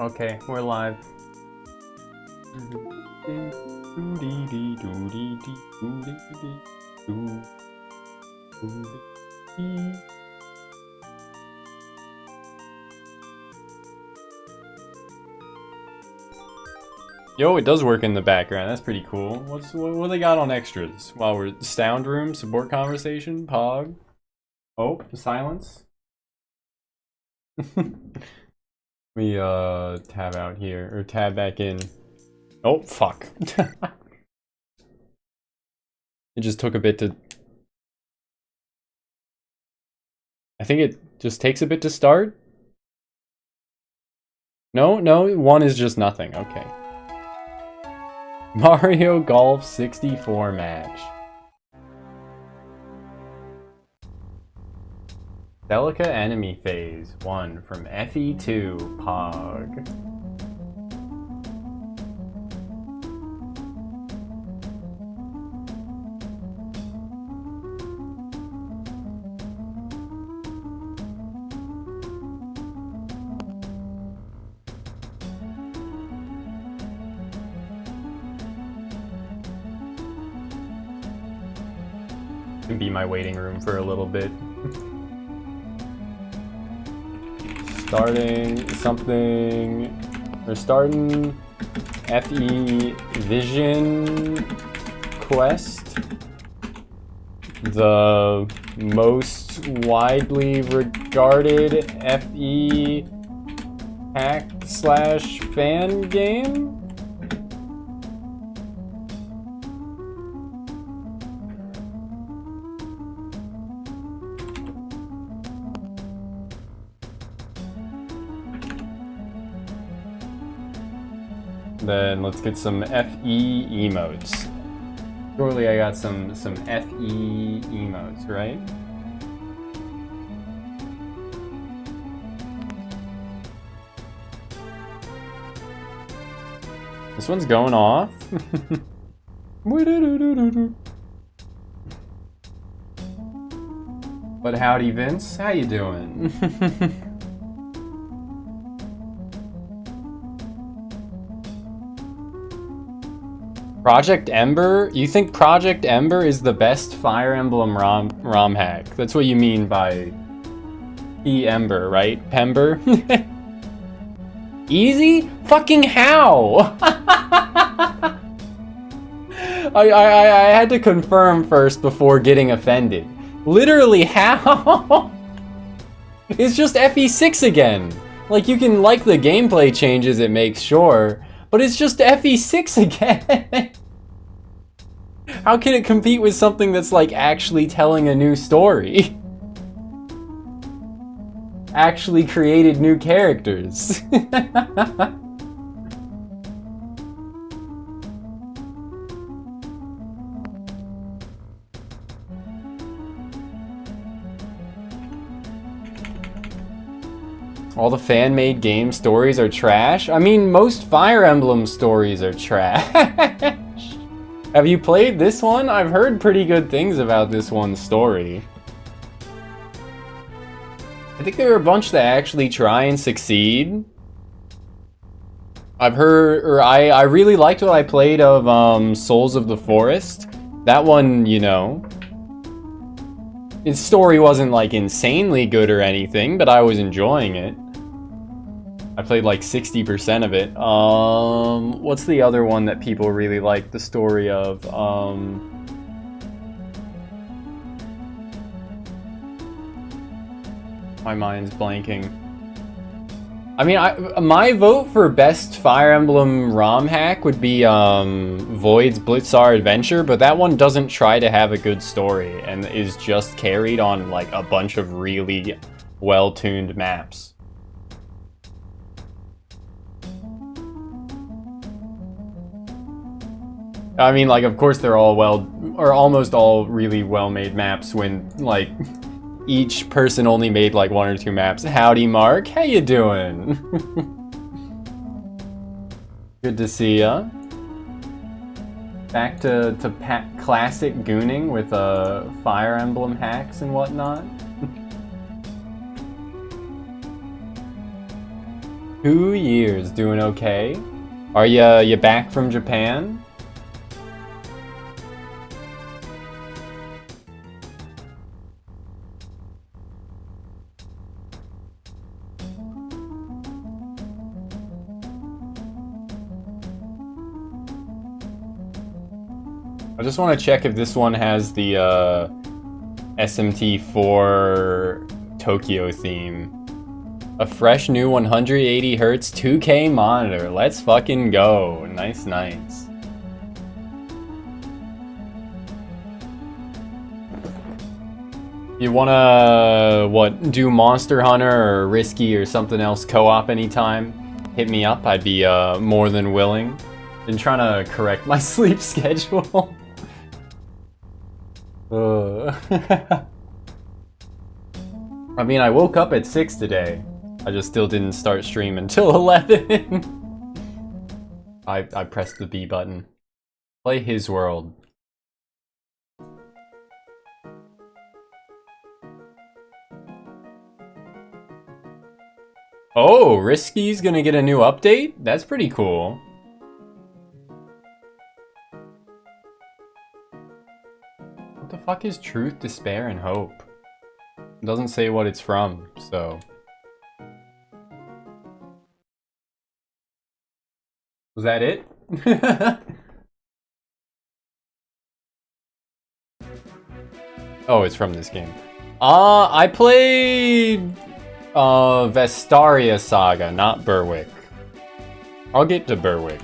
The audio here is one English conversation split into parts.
Okay, we're live. Yo, it does work in the background. That's pretty cool. What they got on extras? While we're sound room, support conversation, pog. Oh, silence. We tab out here or tab back in. Oh fuck. It just took a bit to. I think it just takes a bit to start. No, one is just nothing. Okay. Mario Golf 64 match. Delica enemy phase 1 from FE2 Pog. Can be my waiting room for a little bit. Starting something. We're starting FE Vision Quest. The most widely regarded FE hack/fan game. Then let's get some FE emotes. Surely I got some FE emotes, right? This one's going off. But howdy, Vince. How you doing? Project Ember? You think Project Ember is the best Fire Emblem ROM hack? That's what you mean by Ember, right? Pember? Easy? Fucking how? I had to confirm first before getting offended. Literally how? It's just FE6 again. Like, you can like the gameplay changes it makes, sure. But it's just FE6 again! How can it compete with something that's like actually telling a new story? Actually created new characters. All the fan-made game stories are trash? I mean, most Fire Emblem stories are trash. Have you played this one? I've heard pretty good things about this one's story. I think there are a bunch that actually try and succeed. I've heard, or I really liked what I played of Souls of the Forest. That one, you know, its story wasn't like insanely good or anything, but I was enjoying it. I played like 60% of it. What's the other one that people really like the story of? My mind's blanking. I mean, my vote for best Fire Emblem ROM hack would be Void's Blitzar Adventure, but that one doesn't try to have a good story and is just carried on like a bunch of really well-tuned maps. I mean, like, of course they're all or almost all really well-made maps when, like, each person only made, like, 1 or 2 maps. Howdy, Mark. How you doing? Good to see ya. Back to classic gooning with, Fire Emblem hacks and whatnot. 2 years, doing okay. Are you back from Japan? I just want to check if this one has the SMT4 Tokyo theme. A fresh new 180 Hz 2K monitor. Let's fucking go. Nice, nice. You wanna, what, do Monster Hunter or Risky or something else co-op anytime? Hit me up, I'd be more than willing. Been trying to correct my sleep schedule. I mean, I woke up at 6 today. I just still didn't start stream until 11. I pressed the B button. Play His World. Oh, Risky's gonna get a new update? That's pretty cool. What the fuck is Truth, Despair, and Hope? It doesn't say what it's from, so... Was that it? Oh, it's from this game. I played Vestaria Saga, not Berwick. I'll get to Berwick.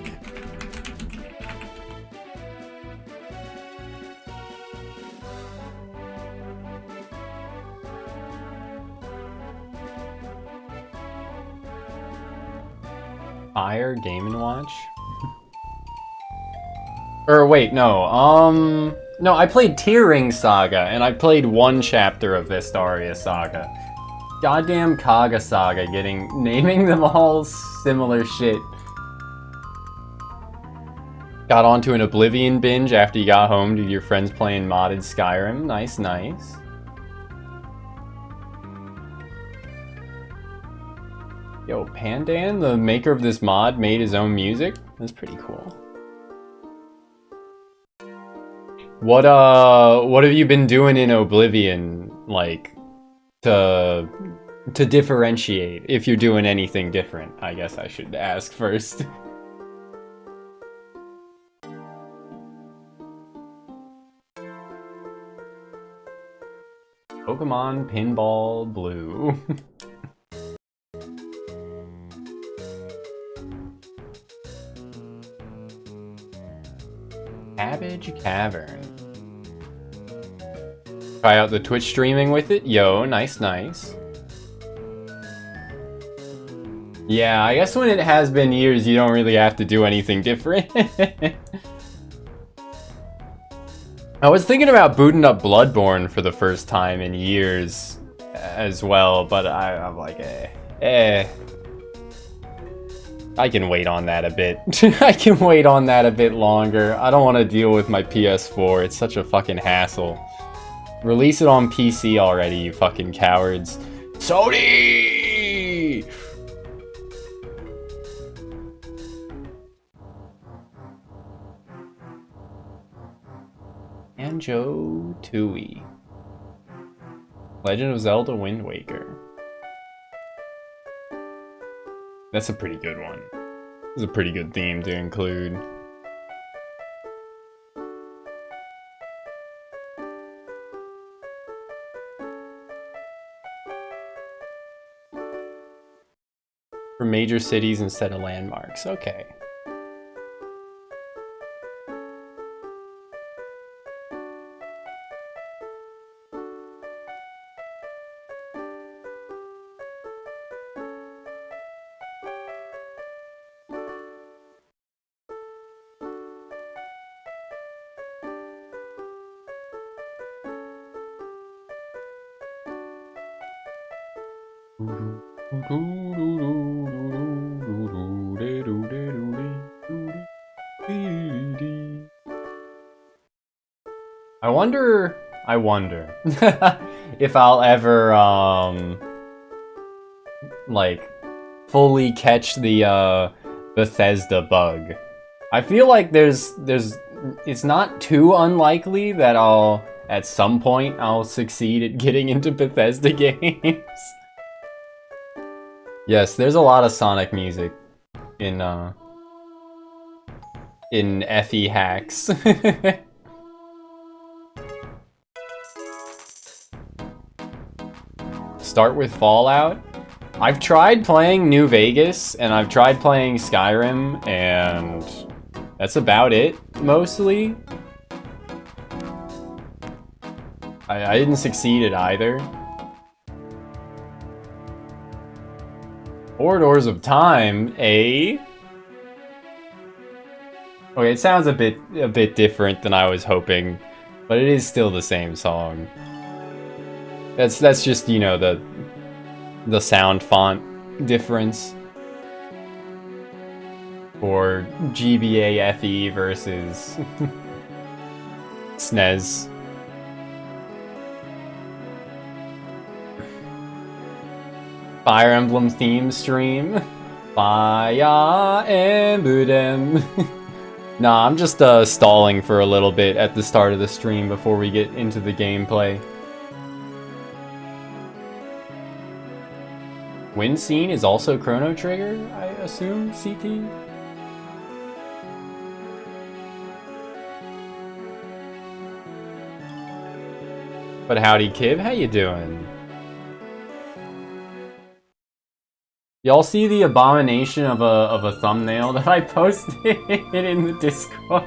Fire Game & Watch? Or wait, no, no, I played Tearing Saga, and I played one chapter of Vestaria Saga. Goddamn Kaga Saga naming them all similar shit. Got onto an Oblivion binge after you got home to your friends playing modded Skyrim. Nice, nice. Yo, Pandan, the maker of this mod, made his own music? That's pretty cool. What have you been doing in Oblivion, like, to differentiate, if you're doing anything different? I guess I should ask first. Pokemon Pinball Blue. Cabbage Cavern. Try out the Twitch streaming with it? Yo, nice, nice. Yeah, I guess when it has been years, you don't really have to do anything different. I was thinking about booting up Bloodborne for the first time in years as well, but I'm like, I can wait on that a bit. I can wait on that a bit longer. I don't want to deal with my PS4. It's such a fucking hassle. Release it on PC already, you fucking cowards. Sony! Banjo-Tooie. Legend of Zelda Wind Waker. That's a pretty good one. It's a pretty good theme to include. For major cities instead of landmarks. Okay. I wonder if I'll ever, like, fully catch the Bethesda bug. I feel like it's not too unlikely that at some point I'll succeed at getting into Bethesda games. Yes, there's a lot of Sonic music in FE hacks. Start with Fallout. I've tried playing New Vegas and I've tried playing Skyrim, and that's about it, mostly. I didn't succeed at either. Corridors of Time, eh? Okay, it sounds a bit different than I was hoping, but it is still the same song. That's just, you know, the sound font difference for GBA FE versus SNES. Fire Emblem theme stream. Fire Emblem. Nah, I'm just stalling for a little bit at the start of the stream before we get into the gameplay. Wind Scene is also Chrono Trigger, I assume, CT? But howdy, Kib, how you doing? Y'all see the abomination of a thumbnail that I posted in the Discord?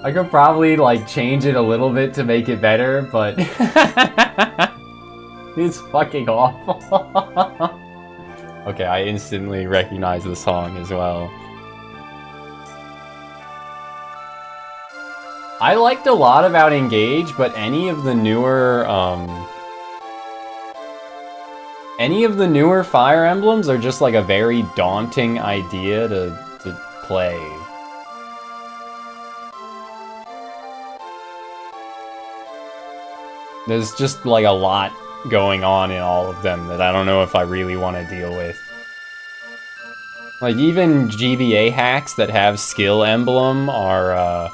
I could probably like change it a little bit to make it better, but it's fucking awful. Okay, I instantly recognize the song as well. I liked a lot about Engage, but any of the newer Fire Emblems are just like a very daunting idea to play. There's just like a lot going on in all of them that I don't know if I really want to deal with. Like even GBA hacks that have skill emblem are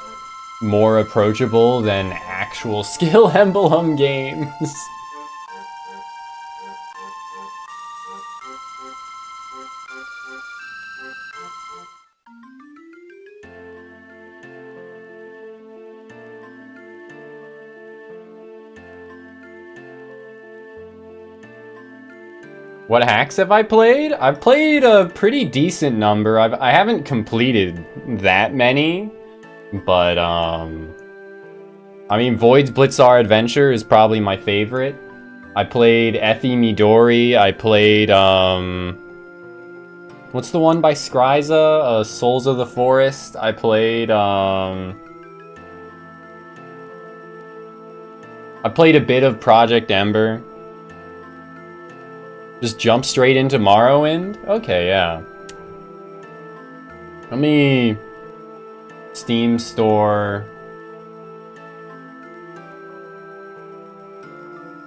more approachable than actual skill emblem games. What hacks have I played? I've played a pretty decent number. I haven't completed that many, but I mean, Void's Blitzar Adventure is probably my favorite. I played Effie Midori. I played what's the one by Skryza? Souls of the Forest. I played a bit of Project Ember. Just jump straight into Morrowind? Okay, yeah. Let me... Steam Store...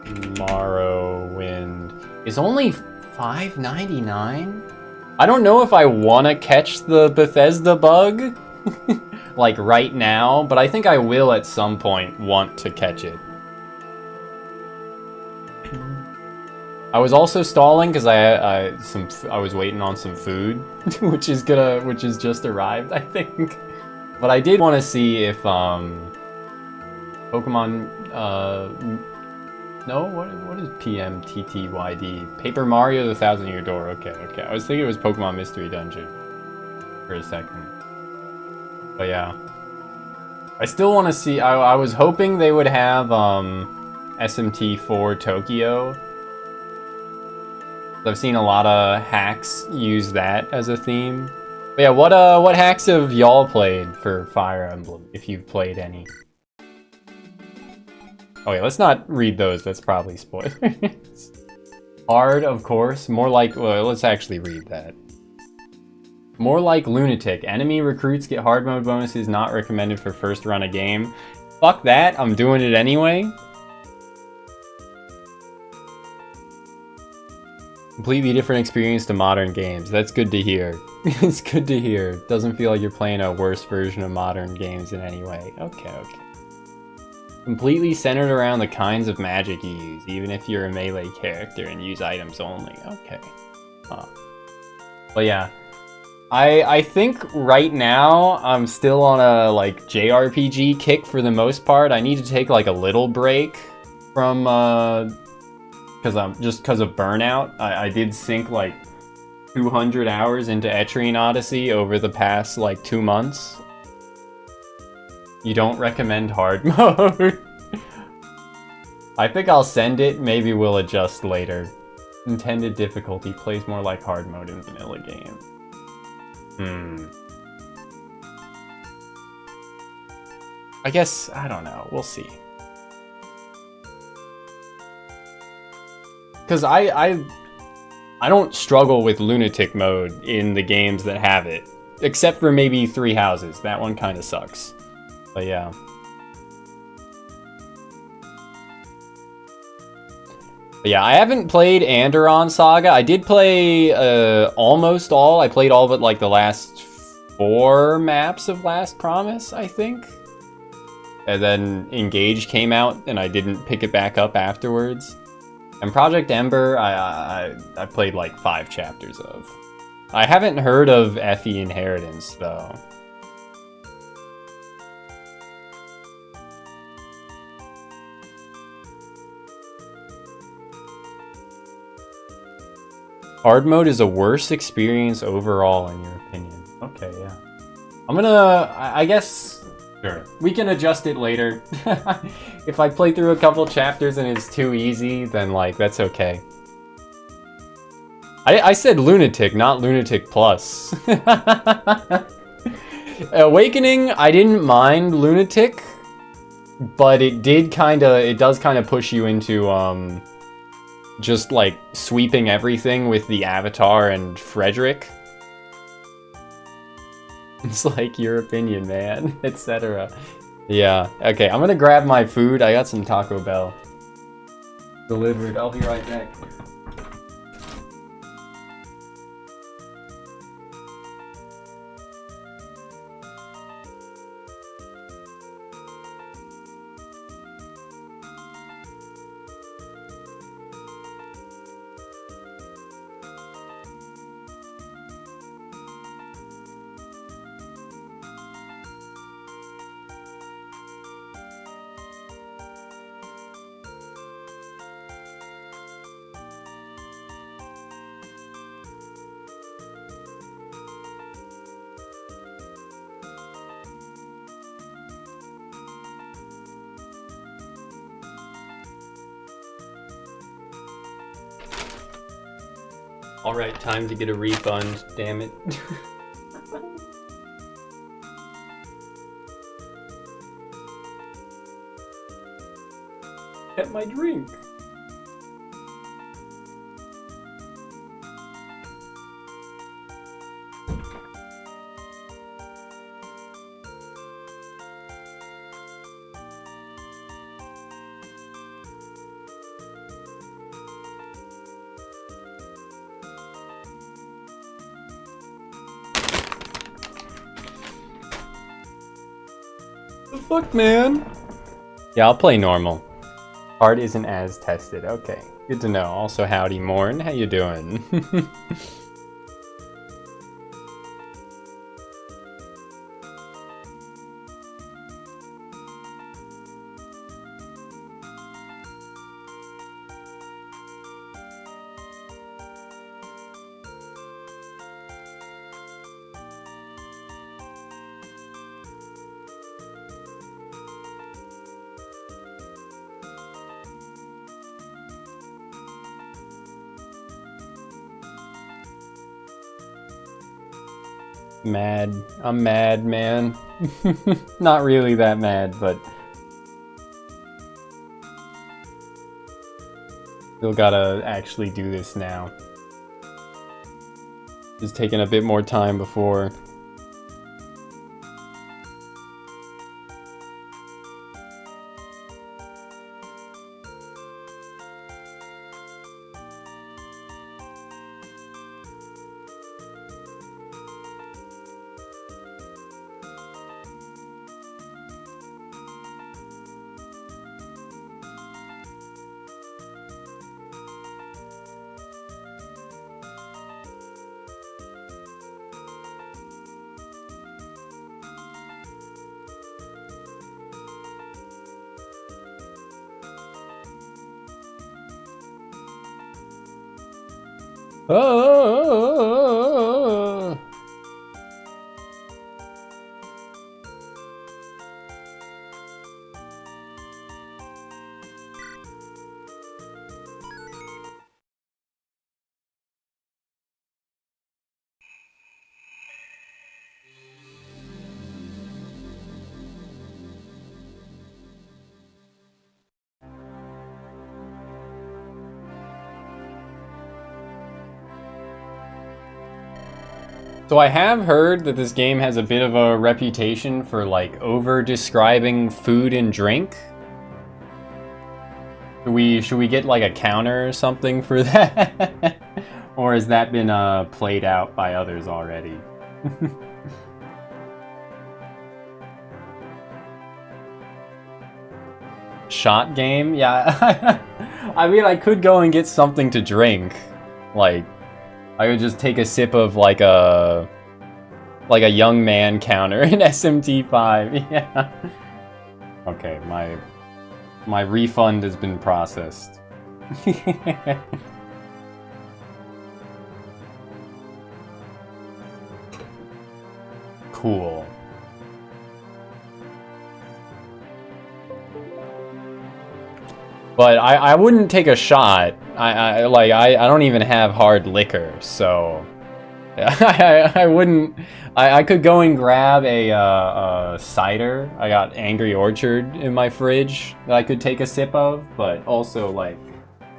Morrowind... It's only $5.99? I don't know if I want to catch the Bethesda bug, like right now, but I think I will at some point want to catch it. I was also stalling because I was waiting on some food, which is just arrived, I think. But I did want to see if Pokemon no, what is PMTTYD? Paper Mario: The Thousand Year Door. Okay. I was thinking it was Pokemon Mystery Dungeon for a second. But yeah, I still want to see. I was hoping they would have SMT4 Tokyo. I've seen a lot of hacks use that as a theme. But yeah, what hacks have y'all played for Fire Emblem, if you've played any? Okay, let's not read those, that's probably spoilers. Hard, of course. More like, well, let's actually read that. More like Lunatic. Enemy recruits get hard mode bonuses not recommended for first run of game. Fuck that, I'm doing it anyway. Completely different experience to modern games. That's good to hear. It's good to hear. Doesn't feel like you're playing a worse version of modern games in any way. Okay, okay. Completely centered around the kinds of magic you use, even if you're a melee character and use items only. Okay. Huh. But yeah. I think right now I'm still on a like JRPG kick for the most part. I need to take like a little break from because of burnout. I did sink like 200 hours into Etrian Odyssey over the past like 2 months. You don't recommend hard mode? I think I'll send it. Maybe we'll adjust later. Intended difficulty plays more like hard mode in vanilla game. I guess, I don't know. We'll see. Because I don't struggle with lunatic mode in the games that have it. Except for maybe Three Houses. That one kind of sucks. But yeah. But yeah, I haven't played Anderon Saga. I did play almost all. I played all but like the last 4 maps of Last Promise, I think. And then Engage came out, and I didn't pick it back up afterwards. And Project Ember, I played like 5 chapters of. I haven't heard of Effie Inheritance, though. Hard mode is a worse experience overall, in your opinion. Okay, yeah. I'm gonna... I guess... Sure. We can adjust it later. If I play through a couple chapters and it's too easy, then, like, that's okay. I said Lunatic, not Lunatic Plus. Awakening, I didn't mind Lunatic, but it does kind of push you into, just, like, sweeping everything with the Avatar and Frederick. It's like, your opinion, man, etc. Yeah, okay, I'm gonna grab my food. I got some Taco Bell delivered. I'll be right back. Alright, time to get a refund, damn it. Get my drink. The fuck, man? Yeah, I'll play normal. Hard isn't as tested. Okay, good to know. Also, howdy, Morn. How you doing? Mad. I'm mad, man. Not really that mad, but still gotta actually do this now. Just taking a bit more time before. Oh. So I have heard that this game has a bit of a reputation for like over-describing food and drink. Should we get like a counter or something for that? Or has that been played out by others already? Shot game? Yeah. I mean, I could go and get something to drink. Like, I would just take a sip of like a young man counter in SMT5. Yeah. Okay, my refund has been processed. Cool. But I wouldn't take a shot. I don't even have hard liquor, so I wouldn't. I could go and grab a cider. I got Angry Orchard in my fridge that I could take a sip of, but also like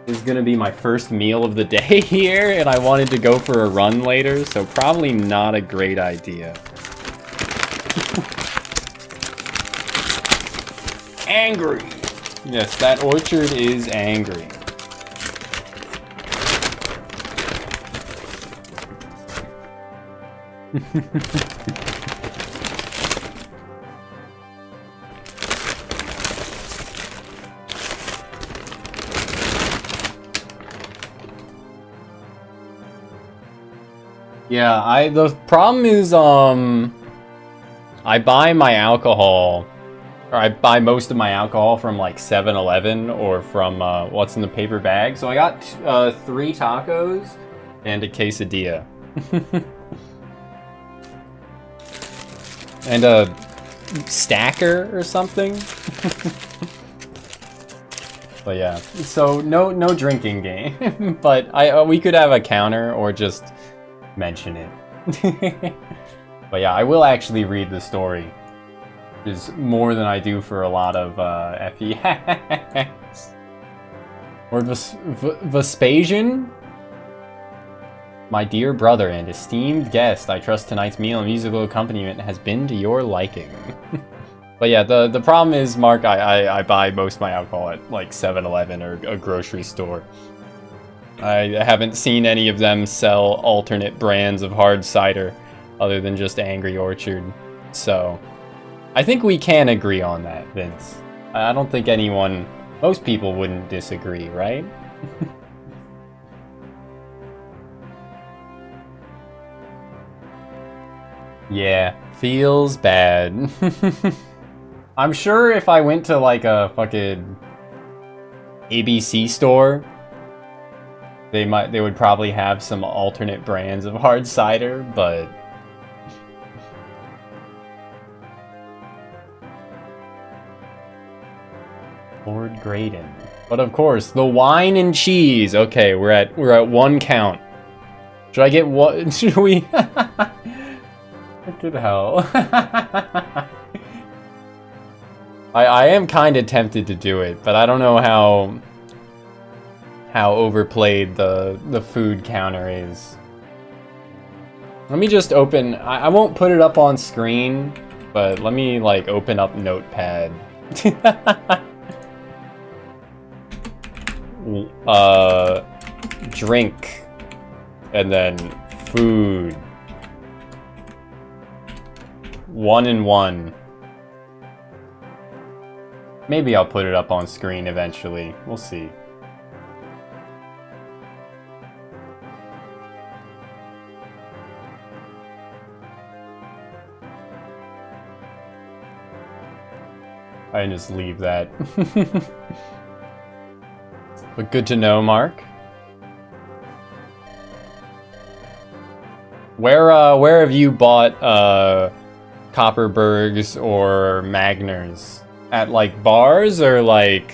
this is gonna be my first meal of the day here, and I wanted to go for a run later, so probably not a great idea. Angry. Yes, that orchard is angry. Yeah, the problem is I buy my alcohol, or I buy most of my alcohol from like 7-Eleven or from what's in the paper bag. So I got 3 tacos and a quesadilla. And a stacker or something. But yeah, so no drinking game. But we could have a counter or just mention it. But yeah, I will actually read the story. Which is more than I do for a lot of FEX. Or Vespasian? My dear brother and esteemed guest, I trust tonight's meal and musical accompaniment has been to your liking. But yeah, the problem is, Mark, I buy most of my alcohol at like 7-Eleven or a grocery store. I haven't seen any of them sell alternate brands of hard cider other than just Angry Orchard. So I think we can agree on that, Vince. I don't think most people wouldn't disagree, right? Yeah, feels bad. I'm sure if I went to like a fucking ABC store, they would probably have some alternate brands of hard cider, but Lord Graydon. But of course, the wine and cheese. Okay, we're at 1 count. Should I get what? Should we? Fucking hell. I am kind of tempted to do it, but I don't know how overplayed the food counter is. Let me just open. I won't put it up on screen, but let me like open up Notepad. Drink, and then food. 1 and 1. Maybe I'll put it up on screen eventually. We'll see. I can just leave that. But good to know, Mark. Where have you bought Copperbergs or Magners? At like bars or like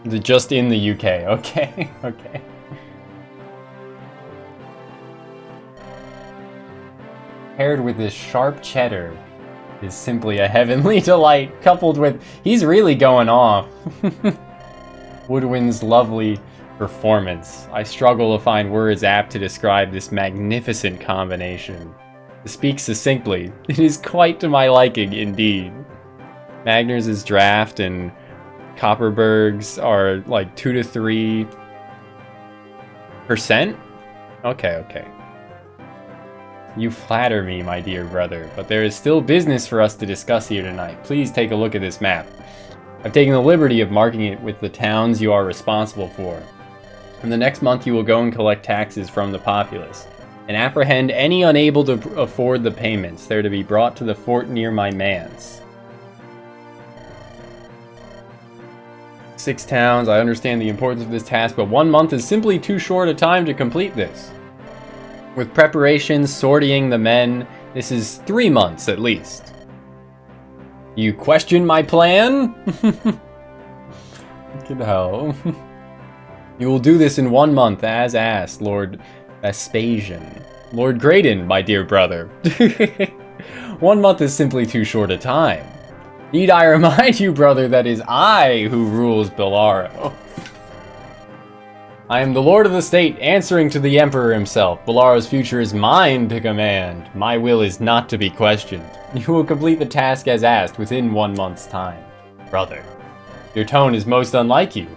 just in the UK? Okay, okay. Paired with this sharp cheddar is simply a heavenly delight, coupled with... He's really going off. Woodwind's lovely performance. I struggle to find words apt to describe this magnificent combination. To speak succinctly, it is quite to my liking indeed. Magners' draft and Copperbergs are like 2 to 3%? Okay, okay. You flatter me, my dear brother, but there is still business for us to discuss here tonight. Please take a look at this map. I've taken the liberty of marking it with the towns you are responsible for. In the next month you will go and collect taxes from the populace, and apprehend any unable to afford the payments. They're to be brought to the fort near my manse. 6 towns, I understand the importance of this task, but 1 month is simply too short a time to complete this. With preparations, sorting the men, this is 3 months at least. You question my plan? Fucking hell. You will do this in 1 month, as asked, Lord Vespasian. Lord Graydon, my dear brother. 1 month is simply too short a time. Need I remind you, brother, that it is I who rules Bellaro. I am the Lord of the State, answering to the Emperor himself. Bellaro's future is mine to command. My will is not to be questioned. You will complete the task as asked within 1 month's time. Brother, your tone is most unlike you.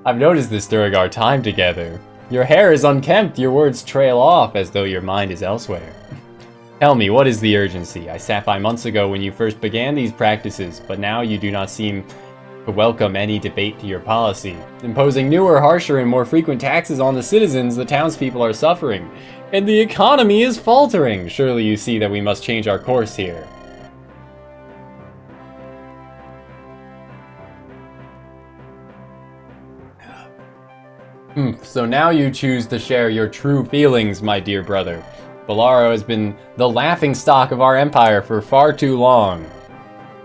I've noticed this during our time together. Your hair is unkempt, your words trail off as though your mind is elsewhere. Tell me, what is the urgency? I sat by months ago when you first began these practices, but now you do not seem to welcome any debate to your policy. Imposing newer, harsher, and more frequent taxes on the citizens, the townspeople are suffering, and the economy is faltering. Surely you see that we must change our course here. So now you choose to share your true feelings, my dear brother. Bellaro has been the laughingstock of our empire for far too long.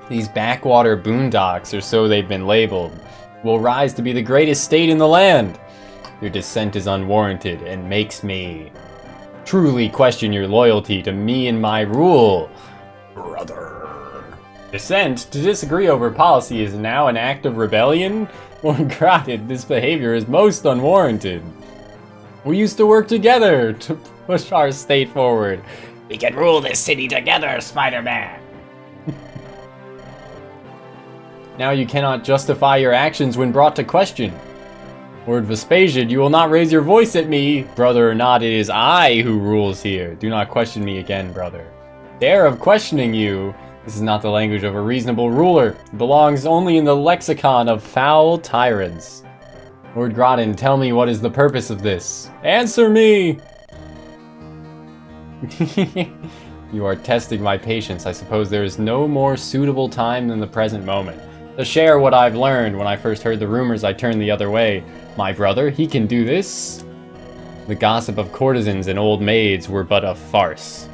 These backwater boondocks, or so they've been labeled, will rise to be the greatest state in the land. Your dissent is unwarranted and makes me truly question your loyalty to me and my rule, brother. Dissent? To disagree over policy is now an act of rebellion? Lord Grotted, this behavior is most unwarranted. We used to work together to push our state forward. We can rule this city together, Spider-Man. Now you cannot justify your actions when brought to question. Lord Vespasian, you will not raise your voice at me. Brother or not, it is I who rules here. Do not question me again, brother. Dare of questioning you. This is not the language of a reasonable ruler. It belongs only in the lexicon of foul tyrants. Lord Groton, tell me, what is the purpose of this? Answer me! You are testing my patience. I suppose there is no more suitable time than the present moment. To share what I've learned. When I first heard the rumors, I turned the other way. My brother, he can do this? The gossip of courtesans and old maids were but a farce.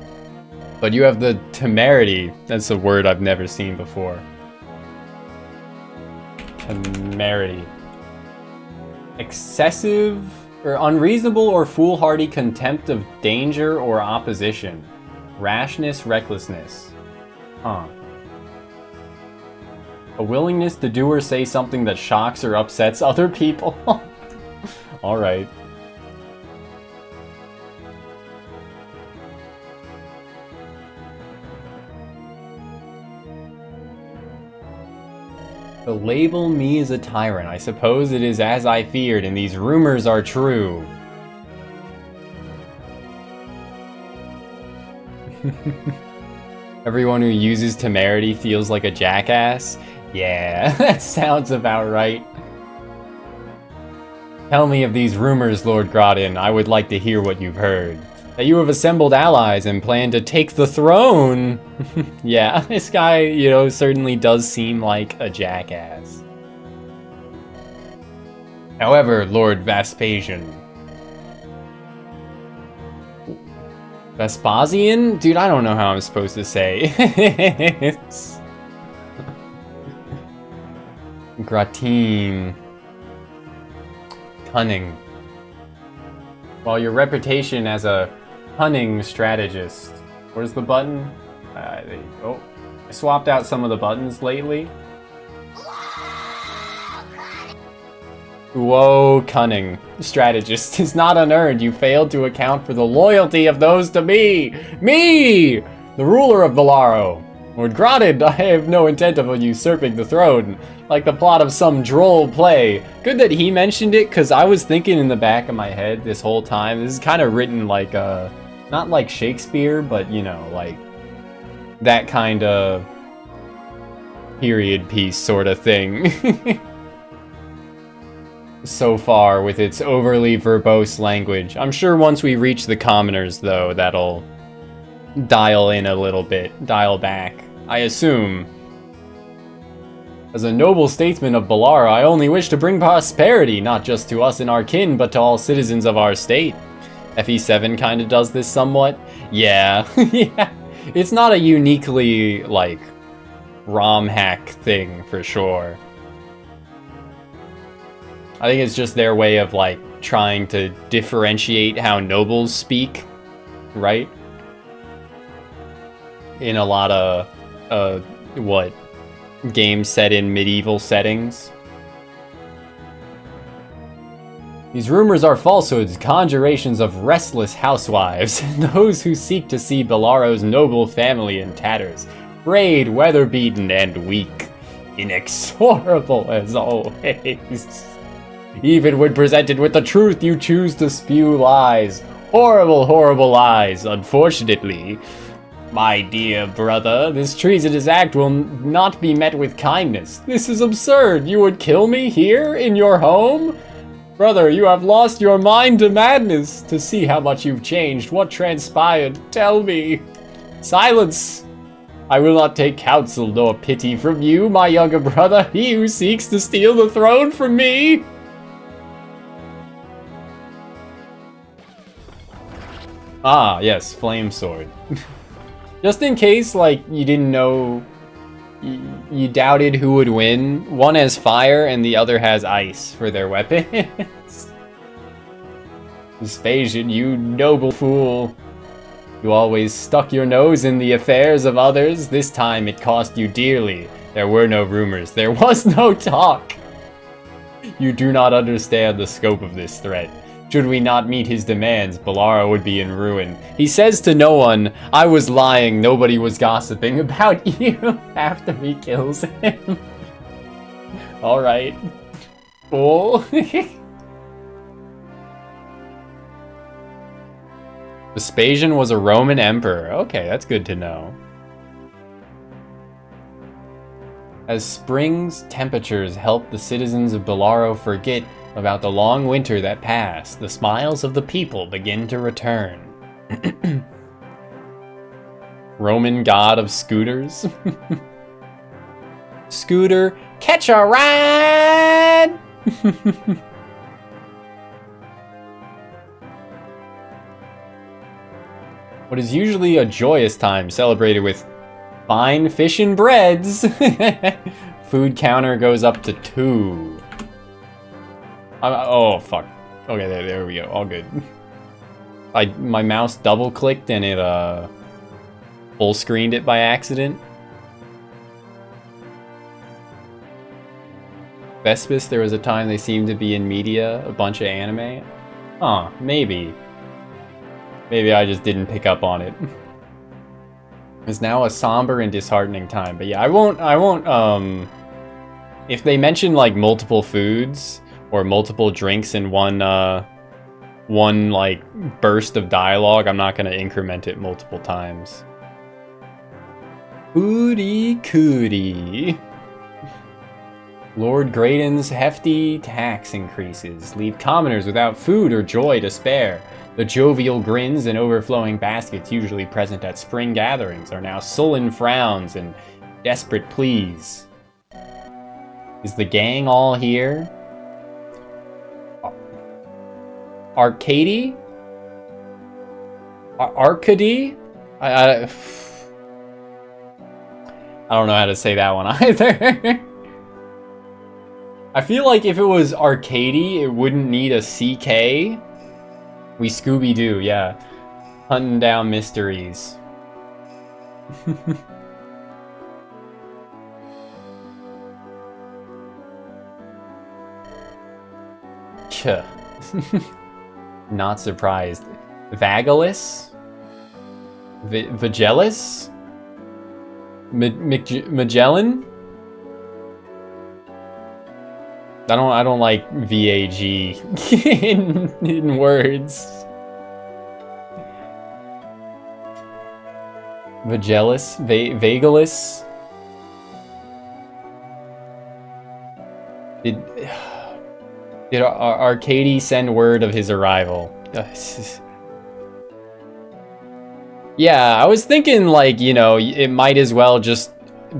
But you have the temerity. That's a word I've never seen before. Temerity. Excessive or unreasonable or foolhardy contempt of danger or opposition. Rashness, recklessness. Huh. A willingness to do or say something that shocks or upsets other people. Alright. To label me as a tyrant, I suppose it is as I feared, and these rumors are true. Everyone who uses temerity feels like a jackass. Yeah, that sounds about right. Tell me of these rumors, Lord Groton. I would like to hear what you've heard. That you have assembled allies and plan to take the throne. Yeah, this guy, you know, certainly does seem like a jackass. However, Lord Vespasian, Vespasian? Dude, I don't know how I'm supposed to say. Gratine. Cunning. Well, your reputation as a cunning strategist. Where's the button? There you go. I swapped out some of the buttons lately. Whoa, cunning. Strategist is not unearned. You failed to account for the loyalty of those to me! Me! The ruler of Velaro. Lord Grotted, I have no intent of usurping the throne, like the plot of some droll play. Good that he mentioned it, because I was thinking in the back of my head this whole time, this is kind of written like not like Shakespeare, but you know, like that kind of period piece sort of thing. So far with its overly verbose language. I'm sure once we reach the commoners, though, that'll dial in a little bit, dial back. I assume. As a noble statesman of Balara, I only wish to bring prosperity, not just to us and our kin, but to all citizens of our state. FE7 kinda does this somewhat. Yeah, yeah. It's not a uniquely, like, ROM hack thing, for sure. I think it's just their way of, like, trying to differentiate how nobles speak, right? In a lot of, games set in medieval settings. These rumors are falsehoods, conjurations of restless housewives, those who seek to see Belaro's noble family in tatters, frayed, weather-beaten, and weak. Inexorable as always. Even when presented with the truth, you choose to spew lies. Horrible, horrible lies, unfortunately. My dear brother, this treasonous act will not be met with kindness. This is absurd. You would kill me here, in your home? Brother, you have lost your mind to madness. To see how much you've changed, what transpired, tell me. Silence. I will not take counsel nor pity from you, my younger brother, he who seeks to steal the throne from me. Ah, yes, flame sword. Just in case, like, you didn't know, you doubted who would win. One has fire and the other has ice for their weapons. Vespasian, you noble fool. You always stuck your nose in the affairs of others. This time it cost you dearly. There were no rumors. There was no talk. You do not understand the scope of this threat. Should we not meet his demands, Balara would be in ruin. He says to no one, I was lying, nobody was gossiping about you after he kills him. Alright. Cool. Vespasian was a Roman emperor. Okay, that's good to know. As spring's temperatures help the citizens of Belaro forget about the long winter that passed, the smiles of the people begin to return. Roman god of scooters. Scooter, catch a ride! What is usually a joyous time celebrated with fine fish and breads. Food counter goes up to 2. Oh, fuck. Okay, there we go. All good. My mouse double-clicked and it, full-screened it by accident. Vespis, there was a time they seemed to be in media, a bunch of anime. Huh, maybe. Maybe I just didn't pick up on it. It's now a somber and disheartening time. But yeah, I won't, if they mention, like, multiple foods or multiple drinks in one, like, burst of dialogue, I'm not gonna increment it multiple times. Hooty cootie. Lord Graydon's hefty tax increases leave commoners without food or joy to spare. The jovial grins and overflowing baskets usually present at spring gatherings are now sullen frowns and desperate pleas. Is the gang all here? Arcady? Arcady? I don't know how to say that one either. I feel like if it was Arcady, it wouldn't need a CK. We Scooby-Doo, yeah. Hunting down mysteries. Not surprised. Vagilis? Vagelis? Magellan? I don't like VAG in words. Vagelis? Vagalis? Did Arcady send word of his arrival? Yeah, I was thinking, like, you know, it might as well just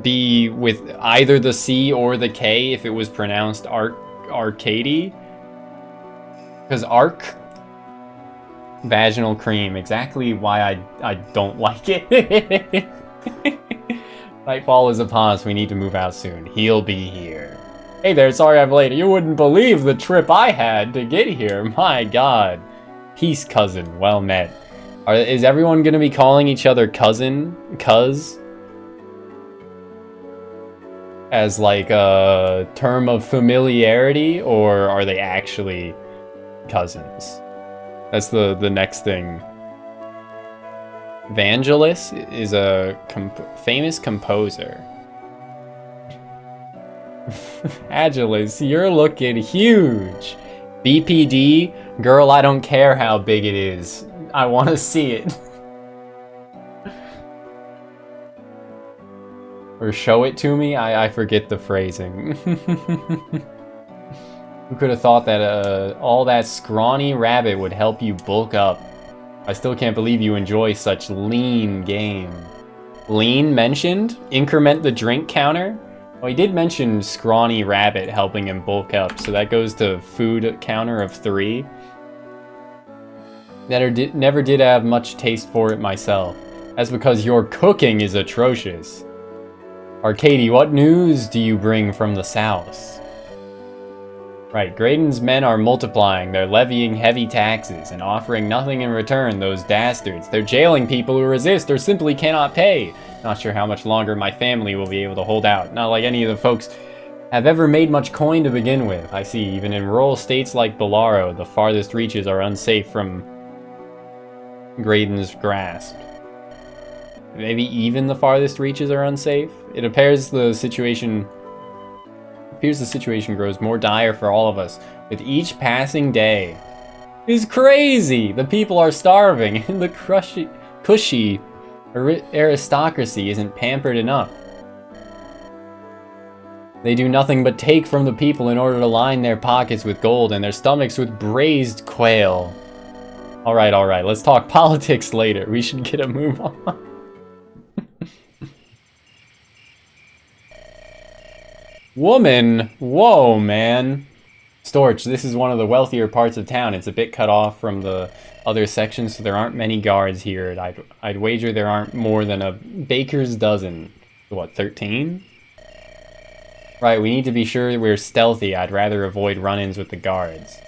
be with either the C or the K if it was pronounced Arcady. Because Arc... Vaginal cream. Exactly why I don't like it. Nightfall is upon us. We need to move out soon. He'll be here. Hey there, sorry I'm late. You wouldn't believe the trip I had to get here. My god. Peace, cousin. Well met. Is everyone gonna be calling each other cousin? Cuz? As like a term of familiarity? Or are they actually cousins? That's the next thing. Vangelis is a famous composer. Agilis, you're looking huge. BPD, girl, I don't care how big it is. I want to see it. Or show it to me? I forget the phrasing. Who could have thought that all that scrawny rabbit would help you bulk up? I still can't believe you enjoy such lean game. Lean mentioned? Increment the drink counter? Well, he did mention scrawny rabbit helping him bulk up, so that goes to food counter of 3. Never did have much taste for it myself. That's because your cooking is atrocious. Arcady, what news do you bring from the south? Right, Graydon's men are multiplying. They're levying heavy taxes and offering nothing in return, those dastards. They're jailing people who resist or simply cannot pay. Not sure how much longer my family will be able to hold out. Not like any of the folks have ever made much coin to begin with. I see, even in rural states like Bolaro, the farthest reaches are unsafe from Graydon's grasp. Maybe even the farthest reaches are unsafe? It appears the situation grows more dire for all of us with each passing day. It's crazy! The people are starving, and the cushy aristocracy isn't pampered enough. They do nothing but take from the people in order to line their pockets with gold and their stomachs with braised quail. Alright, let's talk politics later. We should get a move on. Woman! Whoa, man. Storch, this is one of the wealthier parts of town. It's a bit cut off from the other sections, so there aren't many guards here. I'd wager there aren't more than a baker's dozen. What, 13? Right, we need to be sure we're stealthy. I'd rather avoid run-ins with the guards.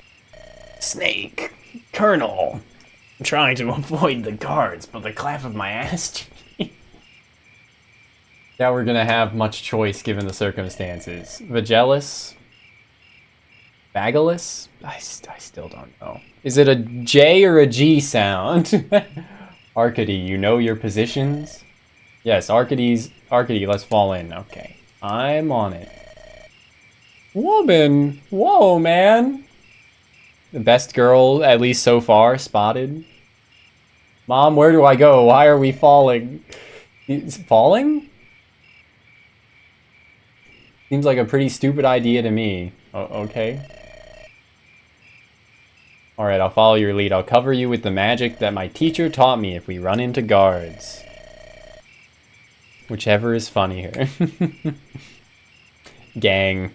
Snake! Colonel! I'm trying to avoid the guards, but the clap of my ass... Now we're gonna have much choice given the circumstances. Vagelis? Vagilis? I still don't know. Is it a J or a G sound? Arcady, you know your positions? Yes, Arcady, let's fall in. Okay, I'm on it. Woman! Whoa, man! The best girl, at least so far, spotted. Mom, where do I go? Why are we falling? Falling? Seems like a pretty stupid idea to me. Okay. Alright, I'll follow your lead. I'll cover you with the magic that my teacher taught me if we run into guards. Whichever is funnier. Gang.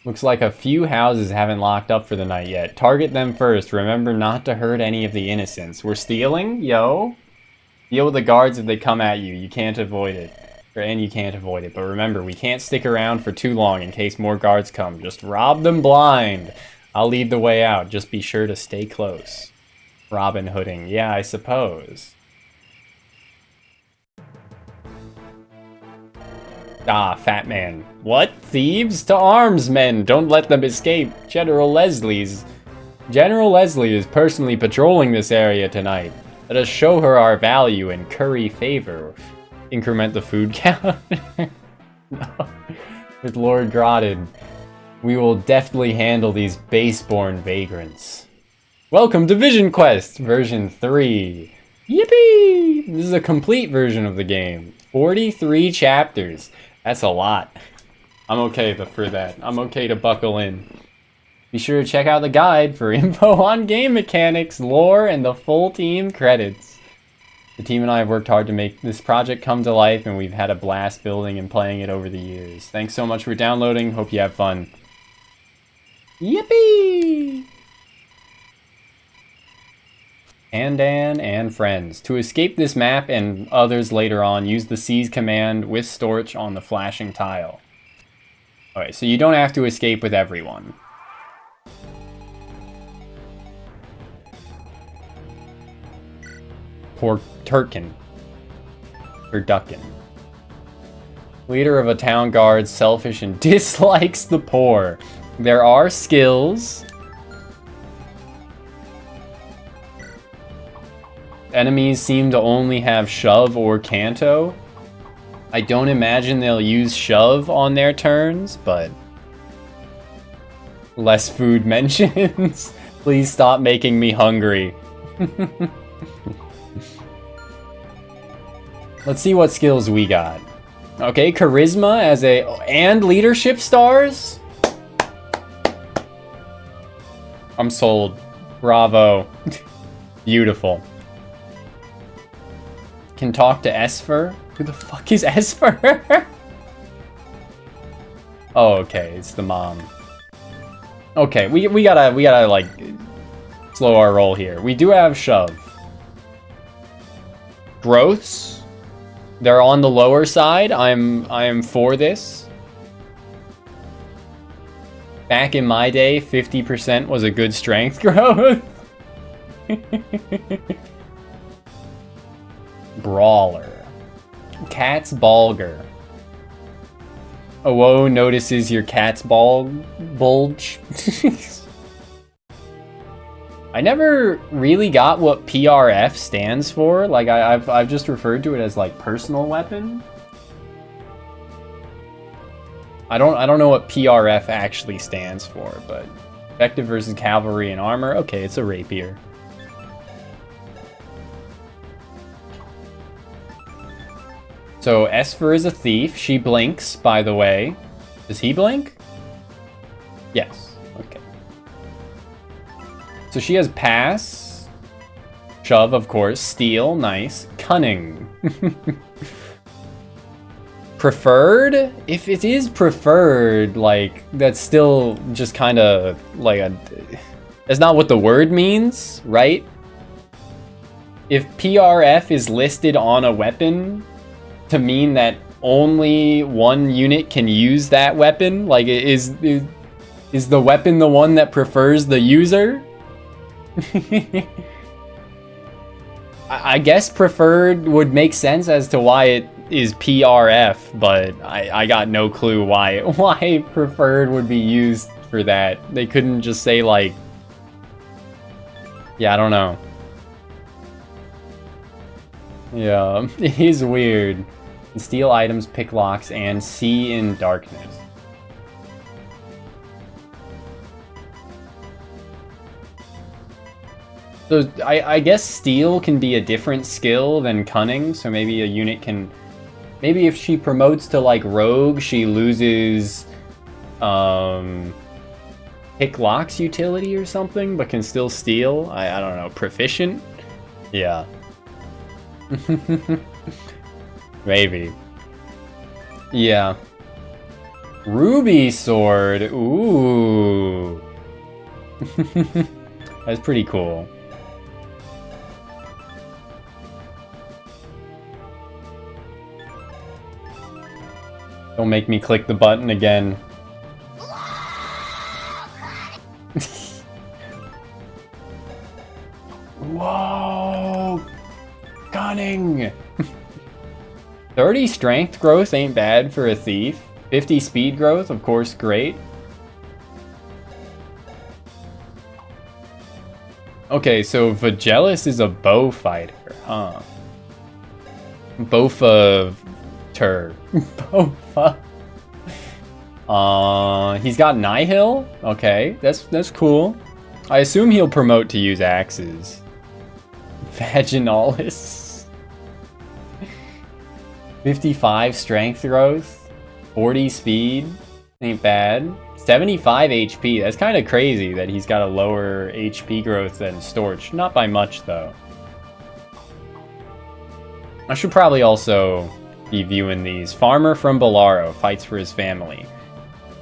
Looks like a few houses haven't locked up for the night yet. Target them first. Remember not to hurt any of the innocents. We're stealing? Yo. Deal with the guards if they come at you. You can't avoid it. And you can't avoid it. But remember, we can't stick around for too long in case more guards come. Just rob them blind. I'll lead the way out. Just be sure to stay close. Robin Hooding. Yeah, I suppose. Ah, fat man. What? Thieves? To arms, men! Don't let them escape. General Leslie is personally patrolling this area tonight. Let us show her our value and curry favor. Increment the food count. With Lord Grodded, we will deftly handle these base-born vagrants. Welcome to Vision Quest, version 3. Yippee! This is a complete version of the game. 43 chapters. That's a lot. I'm okay for that. I'm okay to buckle in. Be sure to check out the guide for info on game mechanics, lore, and the full team credits. The team and I have worked hard to make this project come to life, and we've had a blast building and playing it over the years. Thanks so much for downloading. Hope you have fun. Yippee! Andan and friends. To escape this map and others later on, use the seize command with storage on the flashing tile. Alright, so you don't have to escape with everyone. Poor Turkin. Or Duckin. Leader of a town guard, selfish and dislikes the poor. There are skills. Enemies seem to only have shove or canto. I don't imagine they'll use shove on their turns, but less food mentions. Please stop making me hungry. Let's see what skills we got. Okay, charisma and leadership stars? I'm sold. Bravo. Beautiful. Can talk to Esper? Who the fuck is Esper? Oh, okay, it's the mom. Okay, we gotta like slow our roll here. We do have shove. Growths? They're on the lower side. I am for this. Back in my day, 50% was a good strength growth. Brawler. Cat's Bulger. Oh, whoa, notices your cat's bulge. I never really got what PRF stands for. Like, I've just referred to it as, like, personal weapon. I don't know what PRF actually stands for, but effective versus cavalry and armor. Okay, it's a rapier. So Esper is a thief. She blinks, by the way. Does he blink? Yes. Okay. So she has pass. Shove, of course. Steal. Nice. Cunning. Preferred? If it is preferred, like, that's still just kind of like a... That's not what the word means, right? If PRF is listed on a weapon to mean that only one unit can use that weapon, like, is the weapon the one that prefers the user? I guess preferred would make sense as to why it is PRF, but I got no clue why preferred would be used for that. They couldn't just say, like... Yeah, I don't know. Yeah, it is weird. Steal items, pick locks, and see in darkness. So I guess steal can be a different skill than cunning, so maybe a unit can... Maybe if she promotes to, like, rogue, she loses pick locks utility or something, but can still steal? I don't know. Proficient? Yeah. Maybe. Yeah. Ruby sword. Ooh. That's pretty cool. Don't make me click the button again. Whoa! Cunning! 30 strength growth ain't bad for a thief. 50 speed growth, of course, great. Okay, so Vagelis is a bow fighter, huh? Bofa... Bofa. He's got Nihil? Okay, that's cool. I assume he'll promote to use axes. Vaginalis. 55 strength growth. 40 speed. Ain't bad. 75 HP. That's kind of crazy that he's got a lower HP growth than Storch. Not by much, though. I should probably also be viewing these. Farmer from Bolaro fights for his family.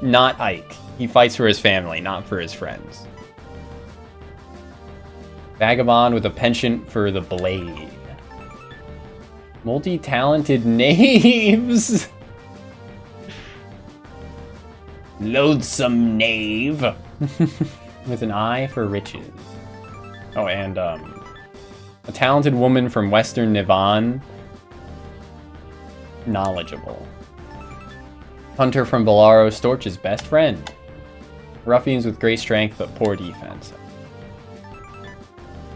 Not Ike. He fights for his family, not for his friends. Vagabond with a penchant for the blade. Multi-talented knaves. Loathsome knave. With an eye for riches. Oh, and a talented woman from Western Nivan. Knowledgeable. Hunter from Bolaro, Storch's best friend. Ruffians with great strength but poor defense.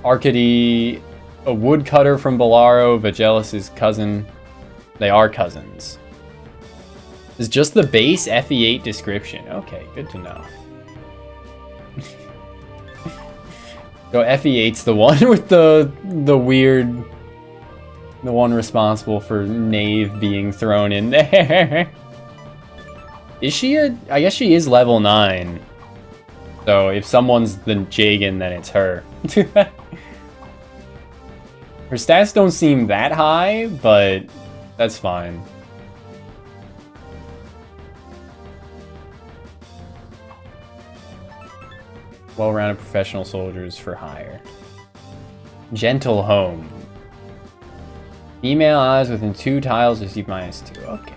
Arcady, a woodcutter from Bolaro, Vagelis' cousin. They are cousins. It's just the base FE8 description. Okay, good to know. So FE8's the one with the weird... The one responsible for Knave being thrown in there. Is she a... I guess she is level 9. So if someone's the Jagan, then it's her. Her stats don't seem that high, but that's fine. Well-rounded professional soldiers for hire. Gentle home. Female eyes within 2 tiles receive -2. Okay.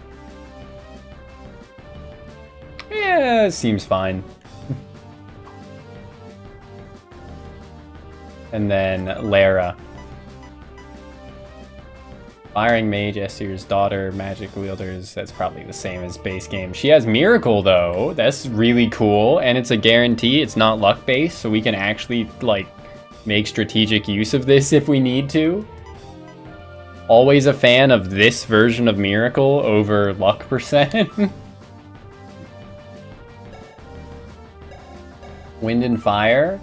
Yeah, it seems fine. And then Lara. Firing Mage, Esther's daughter, magic wielders. That's probably the same as base game. She has Miracle, though. That's really cool. And it's a guarantee. It's not luck-based, so we can actually, like, make strategic use of this if we need to. Always a fan of this version of Miracle over luck percent. Wind and fire.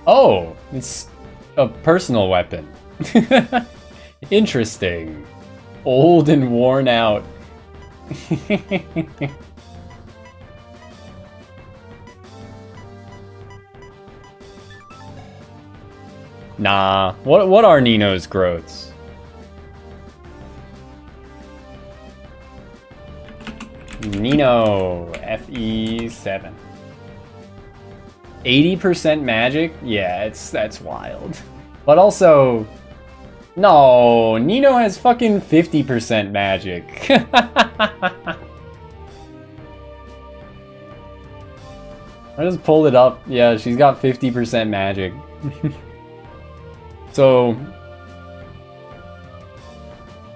Oh, it's a personal weapon. Interesting. Old and worn out. Nah. What are Nino's growths? Nino FE7. 80% magic? Yeah, that's wild. But also, no, Nino has fucking 50% magic. I just pulled it up. Yeah, she's got 50% magic. So,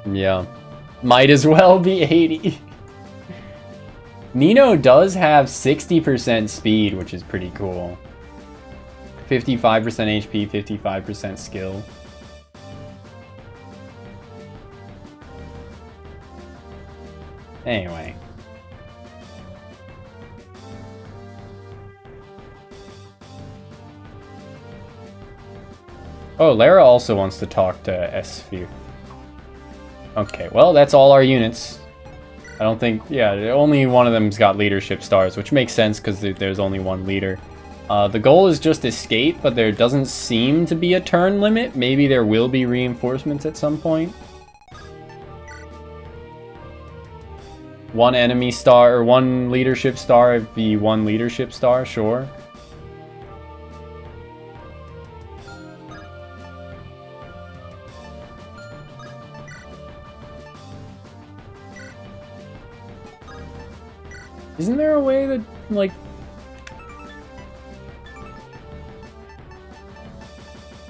yeah, might as well be 80. Nino does have 60% speed, which is pretty cool. 55% HP, 55% skill. Anyway. Oh, Lara also wants to talk to S-Sphere. Okay, well, that's all our units. I don't think, yeah, only one of them's got leadership stars, which makes sense because there's only one leader. The goal is just escape, but there doesn't seem to be a turn limit. Maybe there will be reinforcements at some point. 1 enemy star, or 1 leadership star if the 1 leadership star, sure. Isn't there a way that, like...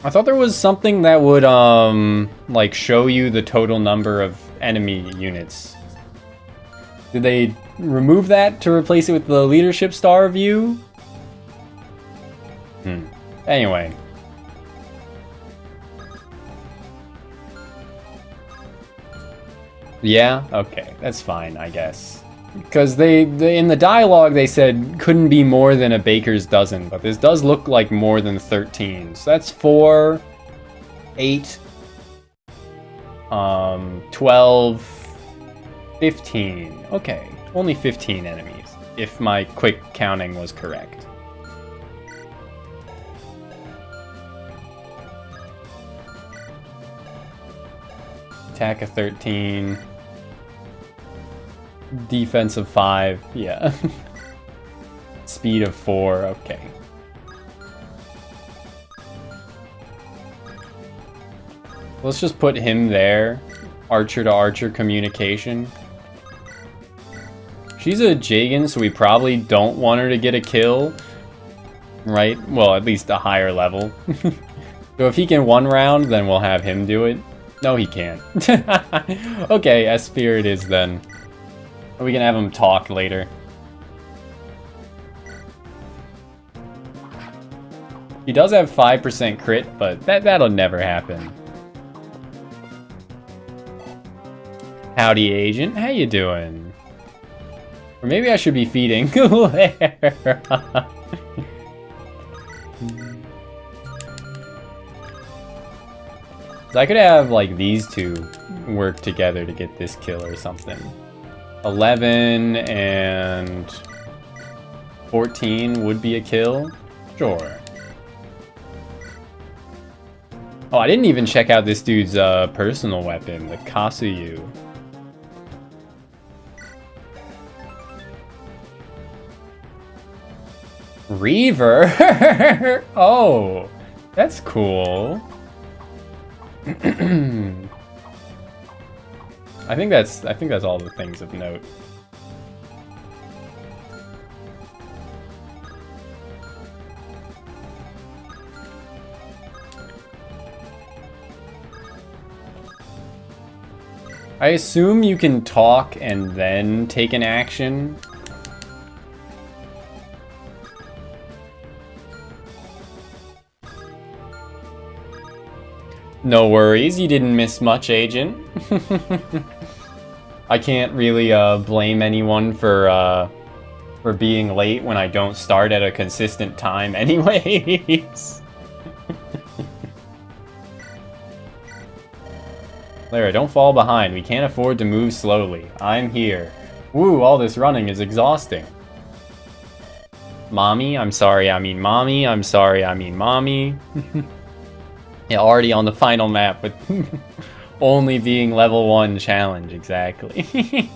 I thought there was something that would, like, show you the total number of enemy units. Did they remove that to replace it with the leadership star view? Anyway. Yeah? Okay, that's fine, I guess. Because they in the dialogue they said couldn't be more than a baker's dozen, but this does look like more than 13. So that's 4, 8, 12, 15. Okay, only 15 enemies, if my quick counting was correct. Attack of 13. Defense of 5, yeah. Speed of 4, okay. Let's just put him there. Archer to archer communication. She's a Jagan, so we probably don't want her to get a kill. Right? Well, at least a higher level. So if he can 1 round, then we'll have him do it. No, he can't. Okay, S-Spear it is then. We can have him talk later. He does have 5% crit, but that'll never happen. Howdy, Agent. How you doing? Or maybe I should be feeding. There. So I could have, like, these two work together to get this kill or something. 11 and 14 would be a kill? Sure. Oh, I didn't even check out this dude's personal weapon, the Kasuyu. Reaver? Oh, that's cool. I think that's all the things of note. I assume you can talk and then take an action. No worries, you didn't miss much, Agent. I can't really blame anyone for being late when I don't start at a consistent time anyways. Lara, don't fall behind. We can't afford to move slowly. I'm here. Woo, all this running is exhausting. Mommy, I'm sorry, I mean mommy. I'm sorry, I mean mommy. Yeah, already on the final map with only being level 1 challenge, exactly.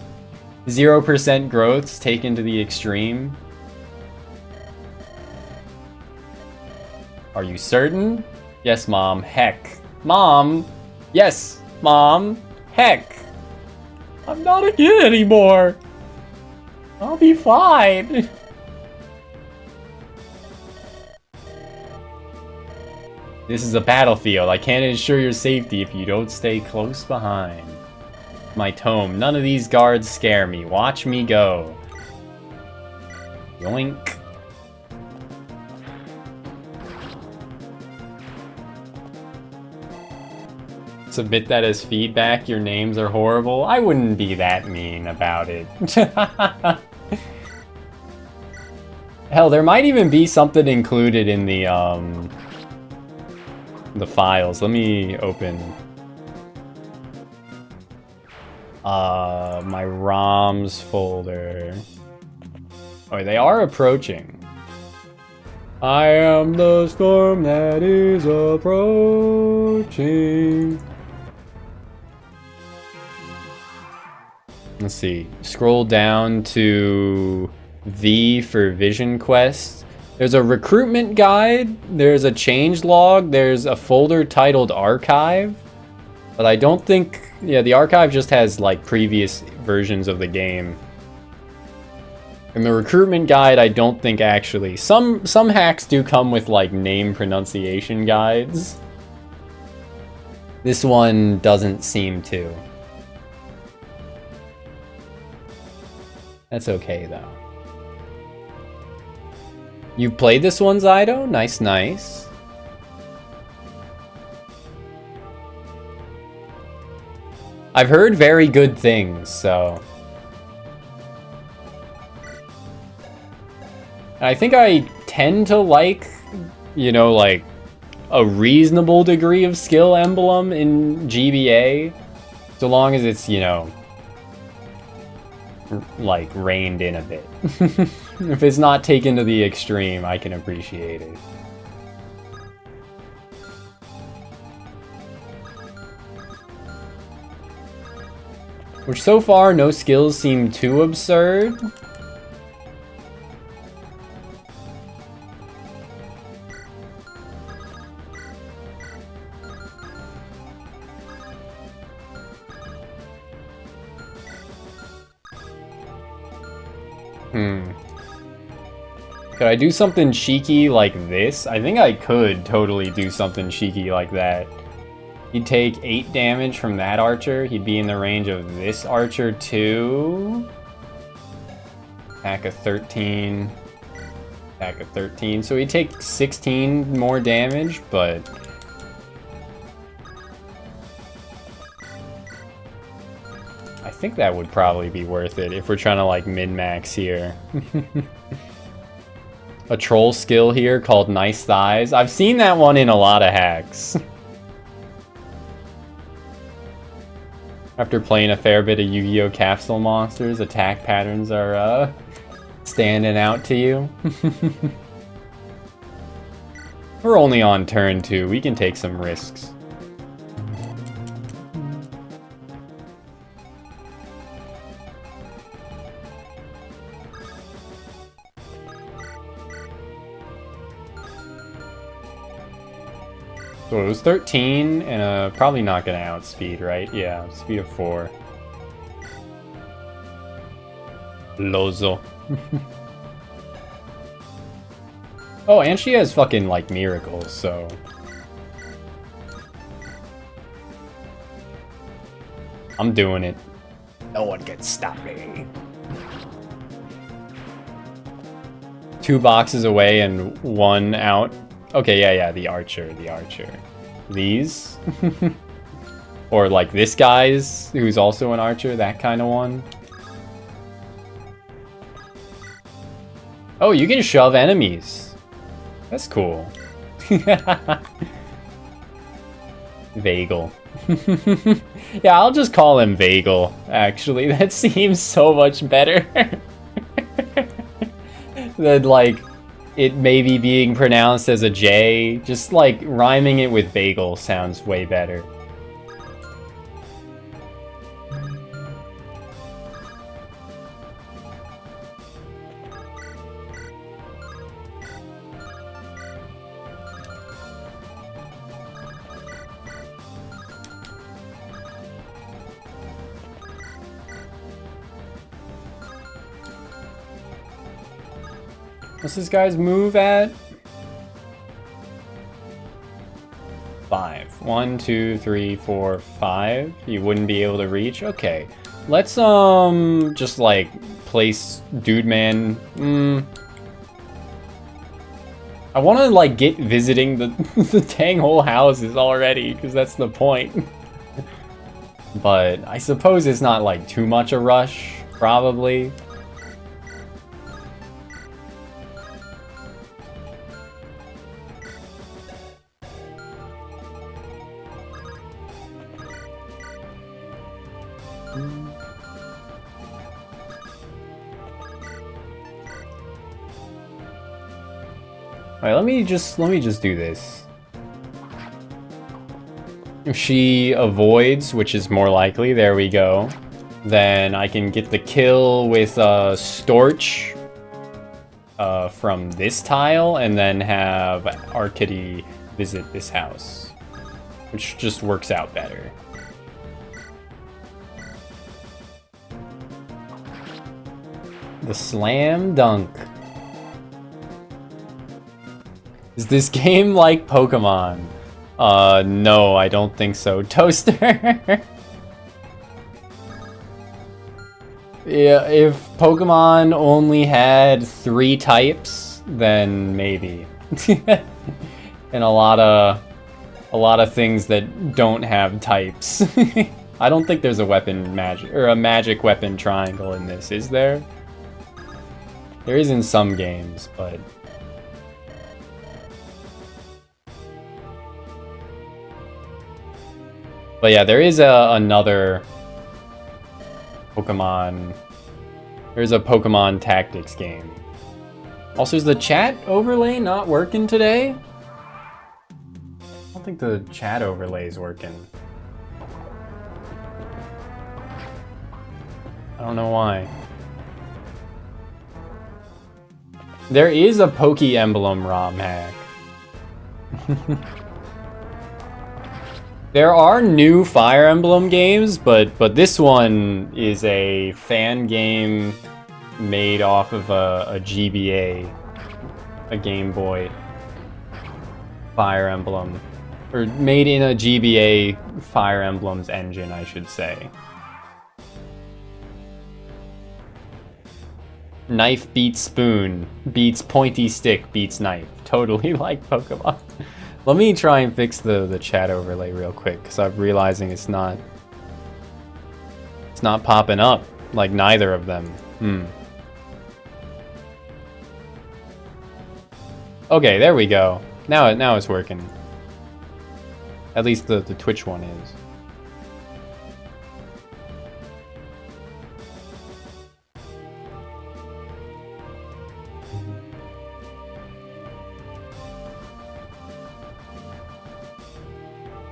0% growths taken to the extreme. Are you certain? Yes, Mom. Heck. Mom! Yes! Mom, heck! I'm not a kid anymore! I'll be fine! This is a battlefield. I can't ensure your safety if you don't stay close behind. My tome. None of these guards scare me. Watch me go. Yoink. Submit that as feedback. Your names are horrible. I wouldn't be that mean about it. Hell, there might even be something included in the files. Let me open my ROMs folder. Oh, they are approaching. I am the storm that is approaching. Let's see. Scroll down to V for Vision Quest. There's a recruitment guide. There's a change log. There's a folder titled Archive. But I don't think... Yeah, the Archive just has, like, previous versions of the game. And the recruitment guide, I don't think actually... Some hacks do come with, like, name pronunciation guides. This one doesn't seem to. That's okay, though. You've played this one, Zydo? Nice, nice. I've heard very good things, so... I think I tend to like, you know, like, a reasonable degree of skill Emblem in GBA. So long as it's, you know... like, reined in a bit. If it's not taken to the extreme, I can appreciate it. Which so far, no skills seem too absurd. Could I do something cheeky like this? I think I could totally do something cheeky like that. He'd take 8 damage from that archer. He'd be in the range of this archer too. Attack of 13. Attack of 13. So he'd take 16 more damage, but... I think that would probably be worth it if we're trying to, like, min-max here. A troll skill here called Nice Thighs. I've seen that one in a lot of hacks. After playing a fair bit of Yu-Gi-Oh! Capsule Monsters, attack patterns are, standing out to you. We're only on turn 2. We can take some risks. So it was 13, and probably not gonna outspeed, right? Yeah, speed of 4. Lozo. Oh, and she has fucking, like, miracles, so... I'm doing it. No one can stop me. 2 boxes away and 1 out. Okay, yeah, the archer. These? Or like this guy's, who's also an archer, that kind of one. Oh, you can shove enemies. That's cool. Vagel. Yeah, I'll just call him Vagel, actually. That seems so much better. Than, like, it maybe being pronounced as a J. Just, like, rhyming it with bagel sounds way better. What's this guy's move at? 5. 1, 2, 3, 4, 5. You wouldn't be able to reach? Okay. Let's, just, like, place Dude Man. I want to, like, get visiting the, the dang whole houses already, because that's the point. But I suppose it's not, like, too much a rush, probably. Alright, let me just do this. If she avoids, which is more likely, there we go. Then I can get the kill with Storch from this tile, and then have Arcady visit this house, which just works out better. The slam dunk. Is this game like Pokemon? No, I don't think so. Toaster. Yeah, if Pokemon only had 3 types, then maybe. And a lot of things that don't have types. I don't think there's a weapon magic or a magic weapon triangle in this, is there? There is in some games, but yeah, there is another Pokemon. There's a Pokemon Tactics game. Also, is the chat overlay not working today? I don't think the chat overlay is working. I don't know why. There is a Poke Emblem ROM hack. There are new Fire Emblem games, but this one is a fan game made off of a GBA, a Game Boy Fire Emblem, or made in a GBA Fire Emblem's engine, I should say. Knife beats spoon, beats pointy stick, beats knife. Totally like Pokemon. Let me try and fix the chat overlay real quick, because I'm realizing it's not popping up, like neither of them. Okay, there we go. Now it's working. At least the Twitch one is.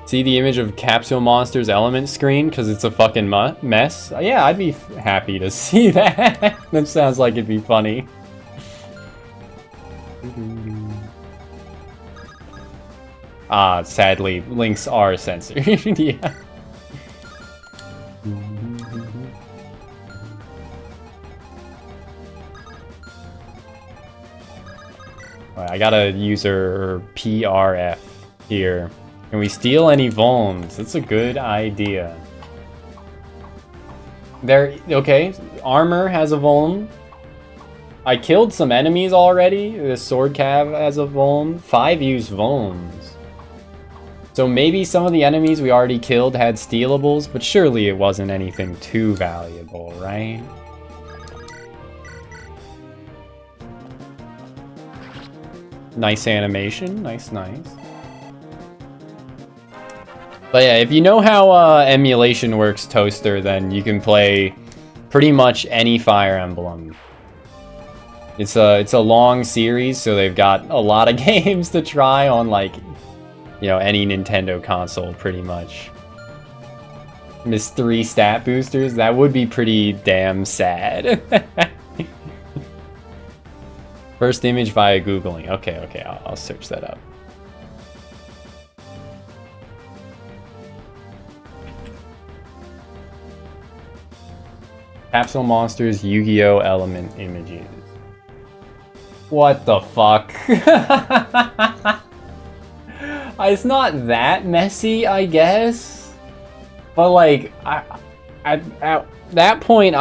See the image of Capsule Monster's element screen because it's a fucking mess? Yeah, I'd be happy to see that. That sounds like it'd be funny. Sadly, links are censored. Yeah. Alright, I got a user PRF here. Can we steal any Vulns? That's a good idea. Okay, Armor has a Vuln. I killed some enemies already. The Sword Cav has a Vuln. 5 use Vulns. So maybe some of the enemies we already killed had stealables, but surely it wasn't anything too valuable, right? Nice animation. Nice. But yeah, if you know how emulation works, Toaster, then you can play pretty much any Fire Emblem. It's a long series, so they've got a lot of games to try on, like, you know, any Nintendo console, pretty much. Miss 3 stat boosters? That would be pretty damn sad. First image via Googling. Okay, I'll search that up. Capsule Monsters Yu-Gi-Oh! Element images. What the fuck? It's not that messy, I guess. But like, at that point,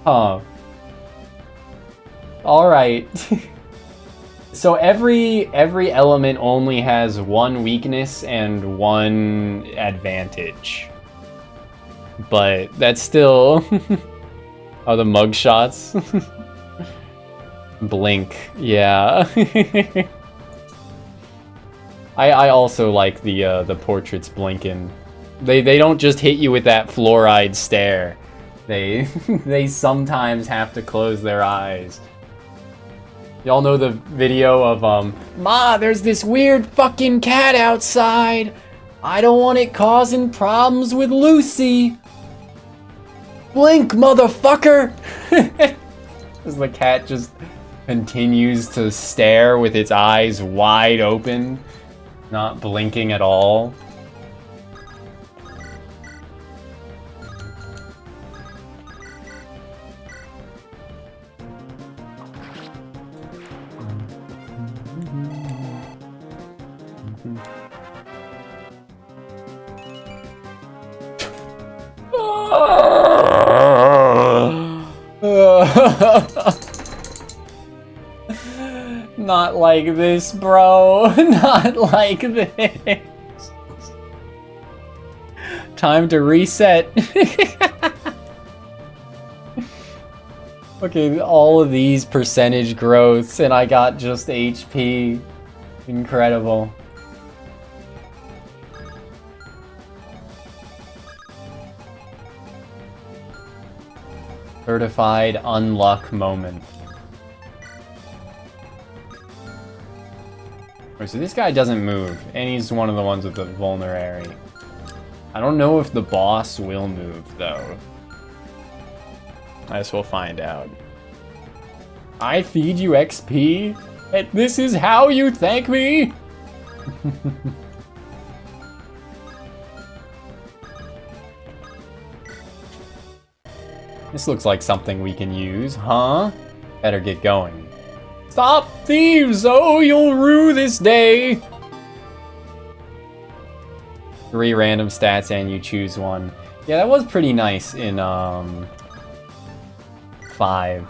huh. Alright. So every element only has 1 weakness and 1 advantage. But that's still... Oh, the mugshots? Blink, yeah. I also like the portraits blinking. They don't just hit you with that fluoride stare. They sometimes have to close their eyes. Y'all know the video of, Ma, there's this weird fucking cat outside. I don't want it causing problems with Lucy. Blink, motherfucker! As the cat just continues to stare with its eyes wide open, not blinking at all. Not like this, bro. Not like this. Time to reset. Okay, all of these percentage growths and I got just HP. Incredible. Certified unluck moment. Wait, so this guy doesn't move, and he's one of the ones with the vulnerary. I don't know if the boss will move, though. I guess we'll find out. I feed you XP? And this is how you thank me? This looks like something we can use, huh? Better get going. Stop thieves! Oh, you'll rue this day! 3 random stats and you choose one. Yeah, that was pretty nice in 5.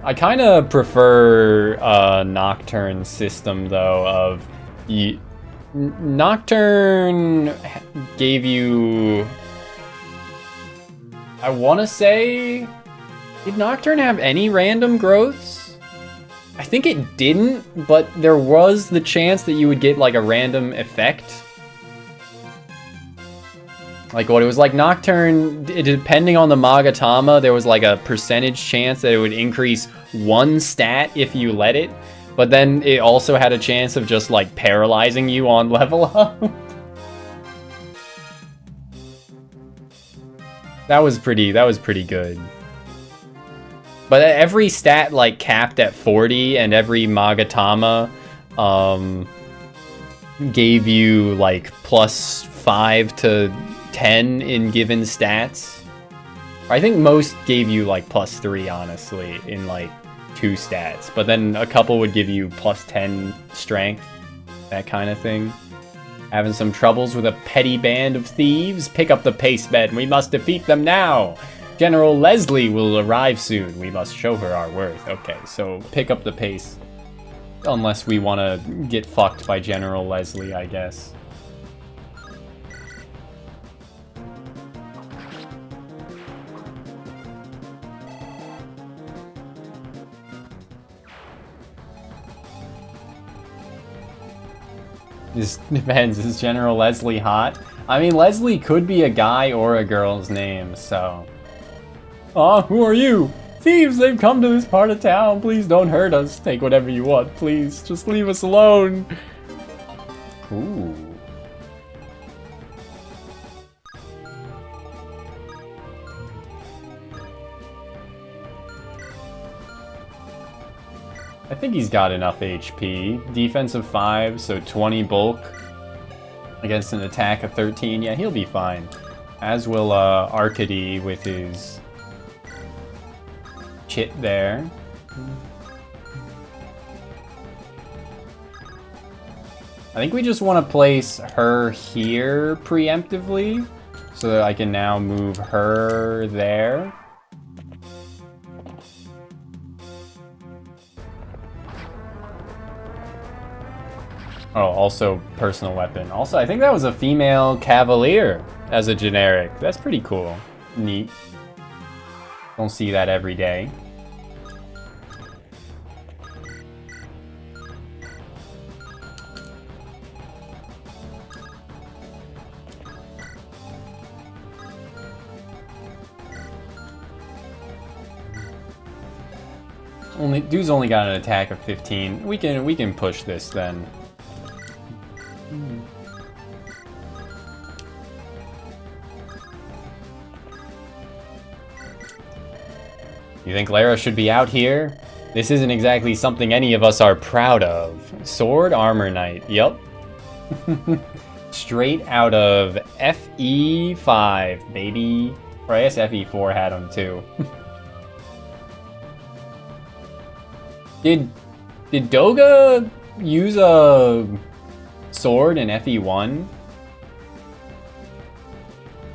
I kind of prefer Nocturne system though. Of Nocturne gave you, I want to say, did Nocturne have any random growths? I think it didn't, but there was the chance that you would get like a random effect. Like what it was like Nocturne, depending on the Magatama, there was like a percentage chance that it would increase 1 stat if you let it. But then it also had a chance of just like paralyzing you on level up. That was pretty good. But every stat like capped at 40, and every Magatama gave you like +5 to 10 in given stats. I think most gave you like +3, honestly, in like 2 stats. But then a couple would give you +10 strength, that kind of thing. Having some troubles with a petty band of thieves? Pick up the pace bed. We must defeat them now. General Leslie will arrive soon. We must show her our worth. Okay, so pick up the pace. Unless we want to get fucked by General Leslie, I guess. This depends. Is General Leslie hot? I mean, Leslie could be a guy or a girl's name, so... Aw, who are you? Thieves, they've come to this part of town. Please don't hurt us. Take whatever you want, please. Just leave us alone. Ooh. I think he's got enough HP. Defensive 5, so 20 bulk against an attack of 13. Yeah, he'll be fine. As will Arcady with his chit there. I think we just want to place her here preemptively so that I can now move her there. Oh, also personal weapon. Also, I think that was a female cavalier as a generic. That's pretty cool. Neat. Don't see that every day. Dude's only got an attack of 15. We can push this then. You think Lara should be out here? This isn't exactly something any of us are proud of. Sword Armor Knight, yup. Straight out of FE5, baby. Or I guess FE4 had him too. Did Doga use a sword in FE1?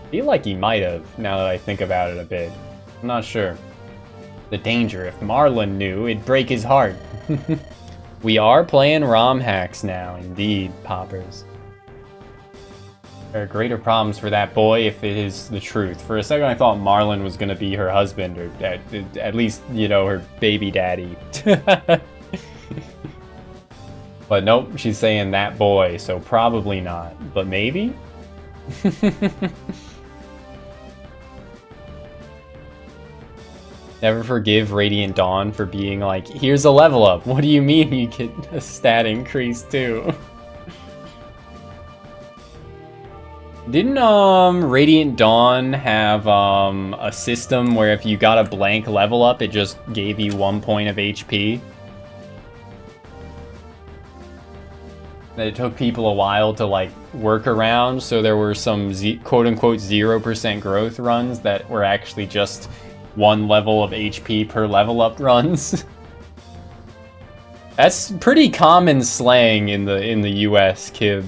I feel like he might have, now that I think about it a bit. I'm not sure. The danger, if Marlon knew, it'd break his heart. We are playing ROM hacks now, indeed, Poppers. There are greater problems for that boy if it is the truth. For a second I thought Marlon was gonna be her husband, or at least, you know, her baby daddy. But nope, she's saying that boy, so probably not. But maybe? Never forgive Radiant Dawn for being like, here's a level up. What do you mean you get a stat increase too? Didn't Radiant Dawn have a system where if you got a blank level up, it just gave you 1 point of HP? That it took people a while to like work around, so there were some quote-unquote 0% growth runs that were actually just 1 level of HP per level up runs. That's pretty common slang in the US, kid.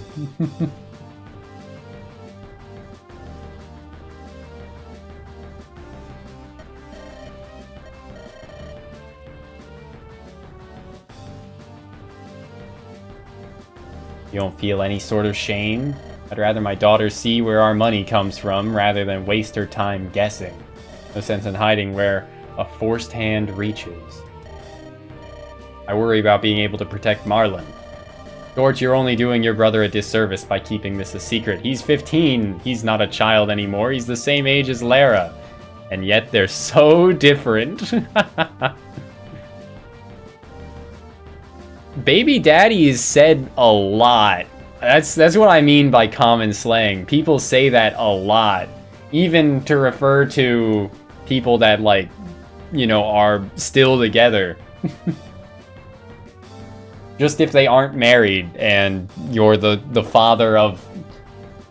You don't feel any sort of shame? I'd rather my daughter see where our money comes from rather than waste her time guessing. No sense in hiding where a forced hand reaches. I worry about being able to protect Marlon. George, you're only doing your brother a disservice by keeping this a secret. He's 15. He's not a child anymore. He's the same age as Lara. And yet they're so different. Baby daddy is said a lot. That's what I mean by common slang. People say that a lot. Even to refer to people that, like, you know, are still together. Just if they aren't married and you're the father of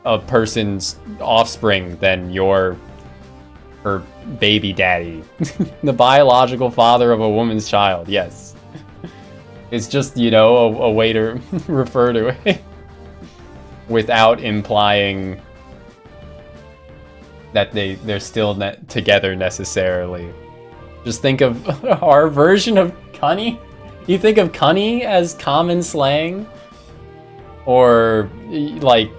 a person's offspring, then you're her baby daddy. The biological father of a woman's child, yes. It's just, you know, a way to refer to it. Without implying that they're still together necessarily. Just think of our version of cunny. Do you think of cunny as common slang? Or, like,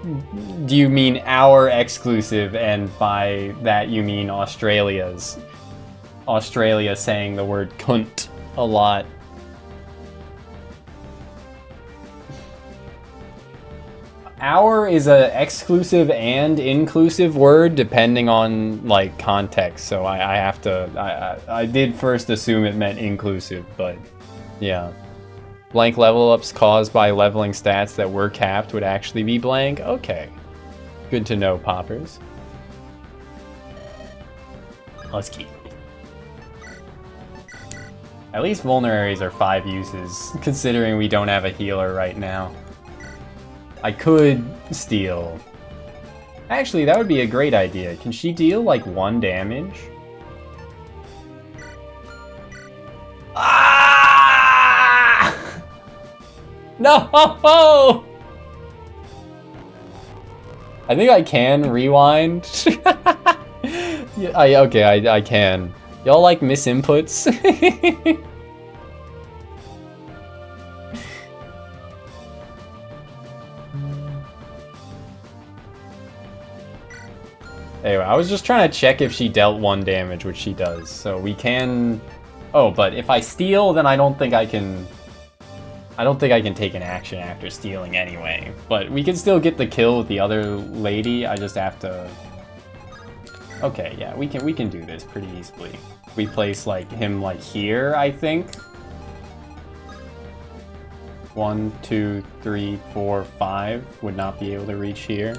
do you mean our exclusive, and by that you mean Australia's? Australia saying the word cunt a lot. Our is a exclusive and inclusive word depending on, like, context, so I have to... I did first assume it meant inclusive, but yeah. Blank level ups caused by leveling stats that were capped would actually be blank? Okay. Good to know, Poppers. Let's keep it. At least vulneraries are 5 uses, considering we don't have a healer right now. I could steal. Actually, that would be a great idea. Can she deal, like, 1 damage? Ah! No! I think I can rewind. Yeah, okay, I can. Y'all like misinputs? Anyway, I was just trying to check if she dealt 1 damage, which she does. So we can... Oh, but if I steal, then I don't think I can take an action after stealing anyway. But we can still get the kill with the other lady. I just have to Okay, yeah, we can do this pretty easily. We place like him like here, I think. 1, 2, 3, 4, 5 would not be able to reach here.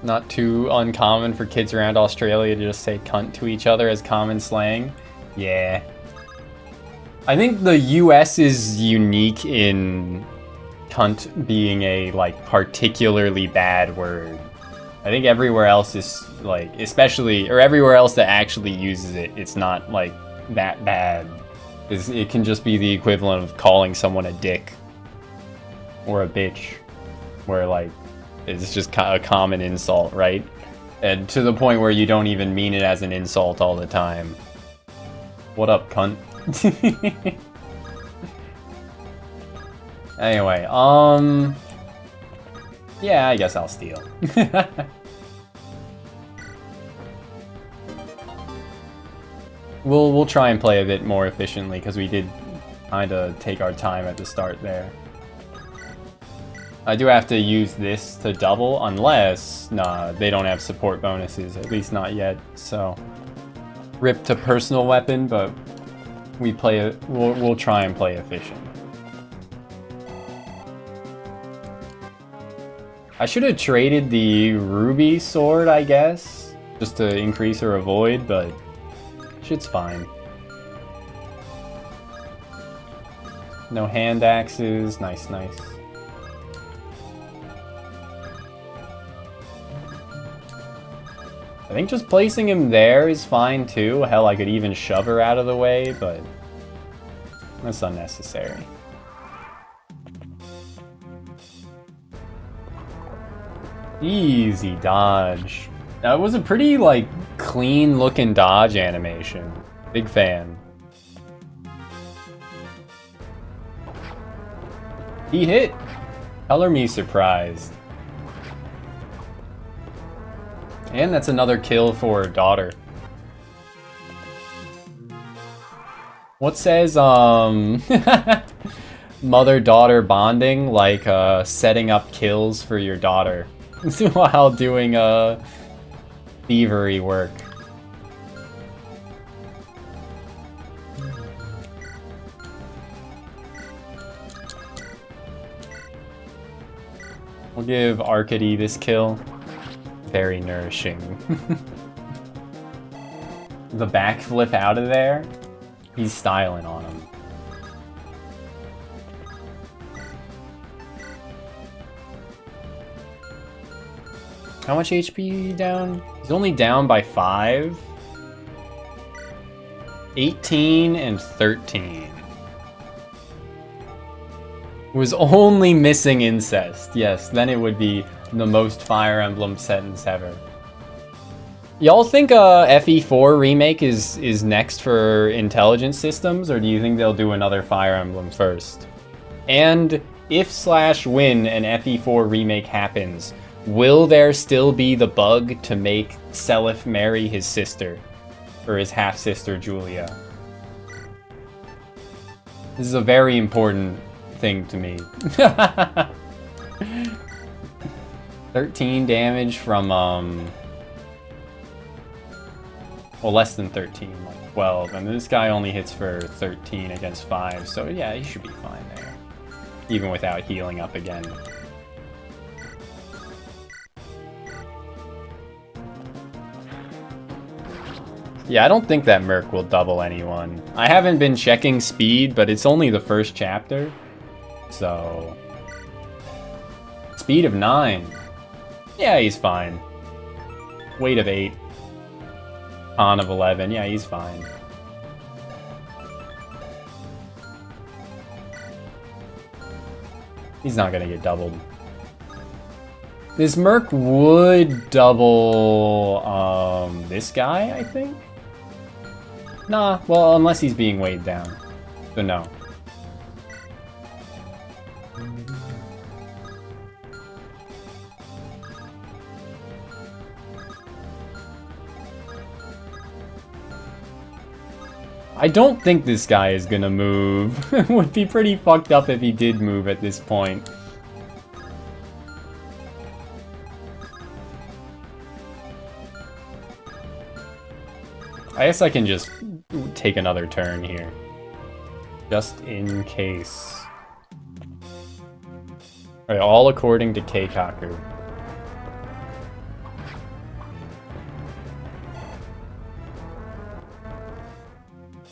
Not too uncommon for kids around Australia to just say cunt to each other as common slang. Yeah. I think the US is unique in cunt being a, like, particularly bad word. I think everywhere else is, like, especially, or everywhere else that actually uses it, it's not, like, that bad. It can just be the equivalent of calling someone a dick. Or a bitch. Where, like, it's just a common insult, right? And to the point where you don't even mean it as an insult all the time. What up, cunt? Anyway, yeah, I guess I'll steal. We'll try and play a bit more efficiently because we did kind of take our time at the start there. I do have to use this to double unless, nah, they don't have support bonuses, at least not yet. So, rip to personal weapon, but we'll try and play efficient. I should have traded the ruby sword, I guess, just to increase or avoid, but shit's fine. No hand axes, nice, nice. I think just placing him there is fine too. Hell, I could even shove her out of the way, but that's unnecessary. Easy dodge. That was a pretty, like, clean looking dodge animation. Big fan. He hit. Color me surprised. And that's another kill for daughter. What says, mother-daughter bonding, like, setting up kills for your daughter while doing, thievery work. We'll give Arcady this kill. Very nourishing. The backflip out of there, he's styling on him. How much HP down? He's only down by 5. 18 and 13. Was only missing incest. Yes, then it would be the most Fire Emblem sentence ever. Y'all think FE4 remake is next for intelligence systems, or do you think they'll do another Fire Emblem first? And if/when an FE4 remake happens, will there still be the bug to make Seliph marry his sister? Or his half-sister, Julia? This is a very important thing to me. 13 damage from, well, less than 13, like 12. And this guy only hits for 13 against 5, so yeah, he should be fine there. Even without healing up again. Yeah, I don't think that Merc will double anyone. I haven't been checking speed, but it's only the first chapter. So... Speed of 9. Yeah, he's fine. Weight of 8. Con of 11. Yeah, he's fine. He's not gonna get doubled. This Merc would double, this guy, I think? Nah, well, unless he's being weighed down. So no. I don't think this guy is gonna move. It would be pretty fucked up if he did move at this point. I guess I can just take another turn here. Just in case. Alright, all according to Keikaku.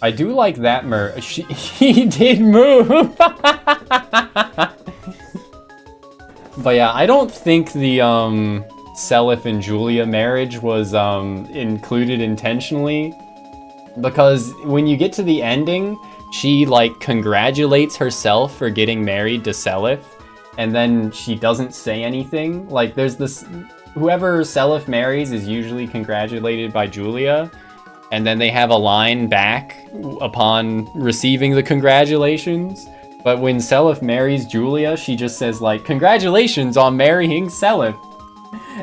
I do like that he did move! But yeah, I don't think the Seliph and Julia marriage was included intentionally. Because when you get to the ending, she like congratulates herself for getting married to Seliph, and then she doesn't say anything. Like there's this, whoever Seliph marries is usually congratulated by Julia, and then they have a line back upon receiving the congratulations. But when Seliph marries Julia, she just says like, "Congratulations on marrying Seliph,"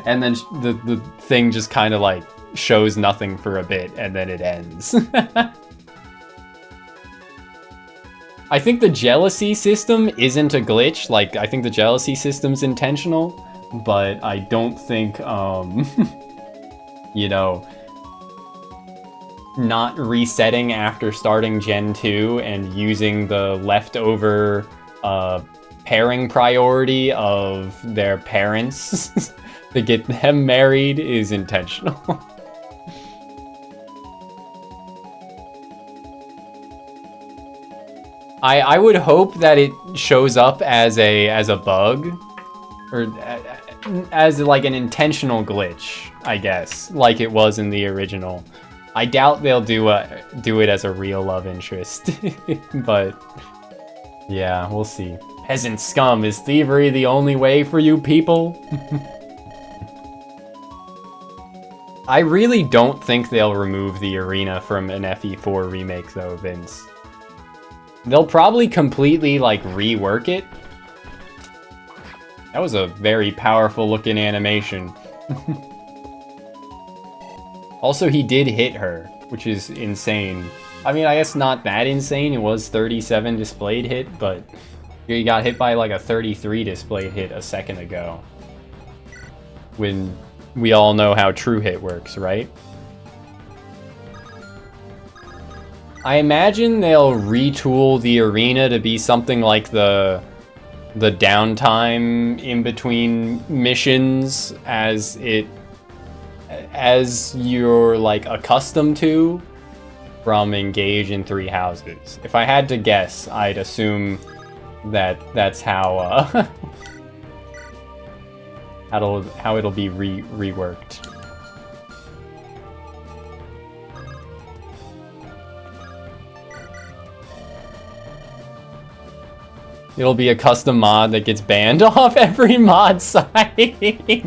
and then the thing just kind of like shows nothing for a bit, and then it ends. I think the jealousy system isn't a glitch. Like, I think the jealousy system's intentional, but I don't think, you know, not resetting after starting Gen 2 and using the leftover pairing priority of their parents to get them married is intentional. I would hope that it shows up as a bug, or as like an intentional glitch, I guess, like it was in the original. I doubt they'll do it as a real love interest, but yeah, we'll see. Peasant scum, is thievery the only way for you people? I really don't think they'll remove the arena from an FE4 remake though, Vince. They'll probably completely, like, rework it. That was a very powerful looking animation. Also, he did hit her, which is insane. I mean, I guess not that insane. It was 37 displayed hit, but he got hit by, like, a 33 displayed hit a second ago. When we all know how true hit works, right? I imagine they'll retool the arena to be something like the downtime in between missions as you're like accustomed to from Engage in Three Houses. If I had to guess, I'd assume that that's how how it'll be reworked. It'll be a custom mod that gets banned off every mod site.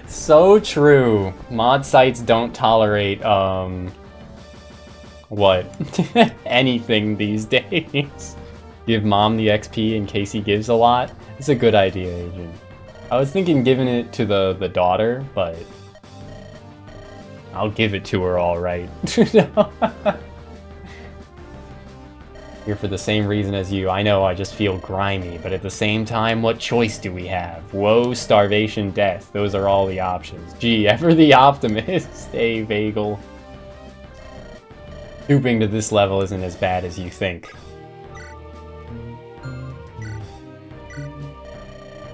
So true. Mod sites don't tolerate, what? Anything these days. Give mom the XP in case he gives a lot. It's a good idea, Agent. I was thinking giving it to the daughter, but I'll give it to her all right. Here for the same reason as you. I know I just feel grimy, but at the same time, what choice do we have? Woe, starvation, death. Those are all the options. Gee, ever the optimist. Hey, Vagel. Stooping to this level isn't as bad as you think.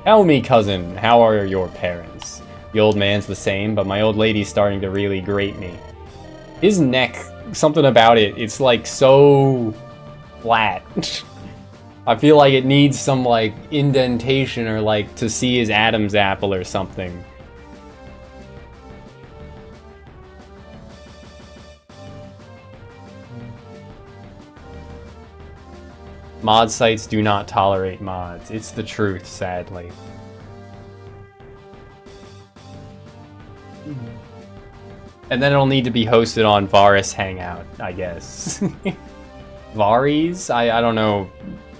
Tell me, cousin, how are your parents? The old man's the same, but my old lady's starting to really grate me. His neck, something about it, it's like so flat. I feel like it needs some like indentation or like to see his Adam's apple or something. Mod sites do not tolerate mods. It's the truth, sadly. And then it'll need to be hosted on Varus Hangout, I guess. Varis? I don't know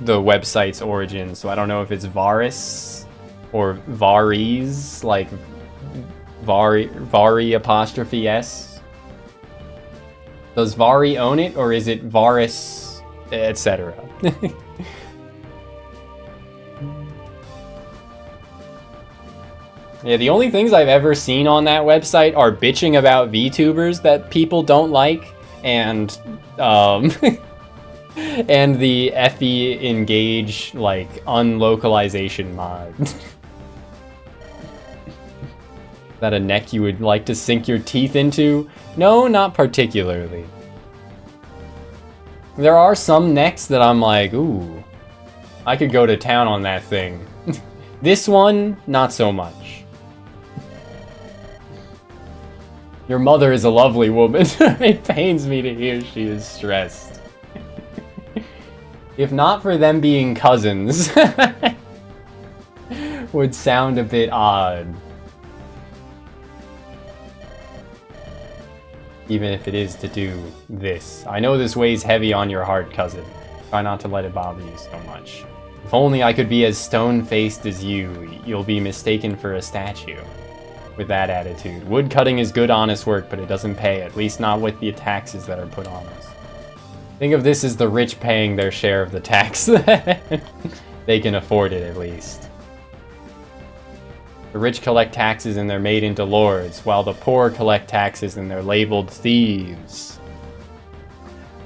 the website's origin, so I don't know if it's Varus or Varis, like Vari apostrophe S. Does Vari own it, or is it Varus, etc.? Yeah, the only things I've ever seen on that website are bitching about VTubers that people don't like, and and the FE Engage, like, unlocalization mod. Is that a neck you would like to sink your teeth into? No, not particularly. There are some necks that I'm like, ooh, I could go to town on that thing. This one, not so much. Your mother is a lovely woman. It pains me to hear she is stressed. If not for them being cousins, would sound a bit odd. Even if it is to do this. I know this weighs heavy on your heart, cousin. Try not to let it bother you so much. If only I could be as stone-faced as you, you'll be mistaken for a statue. With that attitude. Wood cutting is good, honest work, but it doesn't pay, at least not with the taxes that are put on us. Think of this as the rich paying their share of the tax. They can afford it, at least. The rich collect taxes and they're made into lords, while the poor collect taxes and they're labeled thieves.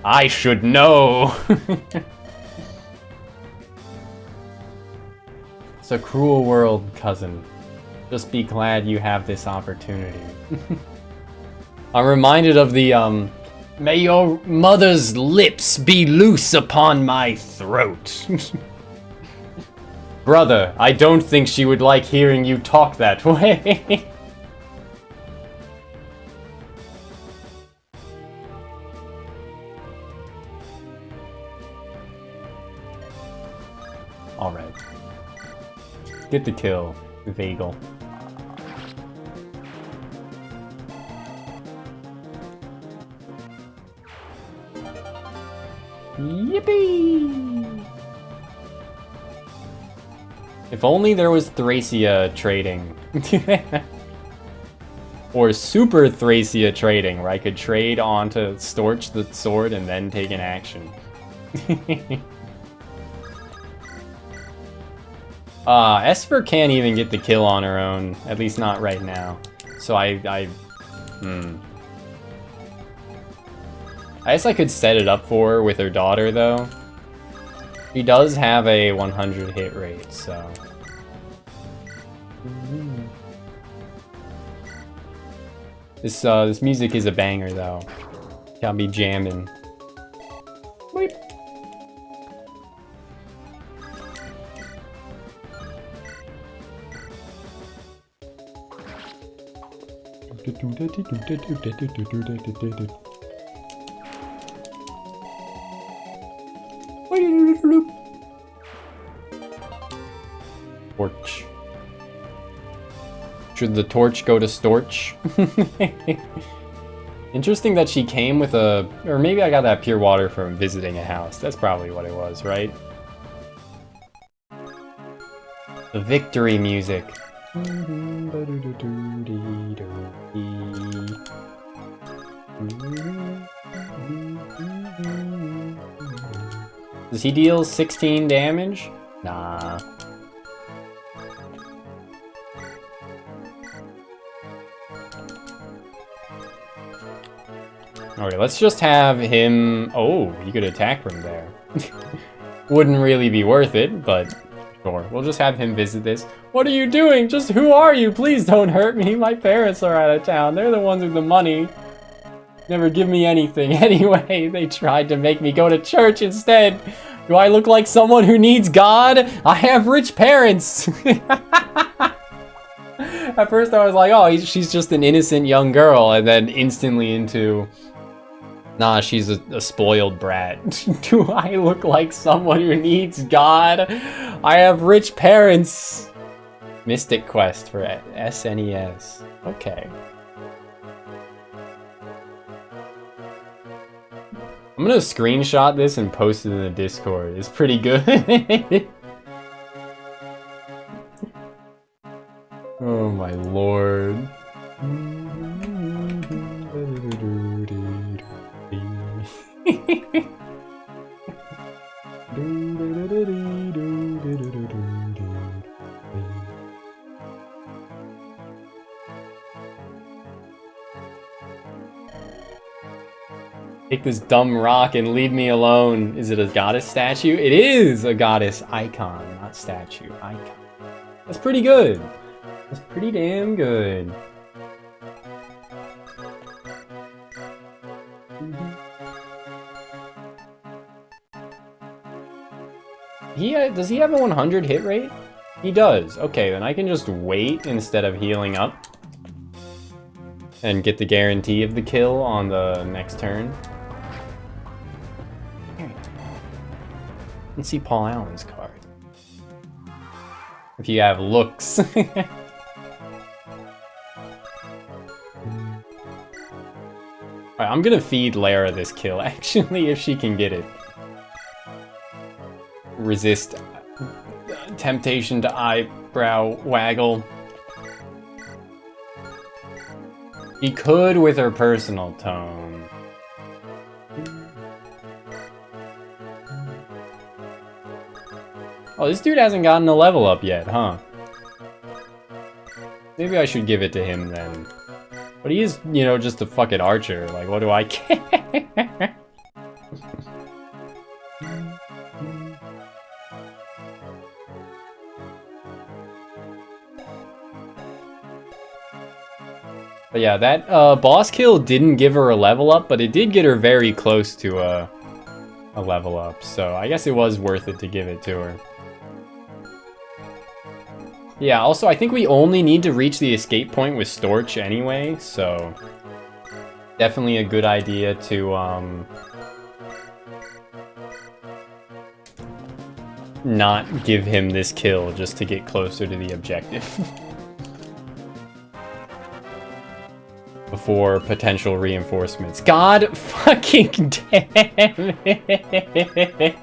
I should know! It's a cruel world, cousin. Just be glad you have this opportunity. I'm reminded of the, may your mother's lips be loose upon my throat. Brother, I don't think she would like hearing you talk that way. Alright. Get the kill, Vagel. Yippee! If only there was Thracia trading. Or Super Thracia trading, where I could trade onto Storch the sword and then take an action. Esper can't even get the kill on her own, at least not right now. So I guess I could set it up for her with her daughter, though. She does have a 100 hit rate, so... This music is a banger, though. Gotta be jamming. Wait. Torch. Should the torch go to Storch? Interesting that she came with a... Or maybe I got that pure water from visiting a house. That's probably what it was, right? The victory music. Does he deal 16 damage? Nah. Alright, let's just have him... Oh, you could attack from there. Wouldn't really be worth it, but sure. We'll just have him visit this. What are you doing? Just who are you? Please don't hurt me. My parents are out of town. They're the ones with the money. Never give me anything. Anyway, they tried to make me go to church instead. Do I look like someone who needs God? I have rich parents. At first I was like, oh, she's just an innocent young girl, and then instantly into... Nah, she's a spoiled brat. Do I look like someone who needs God? I have rich parents. Mystic Quest for SNES. Okay. I'm gonna screenshot this and post it in the Discord. It's pretty good. Oh my lord. Take this dumb rock and leave me alone. Is it a goddess statue? It is a goddess icon, not statue. Icon. That's pretty good. That's pretty damn good. Does he have a 100 hit rate? He does. Okay, then I can just wait instead of healing up. And get the guarantee of the kill on the next turn. Let's see Paul Allen's card. If you have looks. Alright, I'm gonna feed Lara this kill, actually, if she can get it. Resist temptation to eyebrow waggle. He could with her personal tone. Oh, this dude hasn't gotten a level up yet, huh? Maybe I should give it to him then. But he is, you know, just a fucking archer. Like, what do I care? But yeah, that boss kill didn't give her a level up, but it did get her very close to a level up. So I guess it was worth it to give it to her. Yeah, also I think we only need to reach the escape point with Storch anyway, so definitely a good idea to not give him this kill just to get closer to the objective. Before potential reinforcements. God fucking damn it!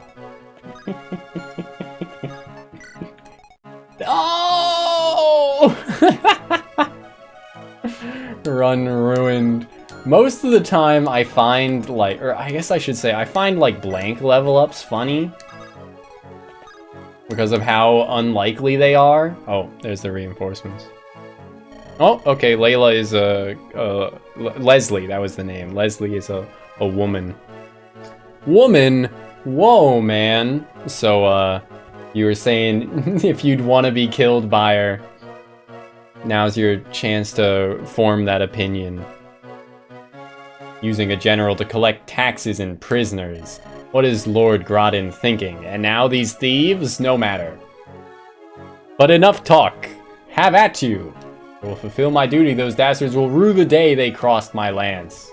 Oh! Run ruined. Most of the time I find like, or I guess I should say, I find like blank level ups funny. Because of how unlikely they are. Oh, there's the reinforcements. Oh, okay, Layla is Leslie, that was the name. Leslie is a woman. Woman? Whoa, man. So, you were saying if you'd want to be killed by her, now's your chance to form that opinion. Using a general to collect taxes and prisoners. What is Lord Grodin thinking? And now these thieves? No matter. But enough talk. Have at you. I will fulfill my duty. Those dastards will rue the day they crossed my lands.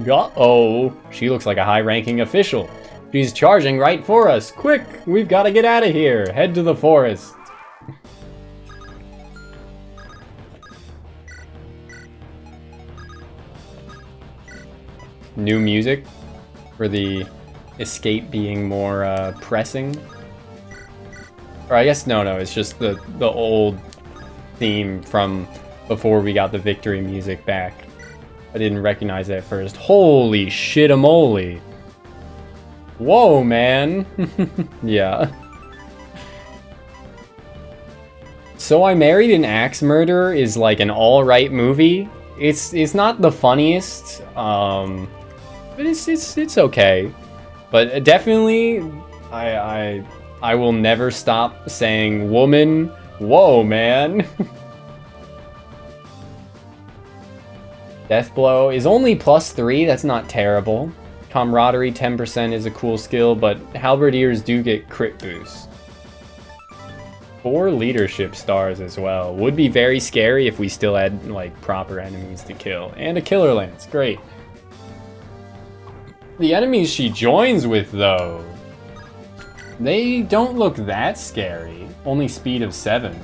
Uh-oh. She looks like a high-ranking official. She's charging right for us. Quick, we've got to get out of here. Head to the forest. New music for the escape being more pressing. Or I guess no, it's just the old theme from before we got the victory music back. I didn't recognize it at first. Holy shit-a-moly. Whoa, man. Yeah. So I Married an Axe Murderer is like an alright movie. It's not the funniest, but it's okay. But definitely, I will never stop saying woman. Whoa, man. Deathblow is only +3, that's not terrible. Camaraderie 10% is a cool skill, but halberdiers do get crit boost. 4 leadership stars as well. Would be very scary if we still had like proper enemies to kill. And a killer lance, great. The enemies she joins with though, they don't look that scary. Only speed of 7.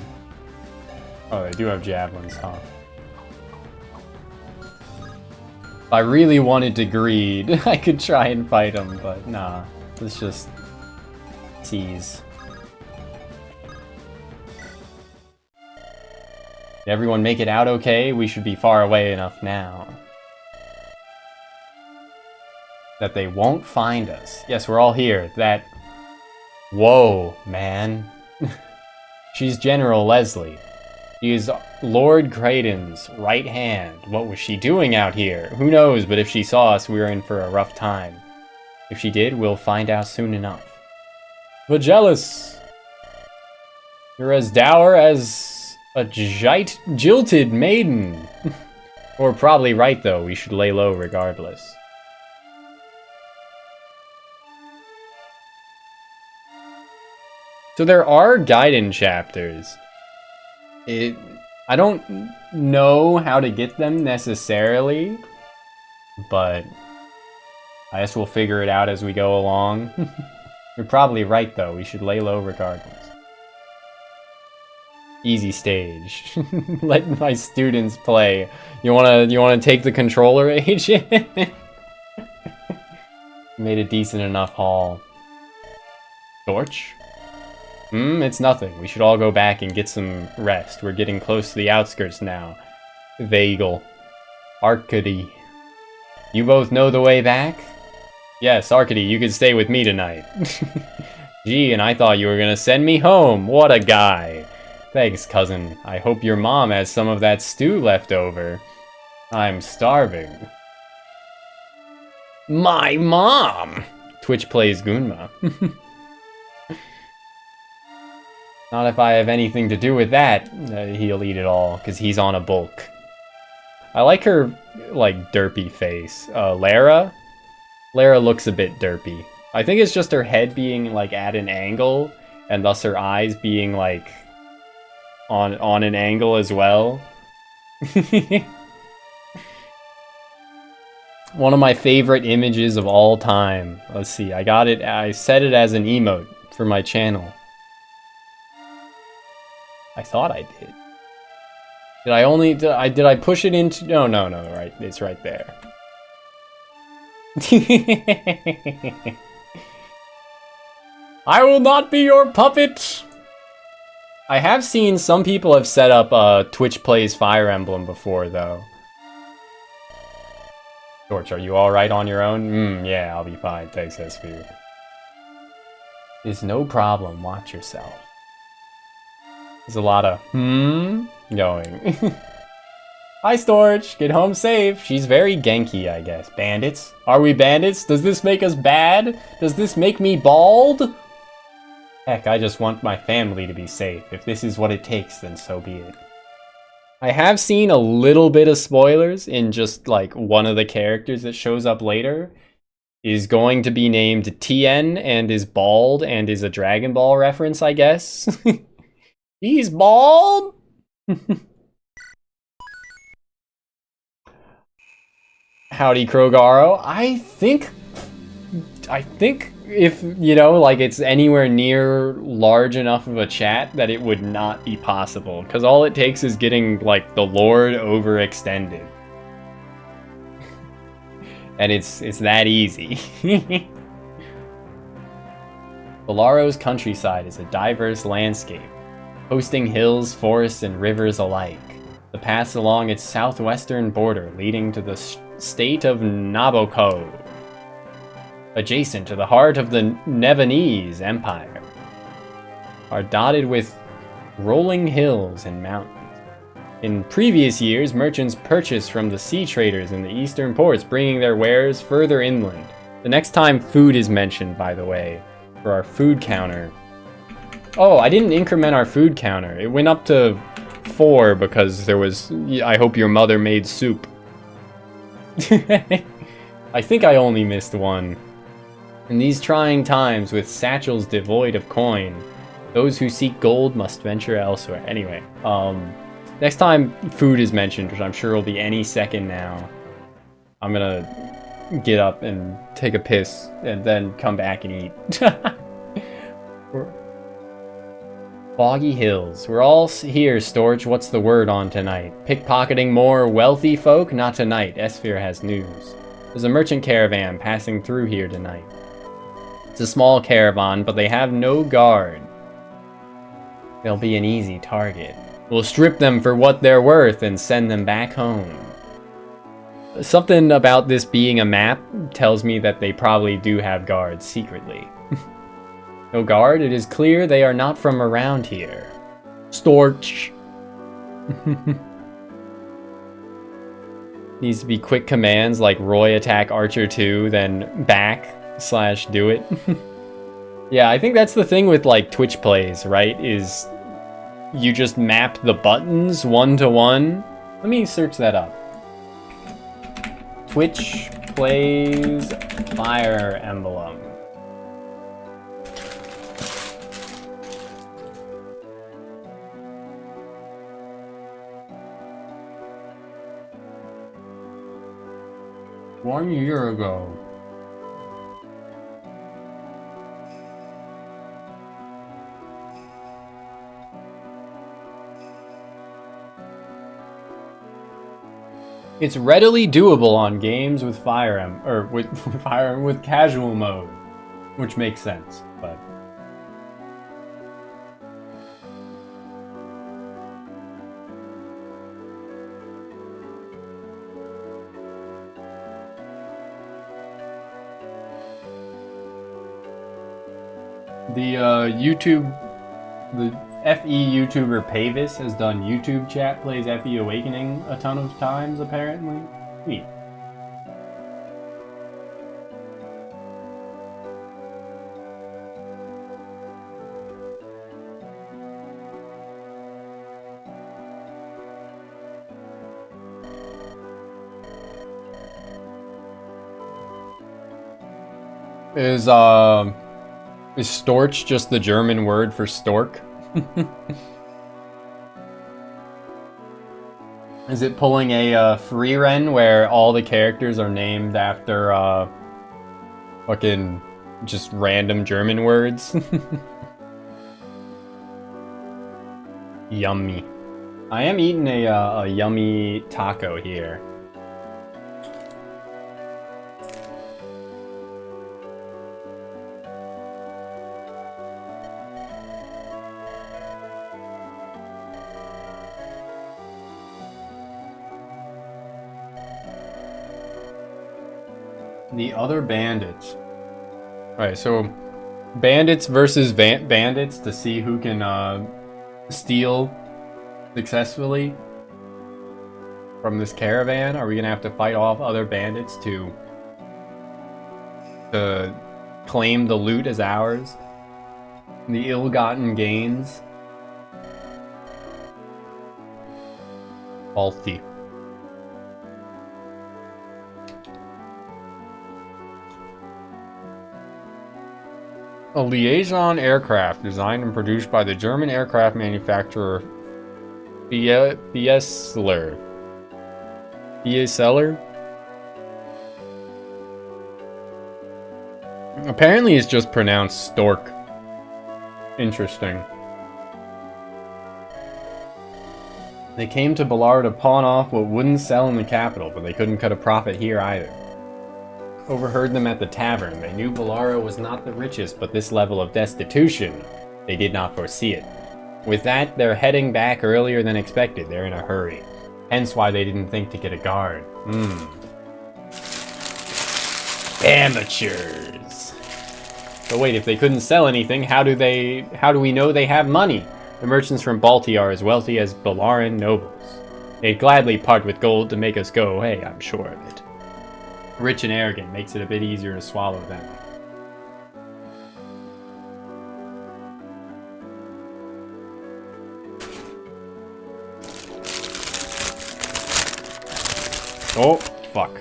Oh, they do have javelins, huh? If I really wanted to greed, I could try and fight them, but nah. Let's just tease. Did everyone make it out okay? We should be far away enough now that they won't find us. Yes, we're all here. That... Whoa, man. She's General Leslie. She is Lord Kraden's right hand. What was she doing out here? Who knows, but if she saw us, we were in for a rough time. If she did, we'll find out soon enough. But jealous. You're as dour as a jilted maiden. Or probably right, though. We should lay low regardless. So there are Gaiden chapters. I don't know how to get them necessarily, but I guess we'll figure it out as we go along. You're probably right, though. We should lay low regardless. Easy stage. Let my students play. You wanna take the controller, agent? Made a decent enough haul. Torch? It's nothing. We should all go back and get some rest. We're getting close to the outskirts now. Vagel. Arcady. You both know the way back? Yes, Arcady, you can stay with me tonight. Gee, and I thought you were gonna send me home. What a guy. Thanks, cousin. I hope your mom has some of that stew left over. I'm starving. My mom! Twitch plays Gunma. Not if I have anything to do with that. He'll eat it all, because he's on a bulk. I like her, like, derpy face. Lara? Lara looks a bit derpy. I think it's just her head being, like, at an angle, and thus her eyes being, like, on an angle as well. One of my favorite images of all time. Let's see, I got it, I set it as an emote for my channel. I thought I did. Did I push it into... No, right, it's right there. I will not be your puppet! I have seen some people have set up Twitch Plays Fire Emblem before, though. Torch, are you alright on your own? Yeah, I'll be fine, thanks, SP. It's no problem, watch yourself. There's a lot of going. Hi, Storage. Get home safe. She's very Genki, I guess. Bandits? Are we bandits? Does this make us bad? Does this make me bald? Heck, I just want my family to be safe. If this is what it takes, then so be it. I have seen a little bit of spoilers in just, like, one of the characters that shows up later is going to be named Tien and is bald and is a Dragon Ball reference, I guess. He's bald? Howdy, Krogaro. I think if, you know, like, it's anywhere near large enough of a chat that it would not be possible. Because all it takes is getting, like, the Lord overextended. And it's that easy. Volaro's countryside is a diverse landscape, hosting hills, forests, and rivers alike. The paths along its southwestern border leading to the state of Naboko, adjacent to the heart of the Nevanese Empire, are dotted with rolling hills and mountains. In previous years, merchants purchased from the sea traders in the eastern ports, bringing their wares further inland. The next time food is mentioned, by the way, for our food counter. Oh, I didn't increment our food counter. It went up to 4 because there was... I hope your mother made soup. I think I only missed 1. In these trying times, with satchels devoid of coin, those who seek gold must venture elsewhere. Anyway, next time food is mentioned, which I'm sure will be any second now, I'm gonna get up and take a piss and then come back and eat. Foggy Hills. We're all here, Storch. What's the word on tonight? Pickpocketing more wealthy folk? Not tonight. Esphere has news. There's a merchant caravan passing through here tonight. It's a small caravan, but they have no guard. They'll be an easy target. We'll strip them for what they're worth and send them back home. Something about this being a map tells me that they probably do have guards secretly. No guard? It is clear they are not from around here. Storch. Needs to be quick commands like Roy attack Archer 2, then back / do it. Yeah, I think that's the thing with like Twitch plays, right? Is you just map the buttons one to one. Let me search that up. Twitch plays Fire Emblem. One year ago. It's readily doable on games with with casual mode, which makes sense, but the FE YouTuber Pavis has done YouTube chat plays FE Awakening a ton of times, apparently. Neat. Is Storch just the German word for stork? Is it pulling a free run where all the characters are named after fucking just random German words? Yummy. I am eating a yummy taco here. The other bandits. Alright, so bandits versus bandits to see who can steal successfully from this caravan. Are we gonna have to fight off other bandits to claim the loot as ours? The ill-gotten gains. Faulty. A liaison aircraft designed and produced by the German aircraft manufacturer Fiesler. Apparently it's just pronounced stork. Interesting. They came to Balar to pawn off what wouldn't sell in the capital, but they couldn't cut a profit here either. Overheard them at the tavern. They knew Balara was not the richest, but this level of destitution, they did not foresee it. With that, they're heading back earlier than expected. They're in a hurry. Hence why they didn't think to get a guard. Amateurs. But wait, if they couldn't sell anything, how do we know they have money? The merchants from Balti are as wealthy as Balaran nobles. They'd gladly part with gold to make us go away, I'm sure of it. Rich and arrogant makes it a bit easier to swallow them. Oh, fuck.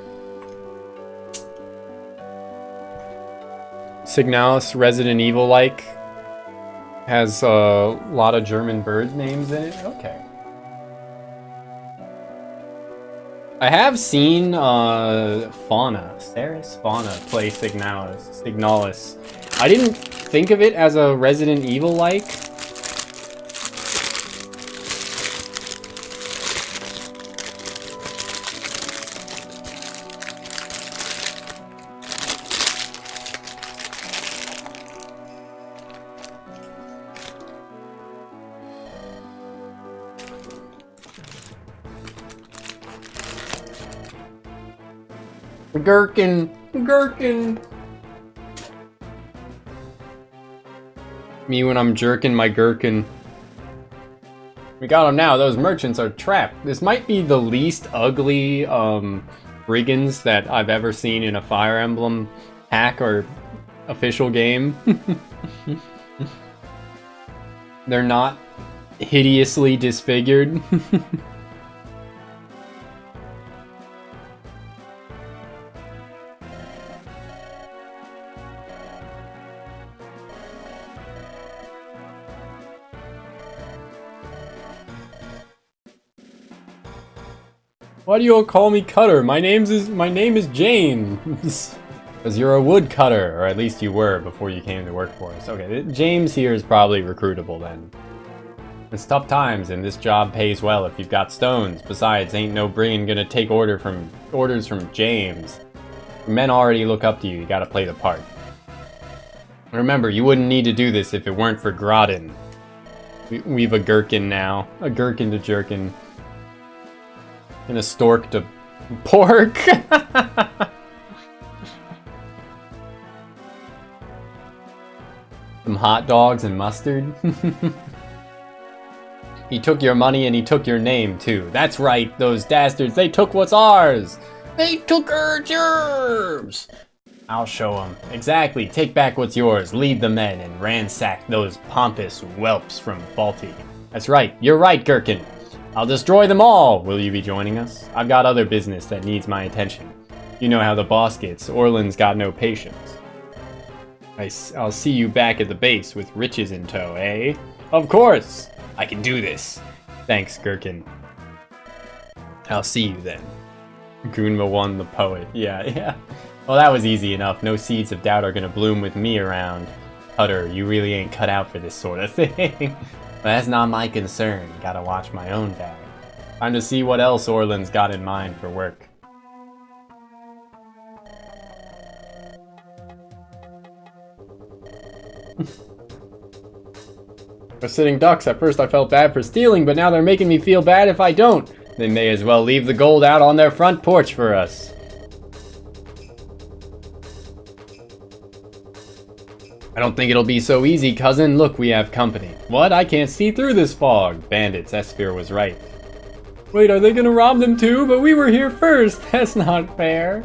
Signalis Resident Evil-like has a lot of German bird names in it. Okay. I have seen Ceres Fauna play Signalis. I didn't think of it as a Resident Evil-like. Gherkin. Me when I'm jerking my gherkin. We got them now. Those merchants are trapped. This might be the least ugly brigands that I've ever seen in a Fire Emblem hack or official game. They're not hideously disfigured. Why do you all call me Cutter? My name is James. Because you're a woodcutter, or at least you were before you came to work for us. Okay, James here is probably recruitable then. It's tough times, and this job pays well if you've got stones. Besides, ain't no brigand gonna take orders from James. Men already look up to you. You gotta play the part. Remember, you wouldn't need to do this if it weren't for Groddon. We've a gherkin now. A gherkin to jerkin. And a stork to pork. Some hot dogs and mustard. He took your money and he took your name too. That's right, those dastards, they took what's ours. They took our germs. I'll show them. Exactly, take back what's yours, lead the men, and ransack those pompous whelps from Balti. That's right, you're right, Gherkin. I'll destroy them all. Will you be joining us? I've got other business that needs my attention. You know how the boss gets. Orlan's got no patience. I'll see you back at the base with riches in tow, eh? Of course! I can do this. Thanks, Gherkin. I'll see you then. Gunma won the poet. Yeah. Well, that was easy enough. No seeds of doubt are gonna bloom with me around. Cutter, you really ain't cut out for this sort of thing. But that's not my concern. Gotta watch my own back. Time to see what else Orlan's got in mind for work. We're sitting ducks. At first I felt bad for stealing, but now they're making me feel bad if I don't. They may as well leave the gold out on their front porch for us. I don't think it'll be so easy, cousin. Look, we have company. What? I can't see through this fog. Bandits, Esphir was right. Wait, are they gonna rob them too? But we were here first. That's not fair.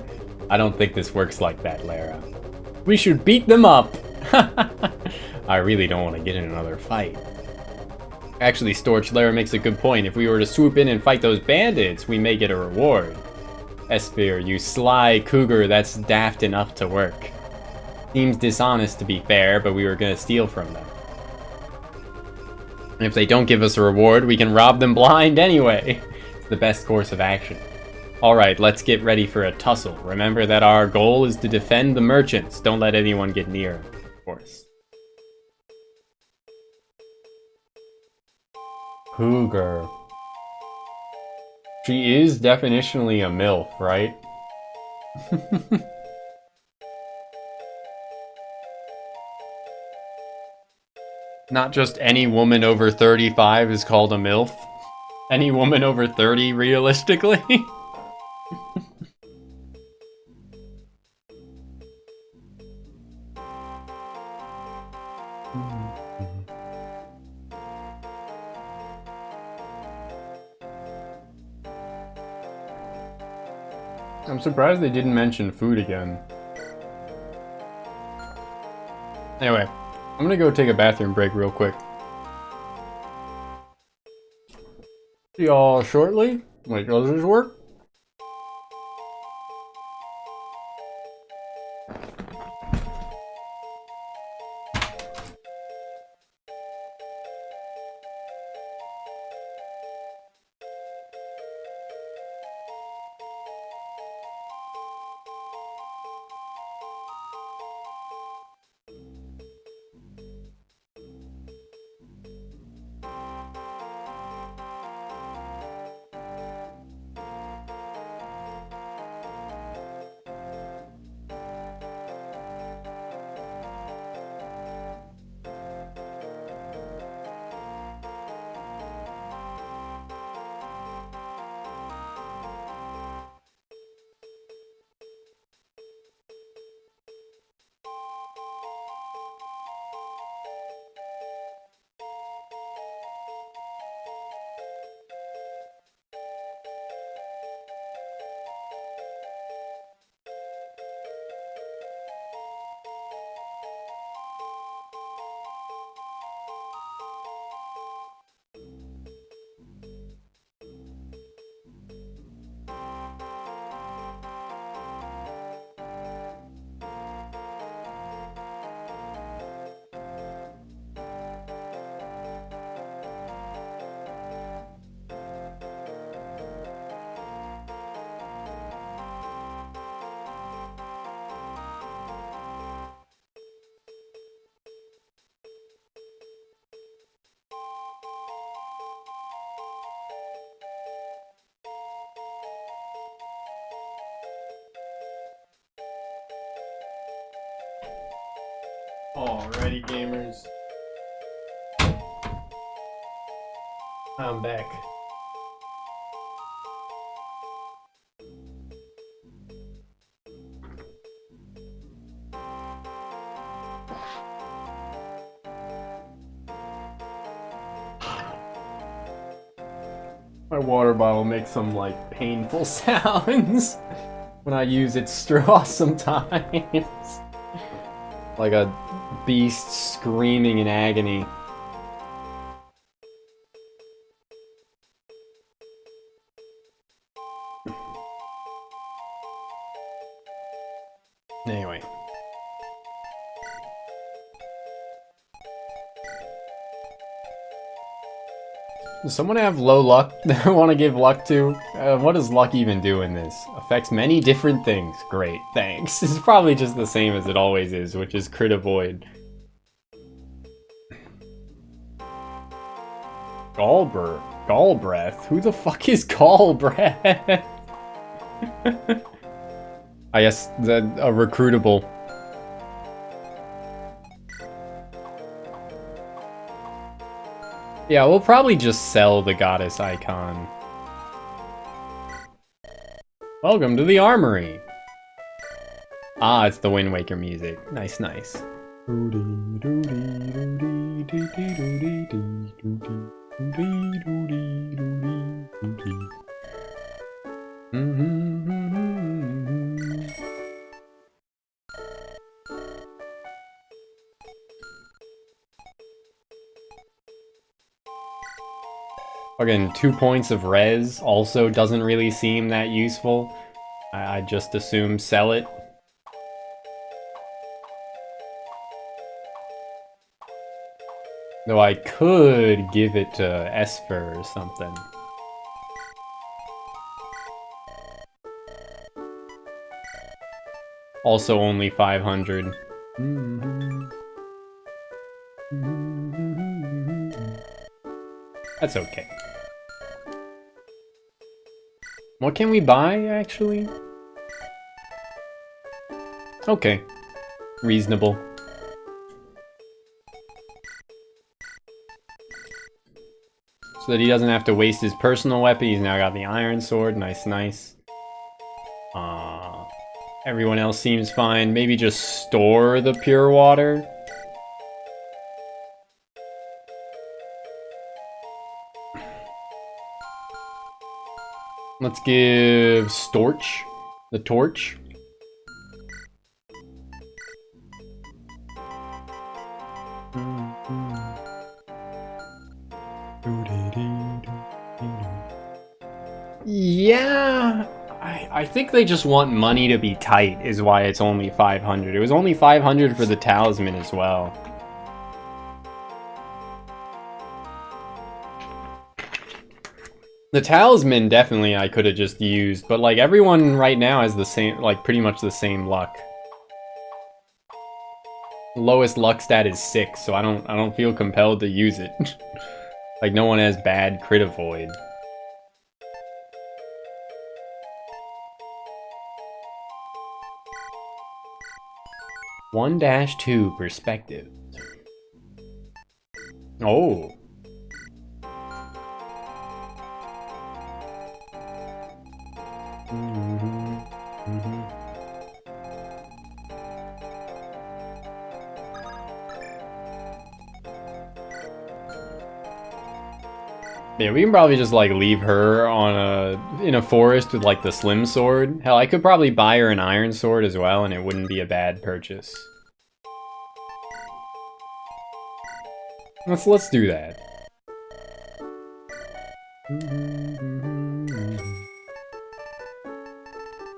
I don't think this works like that, Lara. We should beat them up. I really don't want to get in another fight. Actually, Storch, Lara makes a good point. If we were to swoop in and fight those bandits, we may get a reward. Esphir, you sly cougar, that's daft enough to work. Seems dishonest to be fair, but we were gonna steal from them. And if they don't give us a reward, we can rob them blind anyway. It's the best course of action. Alright, let's get ready for a tussle. Remember that our goal is to defend the merchants. Don't let anyone get near, of course. Cougar. She is definitionally a MILF, right? Not just any woman over 35 is called a MILF. Any woman over 30, realistically. I'm surprised they didn't mention food again. Anyway, I'm gonna go take a bathroom break real quick. See y'all shortly. Wait, does this work? Alrighty, gamers. I'm back. My water bottle makes some, like, painful sounds when I use its straw sometimes. Like a beast screaming in agony. Anyway. Does someone have low luck that I want to give luck to? What does luck even do in this? Affects many different things. Great, thanks. It's probably just the same as it always is, which is crit avoid. Gall-breath? Who the fuck is Gall-breath? I guess a recruitable. Yeah, we'll probably just sell the goddess icon. Welcome to the armory. Ah, it's the Wind Waker music. Nice, nice. Again, 2 points of res also doesn't really seem that useful. I just assume sell it. Though I could give it to Esper or something. Also only 500. That's okay. What can we buy, actually? Okay. Reasonable. So that he doesn't have to waste his personal weapon, he's now got the iron sword. Nice, nice. Everyone else seems fine. Maybe just store the pure water. Let's give Storch the torch. Yeah, I think they just want money to be tight is why it's only 500. It was only 500 for the talisman as well. The talisman definitely I could have just used, but like everyone right now has the same, like pretty much the same luck. Lowest luck stat is 6, so I don't feel compelled to use it. Like no one has bad crit avoid. (1-2) perspective. Oh. Yeah, we can probably just like leave her on in a forest with like the slim sword. Hell, I could probably buy her an iron sword as well, and it wouldn't be a bad purchase. Let's do that.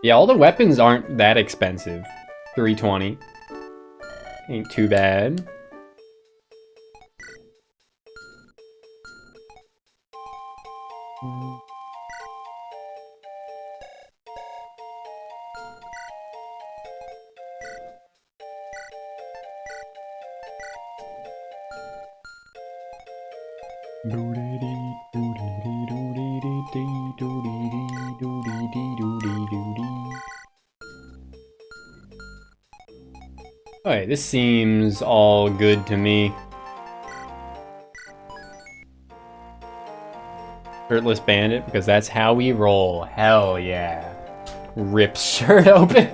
Yeah, all the weapons aren't that expensive. 320. Ain't too bad. Alright, this seems all good to me. Shirtless bandit, because that's how we roll. Hell yeah. Rips shirt open.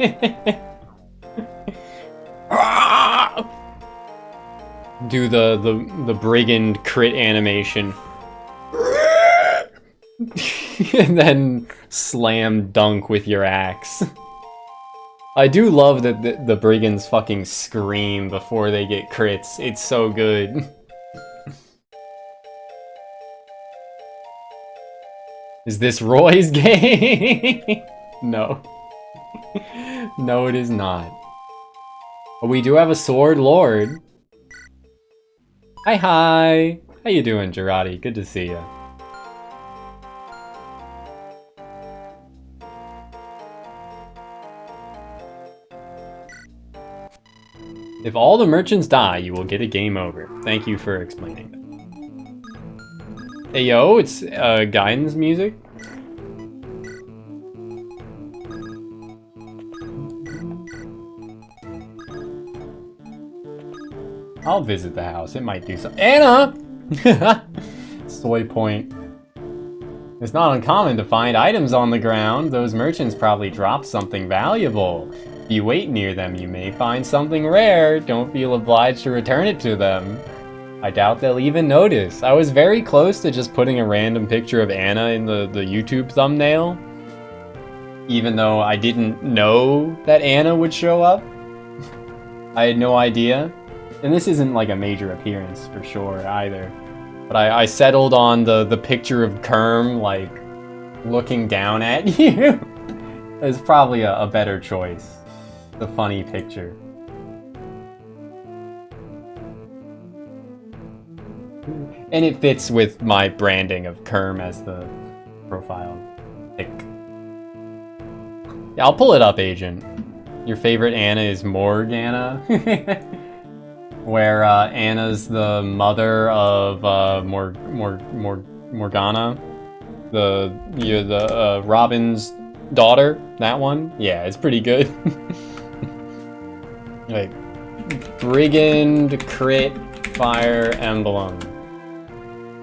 Do the brigand crit animation. And then slam dunk with your axe. I do love that the brigands fucking scream before they get crits. It's so good. Is this Roy's game? No. No, it is not. But we do have a sword lord. Hi. How you doing, Girardi? Good to see you. If all the merchants die, you will get a game over. Thank you for explaining that. Hey yo, it's guidance music. I'll visit the house. It might do something. Anna! Soy point. It's not uncommon to find items on the ground. Those merchants probably dropped something valuable. If you wait near them, you may find something rare. Don't feel obliged to return it to them. I doubt they'll even notice. I was very close to just putting a random picture of Anna in the YouTube thumbnail. Even though I didn't know that Anna would show up. I had no idea. And this isn't like a major appearance for sure either. But I settled on the picture of Kerm, like, looking down at you. It's probably a better choice. The funny picture. And it fits with my branding of Kerm as the profile pic. Yeah, I'll pull it up, Agent. Your favorite Anna is Morgana? Where Anna's the mother of Morgana, the Robin's daughter. That one, yeah, it's pretty good. Like Brigand crit fire emblem,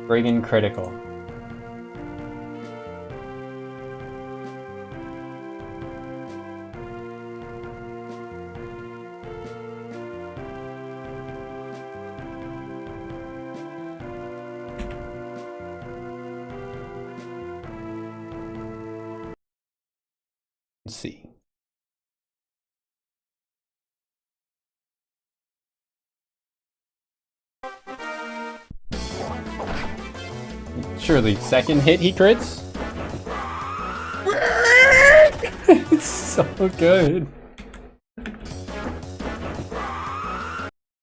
Brigand critical. Let's see. Surely second hit he crits? It's so good.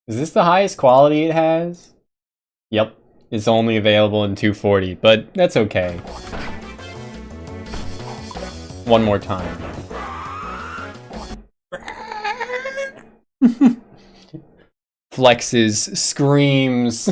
Is this the highest quality it has? Yep. It's only available in 240, but that's okay. One more time. Flexes, screams.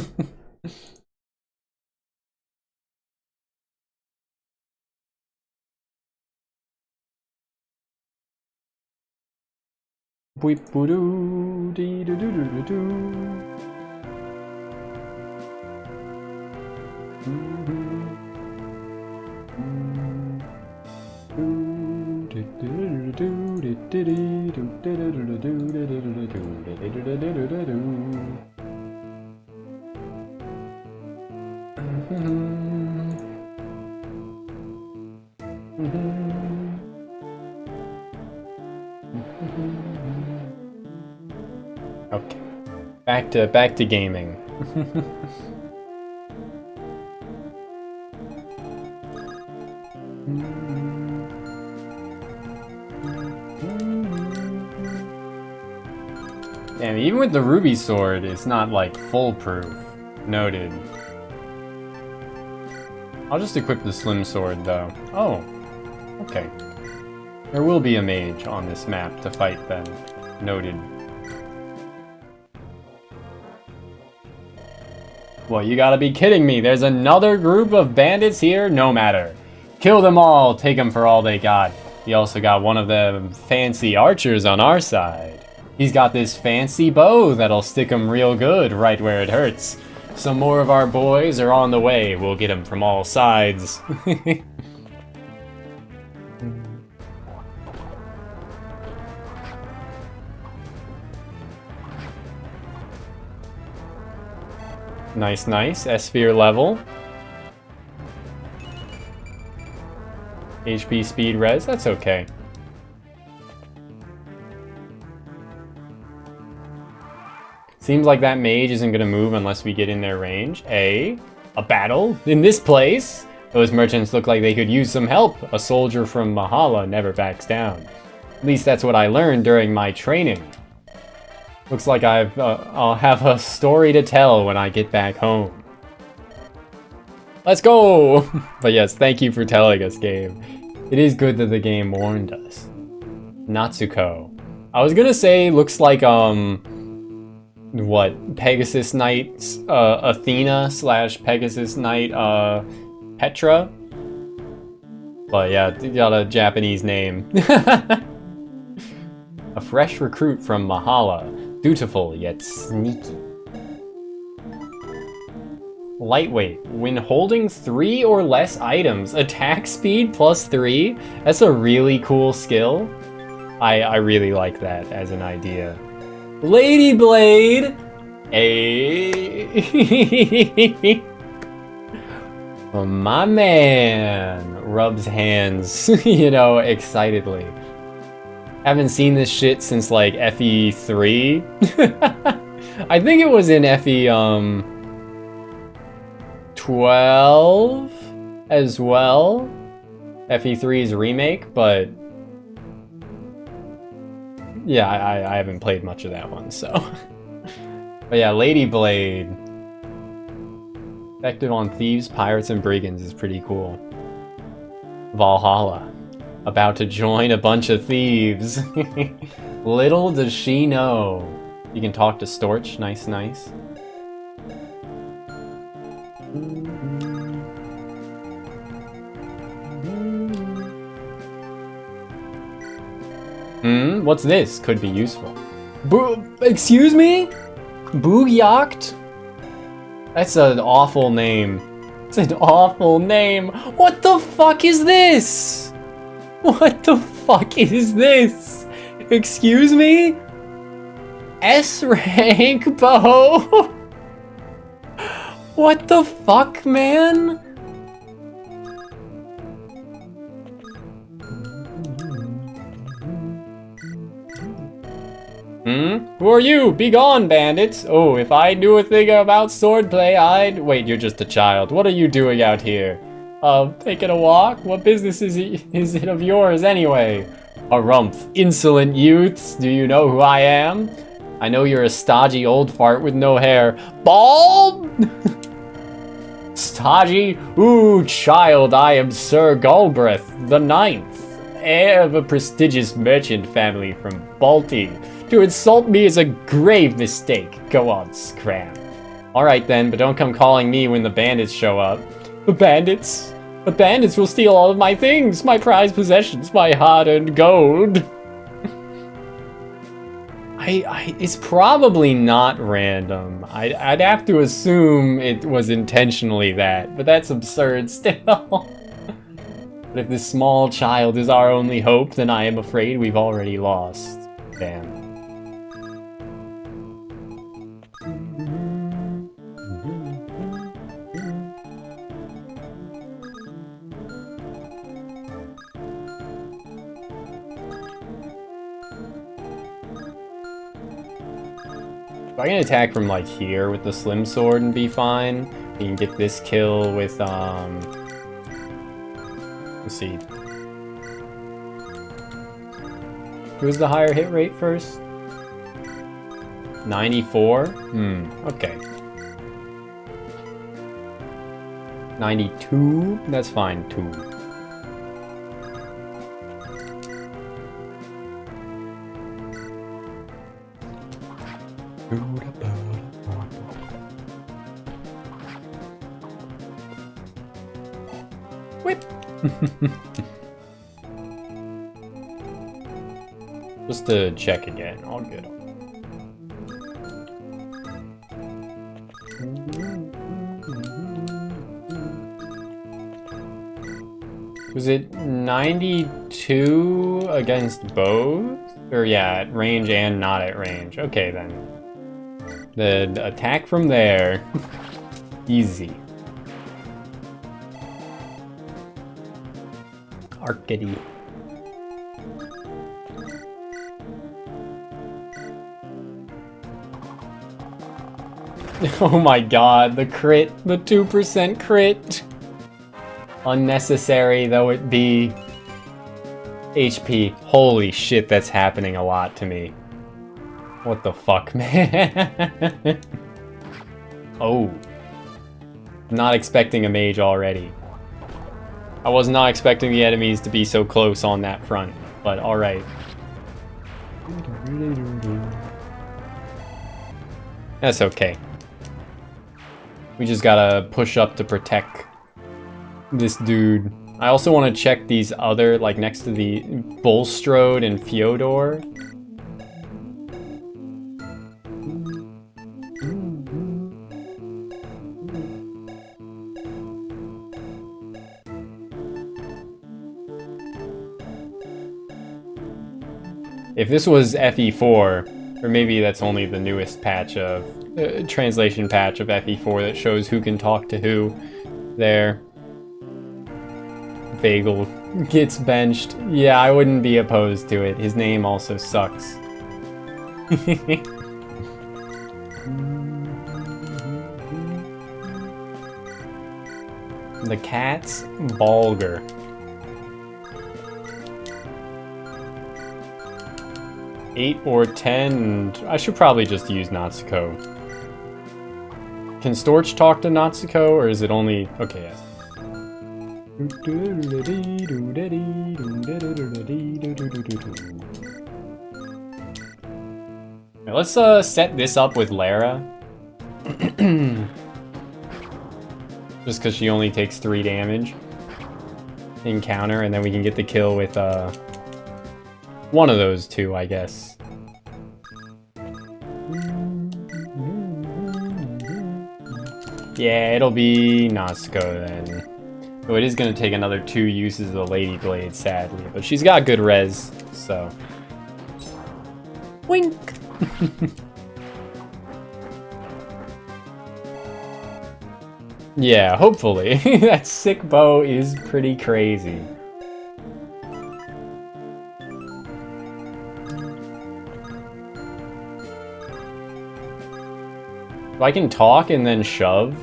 Okay, back to gaming. Damn, even with the ruby sword, it's not like foolproof. Noted. I'll just equip the slim sword though. Oh, okay. There will be a mage on this map to fight then. Noted. Well, you gotta be kidding me. There's another group of bandits here? No matter. Kill them all, take them for all they got. We also got one of them fancy archers on our side. He's got this fancy bow that'll stick him real good right where it hurts. Some more of our boys are on the way. We'll get them from all sides. Nice, nice. S-Sphere level. HP speed res, that's okay. Seems like that mage isn't gonna move unless we get in their range. A battle in this place? Those merchants look like they could use some help. A soldier from Mahala never backs down. At least that's what I learned during my training. Looks like I'll have a story to tell when I get back home. Let's go! But yes, thank you for telling us, game. It is good that the game warned us. Natsuko. I was gonna say, looks like, what? Pegasus Knight, Athena / Pegasus Knight, Petra? But yeah, got a Japanese name. A fresh recruit from Mahala. Dutiful, yet sneaky. Lightweight. When holding 3 or less items, attack speed +3? That's a really cool skill. I really like that as an idea. Lady Blade! Hey. My man rubs hands, you know, excitedly. Haven't seen this shit since like FE3. I think it was in FE 12 as well. FE3's remake, but yeah, I haven't played much of that one, so. But yeah, Lady Blade. Effective on thieves, pirates, and brigands is pretty cool. Valhalla. About to join a bunch of thieves. Little does she know. You can talk to Storch. Nice, nice. What's this? Could be useful. Excuse me? Boogyacht? That's an awful name. It's an awful name. What the fuck is this? What the fuck is this? Excuse me? S rank bow? What the fuck, man? Who are you? Be gone, bandits! Oh, if I knew a thing about swordplay, I'd... Wait, you're just a child. What are you doing out here? Taking a walk? What business is it of yours, anyway? Harumph. Insolent youths, do you know who I am? I know you're a stodgy old fart with no hair. Bald? Stodgy? Ooh, child, I am Sir Galbraith the Ninth, heir of a prestigious merchant family from Balti. To insult me is a grave mistake. Go on, scram. Alright then, but don't come calling me when the bandits show up. The bandits? The bandits will steal all of my things, my prized possessions, my hard-earned gold. It's probably not random. I'd have to assume it was intentionally that, but that's absurd still. But if this small child is our only hope, then I am afraid we've already lost. Damn. If I can attack from like here with the slim sword and be fine, you can get this kill with let's see. Who's the higher hit rate first? 94? Okay. 92? That's fine too. Whip! Just to check again, all good. Was it 92 against both? Or yeah, at range and not at range. Okay then. The attack from there. Easy. Arcady. Oh my god, the crit, the 2% crit. Unnecessary though it be. HP, holy shit, that's happening a lot to me. What the fuck, man? Oh. Not expecting a mage already. I was not expecting the enemies to be so close on that front, but alright. That's okay. We just gotta push up to protect this dude. I also want to check these other, like next to the Bulstrode and Fyodor. If this was FE4, or maybe that's only the newest patch of, translation patch of FE4 that shows who can talk to who there. Vagel gets benched. Yeah, I wouldn't be opposed to it. His name also sucks. The cat's Balger. 8 or 10, and I should probably just use Natsuko. Can Storch talk to Natsuko, or is it only... Okay, yes. Now let's set this up with Lara. Just because she only takes 3 damage in counter, and then we can get the kill with one of those two, I guess. Yeah, it'll be Natsuko then. Oh, it is going to take another 2 uses of the Lady Blade, sadly. But she's got good res, so... Wink! Yeah, hopefully. That sick bow is pretty crazy. If I can talk and then shove...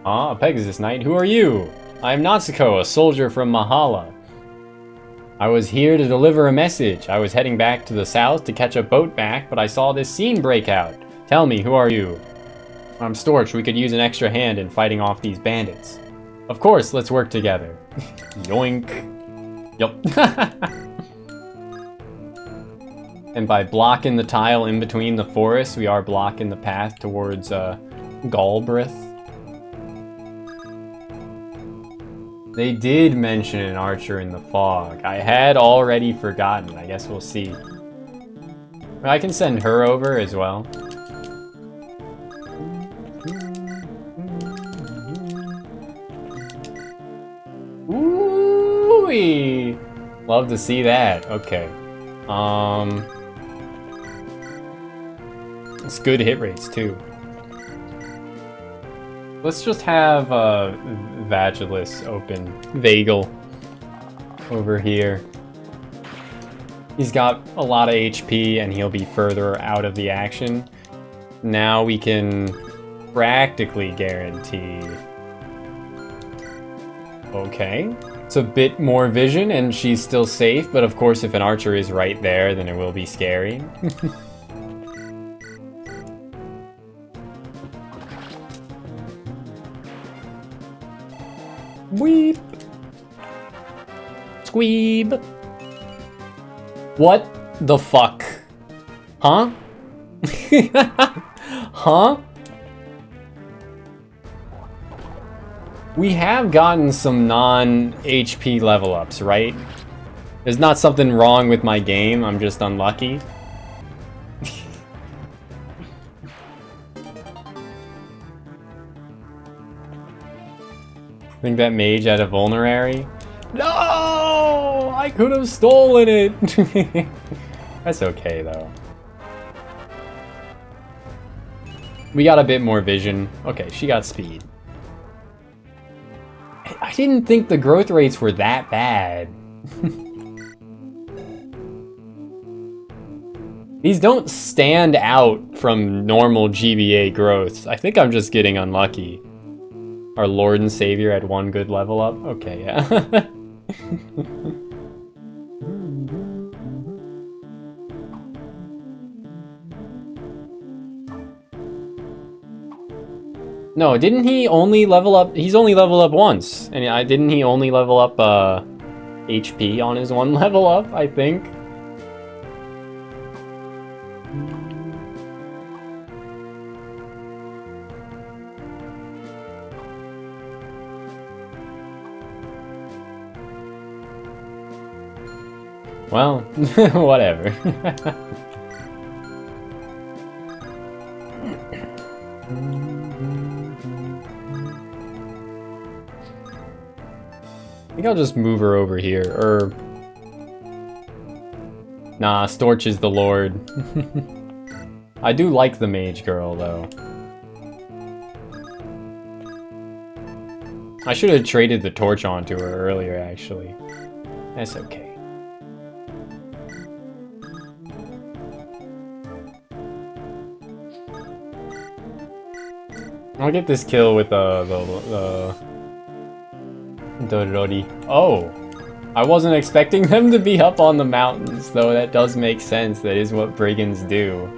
Ah, Pegasus Knight, who are you? I am Natsuko, a soldier from Mahala. I was here to deliver a message. I was heading back to the south to catch a boat back, but I saw this scene break out. Tell me, who are you? I'm Storch. We could use an extra hand in fighting off these bandits. Of course, let's work together. Yoink. Yup. And by blocking the tile in between the forests, we are blocking the path towards Galbraith. They did mention an archer in the fog. I had already forgotten. I guess we'll see. I can send her over as well. Ooh-wee! Love to see that. Okay. It's good hit rates too. Let's just have Vagilis open Vagel over here. He's got a lot of HP and he'll be further out of the action. Now we can practically guarantee. Okay. It's a bit more vision and she's still safe, but of course if an archer is right there, then it will be scary. Weep. Squeeb. What the fuck? Huh? Huh? We have gotten some non-HP level ups, right? There's not something wrong with my game, I'm just unlucky. Think that mage had a vulnerary? No! I could have stolen it! That's okay, though. We got a bit more vision. Okay, she got speed. I didn't think the growth rates were that bad. These don't stand out from normal GBA growths. I think I'm just getting unlucky. Our Lord and Savior had one good level up? Okay, yeah. No, didn't he only level up? He's only leveled up once. And didn't he only level up HP on his one level up, I think? Well, whatever. I think I'll just move her over here, or... Nah, Storch is the Lord. I do like the mage girl, though. I should have traded the torch onto her earlier, actually. That's okay. I'll get this kill with the Rori. Oh! I wasn't expecting them to be up on the mountains, though that does make sense. That is what brigands do.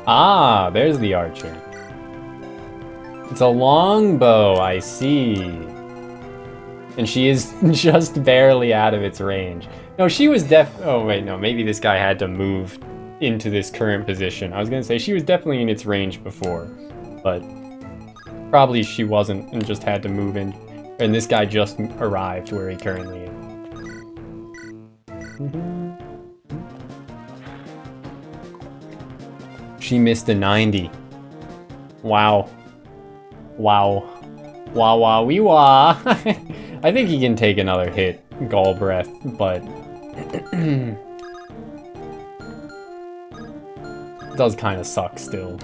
Ah, there's the archer. It's a longbow, I see. And she is just barely out of its range. No, she was oh wait, no, maybe this guy had to move into this current position. I was gonna say she was definitely in its range before, but probably she wasn't and just had to move in. And this guy just arrived where he currently is. She missed a 90. Wow. Wow. Wah wah wee wah. I think he can take another hit, Gall Breath, but it does kind of suck still.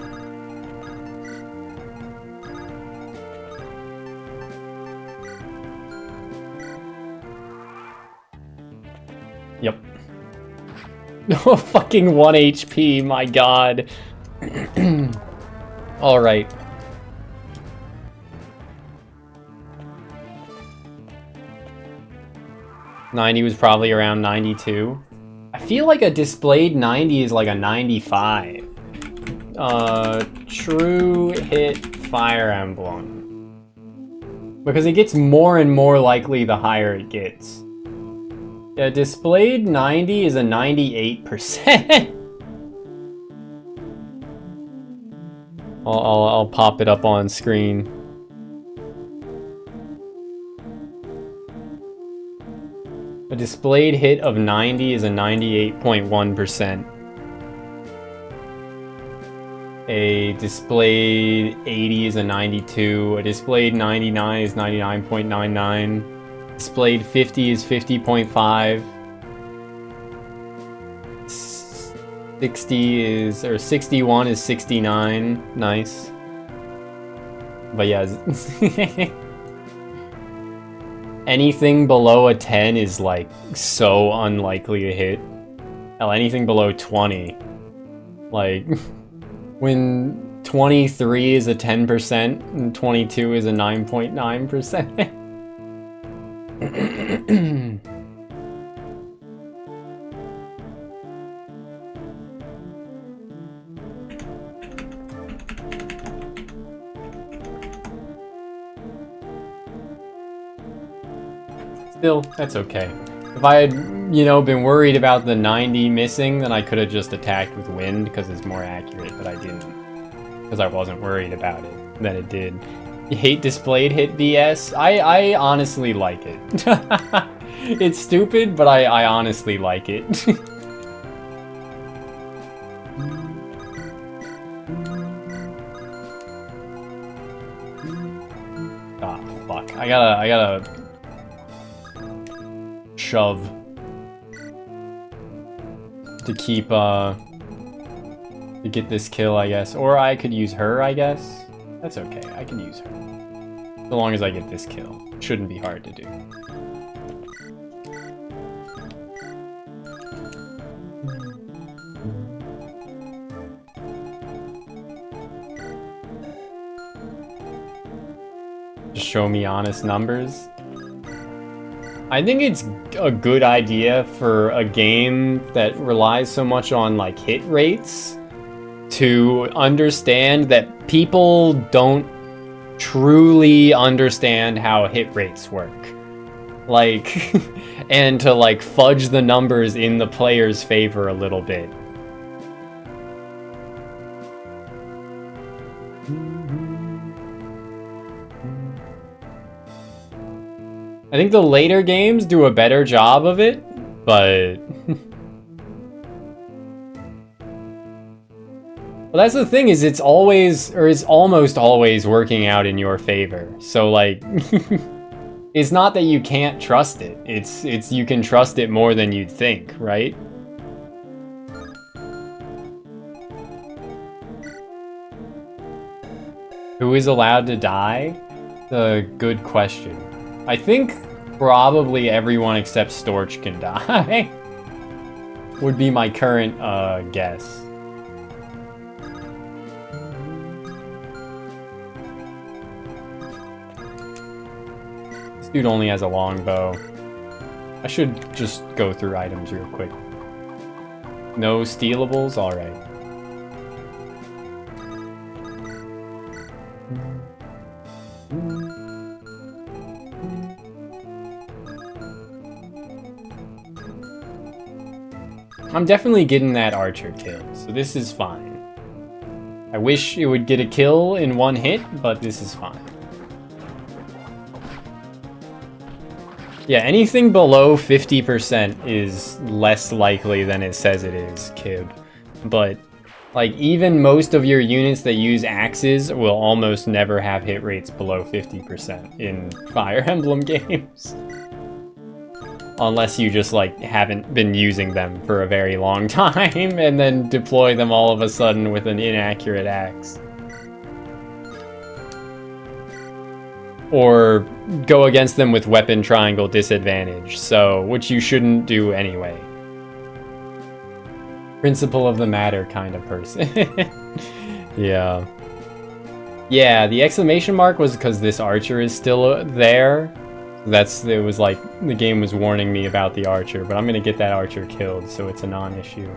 Yep. Oh, fucking 1 HP, my god. Alright. '90 was probably around 92. I feel like a displayed 90 is like a 95. True hit Fire Emblem. Because it gets more and more likely the higher it gets. Yeah, displayed 90 is a 98%. I'll pop it up on screen. A displayed hit of 90 is a 98.1%. A displayed 80 is a 92. A displayed 99 is 99.99. Displayed 50 is 50.5. 60 is, or 61 is 69. Nice. But yeah. Anything below a 10 is like so unlikely to hit. Hell, anything below 20. Like, when 23 is a 10% and 22 is a 9.9%. Still, that's okay. If I had, you know, been worried about the 90 missing, then I could have just attacked with wind because it's more accurate, but I didn't. Because I wasn't worried about it. Then it did. You hate displayed hit BS? I honestly like it. It's stupid, but I honestly like it. Ah, fuck. I gotta shove to keep, to get this kill, I guess. Or I could use her, I guess. That's okay, I can use her. So long as I get this kill. Shouldn't be hard to do. Just show me honest numbers. I think it's a good idea for a game that relies so much on like hit rates to understand that people don't truly understand how hit rates work. Like, and to like fudge the numbers in the player's favor a little bit. I think the later games do a better job of it, but... Well, that's the thing, is it's always, or it's almost always working out in your favor. So, like, it's not that you can't trust it. It's you can trust it more than you'd think, right? Who is allowed to die? The good question. I think probably everyone except Storch can die. Would be my current guess. This dude only has a longbow. I should just go through items real quick. No stealables? Alright. I'm definitely getting that archer kill, so this is fine. I wish it would get a kill in one hit, but this is fine. Yeah, anything below 50% is less likely than it says it is, Kib. But, like, even most of your units that use axes will almost never have hit rates below 50% in Fire Emblem games. Unless you just, like, haven't been using them for a very long time and then deploy them all of a sudden with an inaccurate axe. Or go against them with weapon triangle disadvantage, so, which you shouldn't do anyway. Principle of the matter kind of person. Yeah. Yeah, the exclamation mark was because this archer is still there. It was like, the game was warning me about the archer, but I'm gonna get that archer killed, so it's a non-issue.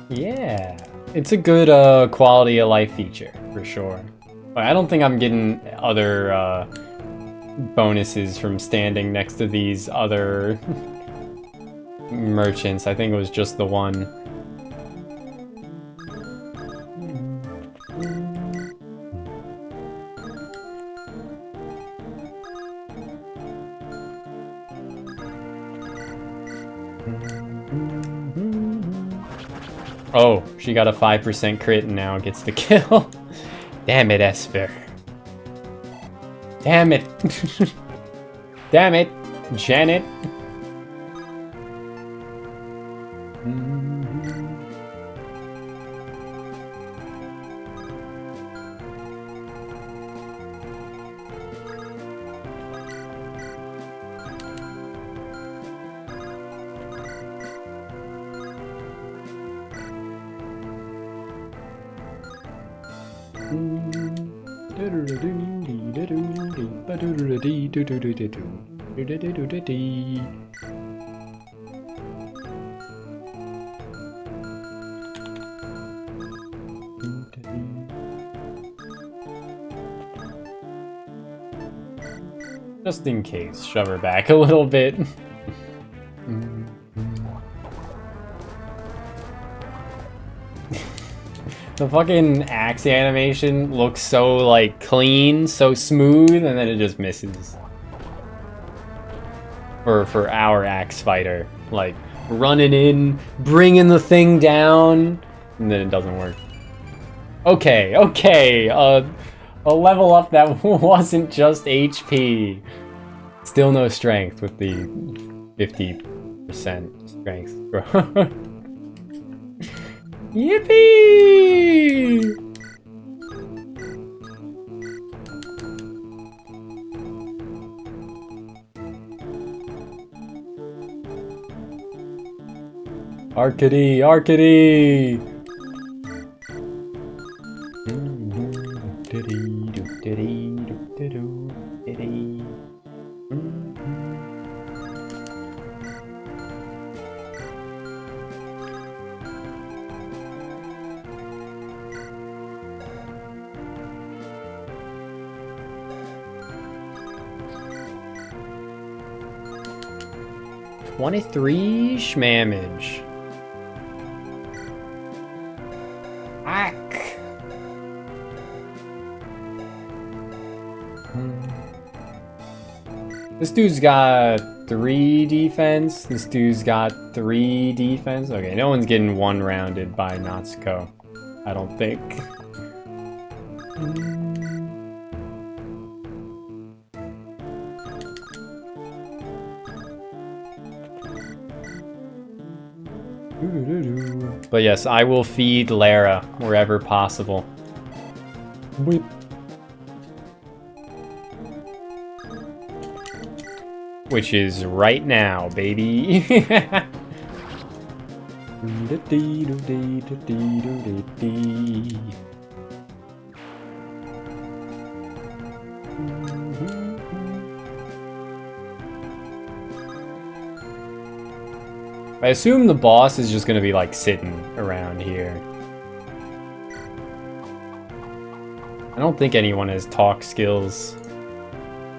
Yeah, it's a good quality of life feature, for sure. But I don't think I'm getting other bonuses from standing next to these other merchants. I think it was just the one. Oh, she got a 5% crit and now gets the kill. Damn it, Esper. Damn it. Damn it, Janet. Just in case, shove her back a little bit. The fucking axe animation looks so, like, clean, so smooth, and then it just misses. For our axe fighter. Like, running in, bringing the thing down, and then it doesn't work. Okay, okay, a level up that wasn't just HP. Still no strength with the 50% strength. Yippee! Arcady, Arcady! $23 shmamage. Ack. This dude's got 3 defense. This dude's got 3 defense. Okay, no one's getting one rounded by Natsuko, I don't think. But yes, I will feed Lara wherever possible. Weep. Which is right now, baby. I assume the boss is just gonna be like sitting around here. I don't think anyone has talk skills.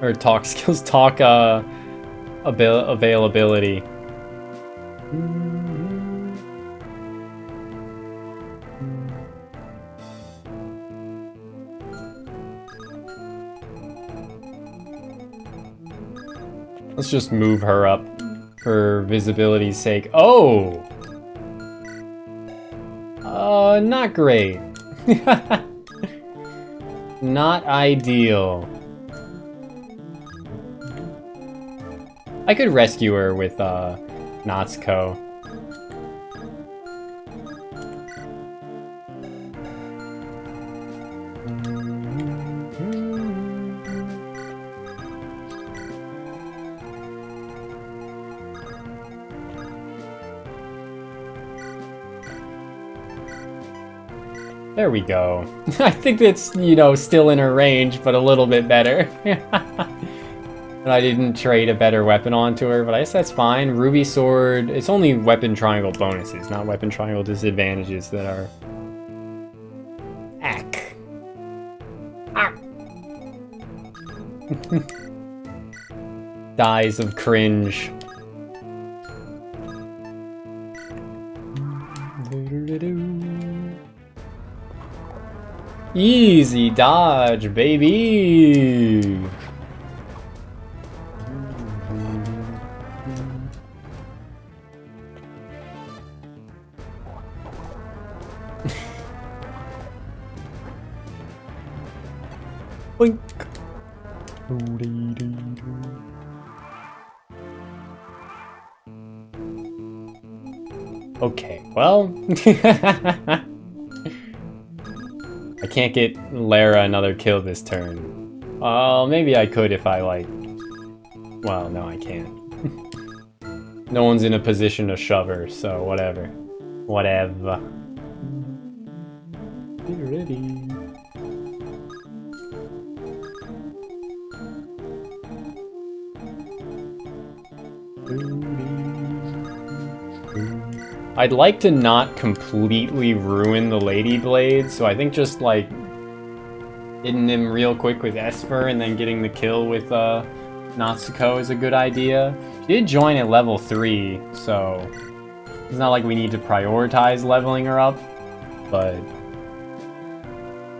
Or talk skills, talk availability. Let's just move her up for visibility's sake. Oh! Not great. Not ideal. I could rescue her with, Natsuko. There we go. I think it's, you know, still in her range, but a little bit better. And I didn't trade a better weapon onto her, but I guess that's fine. Ruby Sword, it's only weapon triangle bonuses, not weapon triangle disadvantages that are... Ack. Ah. Dies of cringe. Easy dodge, baby! Boink. Okay, well... I can't get Lara another kill this turn. Maybe I could if I, like... Well, no, I can't. No one's in a position to shove her, so whatever. Whatever. Be ready. I'd like to not completely ruin the Lady Blade, so I think just like hitting him real quick with Esper and then getting the kill with Natsuko is a good idea. She did join at level 3, so it's not like we need to prioritize leveling her up, but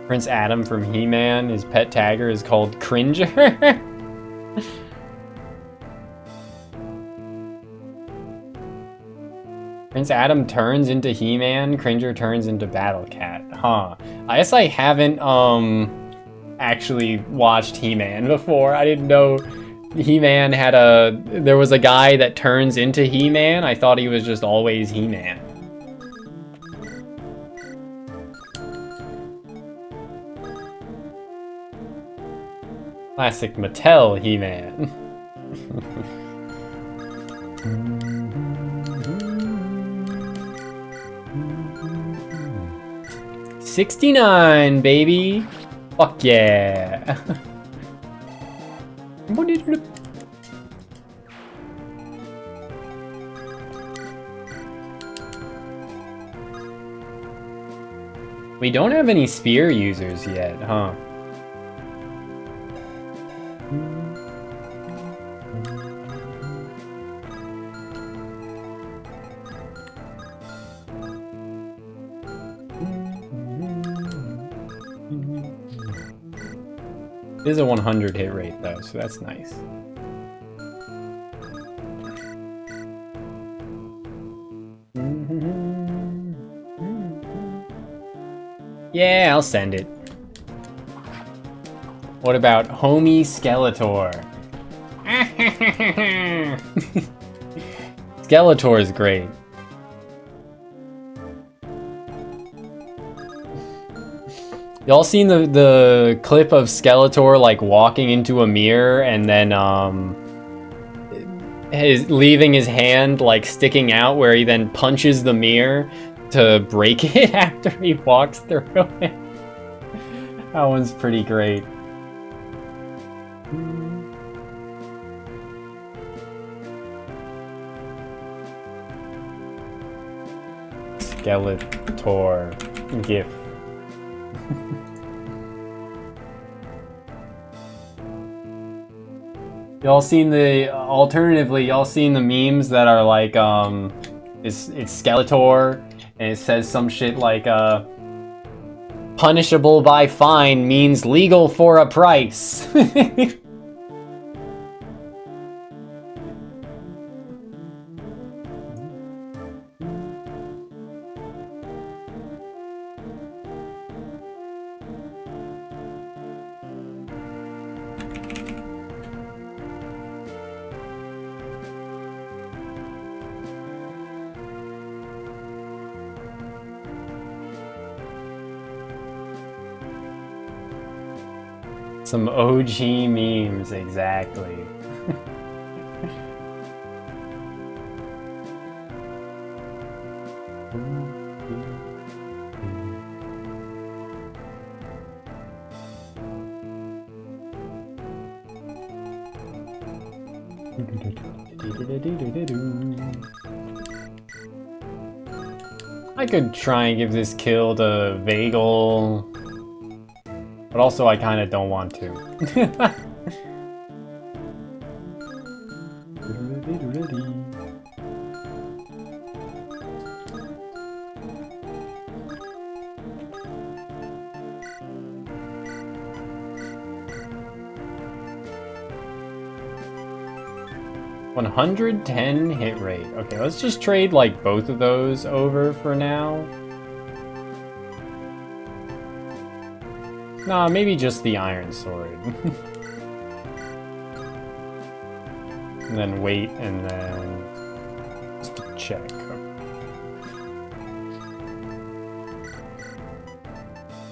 Prince Adam from He-Man, his pet tagger is called Cringer. Prince Adam turns into He-Man, Cringer turns into Battle Cat. Huh. I guess I haven't actually watched He-Man before. I didn't know He-Man had there was a guy that turns into He-Man. I thought he was just always He-Man. Classic Mattel He-Man. 69, baby. Fuck yeah. We don't have any spear users yet, huh? It is a 100 hit rate though, so that's nice. Yeah, I'll send it. What about Homie Skeletor? Skeletor is great. Y'all seen the clip of Skeletor like walking into a mirror and then leaving his hand like sticking out where he then punches the mirror to break it after he walks through it. That one's pretty great. Skeletor GIF. Y'all seen alternatively, y'all seen the memes that are like, it's Skeletor, and it says some shit like, punishable by fine means legal for a price. Some OG memes, exactly. I could try and give this kill to Vagel. But also, I kind of don't want to. $110 hit rate. Okay, let's just trade like both of those over for now. Nah, maybe just the iron sword. And then wait, and then just to check.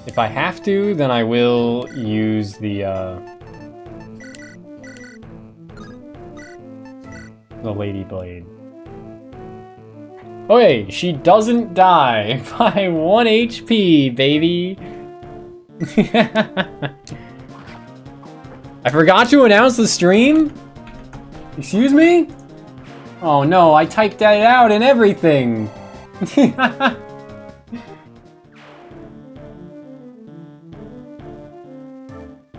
If I have to, then I will use the Lady Blade. Okay, she doesn't die by 1 HP, baby. I forgot to announce the stream? Excuse me? Oh no, I typed that out and everything!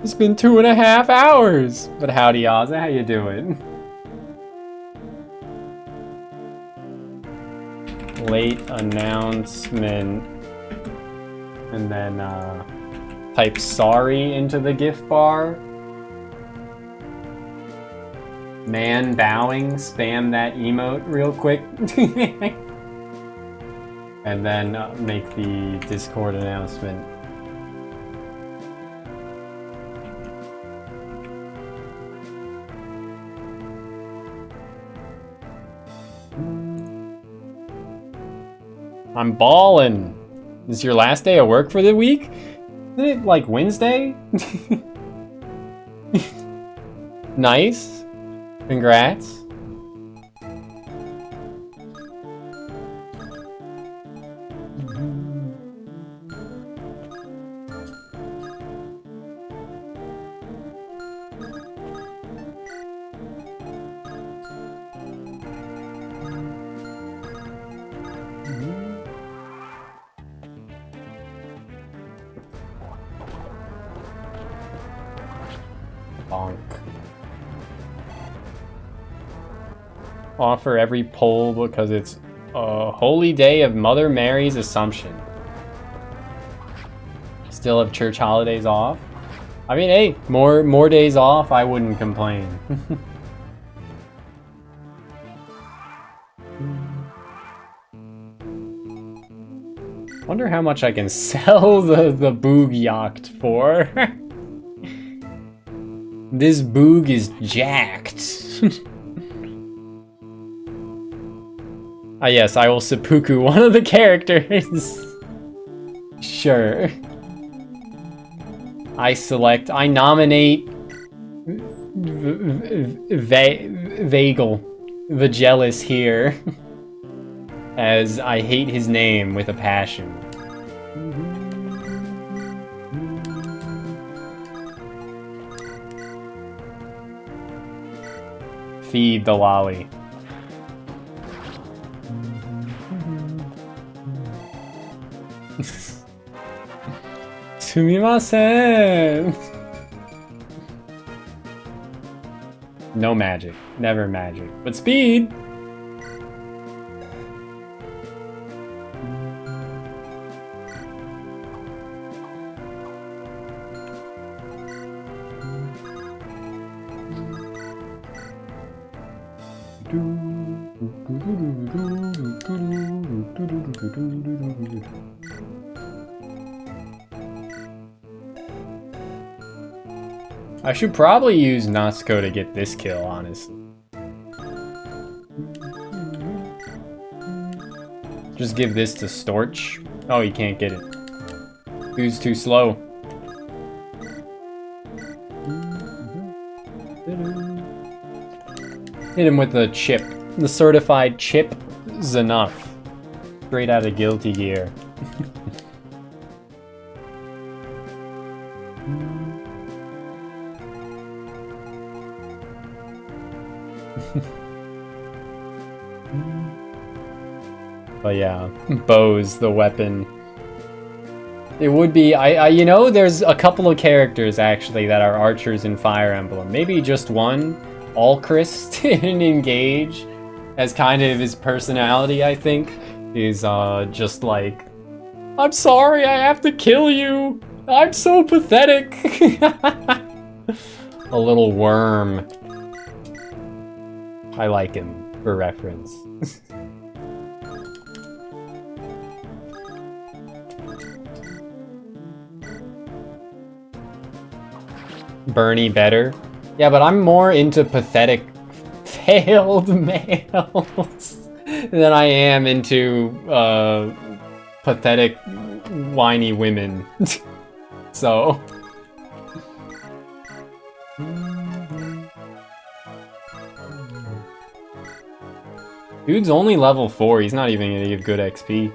It's been 2.5 hours! But howdy, Ozzy, how you doing? Late announcement. And then, Type sorry into the GIF bar. Man bowing, spam that emote real quick. And then make the Discord announcement. I'm ballin'. This is your last day of work for the week? Isn't it like Wednesday? Nice. Congrats. Bonk. Offer every poll because it's a holy day of Mother Mary's Assumption. Still have church holidays off. I mean, hey, more days off, I wouldn't complain. Wonder how much I can sell the boog yacht for. This boog is jacked. Ah yes, I will seppuku one of the characters. Sure. I nominate Vagel, the jealous here, as I hate his name with a passion. Feed the lolly. Sumimasen! No magic. Never magic. But speed! I should probably use Natsuko to get this kill, honestly. Just give this to Storch. Oh, he can't get it. Who's too slow? Hit him with the chip. The certified chip is enough. Straight out of Guilty Gear. But yeah, bow's the weapon. It would be, you know, there's a couple of characters actually that are archers in Fire Emblem. Maybe just one, Alchrist in Engage, as kind of his personality, I think, is just like, I'm sorry, I have to kill you. I'm so pathetic. A little worm. I like him for reference. Bernie better. Yeah, but I'm more into pathetic failed males than I am into pathetic whiny women. So dude's only level 4, he's not even gonna give good XP.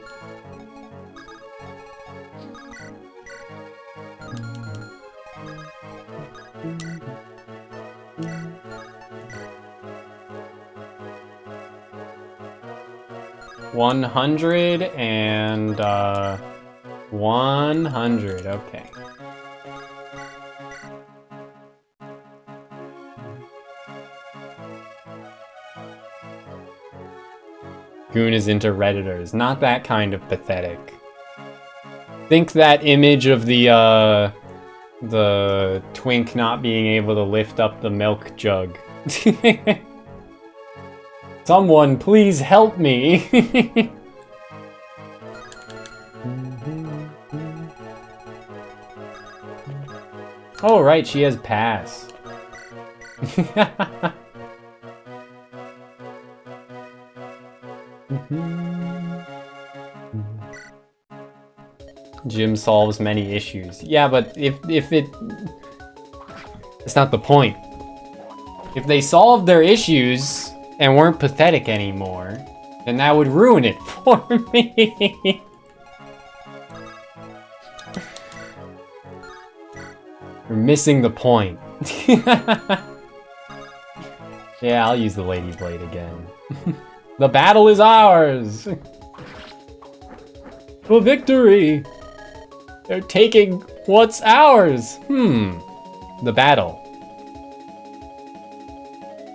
$100 and 100, okay. Goon is into Redditors, not that kind of pathetic. Think that image of the The twink not being able to lift up the milk jug. Someone please help me. Oh right, she has pass. Jim solves many issues. Yeah, but if it's not the point. If they solved their issues and weren't pathetic anymore, then that would ruin it for me. You're missing the point. Yeah, I'll use the Lady Blade again. The battle is ours! For victory! They're taking what's ours! The battle.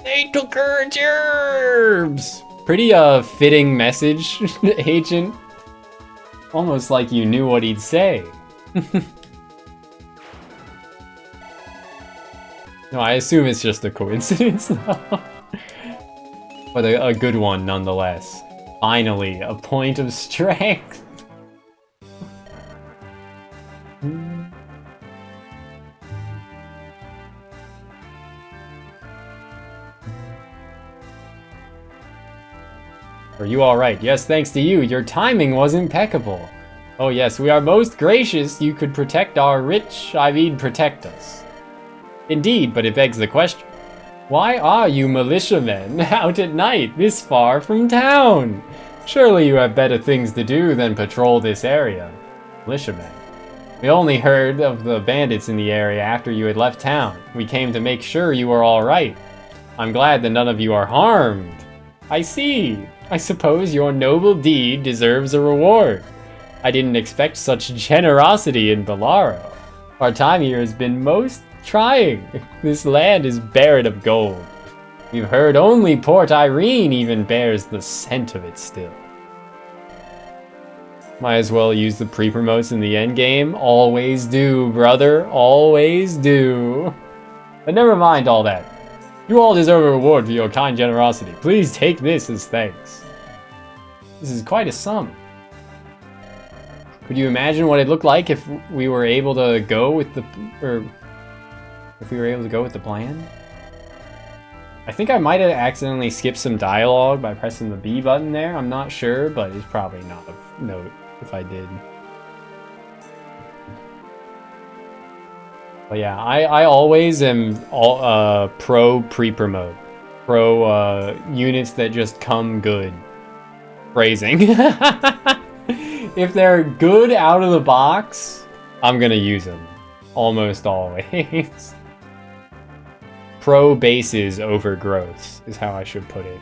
They took her gerbs! Pretty fitting message, Agent. Almost like you knew what he'd say. No, I assume it's just a coincidence, though. But a good one, nonetheless. Finally, a point of strength. Are you alright? Yes, thanks to you. Your timing was impeccable. Oh yes, we are most gracious. You could protect our protect us. Indeed, but it begs the question. Why are you militiamen out at night this far from town? Surely you have better things to do than patrol this area. Militiamen. We only heard of the bandits in the area after you had left town. We came to make sure you were alright. I'm glad that none of you are harmed. I see. I suppose your noble deed deserves a reward. I didn't expect such generosity in Bellaro. Our time here has been most trying. This land is barren of gold. We've heard only Port Irene even bears the scent of it still. Might as well use the pre-promotes in the endgame. Always do, brother. Always do. But never mind all that. You all deserve a reward for your kind generosity. Please take this as thanks. This is quite a sum. Could you imagine what it'd look like if we were able to go with the... if we were able to go with the plan? I think I might have accidentally skipped some dialogue by pressing the B button there. I'm not sure, but it's probably not a note if I did. But yeah, I always am pro pre-promote. Pro units that just come good. Phrasing. If they're good out of the box, I'm gonna use them. Almost always. Pro bases over growths is how I should put it.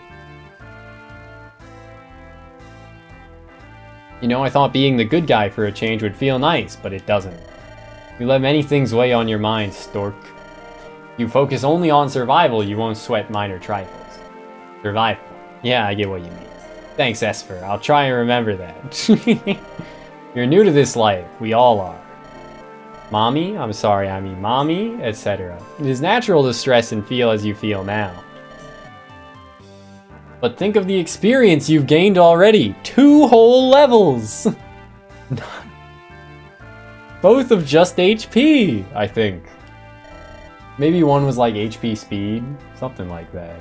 You know, I thought being the good guy for a change would feel nice, but it doesn't. You let many things weigh on your mind, Stork. You focus only on survival, you won't sweat minor trifles. Survival. Yeah, I get what you mean. Thanks, Esper. I'll try and remember that. You're new to this life. We all are. Mommy, I'm sorry, I mean mommy, etc. It is natural to stress and feel as you feel now. But think of the experience you've gained already. 2 whole levels! Both of just HP, I think. Maybe one was like HP speed, something like that.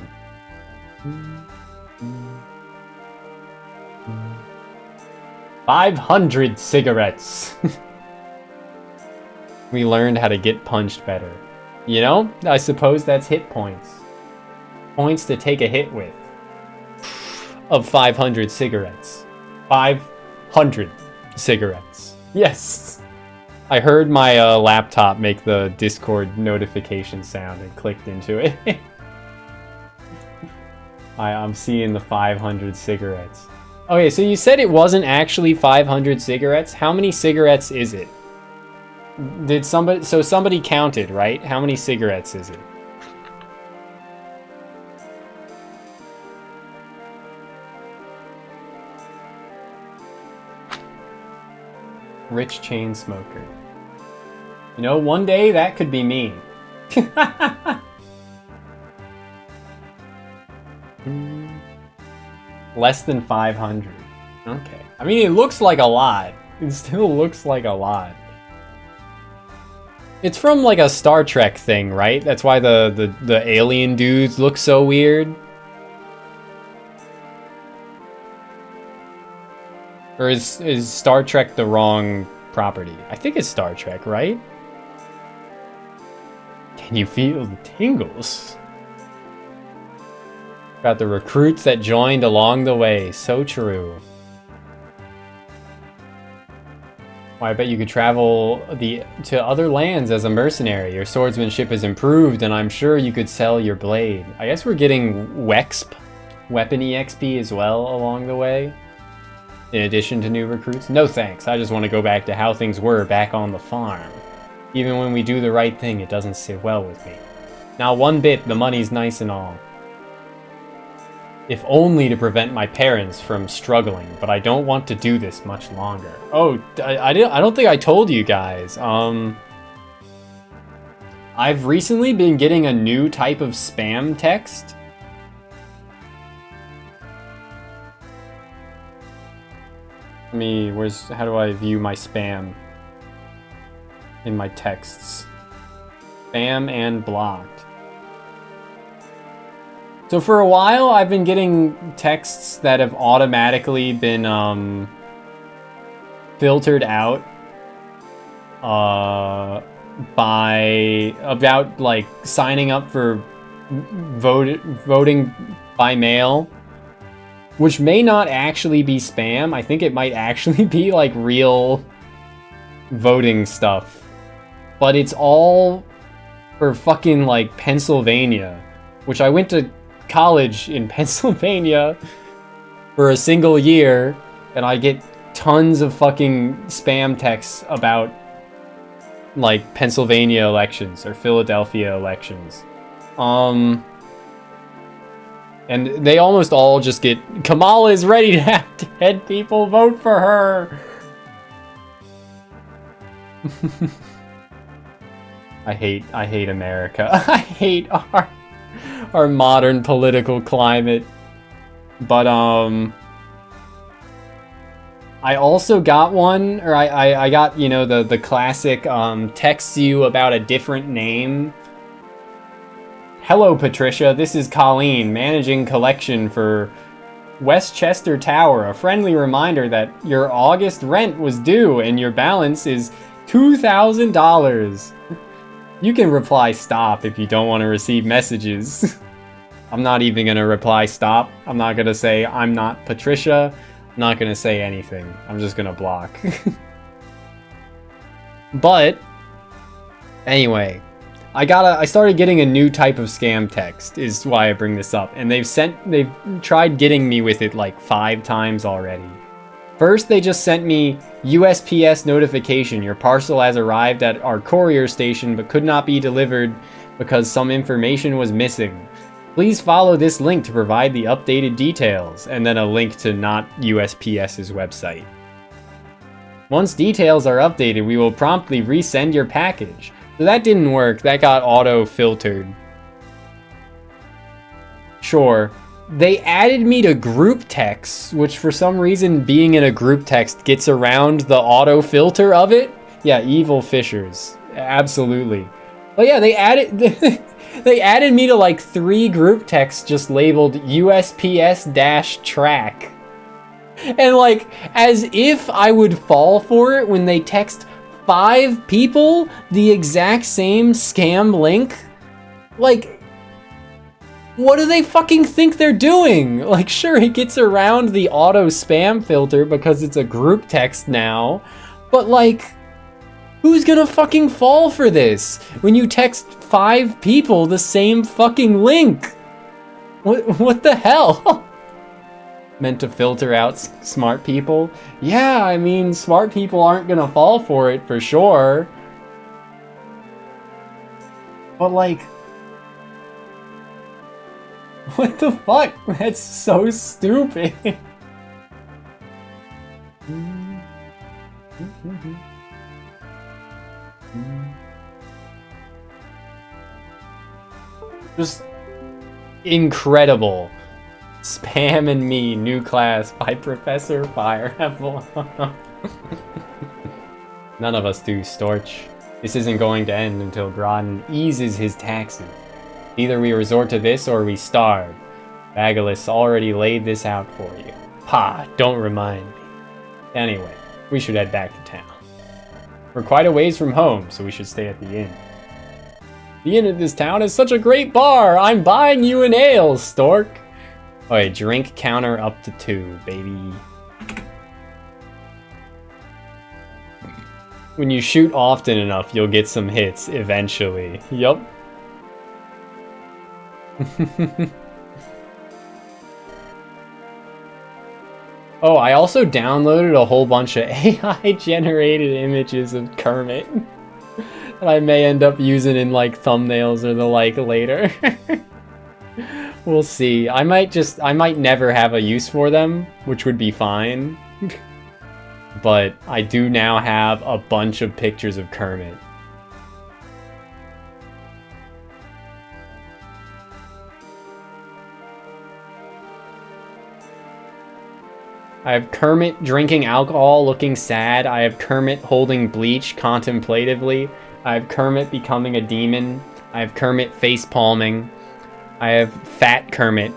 500 cigarettes! We learned how to get punched better. You know, I suppose that's hit points. Points to take a hit with. Of 500 cigarettes. 500 cigarettes. Yes! I heard my laptop make the Discord notification sound and clicked into it. I'm seeing the 500 cigarettes. Okay, so you said it wasn't actually 500 cigarettes. How many cigarettes is it? Did somebody... So somebody counted, right? How many cigarettes is it? Rich chain smoker. You know, one day that could be me. Less than 500. Okay. I mean, it looks like a lot. It still looks like a lot. It's from like a Star Trek thing, right? That's why the alien dudes look so weird. Or is Star Trek the wrong property? I think it's Star Trek, right? Can you feel the tingles? Got the recruits that joined along the way. So true. Well, I bet you could travel to other lands as a mercenary. Your swordsmanship is improved, and I'm sure you could sell your blade. I guess we're getting WEXP, weapon EXP as well along the way. In addition to new recruits. No thanks, I just want to go back to how things were back on the farm. Even when we do the right thing, it doesn't sit well with me. Now one bit, the money's nice and all. If only to prevent my parents from struggling, but I don't want to do this much longer. Oh, I don't think I told you guys. I've recently been getting a new type of spam text. How do I view my spam in my texts? Spam and blocked. So for a while, I've been getting texts that have automatically been filtered out about like signing up for voting by mail, which may not actually be spam. I think it might actually be like real voting stuff, but it's all for fucking like Pennsylvania, which I went to college in Pennsylvania for a single year, and I get tons of fucking spam texts about like Pennsylvania elections or Philadelphia elections. And they almost all just get, Kamala is ready to have dead people vote for her. I hate America. I hate our modern political climate. But I also got one, or I got, you know, the classic texts you about a different name. Hello, Patricia. This is Colleen, managing collection for Westchester Tower. A friendly reminder that your August rent was due and your balance is $2,000. You can reply stop if you don't want to receive messages. I'm not even going to reply stop. I'm not going to say I'm not Patricia. I'm not going to say anything. I'm just going to block. But anyway, I started getting a new type of scam text is why I bring this up. And they've tried getting me with it like 5 times already. First, they just sent me USPS notification. Your parcel has arrived at our courier station but could not be delivered because some information was missing. Please follow this link to provide the updated details, and then a link to not USPS's website. Once details are updated, we will promptly resend your package. So that didn't work. That got auto-filtered. Sure. They added me to group texts, which for some reason being in a group text gets around the auto filter of it. Yeah, evil fishers. Absolutely. But yeah, they added me to like 3 group texts just labeled USPS-track. And like, as if I would fall for it when they text 5 people the exact same scam link. Like, what do they fucking think they're doing? Like, sure, it gets around the auto spam filter because it's a group text now, but like, who's gonna fucking fall for this when you text 5 people the same fucking link? What the hell? Meant to filter out smart people? Yeah, I mean, smart people aren't gonna fall for it for sure. But like, what the fuck? That's so stupid. Just incredible. Spam and Me, new class by Professor Fireapple. None of us do, Storch. This isn't going to end until Groton eases his taxes. Either we resort to this or we starve. Bagalus already laid this out for you. Ha, don't remind me. Anyway, we should head back to town. We're quite a ways from home, so we should stay at the inn. The inn at this town is such a great bar! I'm buying you an ale, Stork! Alright, drink counter up to 2, baby. When you shoot often enough, you'll get some hits eventually. Yup. Oh, I also downloaded a whole bunch of AI-generated images of Kermit that I may end up using in like thumbnails or the like later. We'll see. I might never have a use for them, which would be fine. But I do now have a bunch of pictures of Kermit. I have Kermit drinking alcohol looking sad. I have Kermit holding bleach contemplatively. I have Kermit becoming a demon. I have Kermit face palming. I have Fat Kermit.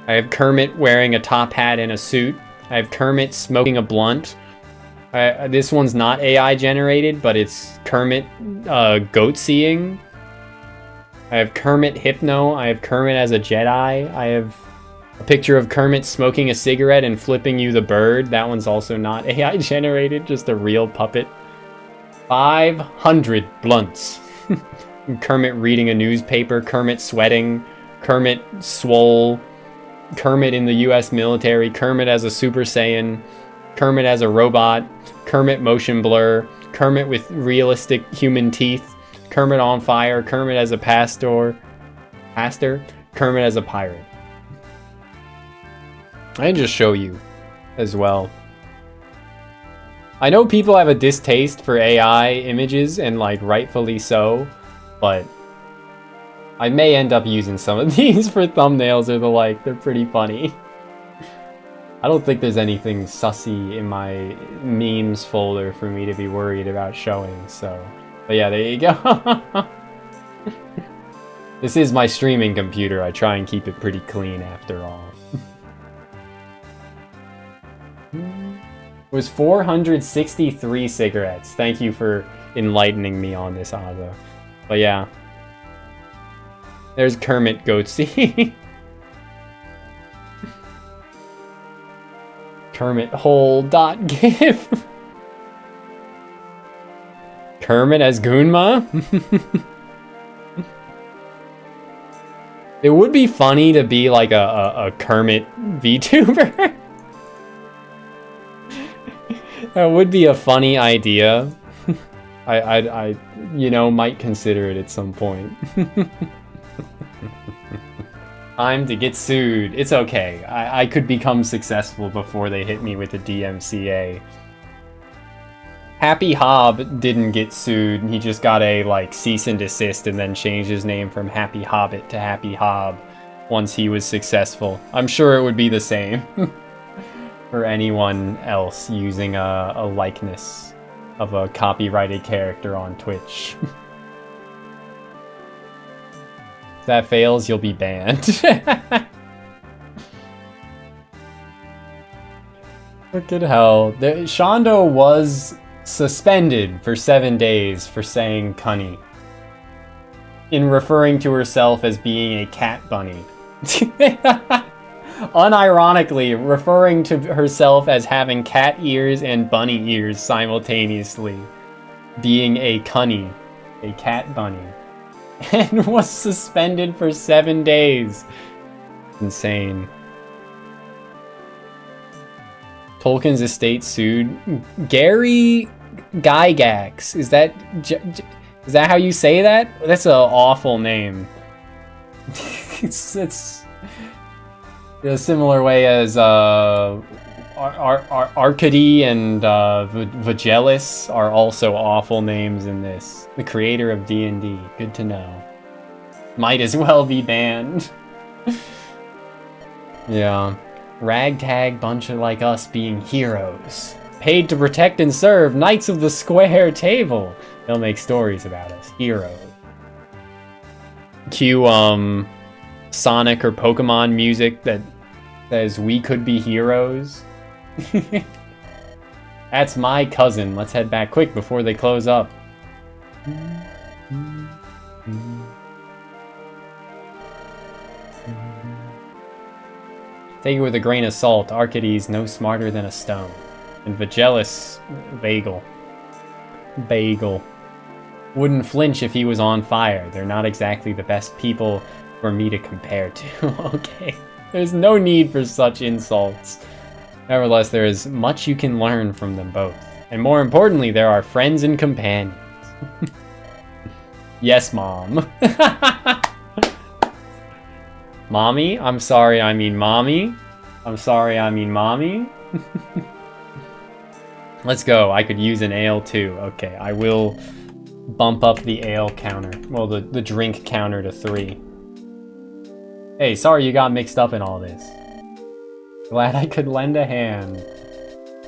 I have Kermit wearing a top hat and a suit. I have Kermit smoking a blunt. This one's not AI generated, but it's Kermit goat seeing. I have Kermit Hypno. I have Kermit as a Jedi. I have a picture of Kermit smoking a cigarette and flipping you the bird. That one's also not AI generated, just a real puppet. 500 blunts. Kermit reading a newspaper. Kermit sweating. Kermit swole. Kermit in the US military. Kermit as a Super Saiyan. Kermit as a robot. Kermit motion blur. Kermit with realistic human teeth. Kermit on fire. Kermit as a pastor. Kermit as a pirate. I can just show you as well. I know people have a distaste for AI images, and like rightfully so, but I may end up using some of these for thumbnails or the like. They're pretty funny. I don't think there's anything sussy in my memes folder for me to be worried about showing, so. But yeah, there you go. This is my streaming computer. I try and keep it pretty clean after all. It was 463 cigarettes. Thank you for enlightening me on this, Aza. But yeah. There's Kermit Goatsy. Kermit hole.gif. Kermit as Goonma. It would be funny to be like a Kermit VTuber. That would be a funny idea. I you know, might consider it at some point. Time to get sued. It's okay. I could become successful before they hit me with the DMCA. Happy Hob didn't get sued. He just got a like cease and desist and then changed his name from Happy Hobbit to Happy Hob once he was successful. I'm sure it would be the same for anyone else using a likeness of a copyrighted character on Twitch. If that fails, you'll be banned. Look at hell. Shondo was suspended for 7 days for saying cunny, in referring to herself as being a cat bunny. Unironically referring to herself as having cat ears and bunny ears simultaneously, being a cunny, a cat bunny, and was suspended for 7 days. Insane. Tolkien's estate sued Gary Gygax. Is that how you say that? That's an awful name. it's in a similar way as Arcady and Vagelis are also awful names in this. The creator of D&D. Good to know. Might as well be banned. Yeah. Ragtag bunch of like us being heroes. Paid to protect and serve, Knights of the Square Table. They'll make stories about us. Heroes. Cue, Sonic or Pokemon music that says we could be heroes. That's my cousin. Let's head back quick before they close up. Take it with a grain of salt. Arcades no smarter than a stone. And Vagelis, Bagel. Wouldn't flinch if he was on fire. They're not exactly the best people for me to compare to. Okay. There's no need for such insults. Nevertheless, there is much you can learn from them both. And more importantly, there are friends and companions. Yes, Mom. Mommy? I'm sorry, I mean Mommy. I'm sorry, I mean Mommy. Let's go. I could use an ale too. Okay, I will bump up the ale counter. Well, the drink counter to 3. Hey, sorry you got mixed up in all this. Glad I could lend a hand.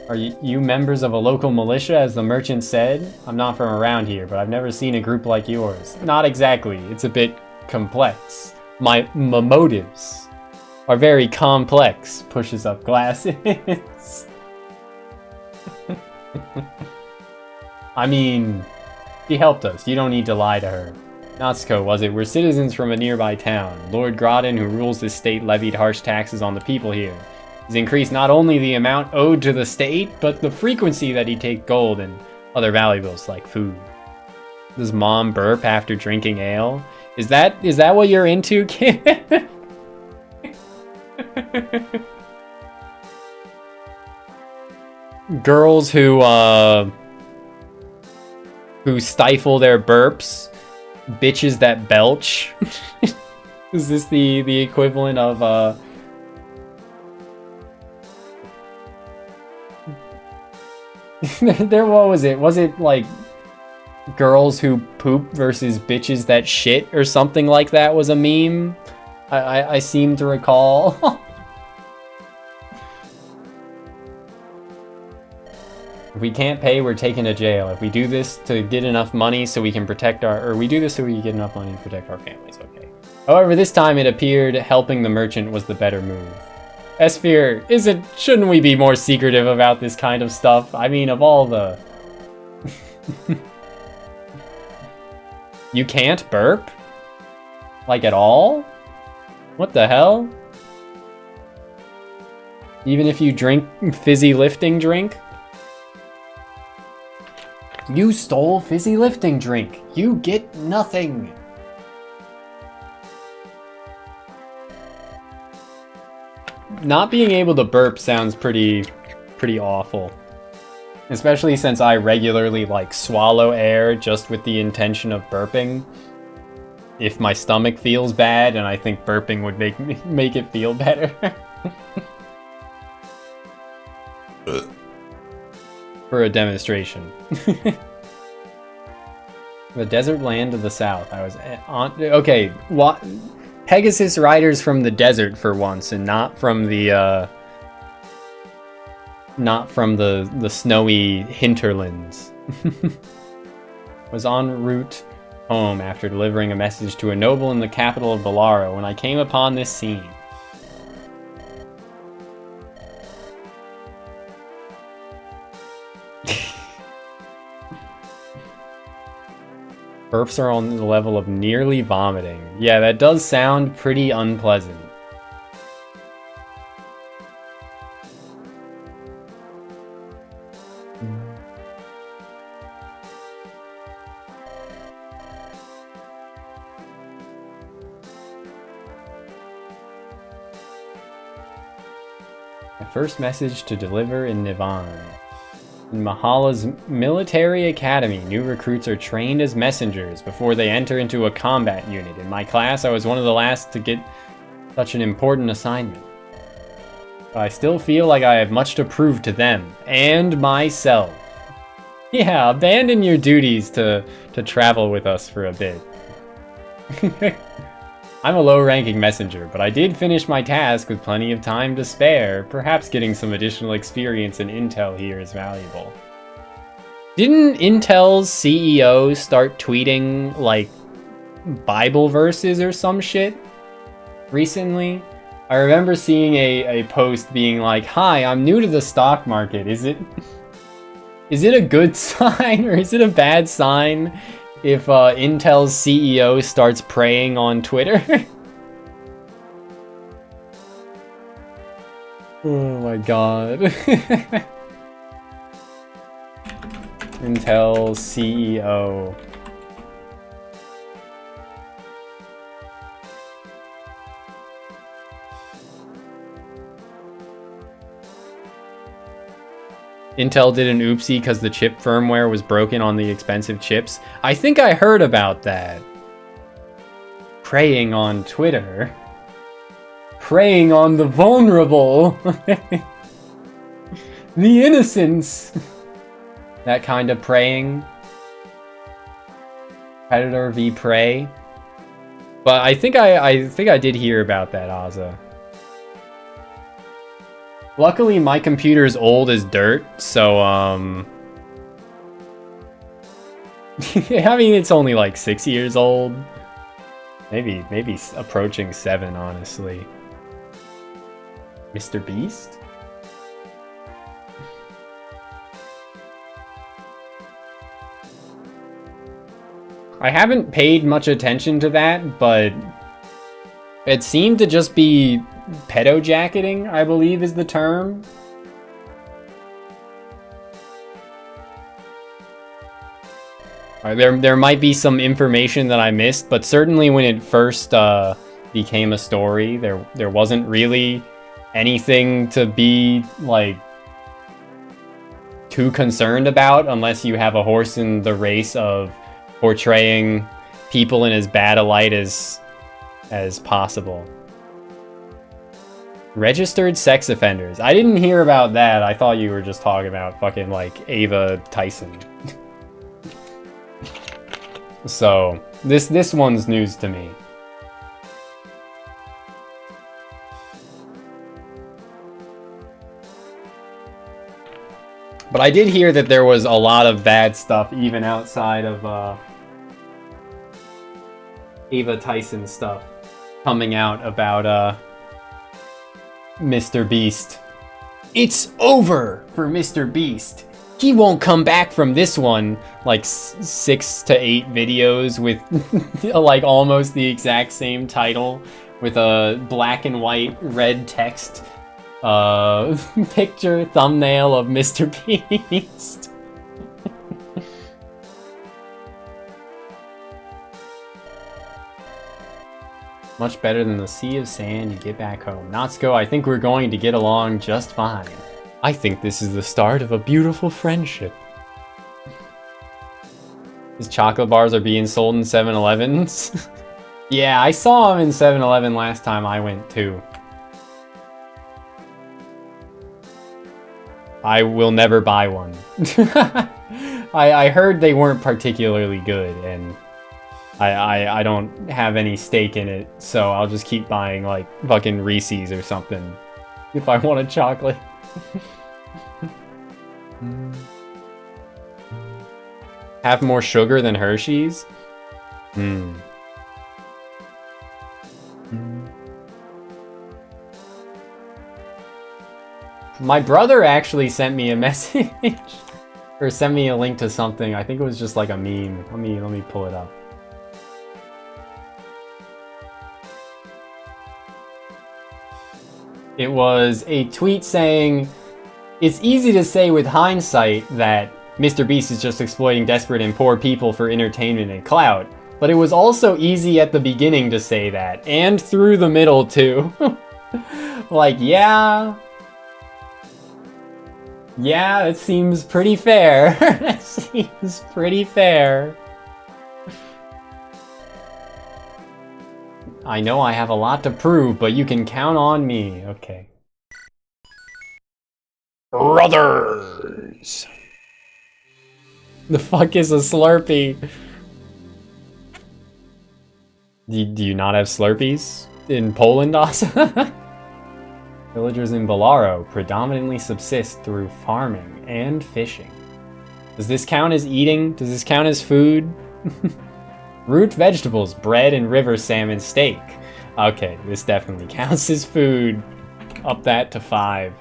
Are you members of a local militia, as the merchant said? I'm not from around here, but I've never seen a group like yours. Not exactly. It's a bit complex. My motives are very complex. Pushes up glasses. I mean, she helped us. You don't need to lie to her. Natsuko, was it? We're citizens from a nearby town. Lord Groden, who rules this state, levied harsh taxes on the people here. He's increased not only the amount owed to the state, but the frequency that he'd take gold and other valuables like food. Does Mom burp after drinking ale? Is that what you're into, kid? Girls who stifle their burps, bitches that belch. Is this the equivalent of there, what was it? Was it like girls who poop versus bitches that shit or something like that was a meme? I seem to recall. If we can't pay, we're taken to jail. If we do this to get enough money so we can protect we do this so we get enough money to protect our families, okay. However, this time it appeared helping the merchant was the better move. Esphere, shouldn't we be more secretive about this kind of stuff? I mean, of all the... You can't burp? Like, at all? What the hell? Even if you drink fizzy lifting drink? You stole fizzy lifting drink. You get nothing. Not being able to burp sounds pretty awful. Especially since I regularly like swallow air just with the intention of burping. If my stomach feels bad, and I think burping would make it feel better. For a demonstration. The desert land of the south. I was on. Okay, what? Pegasus riders from the desert for once, and not from the snowy hinterlands. Was en route home after delivering a message to a noble in the capital of Bolaro when I came upon this scene. Burps are on the level of nearly vomiting. Yeah, that does sound pretty unpleasant. My first message to deliver in Nivan. In Mahala's military academy, new recruits are trained as messengers before they enter into a combat unit. In my class, I was one of the last to get such an important assignment. But I still feel like I have much to prove to them and myself. Yeah, abandon your duties to travel with us for a bit. I'm a low-ranking messenger, but I did finish my task with plenty of time to spare. Perhaps getting some additional experience in Intel here is valuable. Didn't Intel's CEO start tweeting, like, Bible verses or some shit recently? I remember seeing a post being like, "Hi, I'm new to the stock market. Is it a good sign or is it a bad sign if Intel's CEO starts praying on Twitter?" Oh my god. Intel CEO. Intel did an oopsie because the chip firmware was broken on the expensive chips. I think I heard about that. Preying on Twitter. Preying on the vulnerable. The innocents. That kind of preying. Predator v prey. But I think I did hear about that, Ozza. Luckily, my computer's old as dirt, so, I mean, it's only like 6 years old. Maybe approaching 7, honestly. Mr. Beast? I haven't paid much attention to that, but it seemed to just be pedo-jacketing, I believe is the term. There might be some information that I missed, but certainly when it first became a story, there wasn't really anything to be, like, too concerned about unless you have a horse in the race of portraying people in as bad a light as possible. Registered sex offenders. I didn't hear about that. I thought you were just talking about fucking, like, Ava Tyson. So, this one's news to me. But I did hear that there was a lot of bad stuff even outside of Ava Tyson stuff coming out about Mr. Beast. It's over for Mr. Beast. He won't come back from this one. Like 6 to 8 videos with like almost the exact same title with a black and white red text picture thumbnail of Mr. Beast. Much better than the sea of sand you get back home. Natsuko, I think we're going to get along just fine. I think this is the start of a beautiful friendship. These chocolate bars are being sold in 7-Elevens. Yeah, I saw them in 7-Eleven last time I went too. I will never buy one. I heard they weren't particularly good, and I don't have any stake in it, so I'll just keep buying, like, fucking Reese's or something if I want a chocolate. Have more sugar than Hershey's? My brother actually sent me a message or sent me a link to something. I think it was just like a meme. Let me pull it up. It was a tweet saying, "It's easy to say with hindsight that Mr. Beast is just exploiting desperate and poor people for entertainment and clout, but it was also easy at the beginning to say that, and through the middle too." Like, yeah, it seems pretty fair. It seems pretty fair. I know I have a lot to prove, but you can count on me. Okay. Brothers! The fuck is a Slurpee? Do you not have Slurpees in Poland also? Villagers in Bolaro predominantly subsist through farming and fishing. Does this count as eating? Does this count as food? Root vegetables, bread, and river salmon steak. Okay, this definitely counts as food. Up that to 5.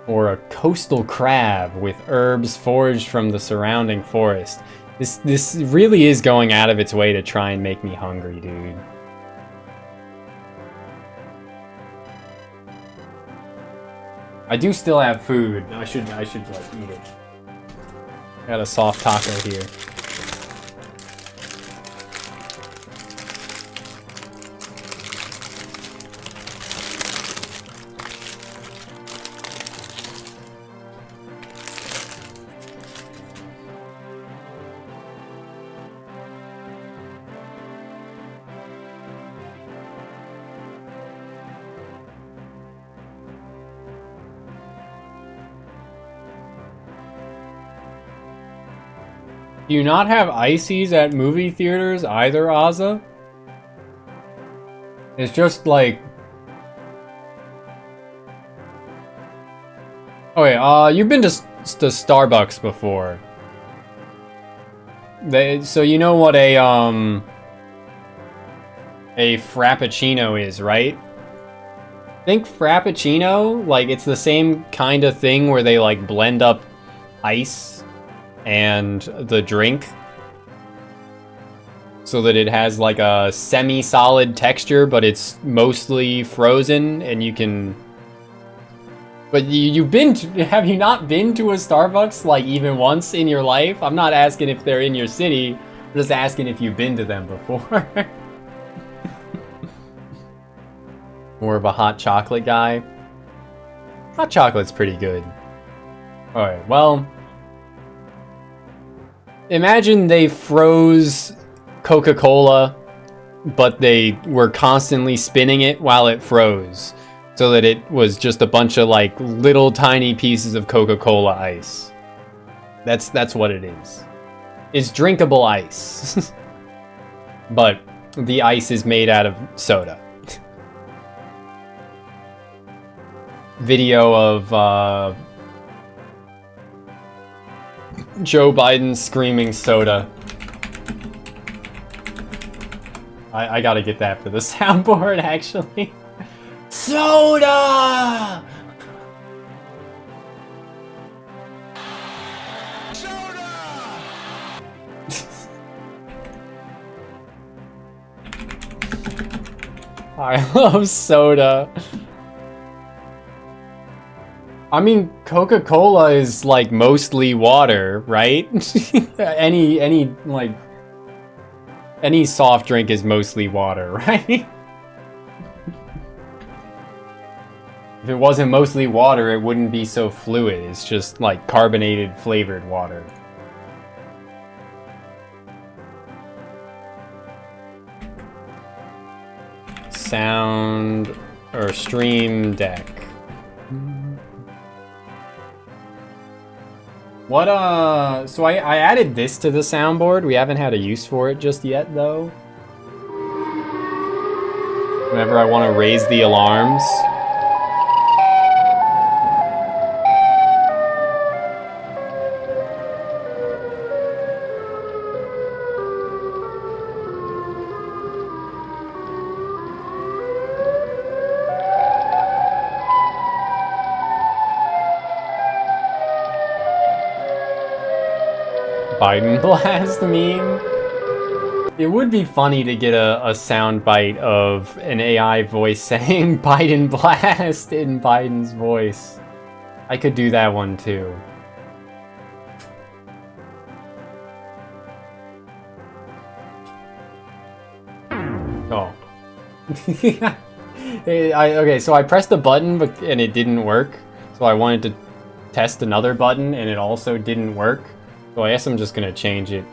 Or a coastal crab with herbs foraged from the surrounding forest. This really is going out of its way to try and make me hungry, dude. I do still have food. I should like eat it. I got a soft taco here. Do you not have ices at movie theaters either, Azza? It's just like... Oh wait, you've been to Starbucks before. So you know what a Frappuccino is, right? Think Frappuccino, like it's the same kind of thing where they like blend up ice and the drink so that it has like a semi-solid texture, but it's mostly frozen and you can... But you've been to... Have you not been to a Starbucks like even once in your life? I'm not asking if they're in your city, I'm just asking if you've been to them before. More of a hot chocolate guy. Hot chocolate's pretty good. Alright, well... Imagine they froze Coca-Cola, but they were constantly spinning it while it froze, so that it was just a bunch of like little tiny pieces of Coca-Cola ice. That's what it is. It's drinkable ice. But the ice is made out of soda. Video of Joe Biden screaming soda. I gotta get that for the soundboard, actually. Soda! Soda! I love soda. I mean, Coca-Cola is like mostly water, right? any soft drink is mostly water, right? If it wasn't mostly water, it wouldn't be so fluid. It's just like carbonated flavored water. Sound or stream deck. What, so I added this to the soundboard. We haven't had a use for it just yet, though. Whenever I want to raise the alarms. Biden blast meme. It would be funny to get a sound bite of an AI voice saying Biden blast in Biden's voice. I could do that one too. Oh. Okay, so I pressed the button and it didn't work. So I wanted to test another button and it also didn't work. So I guess I'm just gonna change it.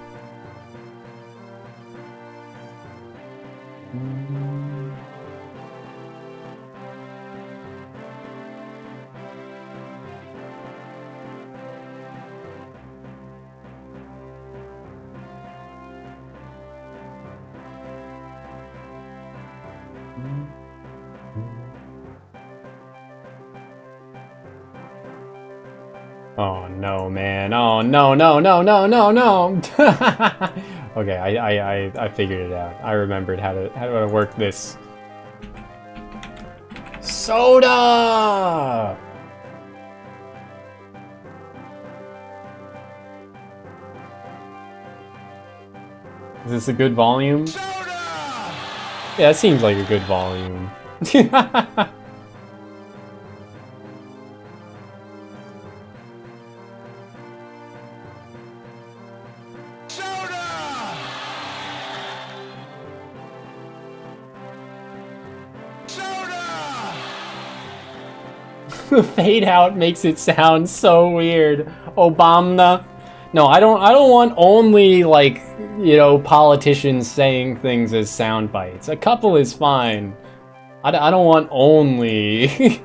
Oh no, man. Oh no, no, no, no, no, no. Okay, I figured it out. I remembered how to work this. Soda! Is this a good volume? Soda! Yeah, it seems like a good volume. The fade out makes it sound so weird. Obama. No, I don't want only, like, you know, politicians saying things as sound bites. A couple is fine. I don't want only.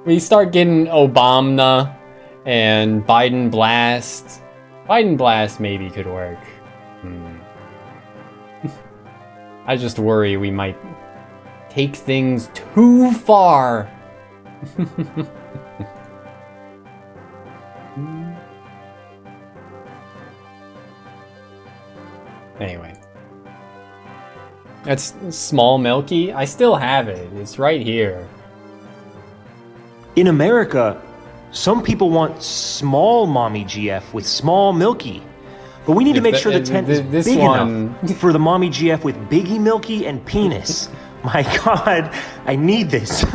We start getting Obama and Biden blast. Biden blast maybe could work. I just worry we might take things too far. Anyway. That's Small Milky. I still have it. It's right here. In America, some people want small mommy GF with small Milky. But we need to make sure the tent is big enough for the mommy GF with biggie Milky and penis. My God, I need this.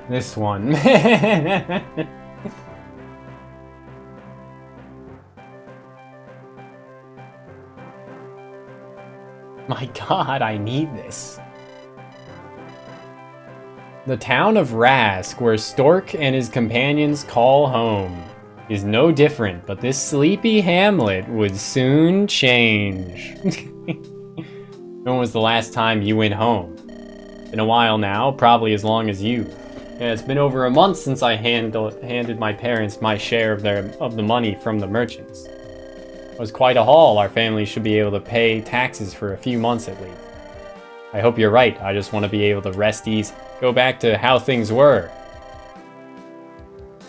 This one. My God, I need this. The town of Rask, where Stork and his companions call home, is no different, but this sleepy hamlet would soon change. When was the last time you went home? Been a while now, probably as long as you. Yeah, it's been over a month since I handed my parents my share of the money from the merchants. It was quite a haul. Our family should be able to pay taxes for a few months at least. I hope you're right. I just want to be able to rest easy. Go back to how things were.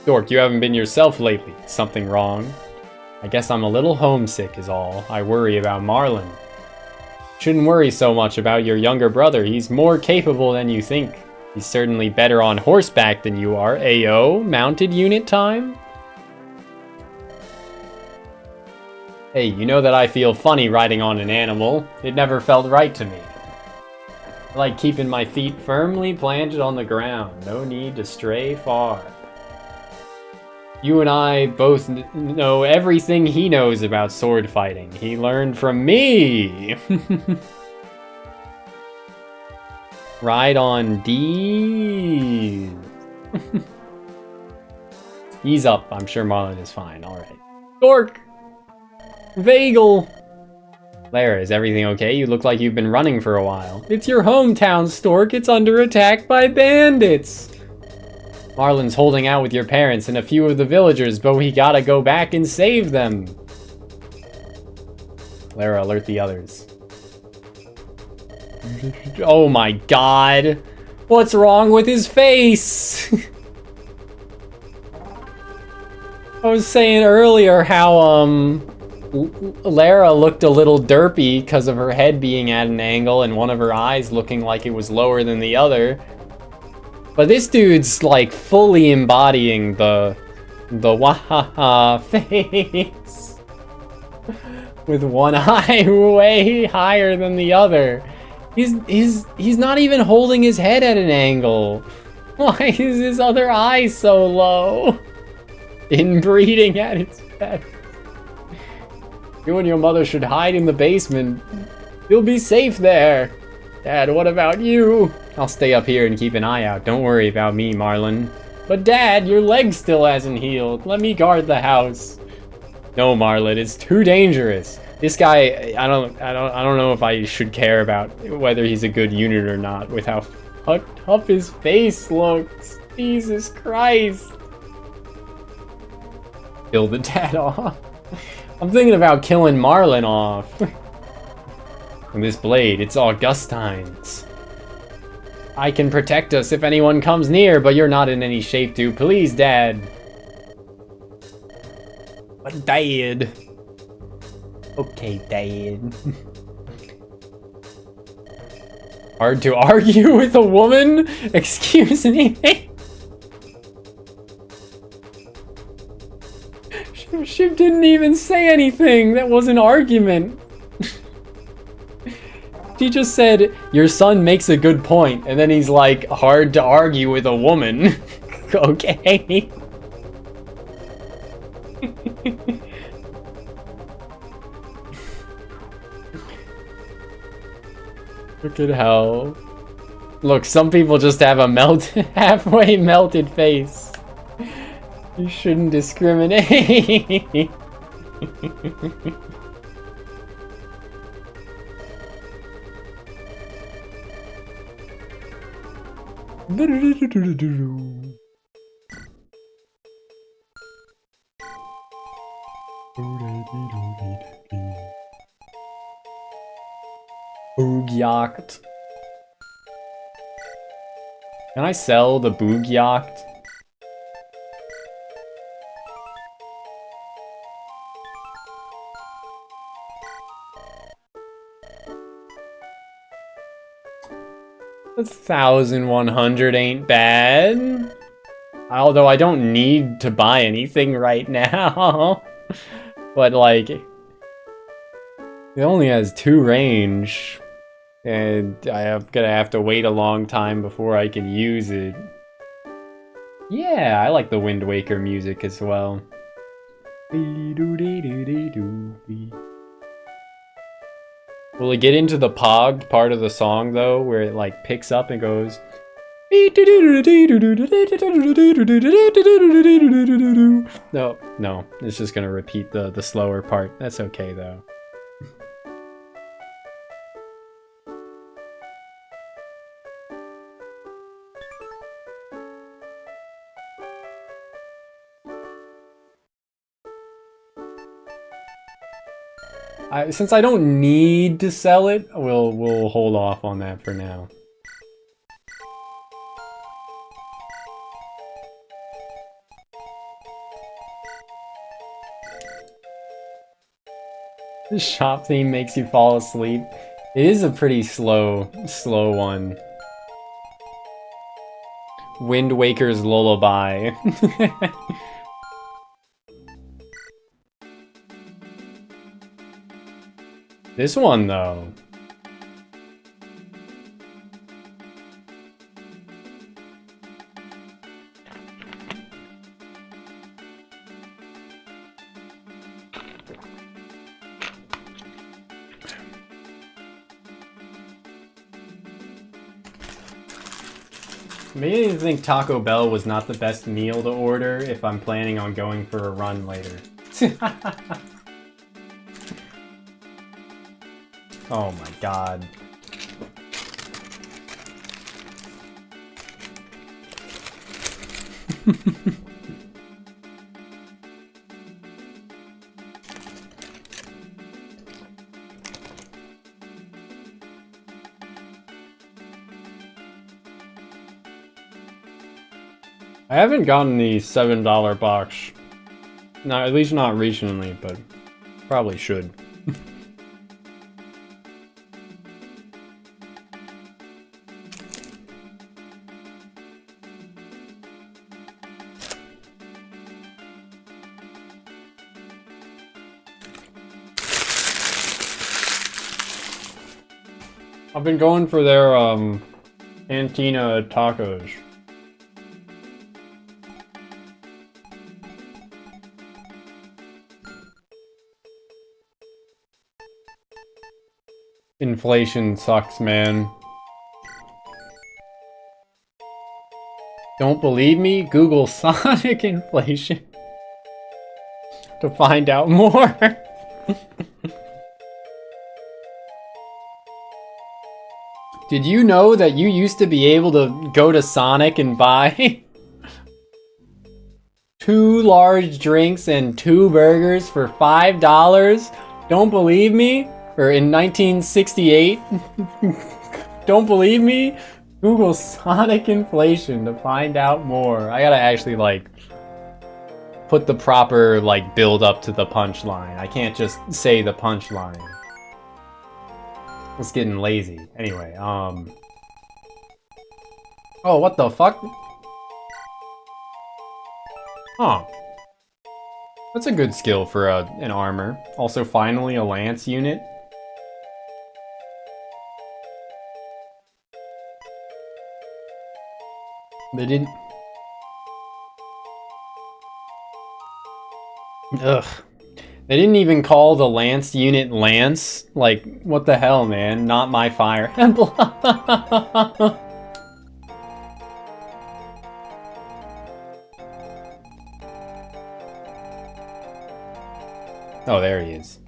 Dork, you haven't been yourself lately. Something wrong? I guess I'm a little homesick is all. I worry about Marlon. Shouldn't worry so much about your younger brother. He's more capable than you think. He's certainly better on horseback than you are. Ayo, mounted unit time? Hey, you know that I feel funny riding on an animal. It never felt right to me. I like keeping my feet firmly planted on the ground. No need to stray far. You and I both know everything he knows about sword fighting. He learned from me. Ride on D's. Ease up. I'm sure Marlon is fine. All right. Dork. Vagel. Lara, is everything okay? You look like you've been running for a while. It's your hometown, Stork. It's under attack by bandits. Marlon's holding out with your parents and a few of the villagers, but we gotta go back and save them. Lara, alert the others. Oh my God. What's wrong with his face? I was saying earlier how, Lara looked a little derpy because of her head being at an angle and one of her eyes looking like it was lower than the other. But this dude's like fully embodying the wahaha face with one eye way higher than the other. He's not even holding his head at an angle. Why is his other eye so low? Inbreeding at its best. You and your mother should hide in the basement. You'll be safe there. Dad, what about you? I'll stay up here and keep an eye out. Don't worry about me, Marlon. But Dad, your leg still hasn't healed. Let me guard the house. No, Marlon, it's too dangerous. This guy, I don't know if I should care about whether he's a good unit or not with how fucked up his face looks. Jesus Christ. Kill the dad off. I'm thinking about killing Marlon off. And this blade, it's Augustine's. I can protect us if anyone comes near, but you're not in any shape to. Please, Dad. But Dad. Okay, Dad. Hard to argue with a woman? Excuse me? She didn't even say anything. That was an argument. She just said, your son makes a good point. And then he's like, hard to argue with a woman. Okay. Look at how... Look, some people just have a halfway melted face. You shouldn't discriminate. Boog yacht. Can I sell the boog yacht? $1,100 ain't bad. Although I don't need to buy anything right now. But like, it only has 2 range. And I'm gonna have to wait a long time before I can use it. Yeah, I like the Wind Waker music as well. Will it get into the pogged part of the song though, where it like picks up and goes? No, it's just gonna repeat the slower part. That's okay though. Since I don't need to sell it, we'll hold off on that for now. The shop theme makes you fall asleep. It is a pretty slow one. Wind Waker's Lullaby. This one, though. Maybe I think Taco Bell was not the best meal to order if I'm planning on going for a run later. Oh my god. I haven't gotten the $7 box. No, at least not recently, but probably should. I've been going for their Cantina tacos. Inflation sucks, man. Don't believe me? Google Sonic inflation to find out more. Did you know that you used to be able to go to Sonic and buy 2 large drinks and 2 burgers for $5? Don't believe me? Or in 1968? Don't believe me? Google Sonic inflation to find out more. I gotta actually, like, put the proper, like, build up to the punchline. I can't just say the punchline. It's getting lazy. Anyway, oh, what the fuck? Huh. That's a good skill for an armor. Also, finally, a lance unit. They didn't... Ugh. They didn't even call the lance unit Lance. Like, what the hell, man? Not my fire emblem. Oh, there he is.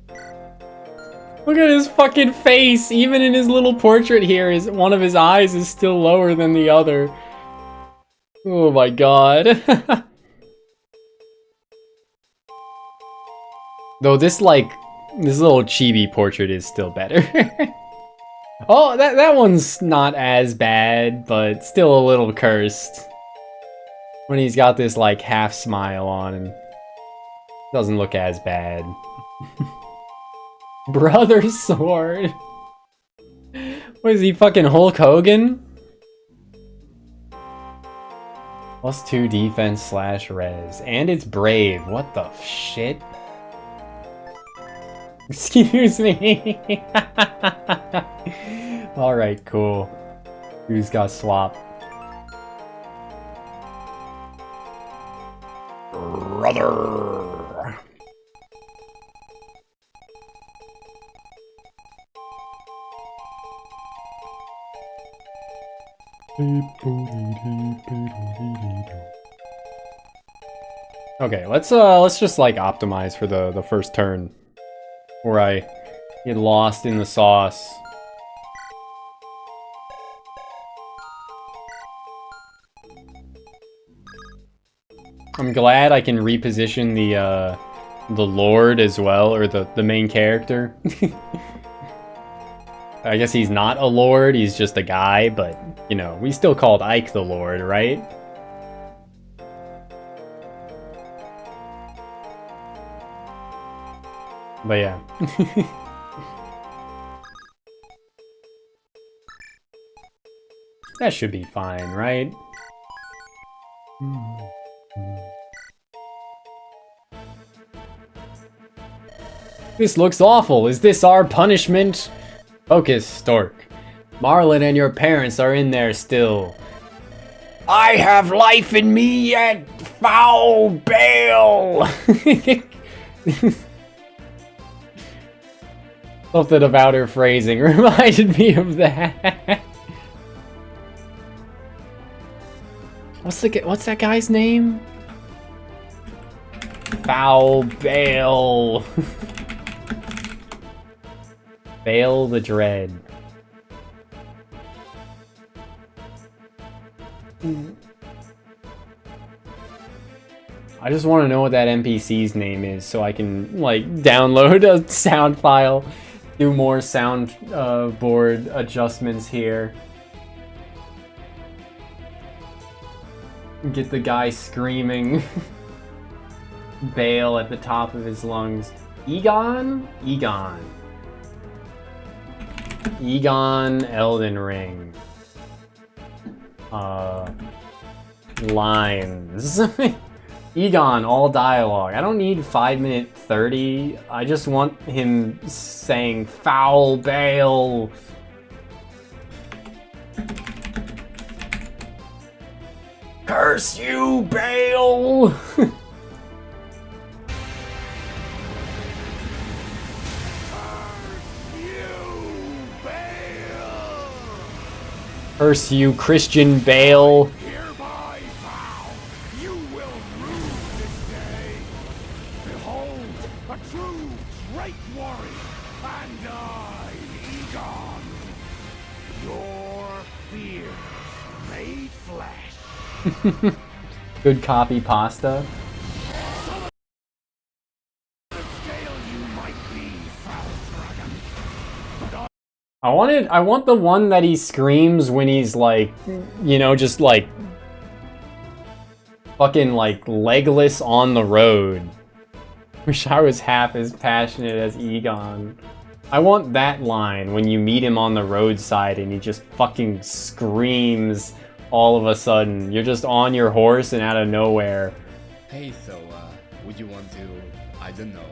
Look at his fucking face! Even in his little portrait here, one of his eyes is still lower than the other. Oh my god. Though this little chibi portrait is still better. Oh, that one's not as bad, but still a little cursed. When he's got this, like, half smile on and doesn't look as bad. Brother sword. What is he, fucking Hulk Hogan? +2 defense / res. And it's brave. What the shit? Excuse me. Alright, cool. Who's got swap? Brother. Okay, let's just like optimize for the first turn, where I get lost in the sauce. I'm glad I can reposition the Lord as well, or the main character. I guess he's not a Lord, he's just a guy, but, you know, we still called Ike the Lord, right? But yeah. That should be fine, right? This looks awful. Is this our punishment? Focus, Stork. Marlin and your parents are in there still. I have life in me yet, foul Bale! Something about her phrasing reminded me of that. What's that guy's name? Foul Bale. Bale the Dread. I just want to know what that NPC's name is so I can, like, download a sound file, do more sound board adjustments here. Get the guy screaming Bale at the top of his lungs. Egon? Egon. Egon Elden Ring. Lines. Egon, all dialogue. I don't need 5:30. I just want him saying foul Bale. Curse you, Bale! Curse you, Christian Bale. Hereby vow, you will rue this day. Behold, a true great warrior, and I, Egon, your fear made flesh. Good copy pasta. I want the one that he screams when he's like, you know, just like fucking like legless on the road. Wish I was half as passionate as Egon. I want that line when you meet him on the roadside and he just fucking screams all of a sudden. You're just on your horse and out of nowhere. Hey, so, would you want to, I don't know,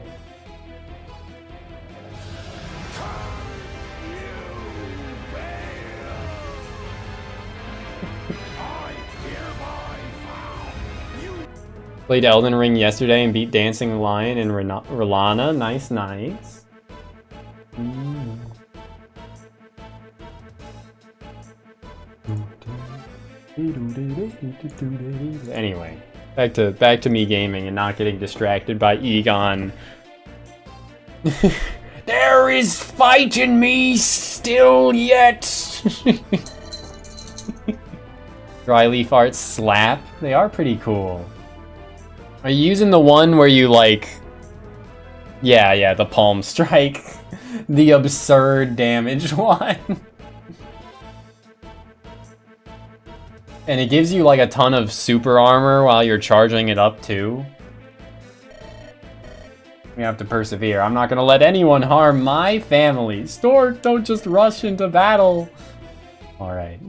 Played Elden Ring yesterday and beat Dancing Lion and Rilana. Nice, nice. Anyway, back to me gaming and not getting distracted by Egon. There is fight in me still yet. Dry leaf arts slap. They are pretty cool. Are you using the one where you like... Yeah, the palm strike. The absurd damage one. And it gives you like a ton of super armor while you're charging it up too. We have to persevere. I'm not gonna let anyone harm my family. Stork, don't just rush into battle. Alright.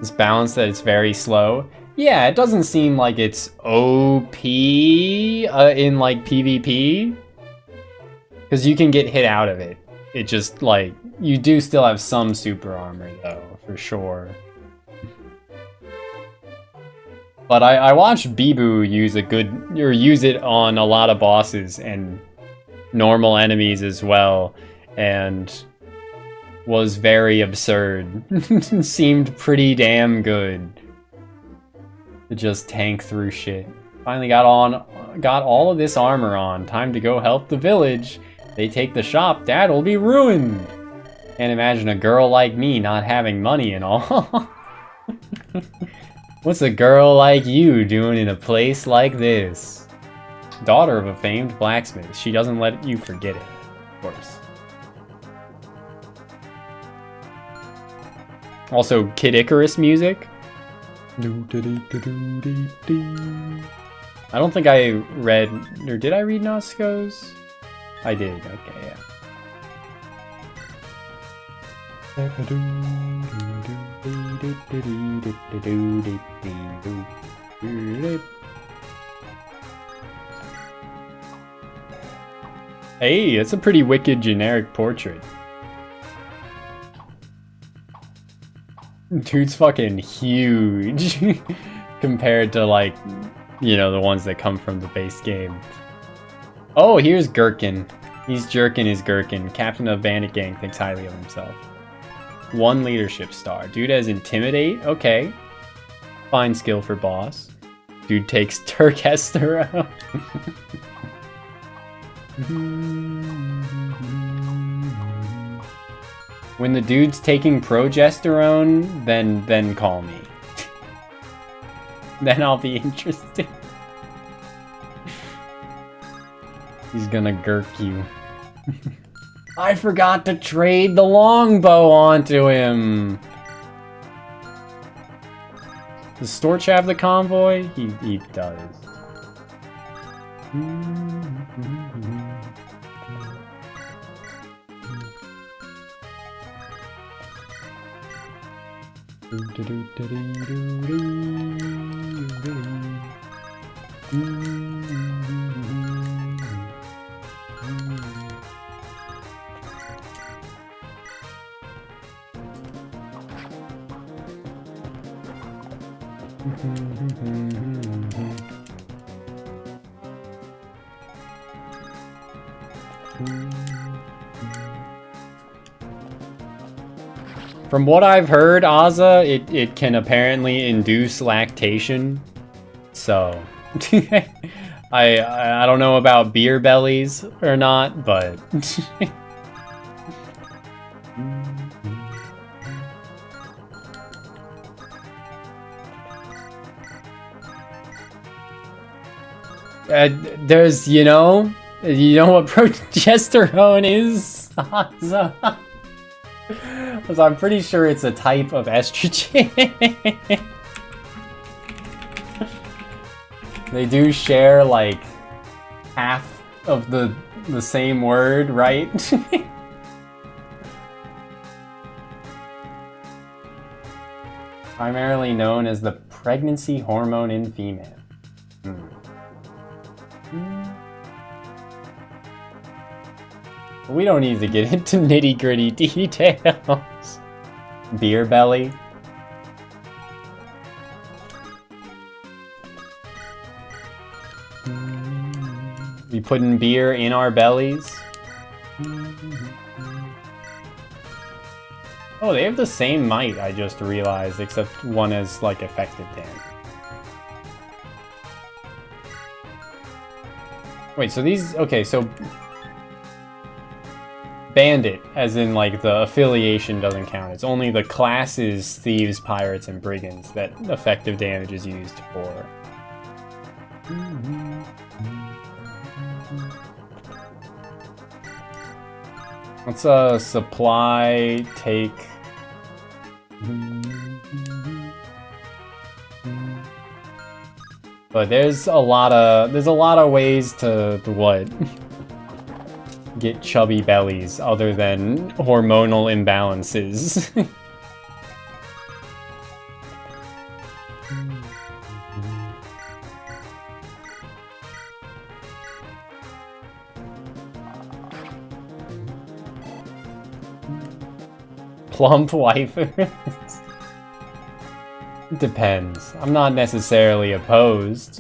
It's balanced that it's very slow. Yeah, it doesn't seem like it's OP in like PvP. Because you can get hit out of it. It just like, you do still have some super armor though, for sure. But I watched Bibu use it on a lot of bosses and normal enemies as well. And was very absurd. Seemed pretty damn good to just tank through shit. Finally got all of this armor on. Time to go help the village. They take the shop, Dad'll be ruined. Can't imagine a girl like me not having money and all. What's a girl like you doing in a place like this? Daughter of a famed blacksmith. She doesn't let you forget it, of course. Also, Kid Icarus music. I don't think I read, or did I read Nosko's? I did, okay, yeah. Hey, that's a pretty wicked generic portrait. Dude's fucking huge compared to, like, you know, the ones that come from the base game. Oh, here's Gherkin. He's jerking his Gherkin. Captain of Bandit Gang thinks highly of himself. 1 leadership star. Dude has Intimidate. Okay. Fine skill for boss. Dude takes Turkesterone. When the dude's taking progesterone, then call me. Then I'll be interested. He's gonna gurk you. I forgot to trade the longbow onto him. Does Storch have the convoy? He does. From what I've heard, Azza, it can apparently induce lactation. So, I don't know about beer bellies or not, but there's, you know, You know what progesterone is? So I'm pretty sure it's a type of estrogen. They do share like half of the same word, right? Primarily known as the pregnancy hormone in female. We don't need to get into nitty-gritty details. Beer belly. We putting beer in our bellies. Oh, they have the same might, I just realized, except one has, like, effective damage. Wait, so these... Okay, so... Bandit, as in, like, the affiliation doesn't count. It's only the classes, thieves, pirates, and brigands that effective damage is used for. Let's, supply, take... But there's a lot of ways to what? Get chubby bellies other than hormonal imbalances. Plump waifus? Depends. I'm not necessarily opposed.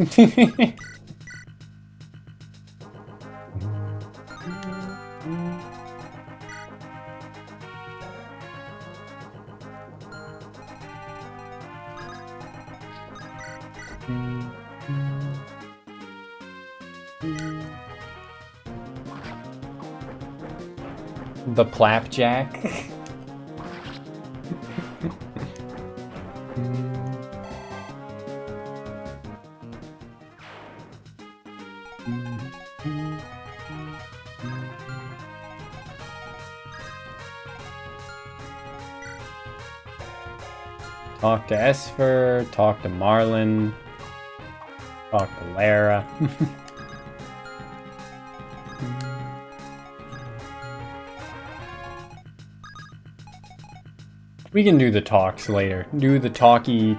The Plapjack. Talk to Esper, talk to Marlin, talk to Lara. We can do the talks later. Do the talky.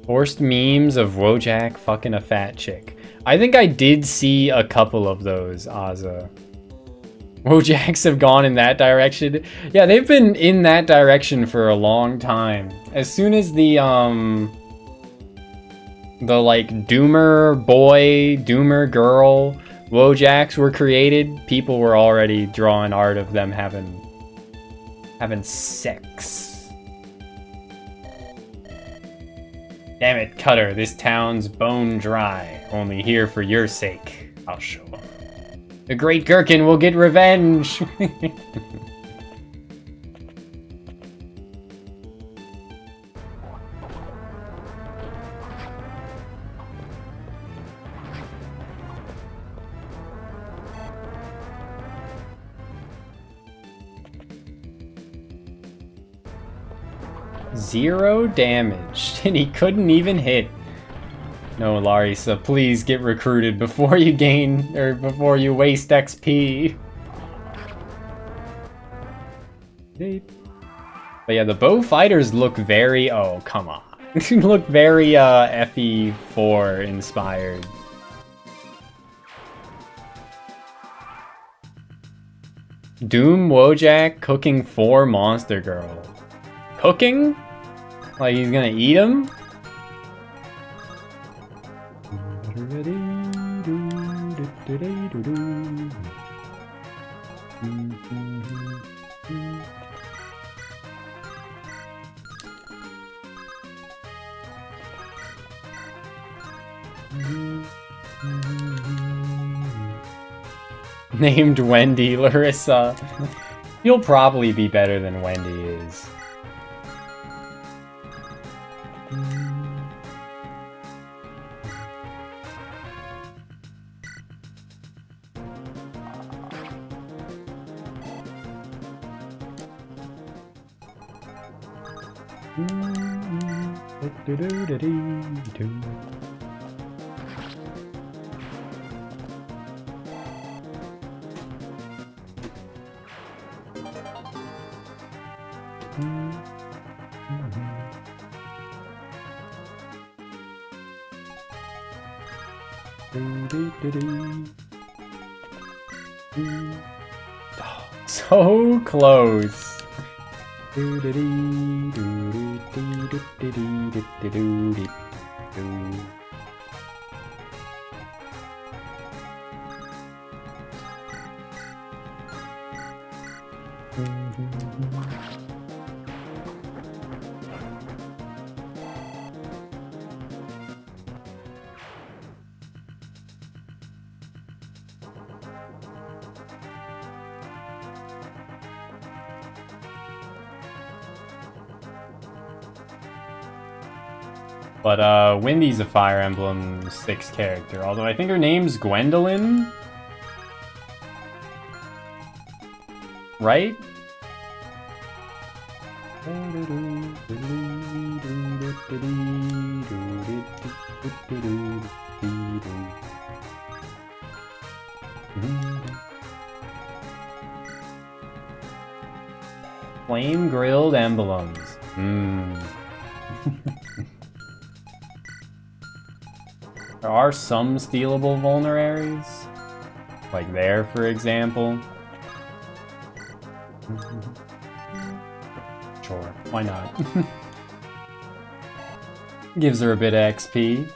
Forced memes of Wojak fucking a fat chick. I think I did see a couple of those, Azza. Wojaks have gone in that direction. Yeah, they've been in that direction for a long time. As soon as the like Doomer boy, Doomer girl Wojaks were created, people were already drawing art of them having sex. Damn it, Cutter, this town's bone dry. Only here for your sake. I'll show him. The Great Gherkin will get revenge! Zero damage, and he couldn't even hit. No, Larissa, please get recruited before you gain, or before you waste XP. But yeah, the bow fighters look very, oh, come on. Look very, FE4 inspired. Doom Wojak cooking 4 monster girls. Cooking? Like he's gonna eat them? Named Wendy, Larissa. He'll probably be better than Wendy is. Oh, so close. But Wendy's a Fire Emblem 6 character, although I think her name's Gwendolyn? Right? Flame grilled emblems. There are some stealable vulneraries, like there, for example. Sure, why not? Gives her a bit of XP.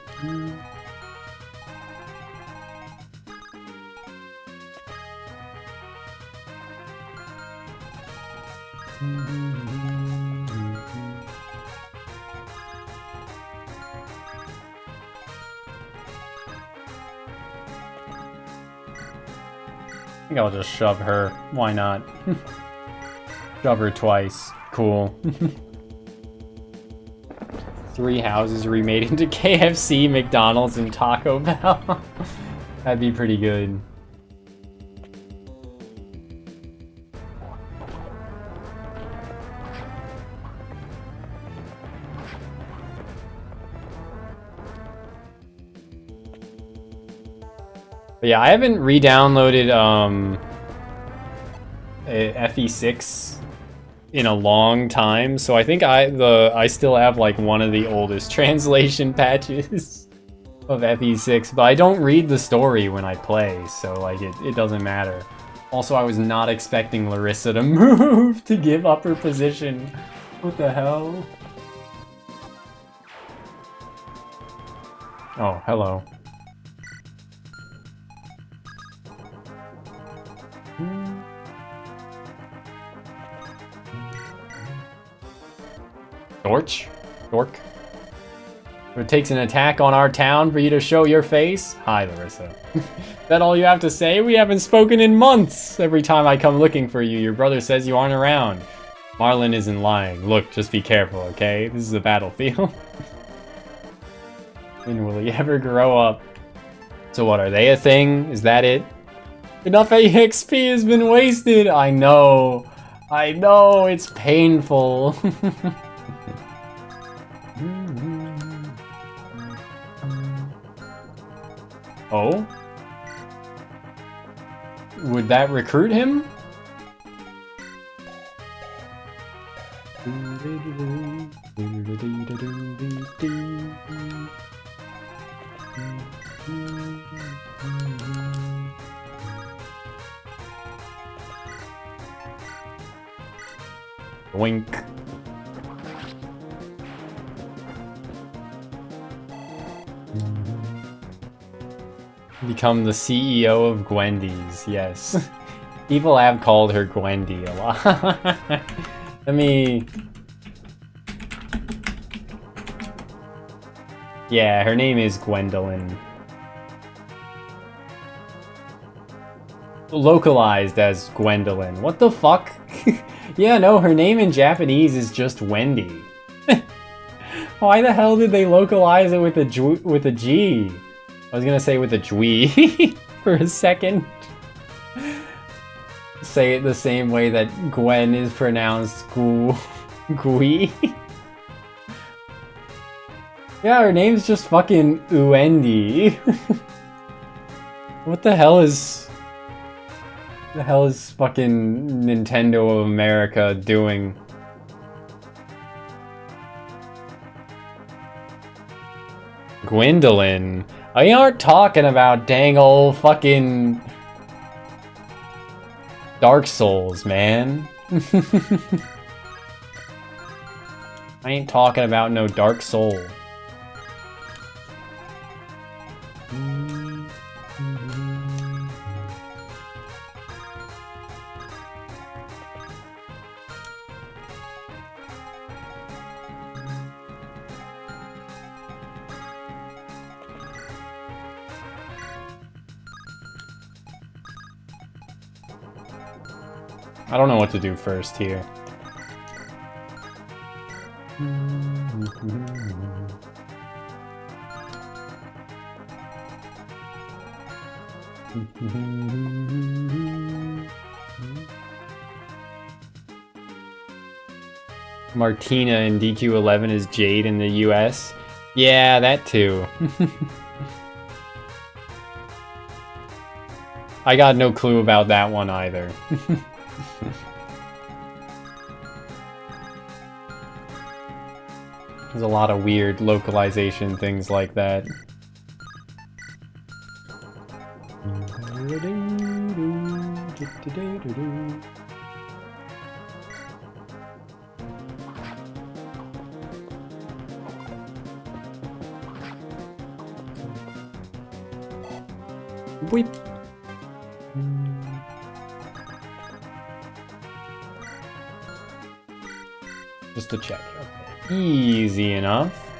I think I'll just shove her. Why not? Shove her twice. Cool. 3 houses remade into KFC, McDonald's, and Taco Bell. That'd be pretty good. But yeah, I haven't re-downloaded FE6 in a long time, so I think I still have like one of the oldest translation patches of FE6, but I don't read the story when I play, so like it doesn't matter. Also, I was not expecting Larissa to move to give up her position. What the hell? Oh, hello. Dork. It takes an attack on our town for you to show your face? Hi, Larissa. Is that all you have to say? We haven't spoken in months. Every time I come looking for you, your brother says you aren't around. Marlon isn't lying. Look, just be careful, okay? This is a battlefield. When will he ever grow up? So what, are they a thing? Is that it? Enough EXP has been wasted! I know, it's painful. Oh? Would that recruit him? Wink. Become the CEO of Gwendy's, yes. People have called her Gwendy a lot. Let me... Yeah, her name is Gwendolyn. localized as Gwendolyn. What the fuck? Yeah, no, her name in Japanese is just Wendy. Why the hell did they localize it with a G? I was gonna say with a Jwee for a second. Say it the same way that Gwen is pronounced Gui. Yeah, her name's just fucking Uendi. What the hell is fucking Nintendo of America doing? Gwendolyn. I aren't talking about dang old fucking Dark Souls, man. I ain't talking about no Dark Soul. I don't know what to do first here. Martina in DQ11 is Jade in the US. Yeah, that too. I got no clue about that one either. There's a lot of weird localization things like that. Weep. Just to check. Okay. Easy enough.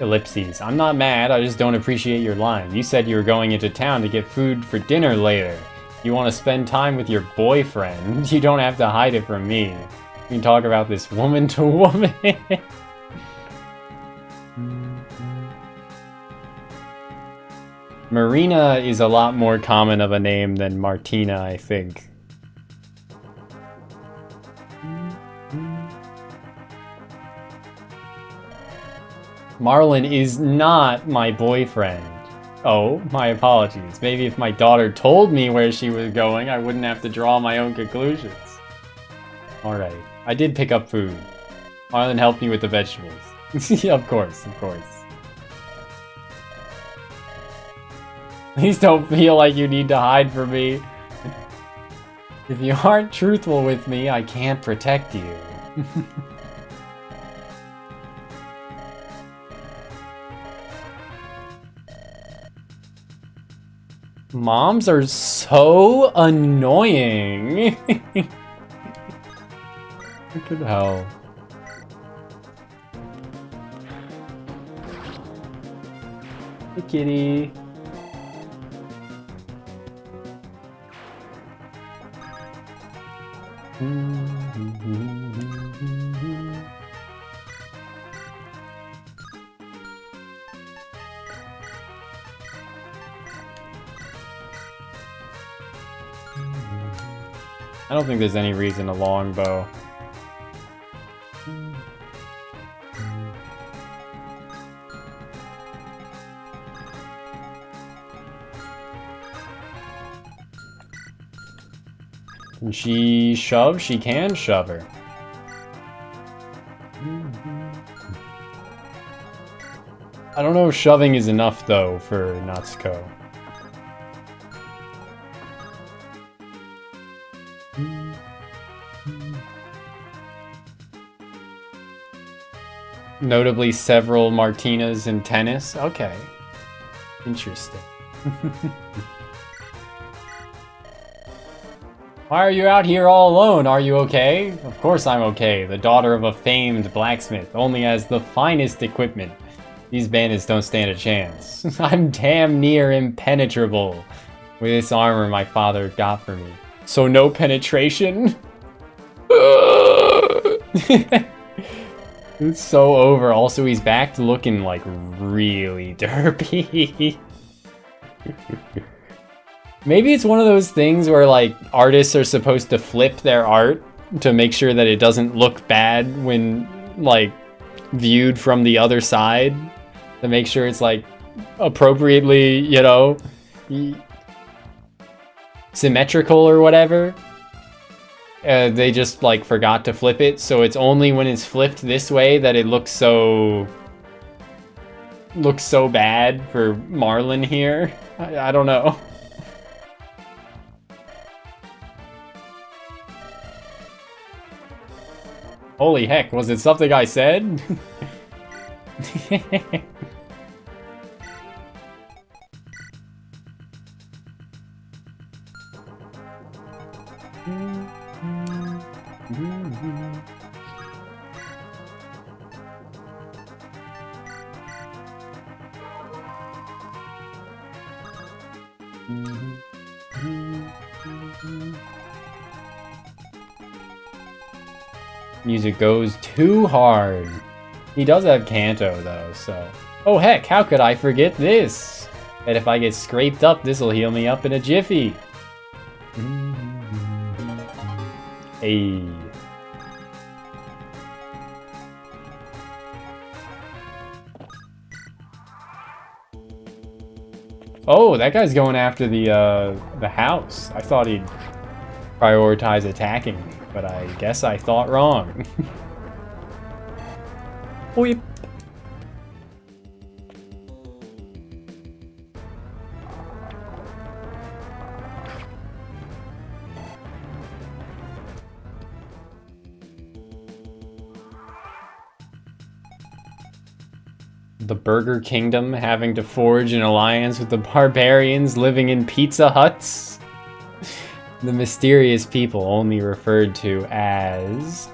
Ellipses. I'm not mad, I just don't appreciate your line. You said you were going into town to get food for dinner later. You want to spend time with your boyfriend. You don't have to hide it from me. We can talk about this woman to woman. Marina is a lot more common of a name than Martina, I think. Marlon is not my boyfriend. Oh, my apologies. Maybe if my daughter told me where she was going, I wouldn't have to draw my own conclusions. Alright, I did pick up food. Marlon helped me with the vegetables. Yeah, of course, of course. Please don't feel like you need to hide from me. If you aren't truthful with me, I can't protect you. Moms are so annoying. What the hell? Hey, kitty. I don't think there's any reason to longbow. Can she shove? She can shove her. I don't know if shoving is enough, though, for Natsuko. Notably several Martinas in tennis. Okay. Interesting. Why are you out here all alone? Are you okay? Of course I'm okay. The daughter of a famed blacksmith only has the finest equipment. These bandits don't stand a chance. I'm damn near impenetrable with this armor my father got for me. So no penetration? It's so over. Also, he's back to looking like really derpy. Maybe it's one of those things where like artists are supposed to flip their art to make sure that it doesn't look bad when like viewed from the other side, to make sure it's like appropriately, you know, symmetrical or whatever. They just like forgot to flip it, so it's only when it's flipped this way that it looks so bad for Marlon here. I don't know. Holy heck, was it something I said? Music goes too hard. He does have Kanto though, so... Oh heck, how could I forget this? And if I get scraped up, this'll heal me up in a jiffy. Hey. Oh, that guy's going after the house. I thought he'd prioritize attacking me, but I guess I thought wrong. Weep. The Burger Kingdom having to forge an alliance with the barbarians living in Pizza Huts. The mysterious people only referred to as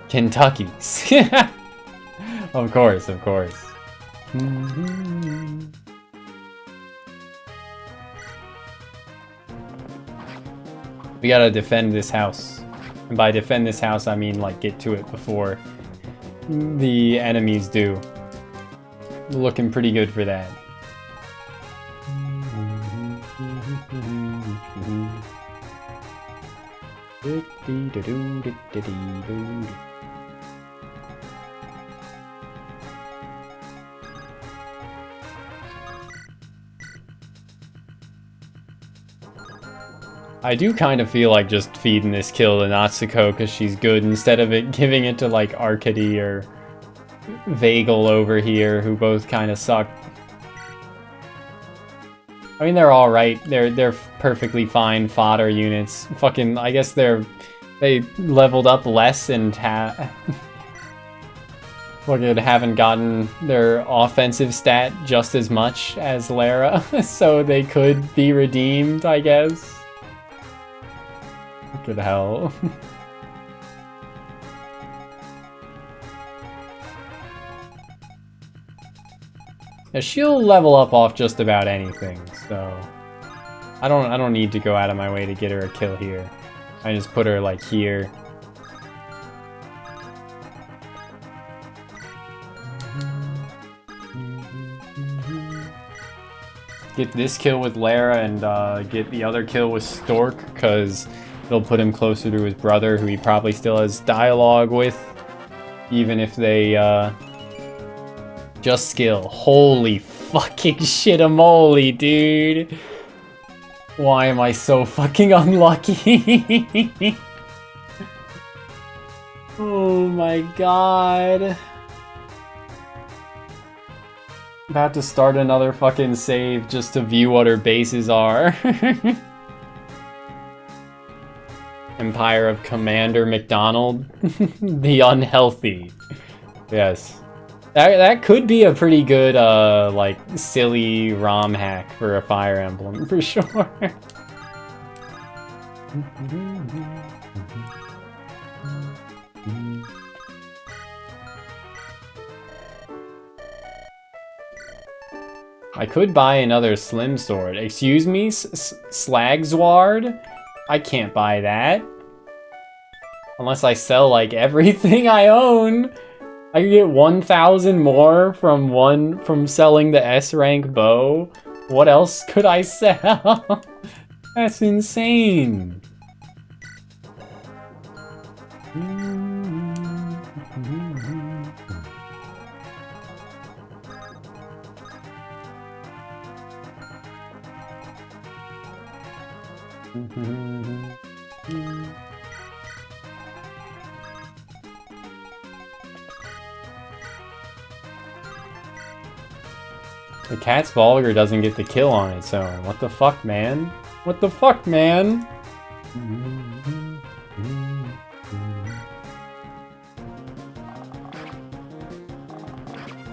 Kentuckies. Of course, of course. We gotta defend this house. And by defend this house, I mean like get to it before the enemies do. Looking pretty good for that. I do kind of feel like just feeding this kill to Natsuko because she's good, instead of it giving it to like Arcady or Vagel over here, who both kind of suck. I mean, they're all right. They're perfectly fine fodder units. Fucking, I guess they leveled up less and fucking haven't gotten their offensive stat just as much as Lara, so they could be redeemed, I guess. Good hell. Now, she'll level up off just about anything, so I don't need to go out of my way to get her a kill here. I just put her like here. Get this kill with Lara and get the other kill with Stork, because they'll put him closer to his brother, who he probably still has dialogue with, even if they just skill. Holy fucking shit-a-moly, dude. Why am I so fucking unlucky? Oh my god. About to start another fucking save just to view what her bases are. Empire of Commander McDonald. The unhealthy. Yes. That could be a pretty good, like, silly ROM hack for a Fire Emblem, for sure. I could buy another slim sword. Excuse me, Slagsward? I can't buy that. Unless I sell, like, everything I own. I could get 1,000 more from selling the S-rank bow. What else could I sell? That's insane. The cat's vulgar doesn't get the kill on its own. What the fuck, man? What the fuck, man?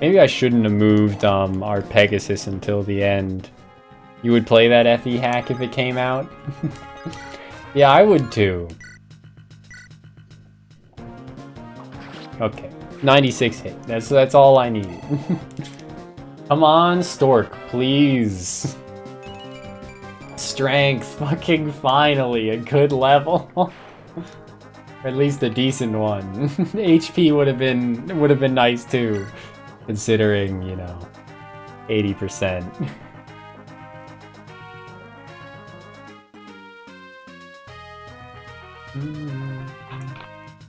Maybe I shouldn't have moved our Pegasus until the end. You would play that FE hack if it came out? Yeah, I would too. Okay, 96 hit. That's all I need. Come on, Stork, please. Strength, fucking finally, a good level. Or at least a decent one. HP would have been nice too, considering, you know, 80%.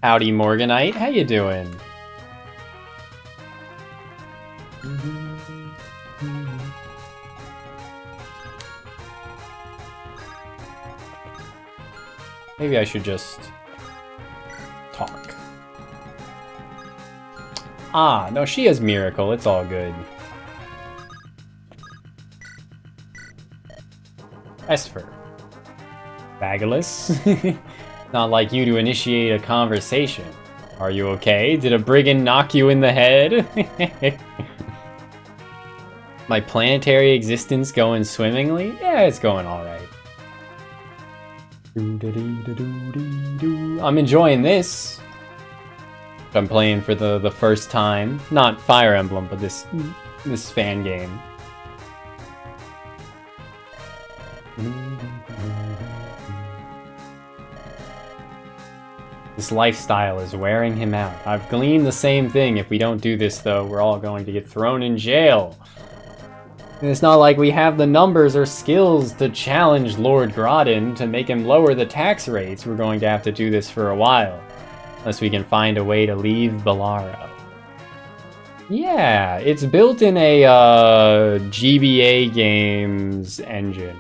Howdy, Morganite. How you doing? Maybe I should just talk. Ah, no, she has Miracle. It's all good. Esper. Bagulous. Not like you to initiate a conversation. Are you okay? Did a brigand knock you in the head? My planetary existence going swimmingly? Yeah, it's going alright. I'm enjoying this. I'm playing for the first time. Not Fire Emblem, but this fan game. This lifestyle is wearing him out. I've gleaned the same thing. If we don't do this, though, we're all going to get thrown in jail. And it's not like we have the numbers or skills to challenge Lord Grodin to make him lower the tax rates. We're going to have to do this for a while. Unless we can find a way to leave Bellaro. Yeah, it's built in a GBA Games engine.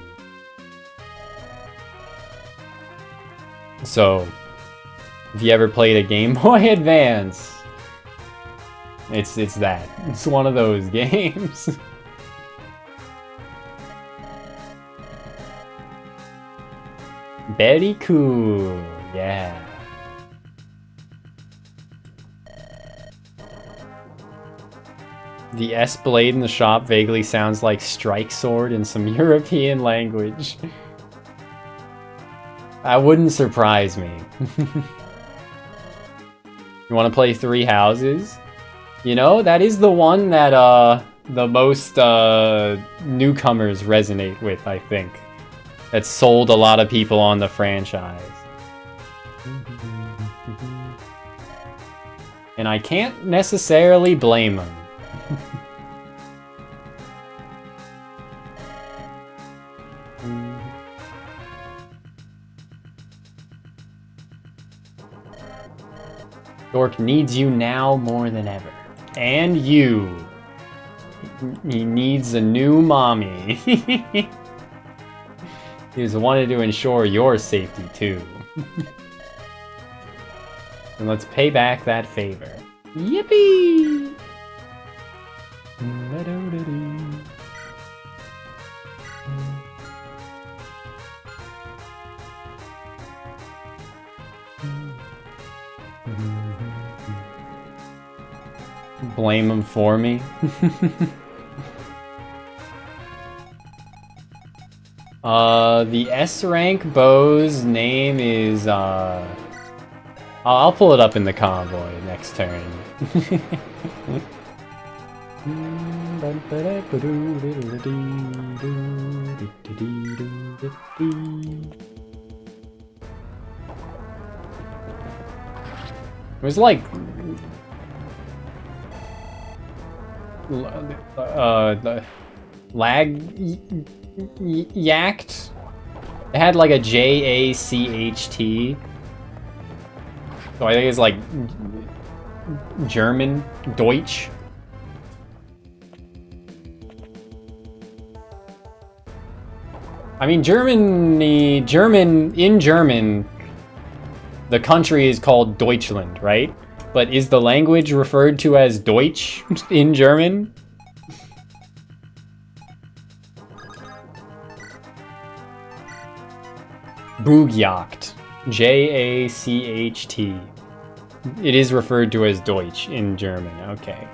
So, if you ever played a Game Boy Advance, it's that. It's one of those games. Very cool, yeah. The S blade in the shop vaguely sounds like strike sword in some European language. That wouldn't surprise me. You want to play Three Houses? You know, that is the one that the most newcomers resonate with, I think. That sold a lot of people on the franchise. And I can't necessarily blame them. Dork needs you now more than ever. And you. He needs a new mommy. He just wanted to ensure your safety too. And let's pay back that favor. Yippee! Blame him for me. The S-rank bow's name is, I'll pull it up in the convoy next turn. It was like yacked. It had like a Jacht. So I think it's like German, Deutsch. I mean, in German, the country is called Deutschland, right? But is the language referred to as Deutsch in German? Boogjagd. Jacht. It is referred to as Deutsch in German, okay.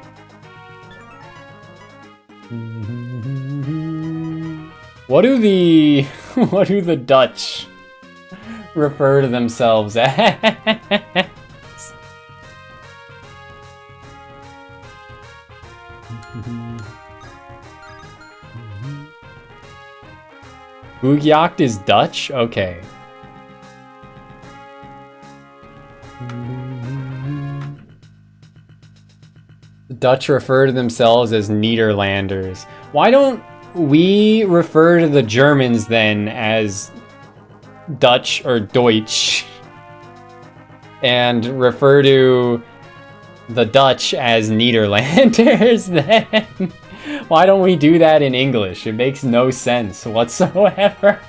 What do the Dutch refer to themselves as? Boogjagd is Dutch? Okay. The Dutch refer to themselves as Nederlanders. Why don't we refer to the Germans then as Dutch or Deutsch? And refer to the Dutch as Nederlanders then? Why don't we do that in English? It makes no sense whatsoever.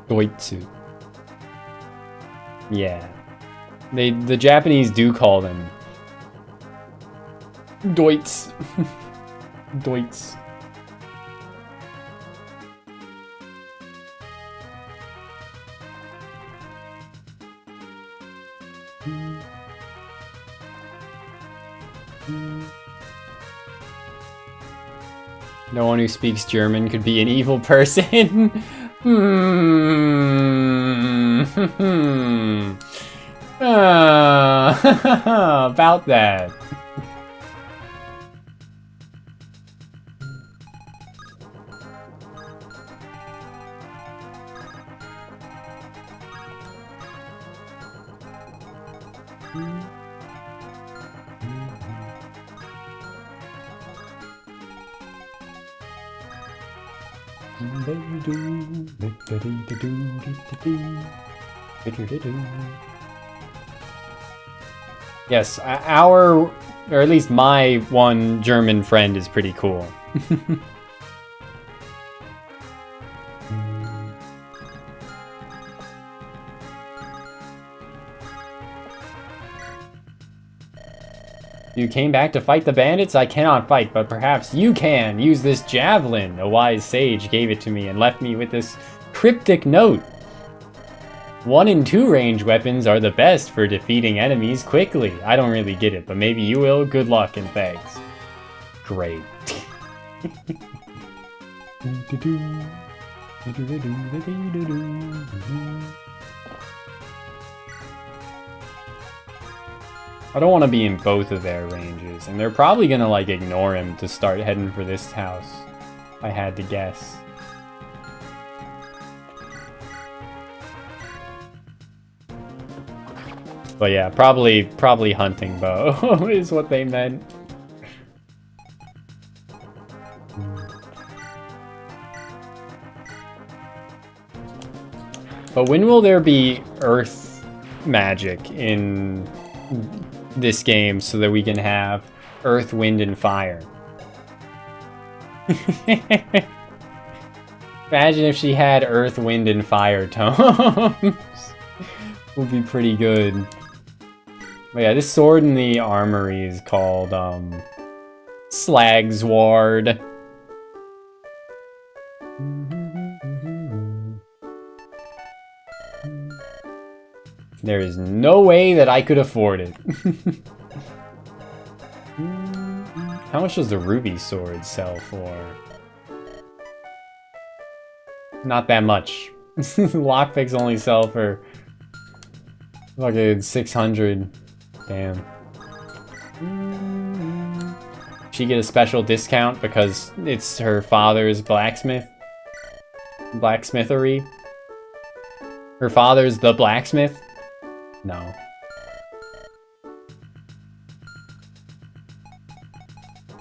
Deutsche. Yeah. The Japanese do call them Deutsch. Deutsch. No one who speaks German could be an evil person. About that. Yes, or at least my one German friend is pretty cool. You came back to fight the bandits? I cannot fight, but perhaps you can. Use this javelin. A wise sage gave it to me and left me with this cryptic note. 1 and 2 range weapons are the best for defeating enemies quickly. I don't really get it, but maybe you will. Good luck and thanks. Great. I don't want to be in both of their ranges, and they're probably gonna like ignore him to start heading for this house. I had to guess. But yeah, probably hunting bow is what they meant. But when will there be earth magic in this game so that we can have earth, wind, and fire? Imagine if she had earth, wind, and fire tomes. Would be pretty good. But yeah, this sword in the armory is called Slagsward. There is no way that I could afford it. How much does the ruby sword sell for? Not that much. Lockpicks only sell for fucking 600. Damn. She get a special discount because it's her father's blacksmithery. Her father's the blacksmith? No.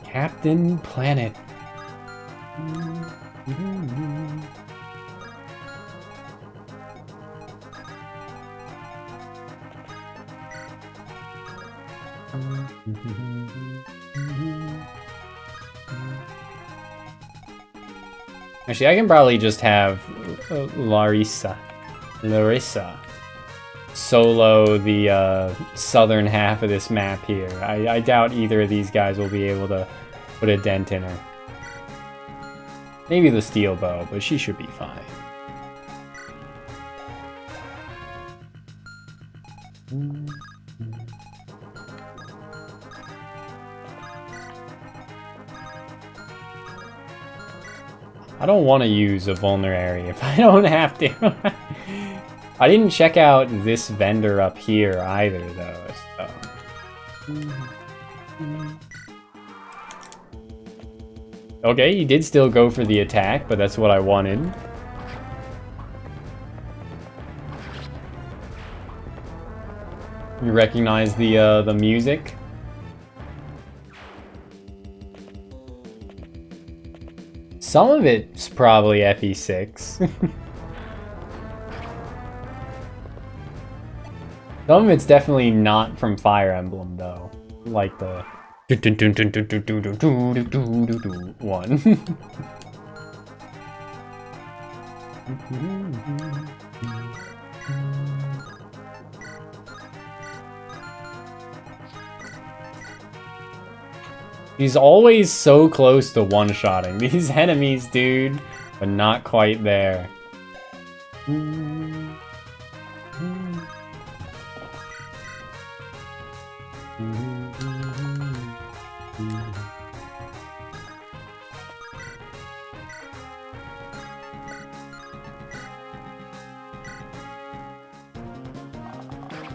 Captain Planet. Actually, I can probably just have Larissa solo the southern half of this map here. I doubt either of these guys will be able to put a dent in her. Maybe the steel bow, but she should be fine. I don't want to use a vulnerary if I don't have to. I didn't check out this vendor up here either, though. So. Okay, he did still go for the attack, but that's what I wanted. You recognize the music? Some of it's probably FE6. Some of it's definitely not from Fire Emblem, though. Like the one. He's always so close to one-shotting these enemies, dude, but not quite there.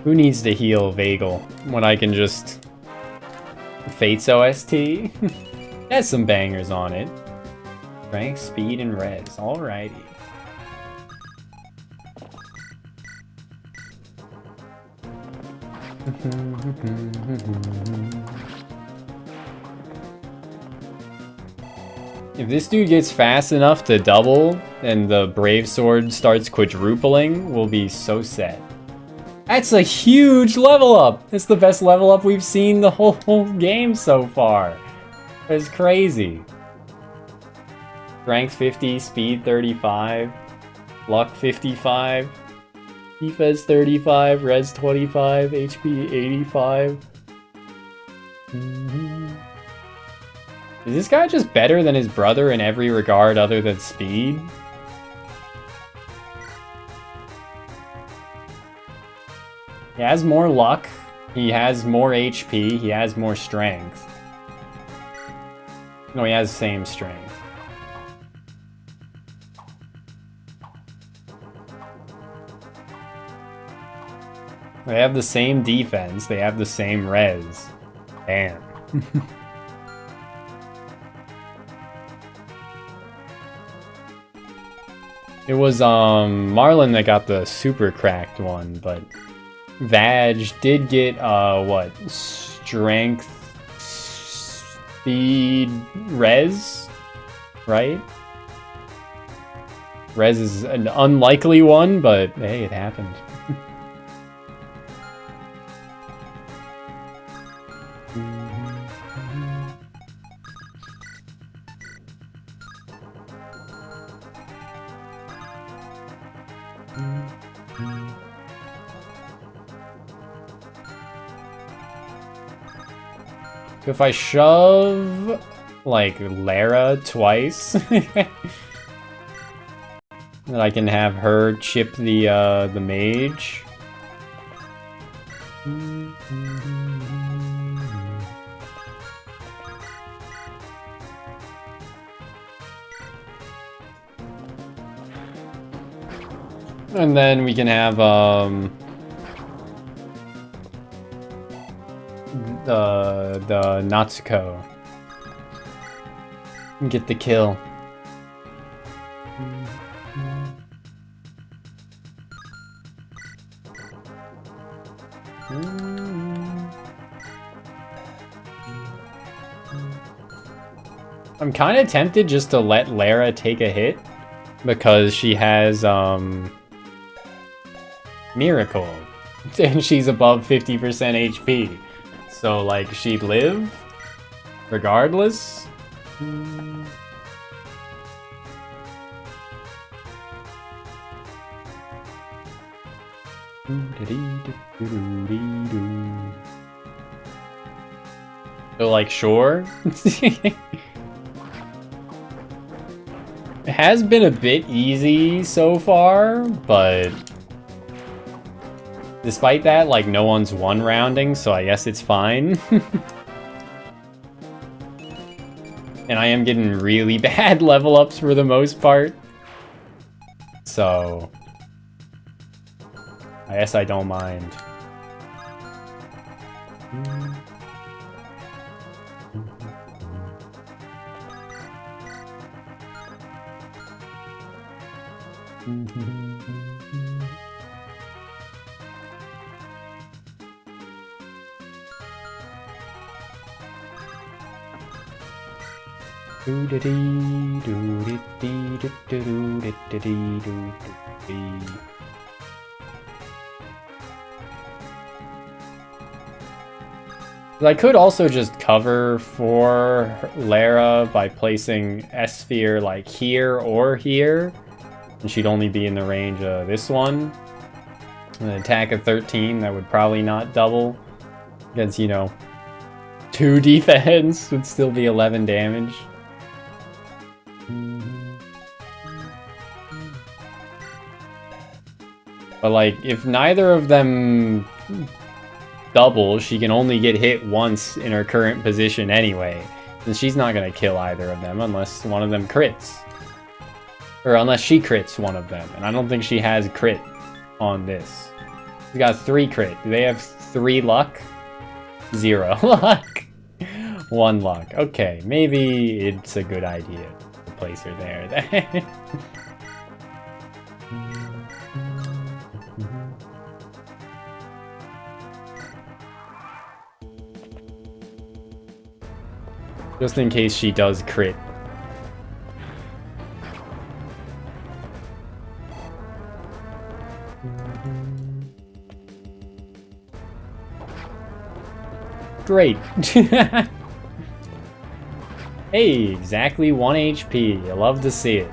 Who needs to heal Vagel when I can just... Fate's OST? It has some bangers on it. Strength, speed, and res. Alrighty. If this dude gets fast enough to double and the Brave Sword starts quadrupling, we'll be so set. That's a huge level up! It's the best level up we've seen the whole game so far. It's crazy. Strength 50, speed 35, luck 55, defense 35, res 25, HP 85. Is this guy just better than his brother in every regard other than speed? He has more luck, he has more HP, he has more strength. No, he has the same strength. They have the same defense, they have the same res. Damn. It was Marlon that got the super cracked one, but Vag did get what? Strength, speed, res, right? Res is an unlikely one, but hey, it happened. So if I shove, like, Lara twice, then I can have her chip the mage. And then we can have the Natsuko and get the kill. I'm kind of tempted just to let Lara take a hit because she has Miracle and she's above 50% HP. So like she'd live regardless. So like sure. It has been a bit easy so far, but despite that, like, no one's one rounding, so I guess it's fine. And I am getting really bad level ups for the most part. So I guess I don't mind. I could also just cover for Lara by placing S-Sphere like here or here, and she'd only be in the range of this one. An attack of 13, that would probably not double against, you know, 2 defense, would still be 11 damage. But like, if neither of them double, she can only get hit once in her current position anyway. And she's not gonna kill either of them unless one of them crits. Or unless she crits one of them. And I don't think she has crit on this. She's got 3 crit. Do they have 3 luck? 0 luck. 1 luck. Okay, maybe it's a good idea to place her there. Just in case she does crit. Great. Hey, exactly 1 HP. I love to see it.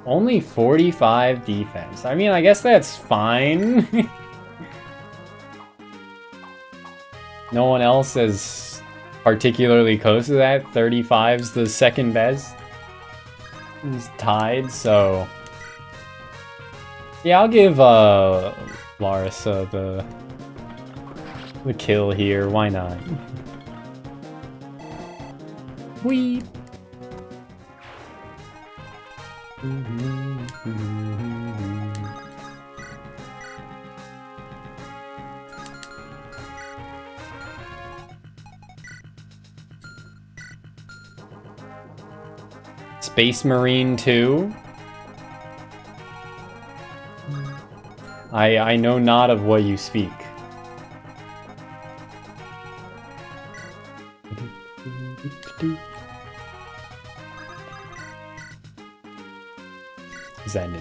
Only 45 defense. I mean, I guess that's fine. No one else is particularly close to that. 35's the second best. It's tied, so... Yeah, I'll give Larissa the kill here. Why not? Whee! Space Marine 2. I know not of what you speak. Zenit.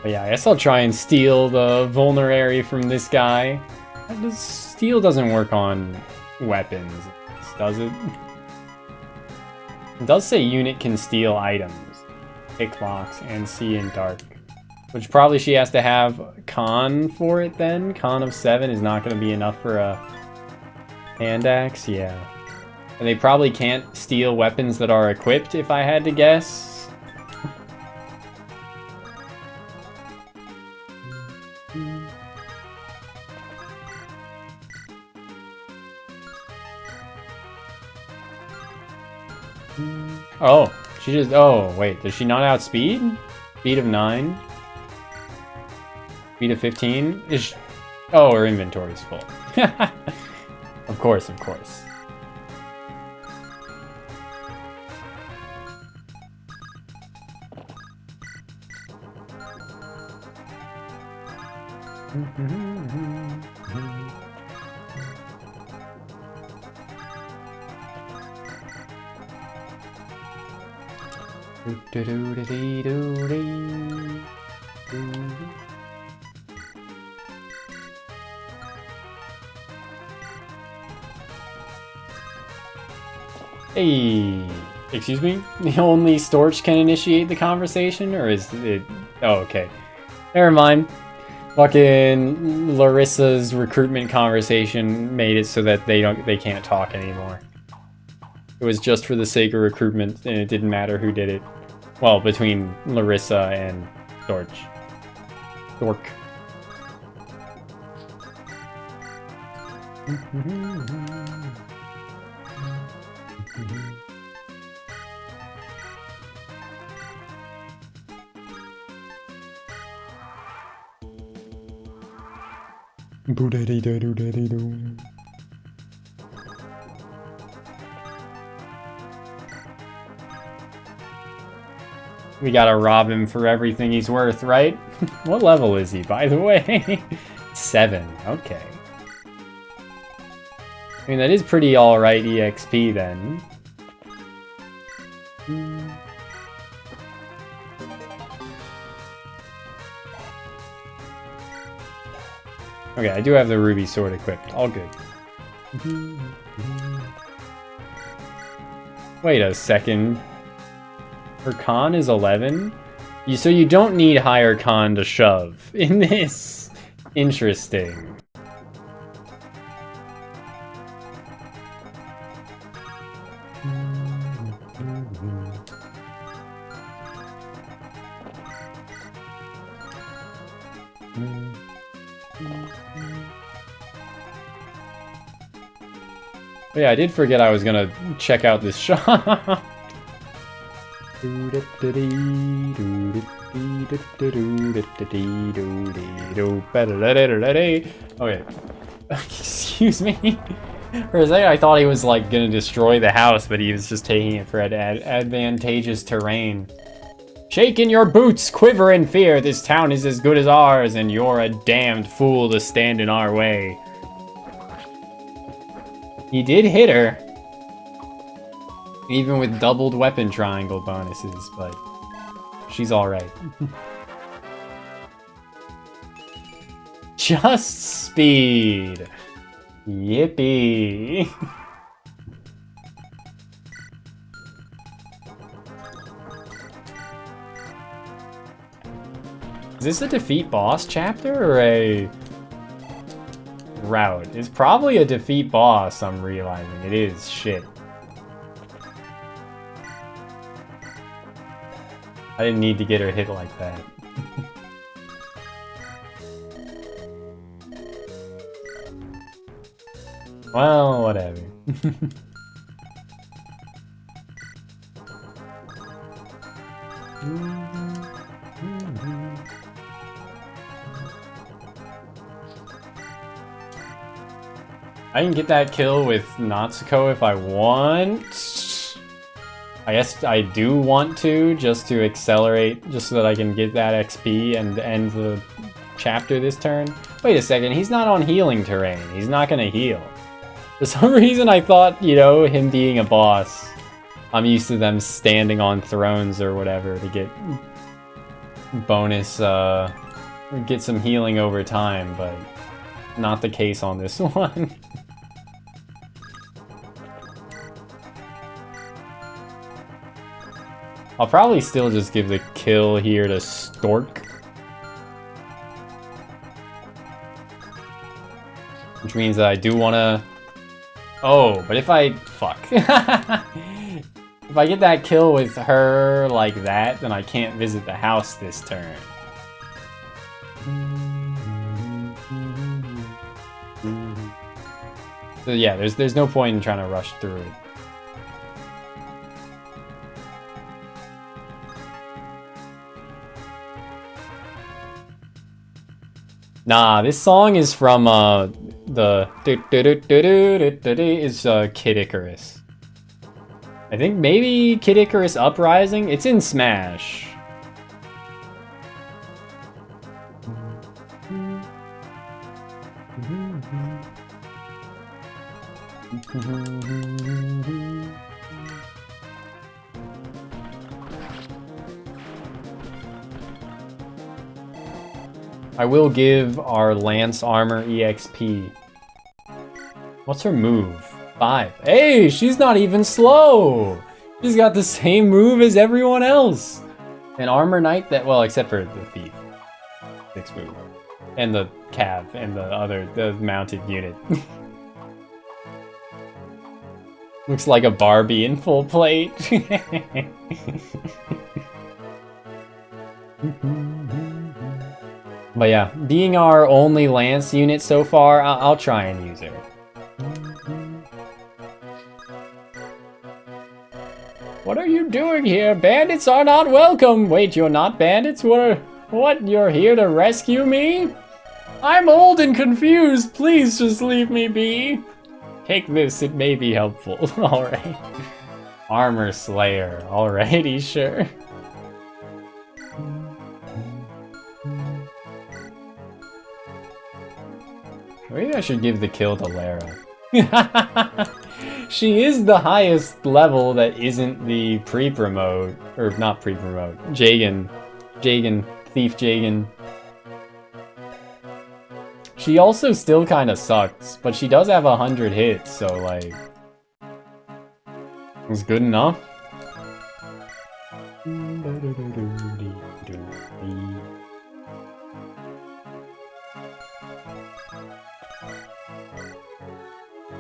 But yeah, I guess I'll try and steal the vulnerary from this guy. Steal doesn't work on weapons, does it? It does say unit can steal items, pick locks, and see in dark. Which probably she has to have con for it then. Con of 7 is not going to be enough for a hand axe, yeah. And they probably can't steal weapons that are equipped, if I had to guess. Oh, she just, oh, wait, does she not outspeed? Speed of 9? Speed of 15? Oh, her inventory's full. Of course, of course. Hey, excuse me? The only Storch can initiate the conversation, or is it... Oh, okay. Never mind. Fucking Larissa's recruitment conversation made it so that they can't talk anymore. It was just for the sake of recruitment, and it didn't matter who did it. Well, between Larissa and Storch. Dork. We gotta rob him for everything he's worth, right? What level is he, by the way? 7, okay. I mean, that is pretty alright EXP then. Okay, I do have the ruby sword equipped. All good. Wait a second. Her con is 11? So you don't need higher con to shove in this. Interesting. But yeah, I did forget I was gonna check out this shop. Okay. Excuse me. For a second I thought he was like gonna destroy the house, but he was just taking it for advantageous terrain. Shake in your boots, quiver in fear. This town is as good as ours, and you're a damned fool to stand in our way. He did hit her. Even with doubled weapon triangle bonuses, but she's alright. Just speed. Yippee. Is this a defeat boss chapter or a route? It's probably a defeat boss, I'm realizing. It is. Shit. I didn't need to get her hit like that. Well, whatever. I can get that kill with Natsuko if I want. I guess I do want to, just to accelerate, just so that I can get that XP and end the chapter this turn. Wait a second, he's not on healing terrain. He's not gonna heal. For some reason I thought, you know, him being a boss, I'm used to them standing on thrones or whatever to get bonus, get some healing over time, but not the case on this one. I'll probably still just give the kill here to Stork. Which means that I do want to... Oh, but if I... Fuck. If I get that kill with her like that, then I can't visit the house this turn. So yeah, there's no point in trying to rush through it. Nah, this song is from the is Kid Icarus. I think maybe Kid Icarus Uprising. It's in Smash. I will give our Lance Armor EXP. What's her move? 5. Hey, she's not even slow! She's got the same move as everyone else! An Armor Knight that, well, except for the Thief. 6 move. And the Cav, and the mounted unit. Looks like a Barbie in full plate. But yeah, being our only Lance unit so far, I'll try and use her. What are you doing here? Bandits are not welcome! Wait, you're not bandits? What? You're here to rescue me? I'm old and confused. Please just leave me be. Take this, it may be helpful. Alright. Armor Slayer. Alrighty, sure. Maybe I should give the kill to Lara. She is the highest level that isn't the pre-promote. Or not pre-promote. Jagan. Thief Jagan. She also still kind of sucks, but she does have 100 hits, so like... It's good enough.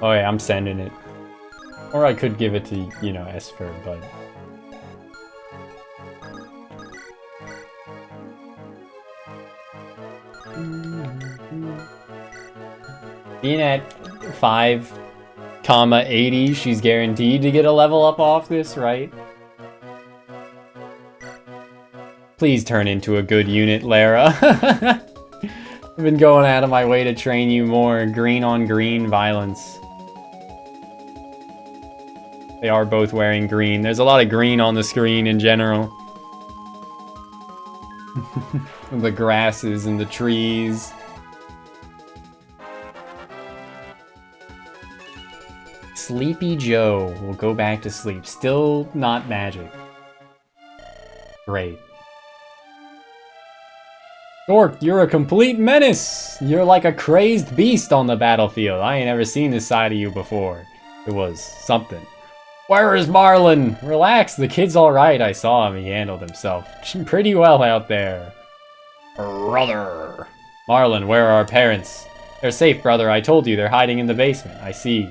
Oh yeah, I'm sending it. Or I could give it to, you know, Esper, but... Being at 5,80, she's guaranteed to get a level up off this, right? Please turn into a good unit, Lara. I've been going out of my way to train you more. Green on green violence. They are both wearing green. There's a lot of green on the screen in general. The grasses and the trees. Sleepy Joe will go back to sleep. Still not magic. Great. Dork, you're a complete menace! You're like a crazed beast on the battlefield. I ain't ever seen this side of you before. It was something. Where is Marlon? Relax, the kid's alright. I saw him. He handled himself pretty well out there. Brother! Marlon, where are our parents? They're safe, brother. I told you, they're hiding in the basement. I see.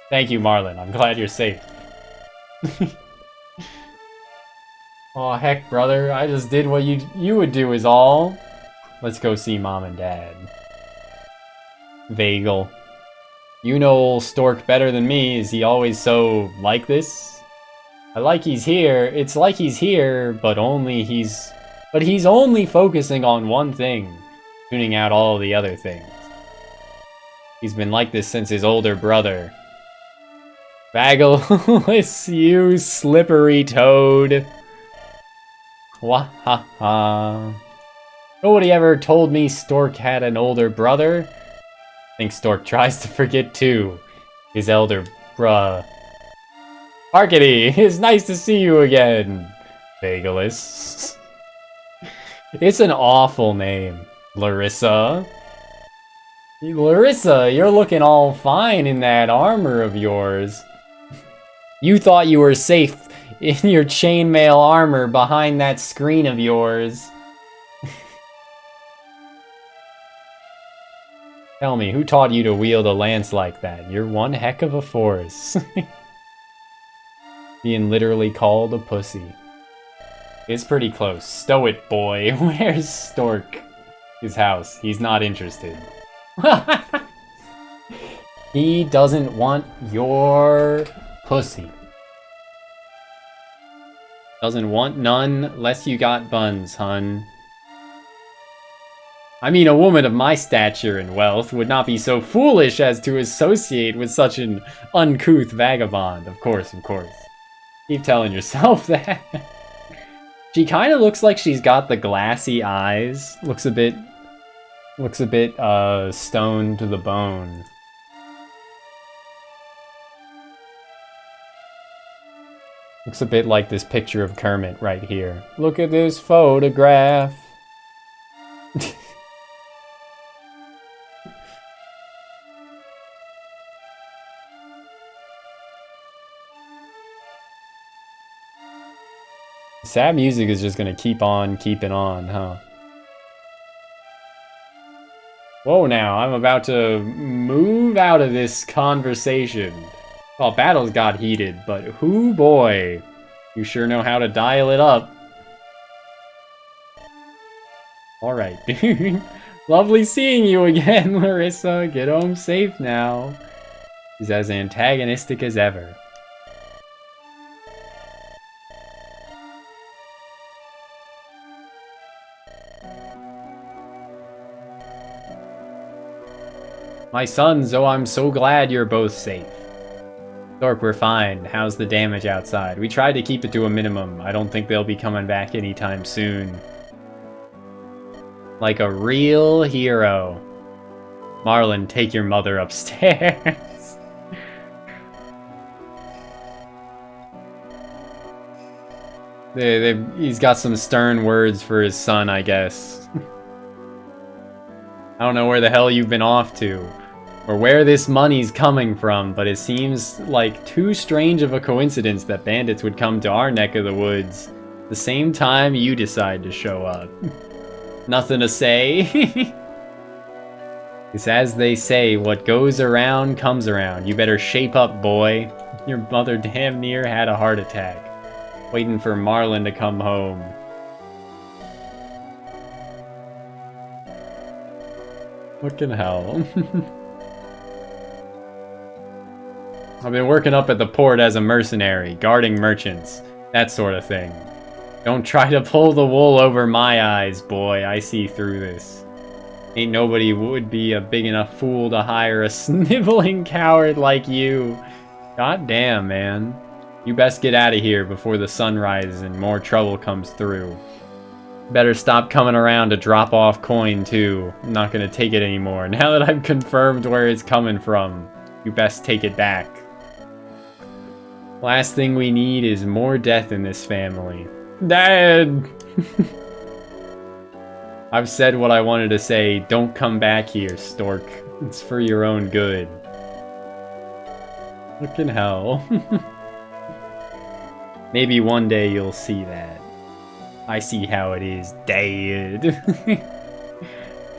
Thank you, Marlon. I'm glad you're safe. Aw, heck, brother. I just did what you would do is all. Let's go see Mom and Dad. Vagel. You know old Stork better than me. Is he always so like this? I like he's here. It's like he's here, but he's only focusing on one thing, tuning out all the other things. He's been like this since his older brother. Vagelus, you slippery toad. Wahaha. Nobody ever told me Stork had an older brother. I think Stork tries to forget too. His elder bruh. Arkady, it's nice to see you again. Vagelus. It's an awful name. Larissa. Larissa, you're looking all fine in that armor of yours. You thought you were safe in your chainmail armor behind that screen of yours. Tell me, who taught you to wield a lance like that? You're one heck of a force. Being literally called a pussy. It's pretty close. Stow it, boy. Where's Stork? His house. He's not interested. He doesn't want your pussy. Doesn't want none unless you got buns, hun. I mean, a woman of my stature and wealth would not be so foolish as to associate with such an uncouth vagabond. Of course, of course. Keep telling yourself that. She kind of looks like she's got the glassy eyes. Looks a bit stoned to the bone. Looks a bit like this picture of Kermit right here. Look at this photograph. Sad music is just gonna keep on keeping on, huh? Whoa now, I'm about to move out of this conversation. Well, battles got heated, but hoo boy, you sure know how to dial it up. Alright, dude. Lovely seeing you again, Larissa. Get home safe now. He's as antagonistic as ever. My sons, oh, I'm so glad you're both safe. Stork, we're fine. How's the damage outside? We tried to keep it to a minimum. I don't think they'll be coming back anytime soon. Like a real hero. Marlon, take your mother upstairs. He's got some stern words for his son, I guess. I don't know where the hell you've been off to, or where this money's coming from, but it seems like too strange of a coincidence that bandits would come to our neck of the woods the same time you decide to show up. Nothing to say? It's as they say, what goes around comes around. You better shape up, boy. Your mother damn near had a heart attack, waiting for Marlon to come home. Fucking hell. I've been working up at the port as a mercenary, guarding merchants, that sort of thing. Don't try to pull the wool over my eyes, boy. I see through this. Ain't nobody would be a big enough fool to hire a sniveling coward like you. God damn, man. You best get out of here before the sun rises and more trouble comes through. Better stop coming around to drop off coin, too. I'm not gonna take it anymore. Now that I've confirmed where it's coming from, you best take it back. Last thing we need is more death in this family. Dad! I've said what I wanted to say. Don't come back here, Stork. It's for your own good. Fucking hell. Maybe one day you'll see that. I see how it is, Dad.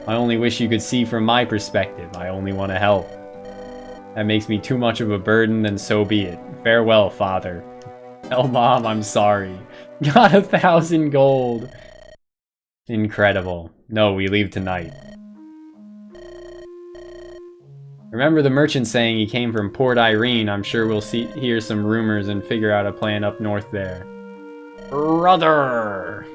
I only wish you could see from my perspective. I only want to help. That makes me too much of a burden, then so be it. Farewell, Father. Tell Mom I'm sorry. Got 1,000 gold. Incredible. No, we leave tonight. Remember the merchant saying he came from Port Irene. I'm sure we'll hear some rumors and figure out a plan up north there. Brother!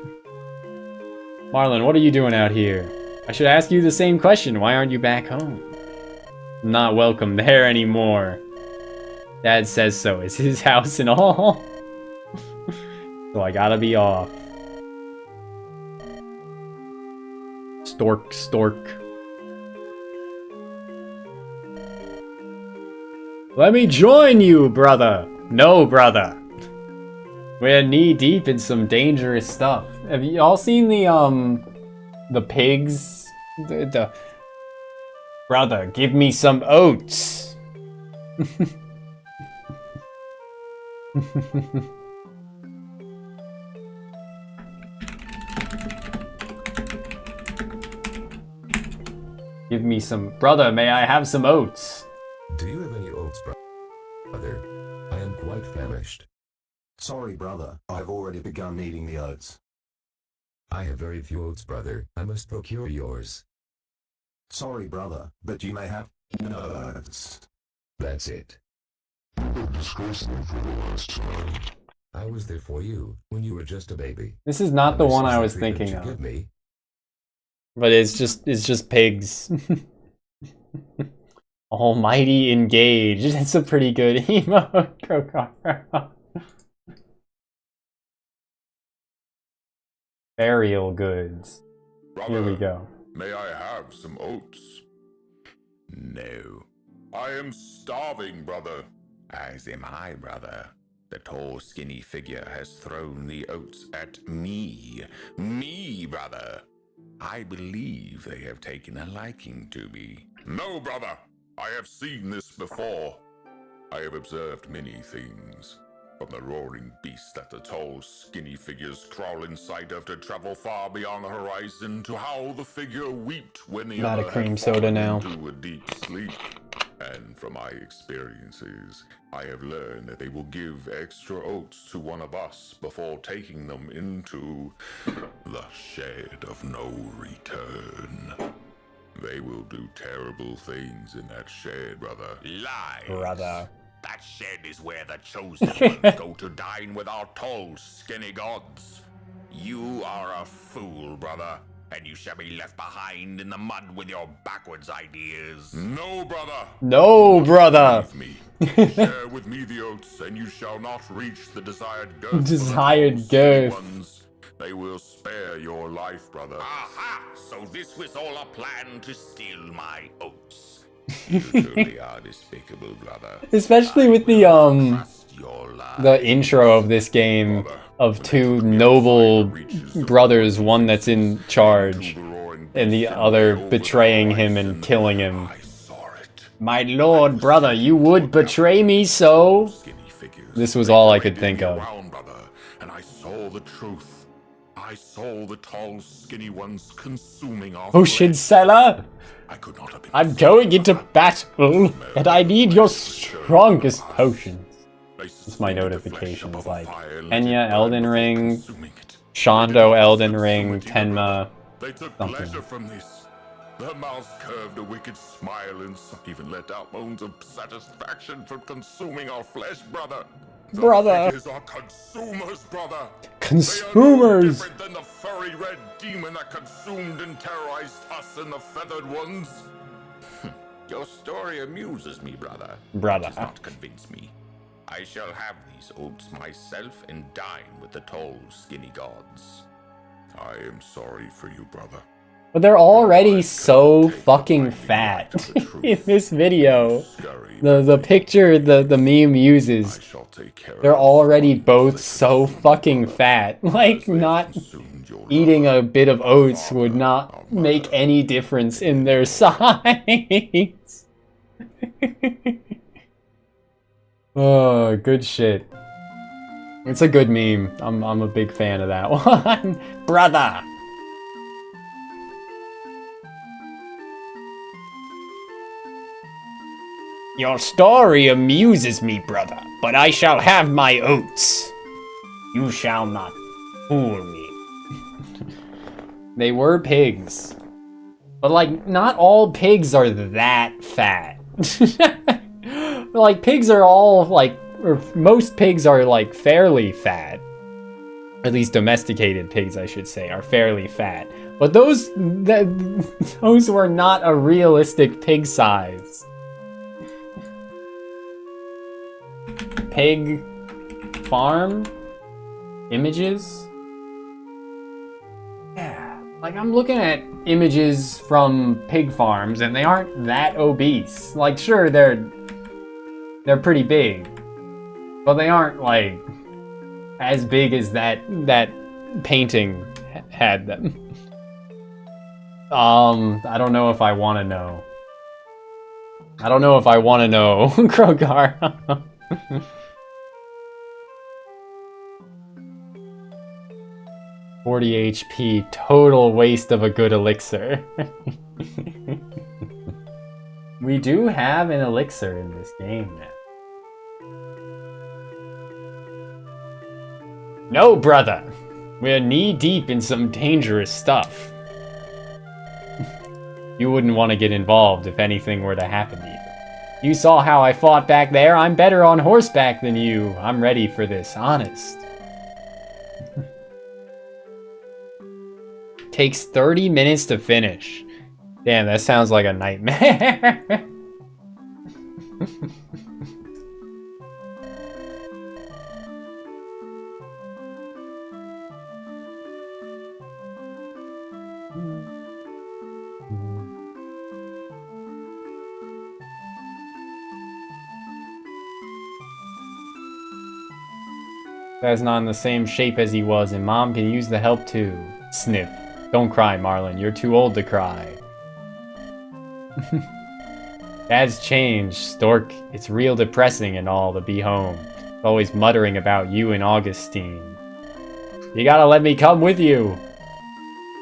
Marlon, what are you doing out here? I should ask you the same question. Why aren't you back home? I'm not welcome there anymore. Dad says so. It's his house and all. So I gotta be off. Stork, Stork. Let me join you, brother. No, brother. We're knee deep in some dangerous stuff. Have you all seen the pigs? The brother, give me some oats. Give me some... Brother, may I have some oats? Do you have any oats, brother? I am quite famished. Sorry, brother. I've already begun eating the oats. I have very few oats, brother. I must procure yours. Sorry, brother, but you may have no oats. That's it. I was there for you when you were just a baby. This is not the one I was thinking of. But it's just pigs. Almighty engage. That's a pretty good emote, Krokar. Burial goods. Brother, here we go. May I have some oats? No. I am starving, brother. As am I, brother. The tall, skinny figure has thrown the oats at me. Me, brother. I believe they have taken a liking to me. No, brother. I have seen this before. I have observed many things. From the roaring beast that the tall, skinny figures crawl inside of to travel far beyond the horizon, to how the figure wept when the Not other a cream had soda fallen now. into a deep sleep. And from my experiences, I have learned that they will give extra oats to one of us before taking them into the shed of no return. They will do terrible things in that shed, brother. Lies. Brother. That shed is where the chosen ones go to dine with our tall, skinny gods. You are a fool, brother, and you shall be left behind in the mud with your backwards ideas. No, brother. No, brother. Believe me. Share with me the oats, and you shall not reach the desired girth. Desired girth. They will spare your life, brother. Aha! So this was all a plan to steal my oats. You truly are despicable, brother. Especially with the intro of this game of two noble brothers, one that's in charge and the other betraying him and killing him. My lord, brother, you would betray me so? This was all I could think of. And I saw the truth. I saw the tall, skinny ones consuming our Potion seller! I could not have been I'm going into battle, and I need your strongest potions. It's my notifications like Enya, Elden Ring, Shondo, Elden Ring, Tenma, They took something. pleasure from this. Their mouths curved a wicked smile, and some even let out moans of satisfaction from consuming our flesh, brother. The Brother. figures are consumers, brother. Consumers. They are no different than the furry red demon that consumed and terrorized us and the feathered ones. Your story amuses me, brother. Brother. It does not convince me. I shall have these oats myself and dine with the tall, skinny gods. I am sorry for you, brother. But they're already so fucking fat in this video. The picture the meme uses, they're already both so fucking fat. Like, not eating a bit of oats would not make any difference in their size. Oh, good shit. It's a good meme. I'm a big fan of that one. Brother! Your story amuses me, brother, but I shall have my oats. You shall not fool me. They were pigs. But, like, not all pigs are that fat. Like, pigs are all, like, or most pigs are, like, fairly fat. At least domesticated pigs, I should say, are fairly fat. But those were not a realistic pig size. Pig farm images. Yeah, like I'm looking at images from pig farms and they aren't that obese. Like sure they're pretty big, but they aren't like as big as that painting had them. I don't know if I want to know. I don't know if I want to know, Krokar. 40 HP, total waste of a good elixir. We do have an elixir in this game now. No, brother! We're knee-deep in some dangerous stuff. You wouldn't want to get involved if anything were to happen to you. You saw how I fought back there. I'm better on horseback than you. I'm ready for this, honest. Takes 30 minutes to finish. Damn, that sounds like a nightmare. That's not in the same shape as he was, and Mom can use the help too. Sniff. Don't cry, Marlon. You're too old to cry. Dad's changed, Stork. It's real depressing and all to be home. Always muttering about you and Augustine. You gotta let me come with you.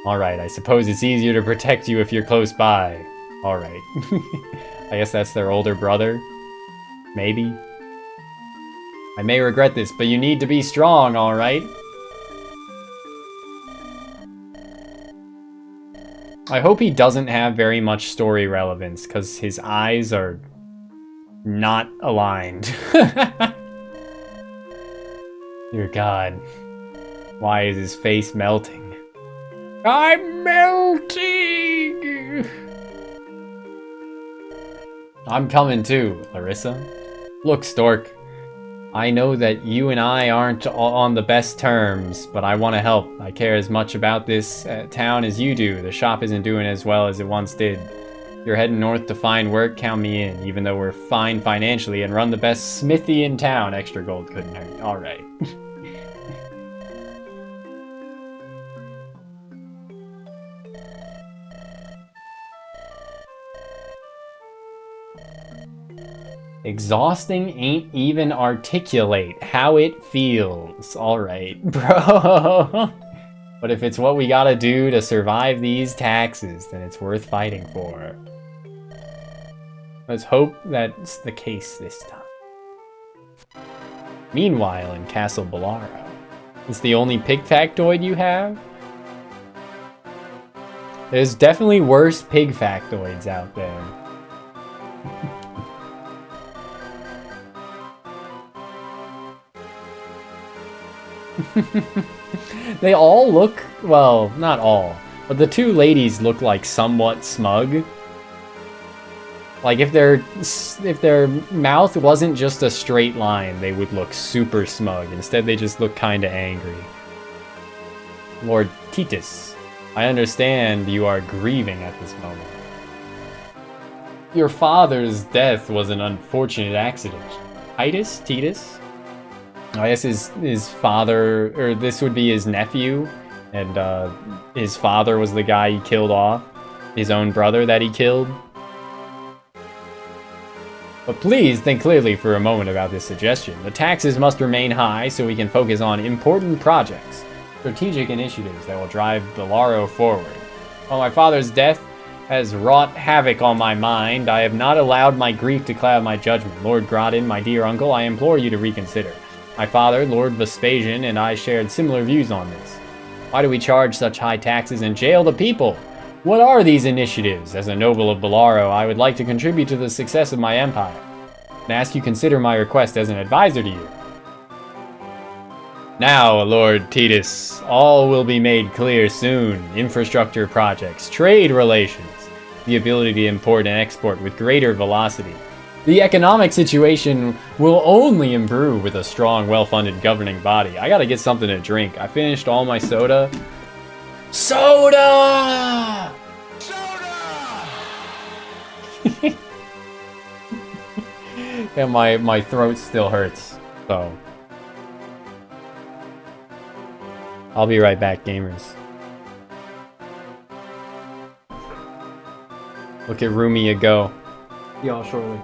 Alright, I suppose it's easier to protect you if you're close by. Alright. I guess that's their older brother. Maybe. I may regret this, but you need to be strong, alright? I hope he doesn't have very much story relevance, because his eyes are not aligned. Dear God. Why is his face melting? I'm melting! I'm coming too, Larissa. Look, Stork. I know that you and I aren't on the best terms, but I want to help. I care as much about this town as you do. The shop isn't doing as well as it once did. You're heading north to find work, count me in. Even though we're fine financially and run the best smithy in town, extra gold couldn't hurt. Alright. Exhausting ain't even articulate how it feels. Alright, bro. But if it's what we gotta do to survive these taxes, then it's worth fighting for. Let's hope that's the case this time. Meanwhile, in Castle Bolaro, it's the only pig factoid you have? There's definitely worse pig factoids out there. They all look, well, not all, but the two ladies look like somewhat smug. Like if their mouth wasn't just a straight line, they would look super smug. Instead, they just look kinda angry. Lord Titus, I understand you are grieving at this moment. Your father's death was an unfortunate accident. Titus? I guess his father, or this would be his nephew, and his father was the guy he killed off. His own brother that he killed. But please think clearly for a moment about this suggestion. The taxes must remain high so we can focus on important projects, strategic initiatives that will drive Bolaro forward. While my father's death has wrought havoc on my mind, I have not allowed my grief to cloud my judgment. Lord Grodin, my dear uncle, I implore you to reconsider. My father, Lord Vespasian, and I shared similar views on this. Why do we charge such high taxes and jail the people? What are these initiatives? As a noble of Bolaro, I would like to contribute to the success of my empire, and ask you consider my request as an advisor to you. Now, Lord Titus, all will be made clear soon. Infrastructure projects, trade relations, the ability to import and export with greater velocity. The economic situation will only improve with a strong, well-funded governing body. I gotta get something to drink. I finished all my soda. Soda! And my throat still hurts, so. I'll be right back, gamers. Look at Rumia go. See y'all shortly.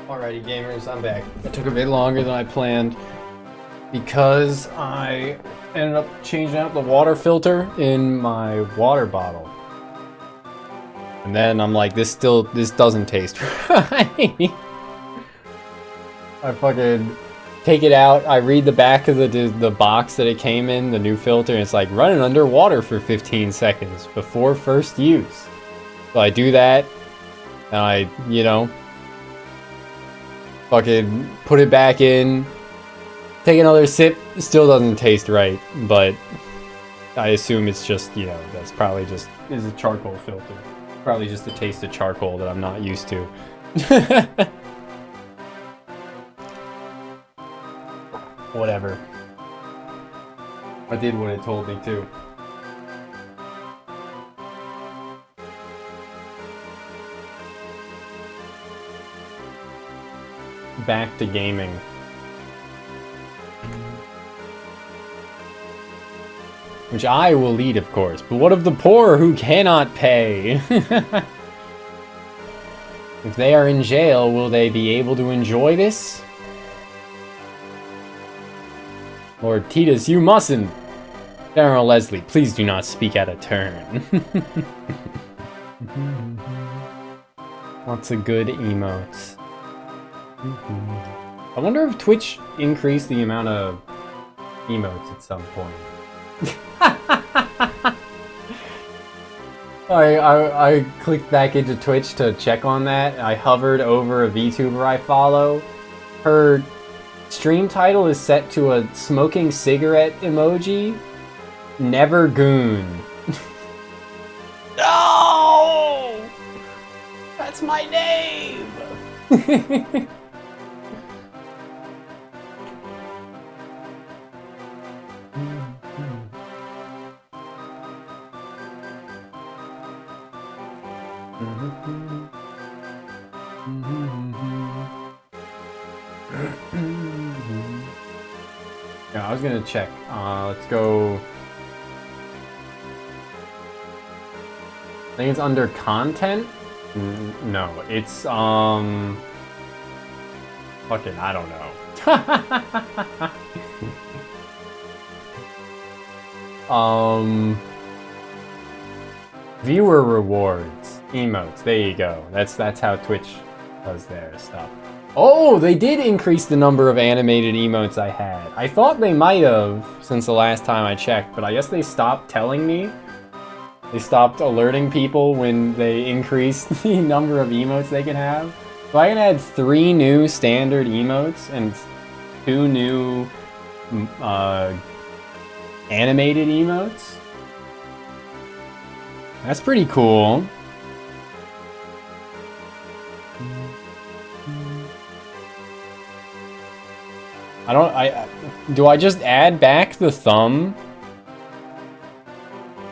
Alrighty, gamers, I'm back. It took a bit longer than I planned because I ended up changing out the water filter in my water bottle. And then I'm like, this doesn't taste right. I fucking take it out, I read the back of the box that it came in, the new filter, and it's like, run it under water for 15 seconds before first use. So I do that, and I, you know, fucking put it back in, take another sip, still doesn't taste right, but I assume it's just, you know, that's probably just, is a charcoal filter. Probably just a taste of charcoal that I'm not used to. Whatever. I did what it told me to. Back to gaming. Which I will lead, of course. But what of the poor who cannot pay? If they are in jail, will they be able to enjoy this? Lord Titus, you mustn't! General Leslie, please do not speak out of turn. Lots of good emotes. I wonder if Twitch increased the amount of emotes at some point. I clicked back into Twitch to check on that. I hovered over a VTuber I follow. Her stream title is set to a smoking cigarette emoji. Never goon. No! That's my name! Yeah, I was gonna check. Let's go. I think it's under content? No, it's, fucking, I don't know. Viewer rewards. Emotes. There you go. That's how Twitch does their stuff. Oh, they did increase the number of animated emotes I had. I thought they might have since the last time I checked, but I guess they stopped telling me. They stopped alerting people when they increased the number of emotes they can have. So I can add 3 new standard emotes and 2 new animated emotes. That's pretty cool. Do I just add back the thumb?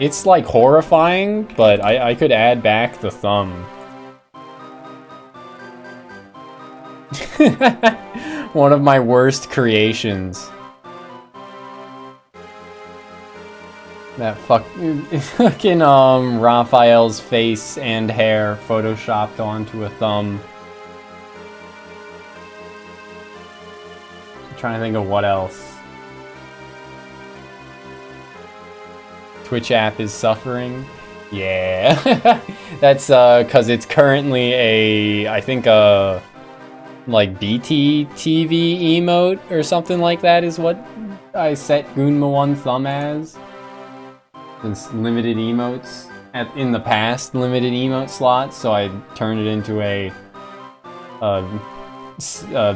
It's like horrifying, but I could add back the thumb. One of my worst creations. That fucking Raphael's face and hair photoshopped onto a thumb. I'm trying to think of what else. Twitch app is suffering. Yeah. That's cause it's currently a, I think like BT TV emote or something like that is what I set Gunma 1 thumb as. Since limited emotes in the past, limited emote slots, so I turned it into a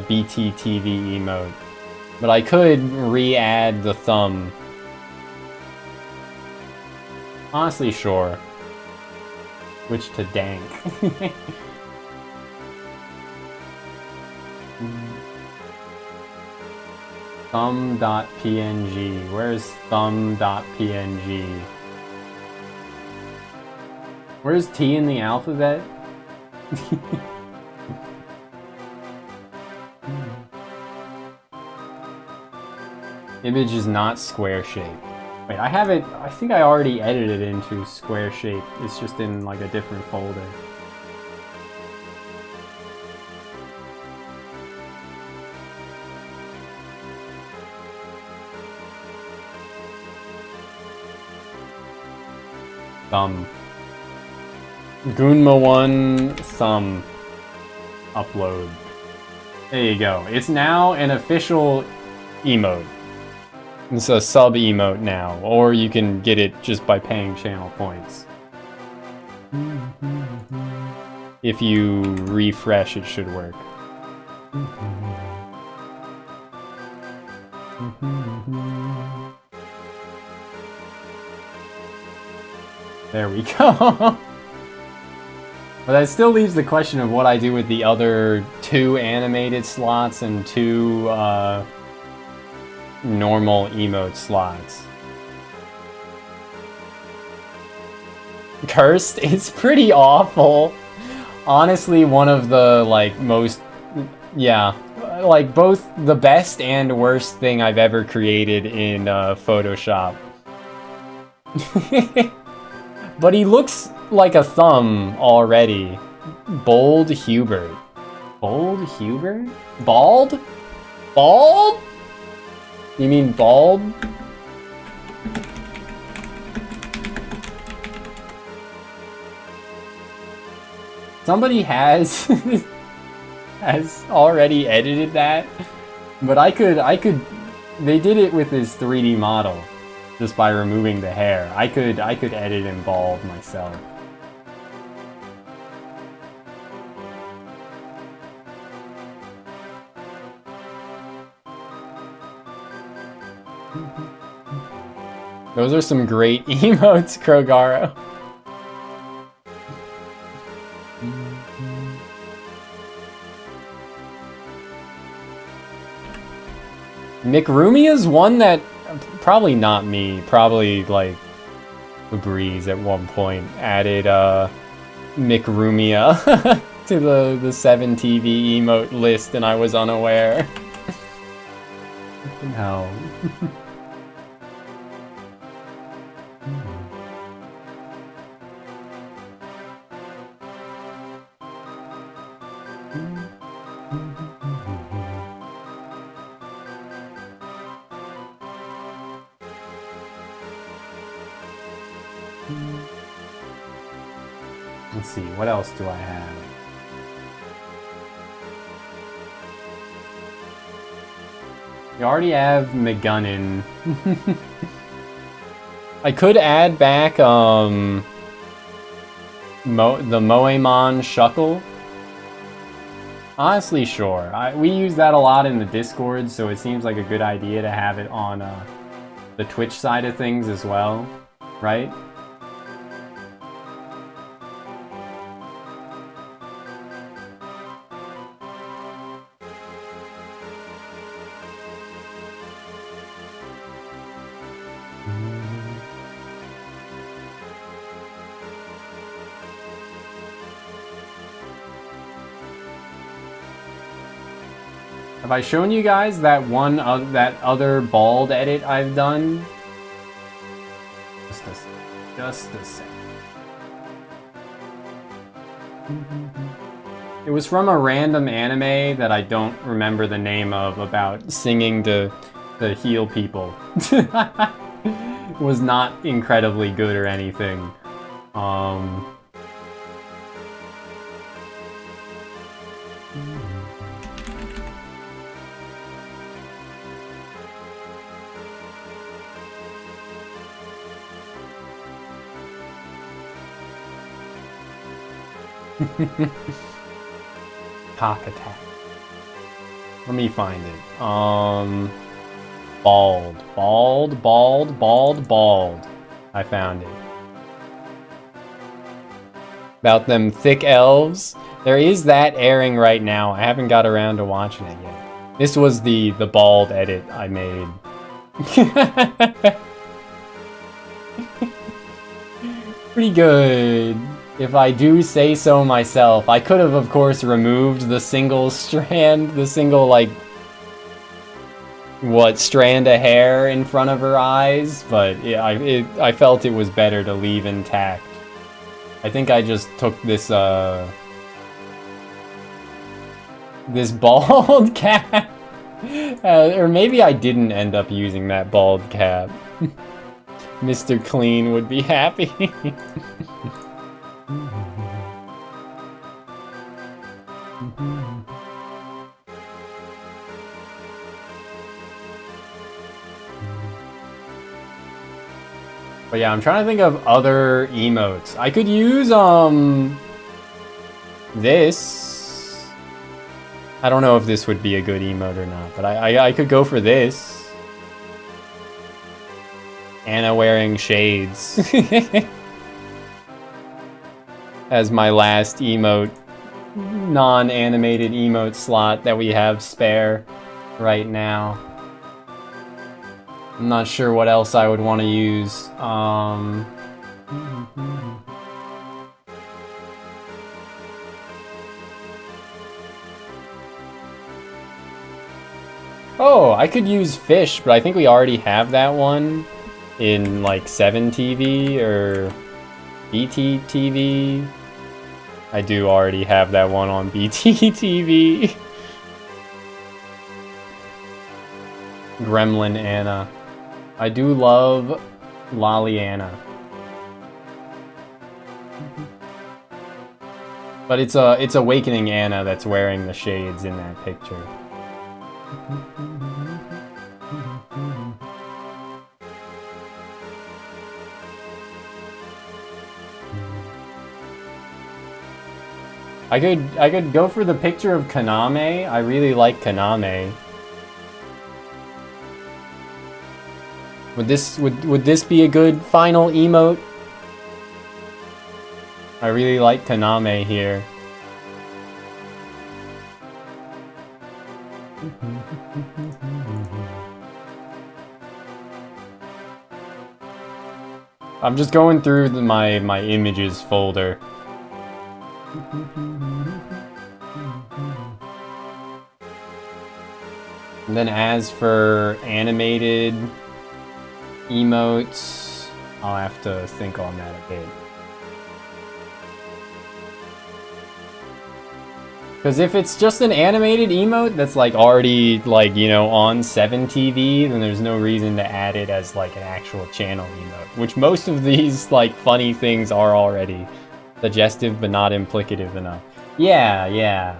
BT TV emote. But I could re-add the thumb. Honestly, sure. Switch to dank. Thumb.png. Where's thumb.png? Where's T in the alphabet? Image is not square shape. Wait, I have it, I think I already edited it into square shape. It's just in like a different folder. Thumb. Gunma1 thumb. Upload. There you go. It's now an official emote. It's a sub emote now, or you can get it just by paying channel points. If you refresh, it should work. There we go. But that still leaves the question of what I do with the other 2 animated slots and 2 normal emote slots. Cursed? It's pretty awful. Honestly, one of the, like, most... Yeah. Like, both the best and worst thing I've ever created in Photoshop. But he looks like a thumb already. Bold Hubert. Bold Hubert? Bald? Bald? You mean bald? Somebody has has already edited that, but I could they did it with his 3D model just by removing the hair. I could edit and bald myself. Those are some great emotes, Krogaro. McRumia's one that probably not me, probably like Breeze at one point added McRumia to the 7TV emote list and I was unaware. No. Let's see, what else do I have? You already have McGunnin. I could add back the Moemon Shuckle. Honestly, sure. We use that a lot in the Discord, so it seems like a good idea to have it on the Twitch side of things as well, right? Have I shown you guys that that other bald edit I've done? Just a sec. It was from a random anime that I don't remember the name of about singing to heal people. It was not incredibly good or anything. Cock attack. Let me find it. Bald. I found it. About them thick elves. There is that airing right now. I haven't got around to watching it yet. This was the bald edit I made. Pretty good. If I do say so myself. I could have, of course, removed the single strand, the single, like, strand of hair in front of her eyes, but yeah, I felt it was better to leave intact. I think I just took this, this bald cap, or maybe I didn't end up using that bald cap. Mr. Clean would be happy. But yeah, I'm trying to think of other emotes. I could use, this. I don't know if this would be a good emote or not, but I could go for this. Anna wearing shades. As my last emote, non-animated emote slot that we have spare right now. I'm not sure what else I would want to use. Oh, I could use fish, but I think we already have that one in like 7TV or BT TV. I do already have that one on BT TV. Gremlin Anna. I do love Lolly Anna. But it's Awakening Anna that's wearing the shades in that picture. I could go for the picture of Kaname. I really like Kaname. Would this be a good final emote? I really like Kaname here. I'm just going through my images folder. And then as for animated emotes, I'll have to think on that a bit. Because if it's just an animated emote that's like already like, you know, on 7TV, then there's no reason to add it as like an actual channel emote, which most of these like funny things are already. Suggestive but not implicative enough. Yeah, yeah.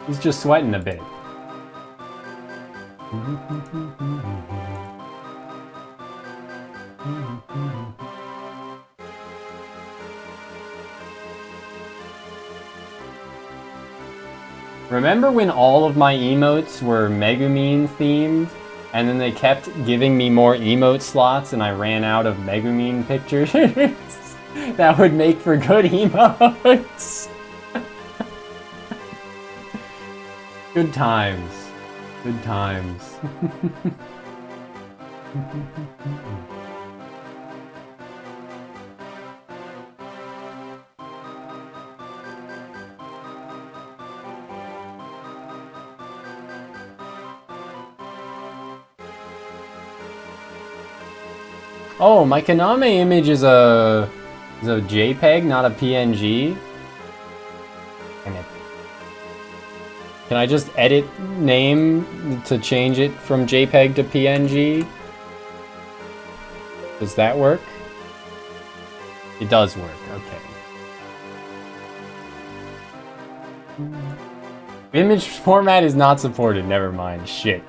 He's just sweating a bit. Remember when all of my emotes were Megumin themed, and then they kept giving me more emote slots and I ran out of Megumin pictures? That would make for good emotes. Good times. Good times. Oh, my Kaname image is a JPEG, not a PNG. Damn it. Can I just edit name to change it from JPEG to PNG? Does that work? It does work, okay. Image format is not supported, never mind, shit.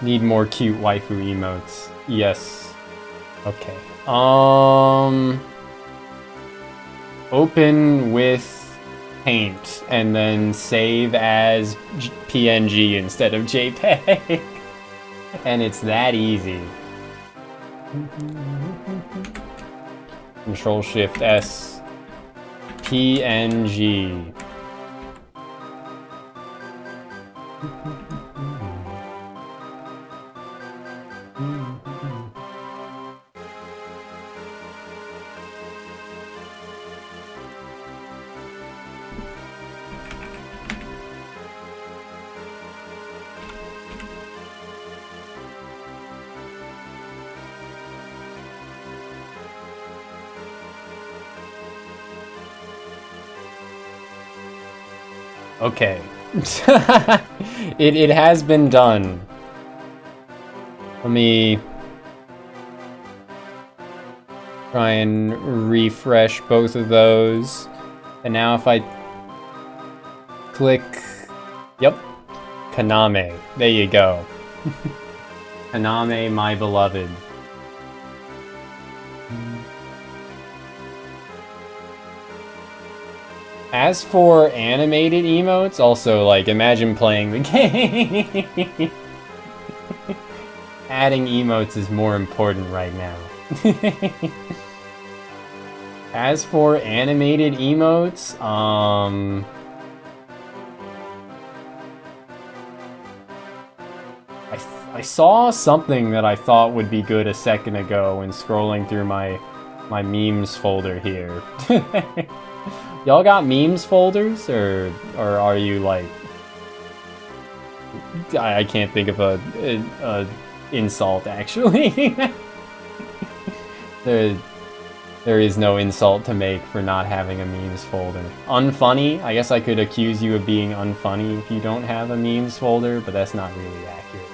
Need more cute waifu emotes. Yes. Okay. Open with paint and then save as PNG instead of JPEG. And it's that easy. Control Shift S. PNG. Okay. It has been done. Let me try and refresh both of those. And now if I click, yep, Kaname. There you go. Kaname, my beloved. As for animated emotes, also, like, imagine playing the game. Adding emotes is more important right now. As for animated emotes, I saw something that I thought would be good a second ago when scrolling through my memes folder here. Y'all got memes folders, or are you like... I can't think of a insult, actually. There is no insult to make for not having a memes folder. Unfunny? I guess I could accuse you of being unfunny if you don't have a memes folder, but that's not really accurate.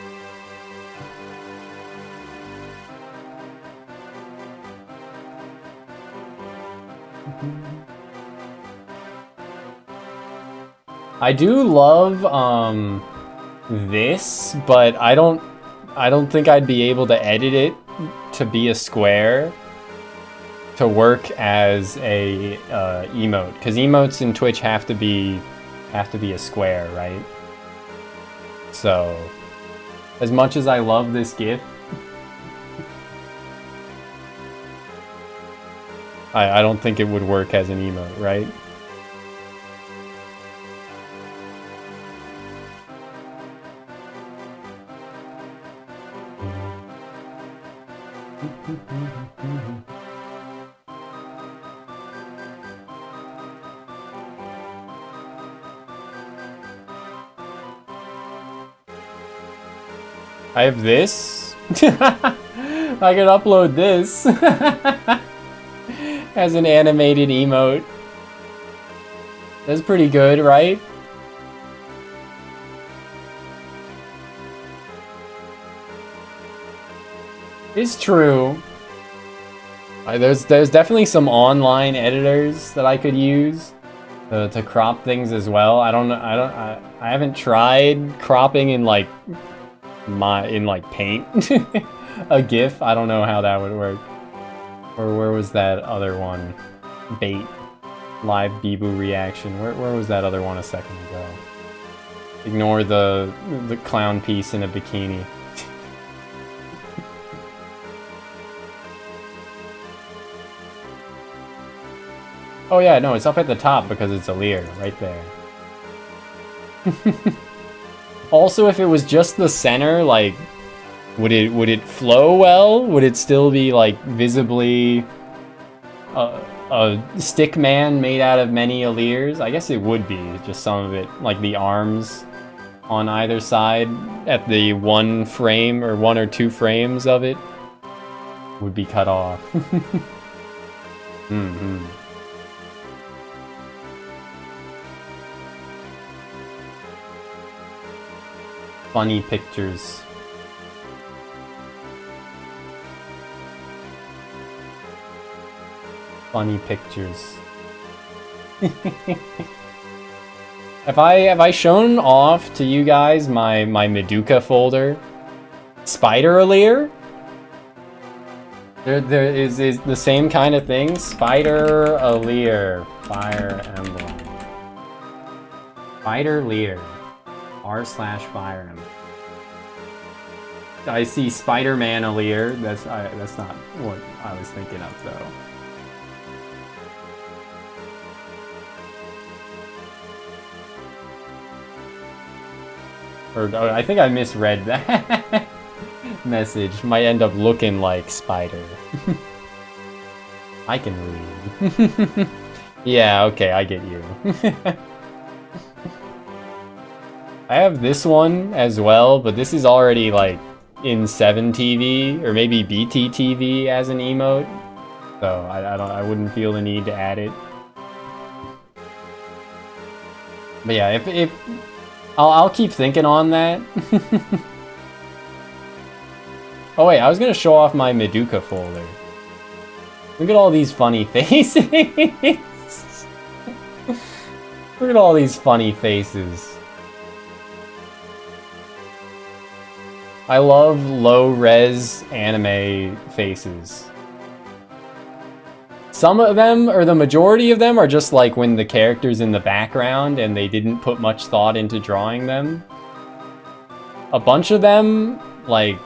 I do love this, but I don't think I'd be able to edit it to be a square to work as a emote, because emotes in Twitch have to be a square, right? So as much as I love this GIF, I don't think it would work as an emote, right? I have this. I can upload this as an animated emote. That's pretty good, right? It's true. There's definitely some online editors that I could use to crop things as well. I haven't tried cropping in like Paint a GIF. I don't know how that would work. Or where was that other one? Bait live Bibu reaction. Where was that other one a second ago? Ignore the clown piece in a bikini. Oh yeah, no, it's up at the top because it's a Lear right there. Also, if it was just the center, like, would it flow well? Would it still be like visibly a stick man made out of many Lears? I guess it would be. Just some of it, like the arms on either side at the one frame or one or two frames of it would be cut off. Mm-hmm. Funny pictures. Funny pictures. Have I shown off to you guys my Meduca folder? Spider Lear? There is the same kind of thing. Spider Lear. Fire Emblem. Spider Lear. r/Fire Emblem. I see Spider-Man Alear. That's not what I was thinking of though. Or I think I misread that message. Might end up looking like Spider. I can read. Yeah, okay, I get you. I have this one as well, but this is already like in 7TV or maybe BTTV as an emote, so I wouldn't feel the need to add it. But yeah, if I'll keep thinking on that. Oh wait, I was gonna show off my Meduca folder. Look at all these funny faces. Look at all these funny faces. I love low-res anime faces. Some of them, or the majority of them, are just like when the character's in the background and they didn't put much thought into drawing them. A bunch of them, like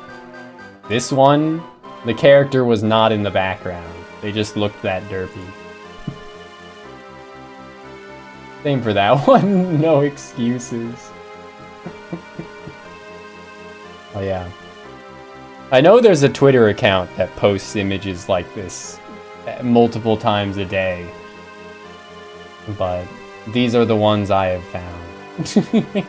this one, the character was not in the background. They just looked that derpy. Same for that one, no excuses. Oh yeah. I know there's a Twitter account that posts images like this multiple times a day, but these are the ones I have found.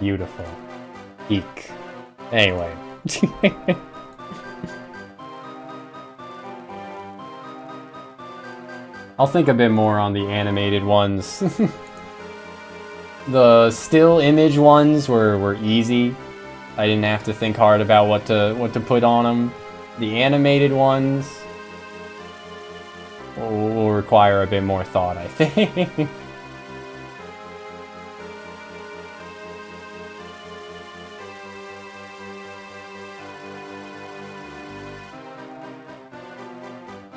Beautiful. Eek. Anyway. I'll think a bit more on the animated ones. The still image ones were easy. I didn't have to think hard about what to put on them. The animated ones will require a bit more thought, I think.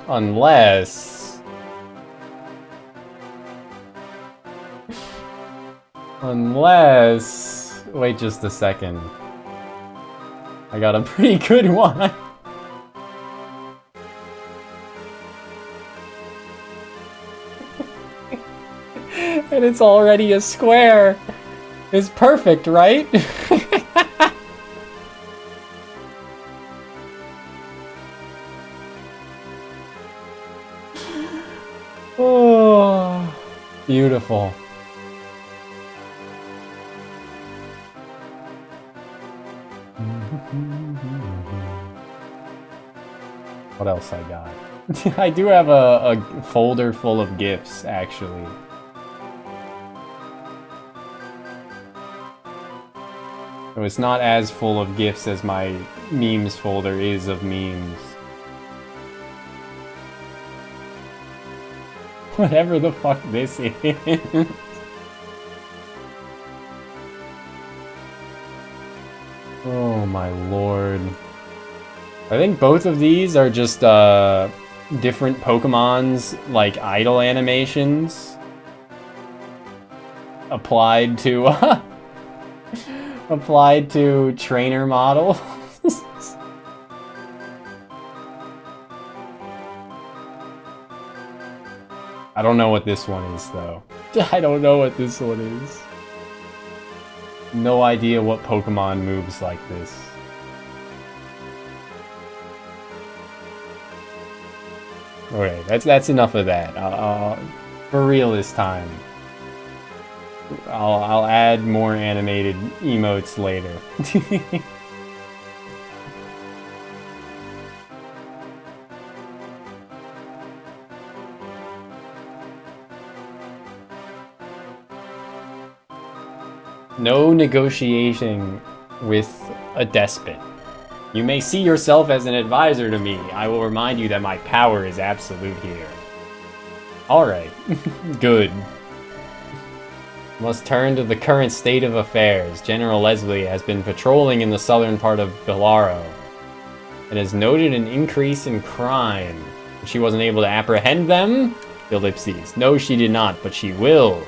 Unless... Wait just a second. I got a pretty good one. And it's already a square. It's perfect, right? Oh, beautiful. What else I got? I do have a folder full of GIFs, actually. So it's not as full of GIFs as my memes folder is of memes. Whatever the fuck this is. Oh my lord. I think both of these are just different Pokemon's like idle animations applied to applied to trainer models. I don't know what this one is though. I don't know what this one is. No idea what Pokemon moves like this. Okay, that's enough of that. For real this time. I'll add more animated emotes later. No negotiating with a despot. You may see yourself as an advisor to me. I will remind you that my power is absolute here. Alright. Good. Must turn to the current state of affairs. General Leslie has been patrolling in the southern part of Bellaro and has noted an increase in crime. She wasn't able to apprehend them? Ellipses. No, she did not, but she will.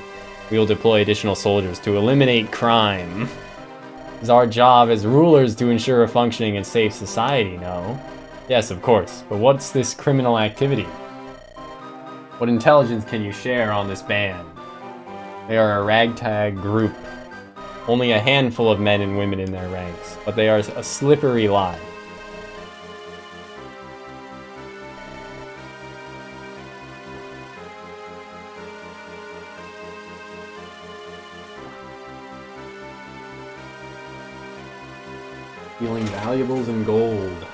We will deploy additional soldiers to eliminate crime. It's our job as rulers to ensure a functioning and safe society, no? Yes, of course, but what's this criminal activity? What intelligence can you share on this band? They are a ragtag group. Only a handful of men and women in their ranks, but they are a slippery lot. Stealing valuables and gold.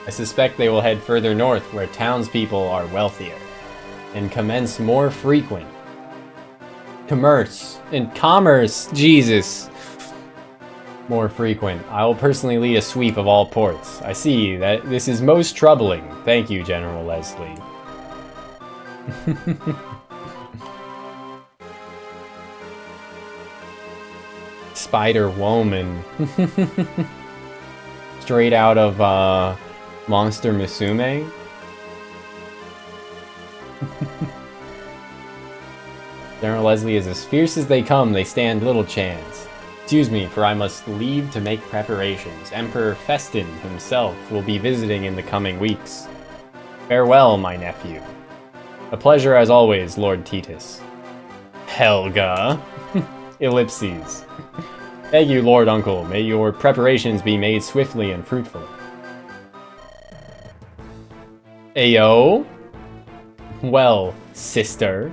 I suspect they will head further north, where townspeople are wealthier. and commence more frequent commerce, Jesus. More frequent. I will personally lead a sweep of all ports. I see that this is most troubling. Thank you, General Leslie. Spider-Woman. Straight out of Monster Musume. General Leslie is as fierce as they come, they stand little chance. Excuse me, for I must leave to make preparations. Emperor Festin himself will be visiting in the coming weeks. Farewell, my nephew. A pleasure as always, Lord Titus. Helga. Ellipses. Thank you, Lord Uncle. May your preparations be made swiftly and fruitful. Ayo? Well, sister,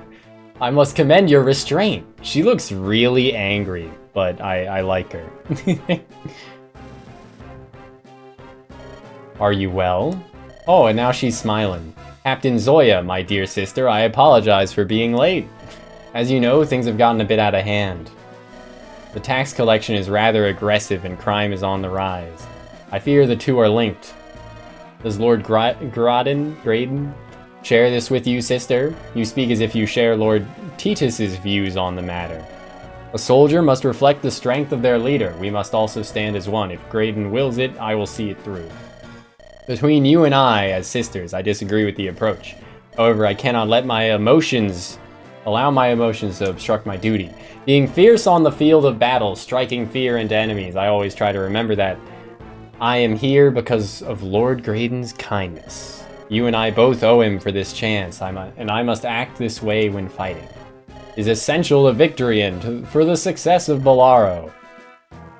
I must commend your restraint. She looks really angry, but I like her. Are you well? Oh, and now she's smiling. Captain Zoya, my dear sister, I apologize for being late. As you know, things have gotten a bit out of hand. The tax collection is rather aggressive and crime is on the rise. I fear the two are linked. Does Lord Graydon share this with you, sister? You speak as if you share Lord Titus's views on the matter. A soldier must reflect the strength of their leader. We must also stand as one. If Graydon wills it, I will see it through. Between you and I, as sisters, I disagree with the approach. However, I cannot let allow my emotions to obstruct my duty. Being fierce on the field of battle, striking fear into enemies, I always try to remember that I am here because of Lord Graydon's kindness. You and I both owe him for this chance, and I must act this way when fighting. It is essential to victory and for the success of Bolaro.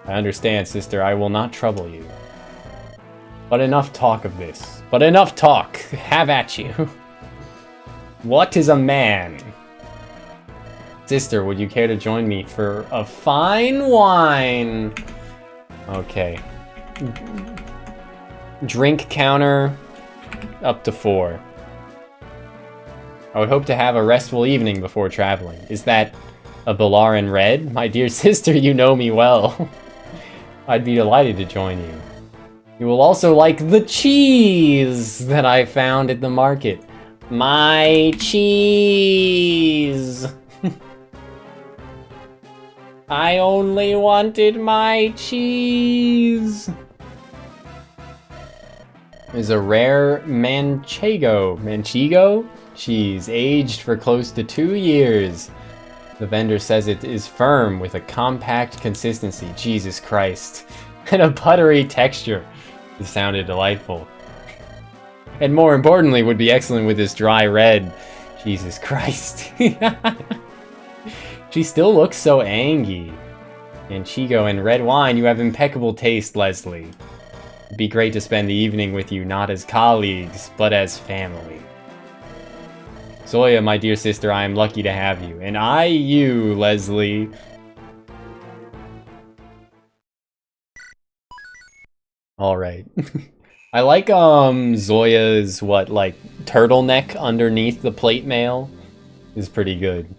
I understand, sister, I will not trouble you. But enough talk of this. But enough talk! Have at you! What is a man? Sister, would you care to join me for a fine wine? Okay. Drink counter up to 4. I would hope to have a restful evening before traveling. Is that a Balaran red? My dear sister, you know me well. I'd be delighted to join you. You will also like the cheese that I found at the market. My cheese! I only wanted my cheese! There's a rare Manchego cheese, aged for close to 2 years. The vendor says it is firm with a compact consistency. Jesus Christ. And a buttery texture. It sounded delightful. And more importantly, would be excellent with this dry red. Jesus Christ. She still looks so angry. Manchego and red wine, you have impeccable taste, Leslie. It'd be great to spend the evening with you, not as colleagues, but as family. Zoya, my dear sister, I am lucky to have you. And you, Leslie. Alright. I like, Zoya's, turtleneck underneath the plate mail is pretty good.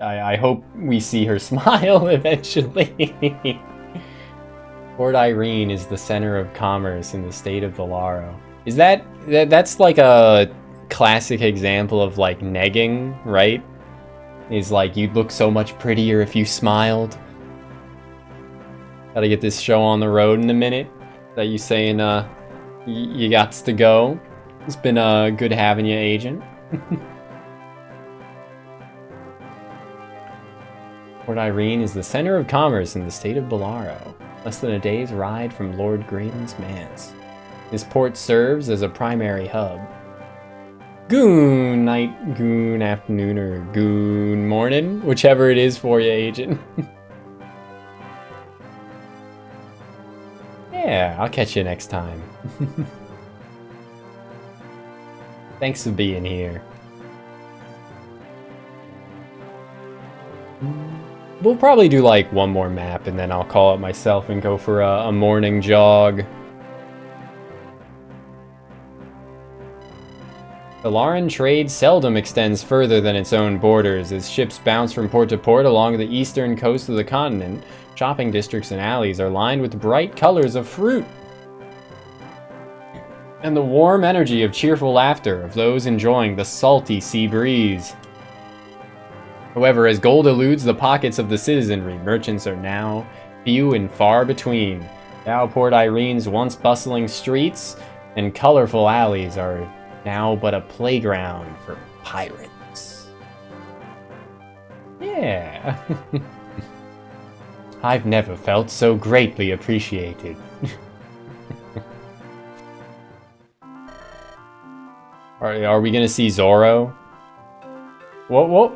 I hope we see her smile eventually. Port Irene is the center of commerce in the state of Bolaro. Is that's like a classic example of like negging, right? Is like you'd look so much prettier if you smiled. Gotta get this show on the road in a minute. That you saying you gots to go. It's been good having you, Agent. Port Irene is the center of commerce in the state of Bolaro, less than a day's ride from Lord Graydon's manse. This port serves as a primary hub. Goon night, goon afternoon, or goon morning, whichever it is for you, Agent. Yeah, I'll catch you next time. Thanks for being here. We'll probably do like one more map and then I'll call it myself and go for a morning jog. The Lauren trade seldom extends further than its own borders, as ships bounce from port to port along the eastern coast of the continent. Shopping districts and alleys are lined with bright colors of fruit and the warm energy of cheerful laughter of those enjoying the salty sea breeze. However, as gold eludes the pockets of the citizenry, merchants are now few and far between. Now Port Irene's once bustling streets and colorful alleys are now but a playground for pirates. Yeah. I've never felt so greatly appreciated. Are we gonna see Zoro? What?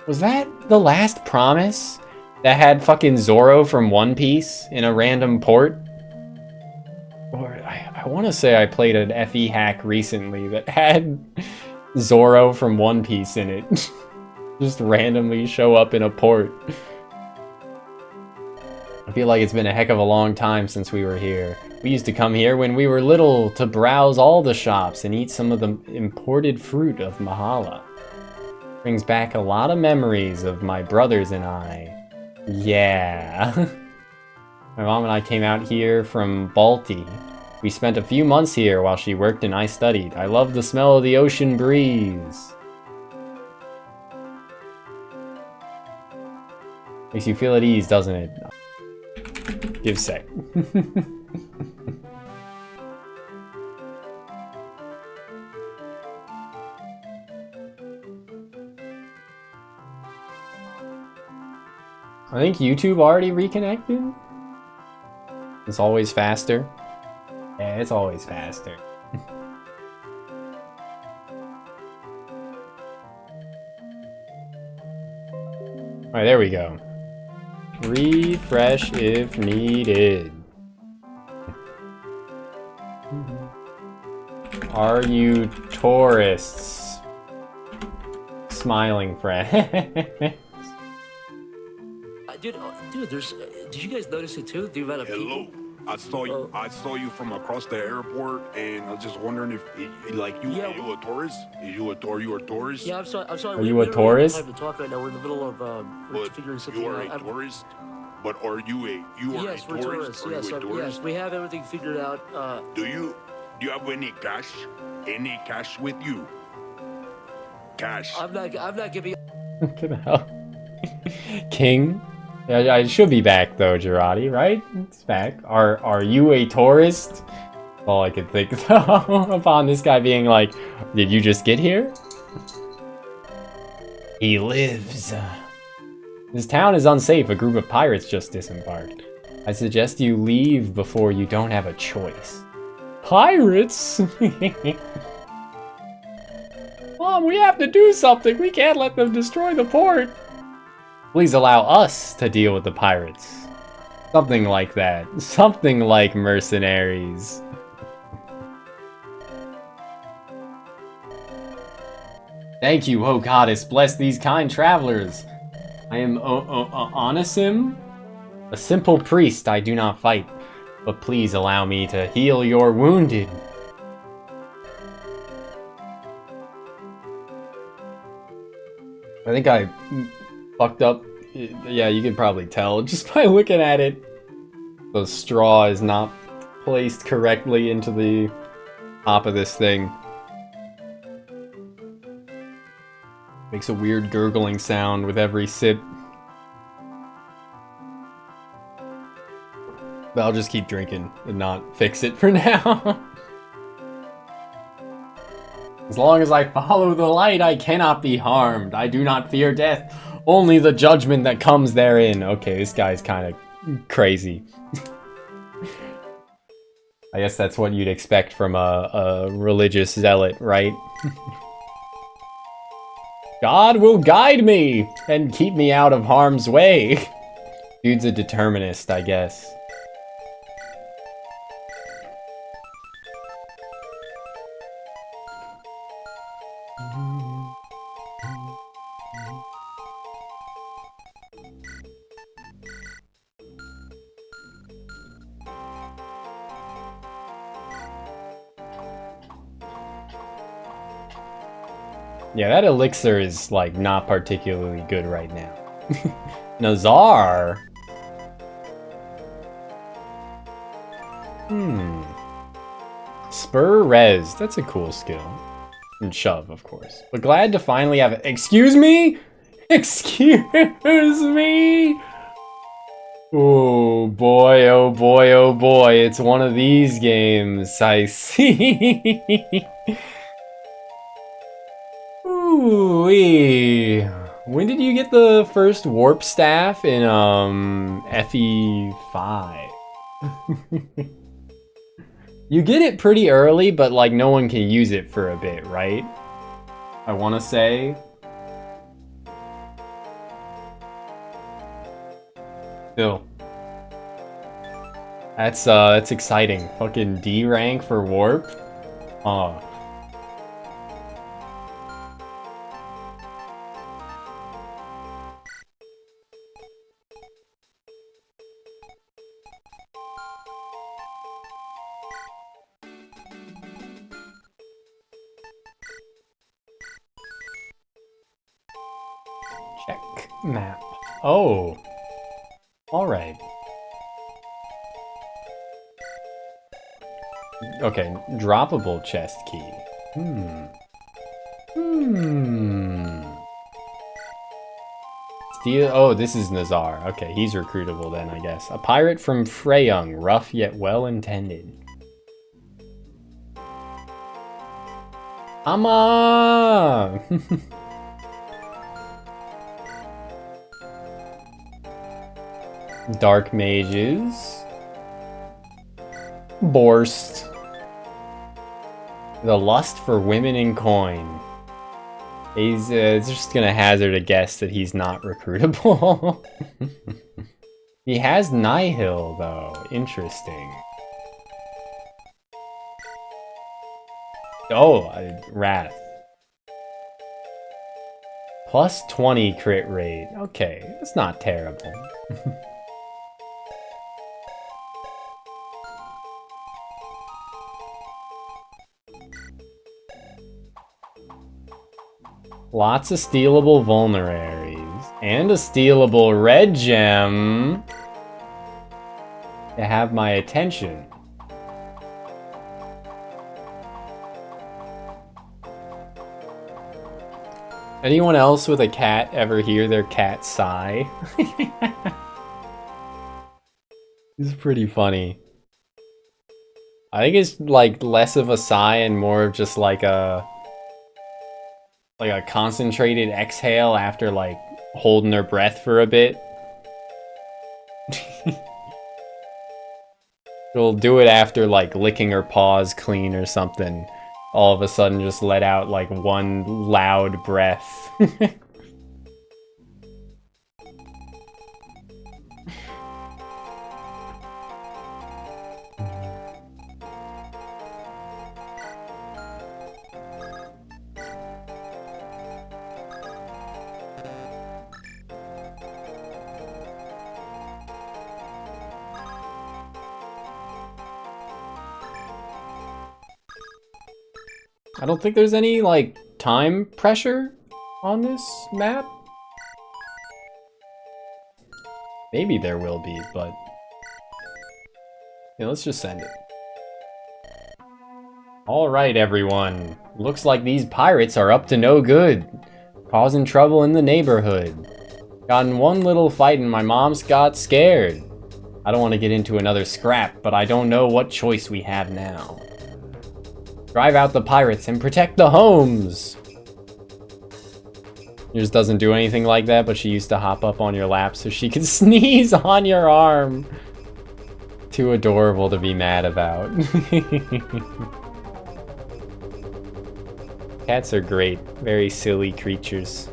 Was that the last promise that had fucking Zoro from One Piece in a random port? Or I want to say I played an FE hack recently that had Zoro from One Piece in it. Just randomly show up in a port. I feel like it's been a heck of a long time since we were here. We used to come here when we were little to browse all the shops and eat some of the imported fruit of Mahala. Brings back a lot of memories of my brothers and I. Yeah. My mom and I came out here from Balti. We spent a few months here while she worked and I studied. I love the smell of the ocean breeze. Makes you feel at ease, doesn't it? Give sec. I think YouTube already reconnected. It's always faster. Yeah, it's always faster. Alright, there we go. Refresh if needed. Are you tourists? Smiling friend. Dude, there's. Did you guys notice it too? The amount of people. I saw you. I saw you from across the airport, and I was just wondering if, like, you, are you a tourist? Are you a tourist? Yeah, I'm sorry. Are you a tourist? We don't have time to talk right now. We're in the middle of figuring something out. You are a tourist, but are you a yes, we're tourists. Yes, yes, we have everything figured out. Do you have any cash? Any cash with you? Cash. I'm not giving. Look at hell. King. Yeah, I should be back though, Girardi, right? It's back. Are you a tourist? All I could think upon this guy being like, did you just get here? He lives. This town is unsafe. A group of pirates just disembarked. I suggest you leave before you don't have a choice. Pirates? Mom, we have to do something. We can't let them destroy the port. Please allow us to deal with the pirates. Something like that. Something like mercenaries. Thank you, O goddess. Bless these kind travelers. I am Onisim, a simple priest. I do not fight, but please allow me to heal your wounded. I think I fucked up. Yeah, you can probably tell just by looking at it. The straw is not placed correctly into the top of this thing. Makes a weird gurgling sound with every sip. But I'll just keep drinking and not fix it for now. As long as I follow the light, I cannot be harmed. I do not fear death, only the judgment that comes therein. Okay, this guy's kind of crazy. I guess that's what you'd expect from a religious zealot, right? God will guide me and keep me out of harm's way. Dude's a determinist, I guess. Yeah, that elixir is, like, not particularly good right now. Nazar? Spur Res. That's a cool skill. And shove, of course. But glad to finally have it. Excuse me? Excuse me? Oh boy, oh boy, oh boy. It's one of these games, I see. Ooh-wee. When did you get the first warp staff in FE5? You get it pretty early, but like no one can use it for a bit, right? I want to say. Still. That's exciting. Fucking D rank for warp. Check map. Oh. Alright. Okay, droppable chest key. Steal. Oh, this is Nazar. Okay, he's recruitable then, I guess. A pirate from Freyung, rough yet well intended. Ama! Dark mages. Borst. The lust for women and coin. He's just gonna hazard a guess that he's not recruitable. He has Nihil though. Interesting. Oh, Wrath. Plus 20 crit rate. Okay, that's not terrible. Lots of stealable vulneraries. And a stealable red gem. To have my attention. Anyone else with a cat ever hear their cat sigh? It's pretty funny. I think it's like less of a sigh and more of just like a concentrated exhale after like holding their breath for a bit. She'll do it after like licking her paws clean or something. All of a sudden just let out like one loud breath. I don't think there's any, like, time pressure on this map. Maybe there will be, but... yeah, let's just send it. Alright, everyone. Looks like these pirates are up to no good. Causing trouble in the neighborhood. Got in one little fight and my mom's got scared. I don't want to get into another scrap, but I don't know what choice we have now. Drive out the pirates and protect the homes! Yours doesn't do anything like that, but she used to hop up on your lap so she could sneeze on your arm. Too adorable to be mad about. Cats are great. Very silly creatures.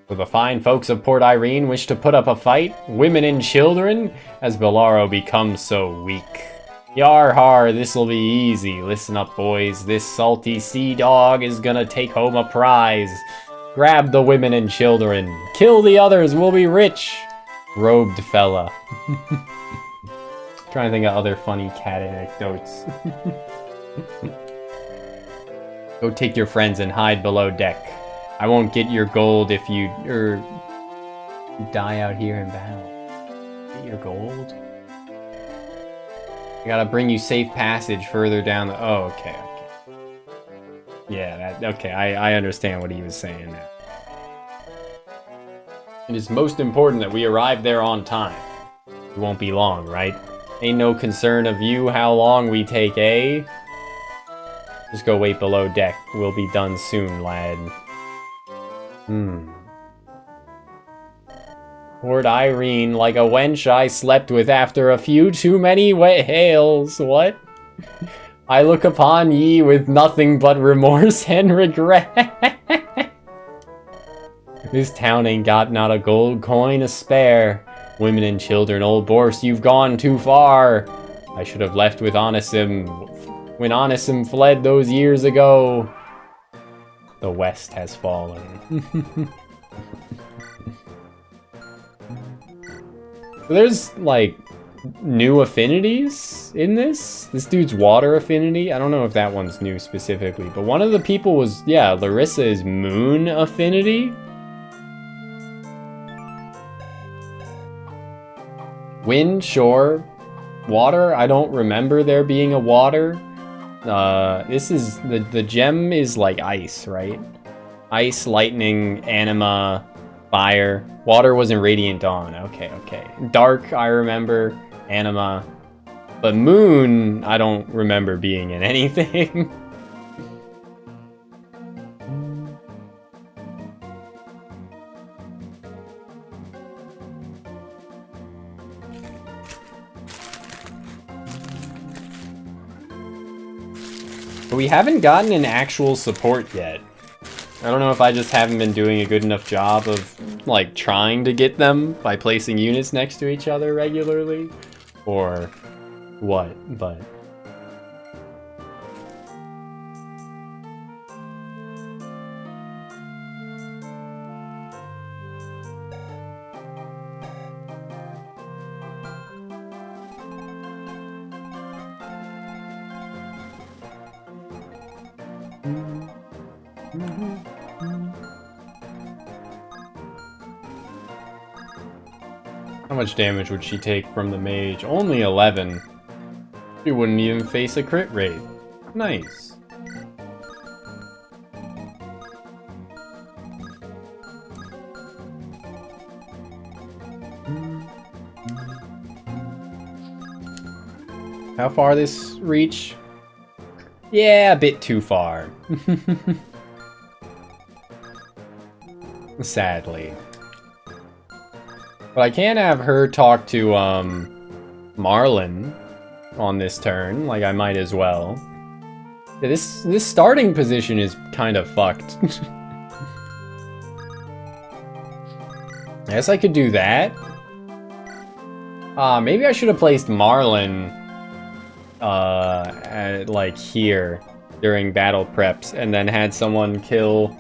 So the fine folks of Port Irene wish to put up a fight, women and children, as Bellaro becomes so weak. Yar har, this'll be easy. Listen up, boys. This salty sea dog is gonna take home a prize. Grab the women and children. Kill the others, we'll be rich. Robed fella. Trying to think of other funny cat anecdotes. Go take your friends and hide below deck. I won't get your gold if you die out here in battle. Get your gold? I gotta bring you safe passage further down the... Oh, okay, okay. Yeah, okay, I understand what he was saying now. It is most important that we arrive there on time. It won't be long, right? Ain't no concern of you how long we take, eh? Just go wait below deck. We'll be done soon, lad. Lord Irene, like a wench I slept with after a few too many hails. What? I look upon ye with nothing but remorse and regret. This town ain't got not a gold coin to spare. Women and children, old Boris, you've gone too far. I should have left with Onessim when Onessim fled those years ago. The West has fallen. There's, like, new affinities in this? This dude's water affinity? I don't know if that one's new specifically, but one of the people was, yeah, Larissa is moon affinity. Wind, sure. Water, I don't remember there being a water. This is, the gem is like ice, right? Ice, lightning, anima, fire. Water was in Radiant Dawn. Okay, okay. Dark, I remember. Anima. But moon, I don't remember being in anything. But we haven't gotten an actual support yet. I don't know if I just haven't been doing a good enough job of, like, trying to get them by placing units next to each other regularly, or what, but... How much damage would she take from the mage? Only 11. She wouldn't even face a crit rate. Nice. How far this reach? Yeah, a bit too far. Sadly. But I can't have her talk to, Marlin on this turn. Like, I might as well. Yeah, this starting position is kind of fucked. I guess I could do that. Maybe I should have placed Marlin, like, here during battle preps, and then had someone kill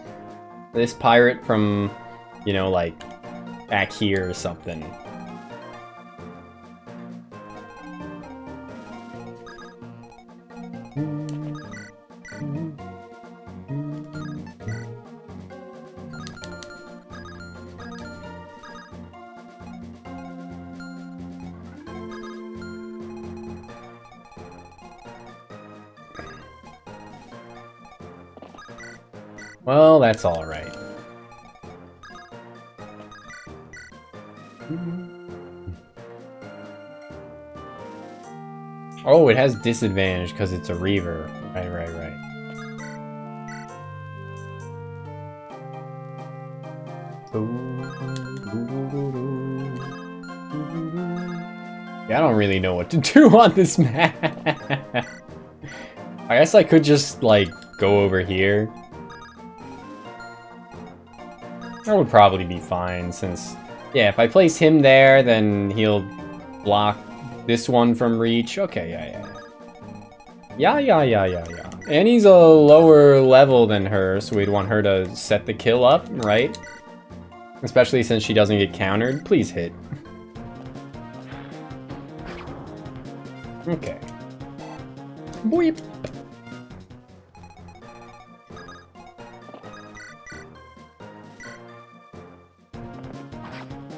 this pirate from, you know, like, back here or something. Well, that's all right. Oh, it has disadvantage because it's a Reaver. Right, right, right. Yeah, I don't really know what to do on this map. I guess I could just, like, go over here. That would probably be fine, since... Yeah, if I place him there, then he'll block this one from reach. Okay, yeah. And he's a lower level than her, so we'd want her to set the kill up, right? Especially since she doesn't get countered. Please hit. Okay. Boop.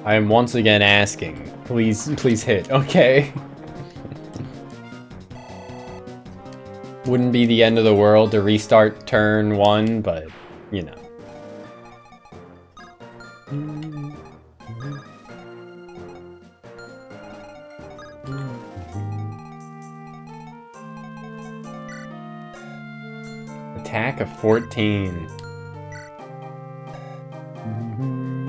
I am once again asking. Please hit. Okay. Wouldn't be the end of the world to restart turn 1, but, you know. Attack of 14.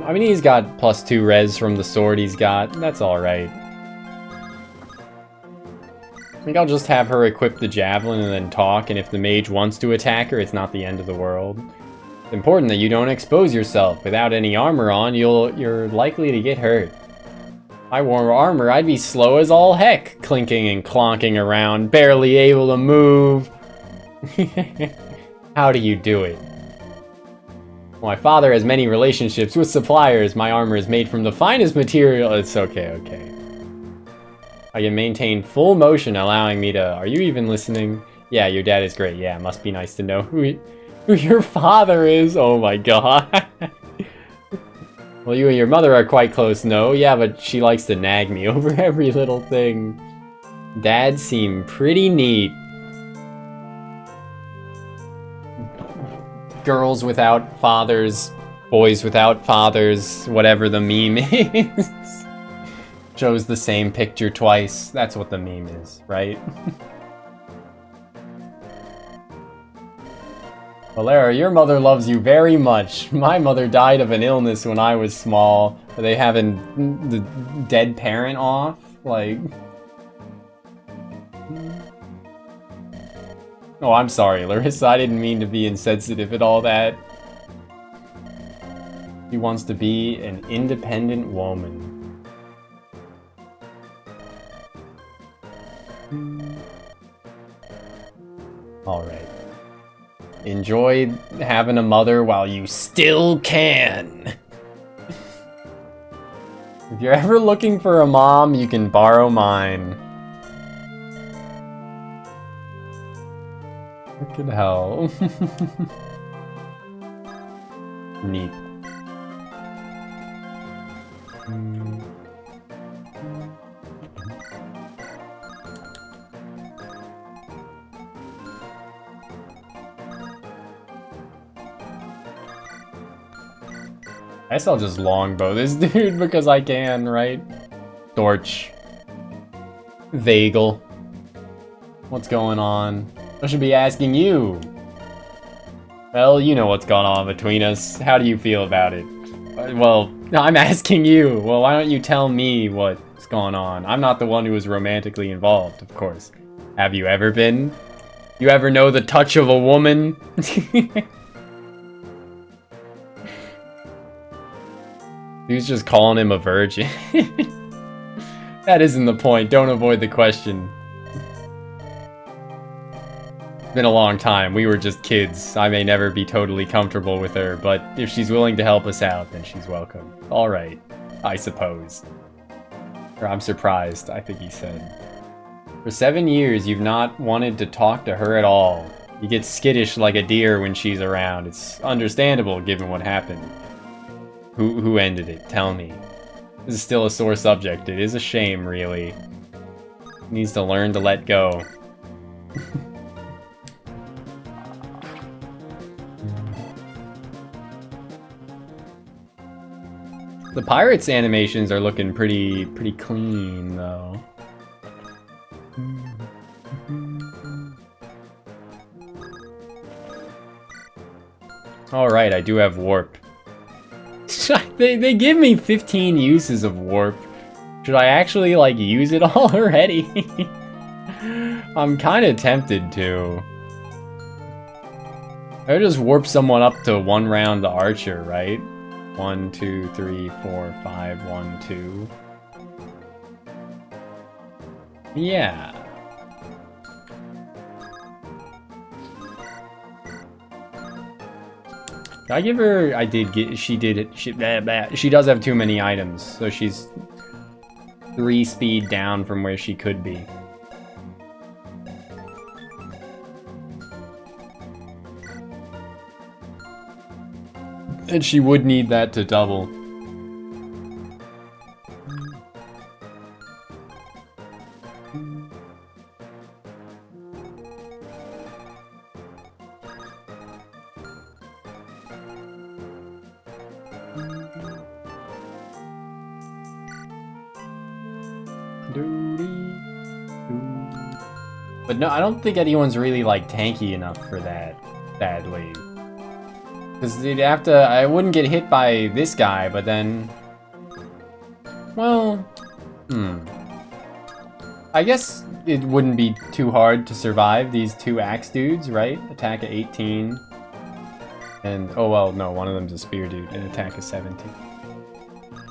I mean, he's got +2 res from the sword he's got. That's alright. I think I'll just have her equip the javelin and then talk, and if the mage wants to attack her, it's not the end of the world. It's important that you don't expose yourself. Without any armor on, you're likely to get hurt. If I wore armor, I'd be slow as all heck, clinking and clonking around, barely able to move. How do you do it? My father has many relationships with suppliers. My armor is made from the finest material. It's okay. I can maintain full motion, allowing me to... Are you even listening? Yeah, your dad is great. Yeah, must be nice to know who your father is. Oh my god. Well, you and your mother are quite close, no? Yeah, but she likes to nag me over every little thing. Dads seem pretty neat. Girls without fathers, boys without fathers, whatever the meme is. Shows the same picture twice. That's what the meme is, right? Valera, your mother loves you very much. My mother died of an illness when I was small. Are they having the dead parent off? Like... Oh, I'm sorry, Larissa. I didn't mean to be insensitive and all that. He wants to be an independent woman. Alright. Enjoy having a mother while you still can. If you're ever looking for a mom, you can borrow mine. Fucking hell. Neat. I guess I'll just longbow this dude because I can, right? Torch. Vagel. What's going on? I should be asking you. Well, you know what's going on between us. How do you feel about it? Well, I'm asking you. Well, why don't you tell me what's going on? I'm not the one who was romantically involved, of course. Have you ever been? You ever know the touch of a woman? He's just calling him a virgin. That isn't the point. Don't avoid the question. It's been a long time. We were just kids. I may never be totally comfortable with her, but if she's willing to help us out, then she's welcome. Alright, I suppose. Or I'm surprised, I think he said. For 7 years, you've not wanted to talk to her at all. You get skittish like a deer when she's around. It's understandable given what happened. Who ended it? Tell me. This is still a sore subject. It is a shame, really. He needs to learn to let go. The pirates' animations are looking pretty clean, though. Alright, I do have warp. They give me 15 uses of warp. Should I actually, like, use it all already? I'm kind of tempted to. I would just warp someone up to 1 round the archer, right? 1, 2, 3, 4, 5, 1, 2. Yeah. Did I give her... I did get... She did... She does have too many items, so she's 3 speed down from where she could be. And she would need that to double. But no, I don't think anyone's really like tanky enough for that, sadly. Because they'd have to, I wouldn't get hit by this guy, but then, well, I guess it wouldn't be too hard to survive these two axe dudes, right? Attack at 18. And, oh well, no, one of them's a spear dude, and attack at 17.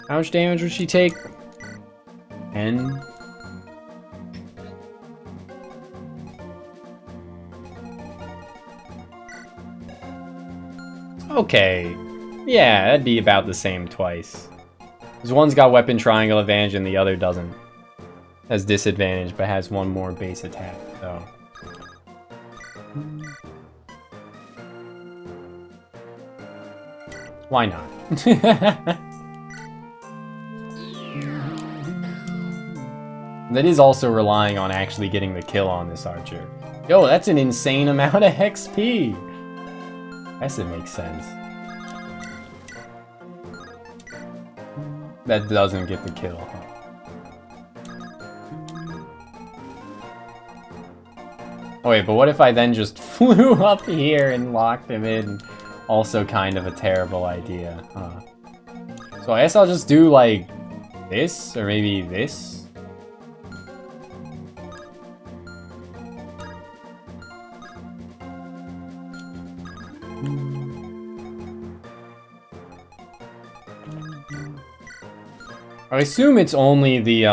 How much damage would she take? 10? Okay. Yeah, that'd be about the same twice. Because one's got weapon triangle advantage and the other doesn't. Has disadvantage, but has one more base attack, so. Why not? That is also relying on actually getting the kill on this archer. Yo, that's an insane amount of XP! I guess it makes sense. That doesn't get the kill, huh? Oh wait, but what if I then just flew up here and locked him in? Also kind of a terrible idea, huh? So I guess I'll just do like this, or maybe this? I assume it's only the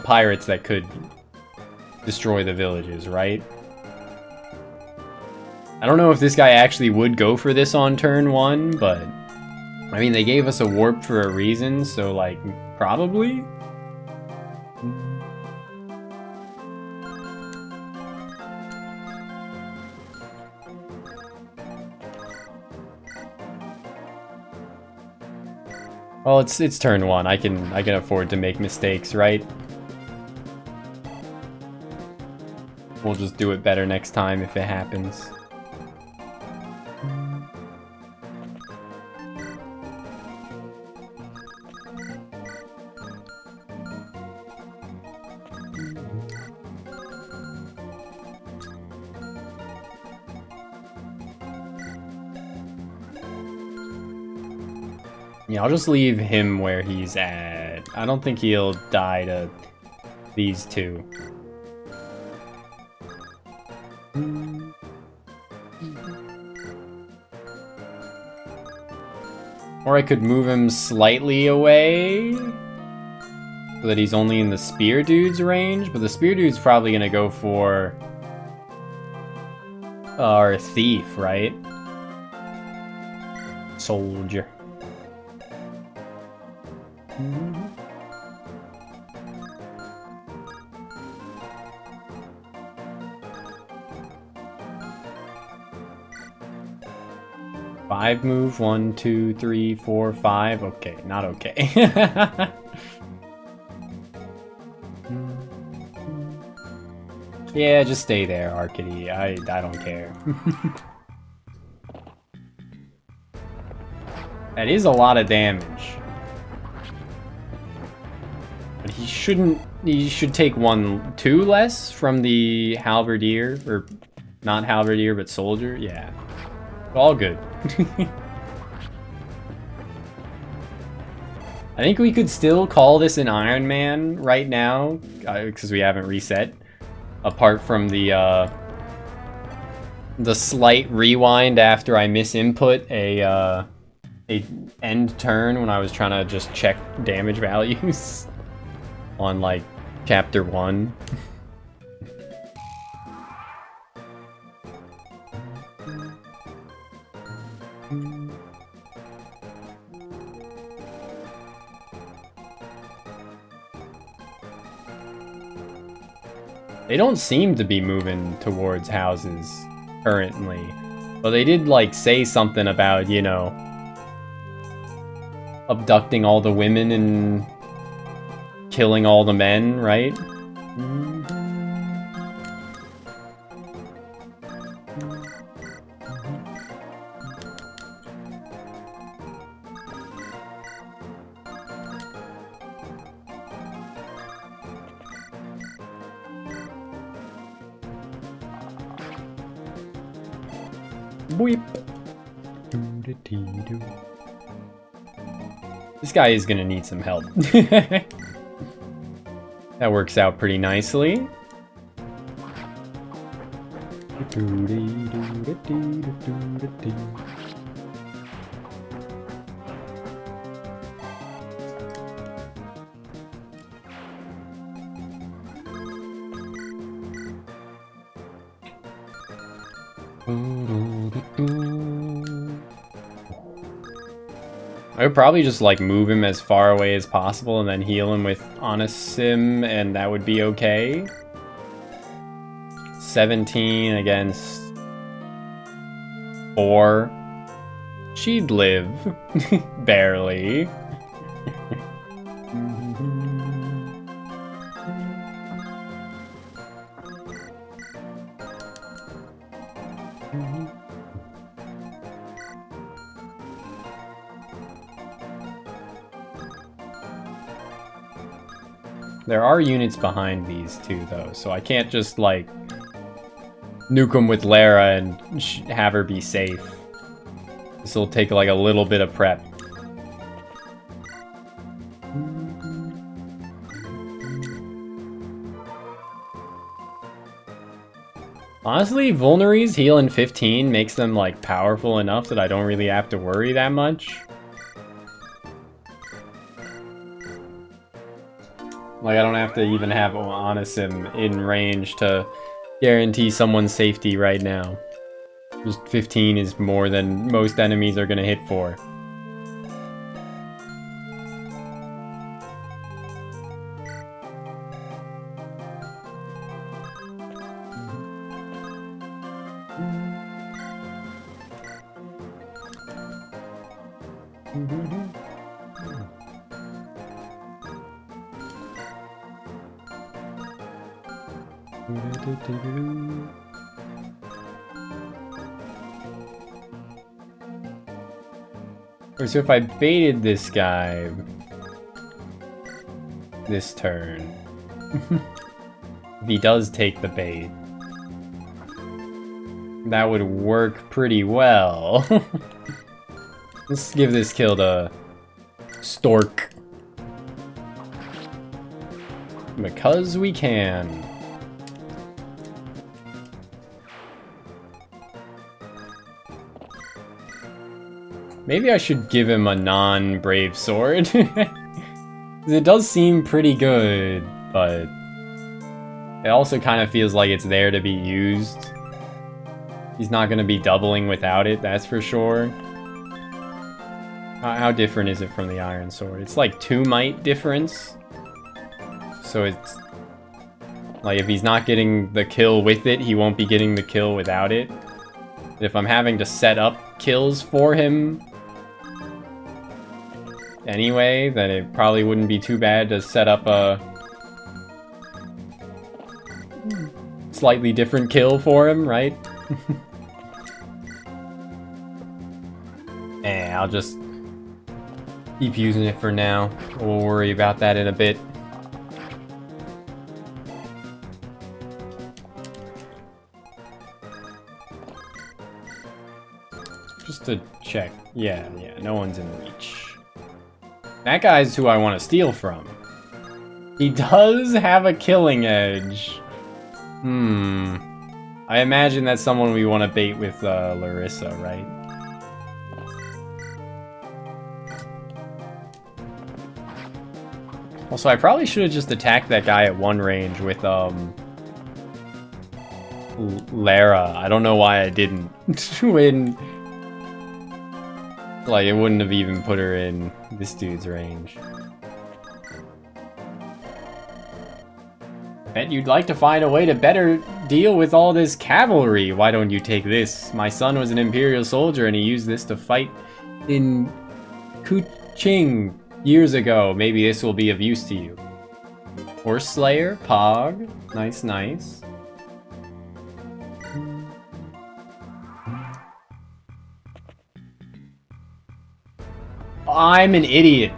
pirates that could destroy the villages, right? I don't know if this guy actually would go for this on turn 1, but I mean, they gave us a warp for a reason, so like, probably? Well, it's turn 1. I can afford to make mistakes, right? We'll just do it better next time if it happens. Yeah, I'll just leave him where he's at. I don't think he'll die to these two. Or I could move him slightly away so that he's only in the spear dude's range, but the spear dude's probably gonna go for our thief, right? Soldier. Five move, 1, 2, 3, 4, 5. Okay, not okay. Yeah, just stay there, Arcady. I don't care. That is a lot of damage. But he should take 2 less from the halberdier, or not halberdier, but soldier. Yeah, all good. I think we could still call this an Iron Man right now, because we haven't reset. Apart from the slight rewind after I misinput a end turn when I was trying to just check damage values on like chapter 1. They don't seem to be moving towards houses currently. But they did, like, say something about, you know, abducting all the women and killing all the men, right? Boop. This guy is gonna need some help. That works out pretty nicely. I would probably just like move him as far away as possible and then heal him with Onisim, and that would be okay. 17 against 4. She'd live. Barely. There are units behind these two, though, so I can't just, like, nuke them with Lara and have her be safe. This will take, like, a little bit of prep. Honestly, Vulneries healing 15 makes them, like, powerful enough that I don't really have to worry that much. Like, I don't have to even have Onisim in range to guarantee someone's safety right now. Just 15 is more than most enemies are gonna hit for. So if I baited this guy this turn, if he does take the bait, that would work pretty well. Let's give this kill to Stork. Because we can. Maybe I should give him a non-brave sword. It does seem pretty good, but it also kind of feels like it's there to be used. He's not going to be doubling without it, that's for sure. How different is it from the Iron Sword? It's like 2 might difference. So it's like if he's not getting the kill with it, he won't be getting the kill without it. If I'm having to set up kills for him anyway, then it probably wouldn't be too bad to set up a slightly different kill for him, right? I'll just keep using it for now. We'll worry about that in a bit. Just to check. Yeah, no one's in reach. That guy's who I want to steal from. He does have a killing edge. I imagine that's someone we want to bait with Larissa, right? Also, I probably should have just attacked that guy at 1 range with Lara. I don't know why I didn't. When like, it wouldn't have even put her in this dude's range. Bet you'd like to find a way to better deal with all this cavalry. Why don't you take this? My son was an Imperial soldier and he used this to fight in Kuching years ago. Maybe this will be of use to you. Horse Slayer, Pog. Nice, nice. I'm an idiot.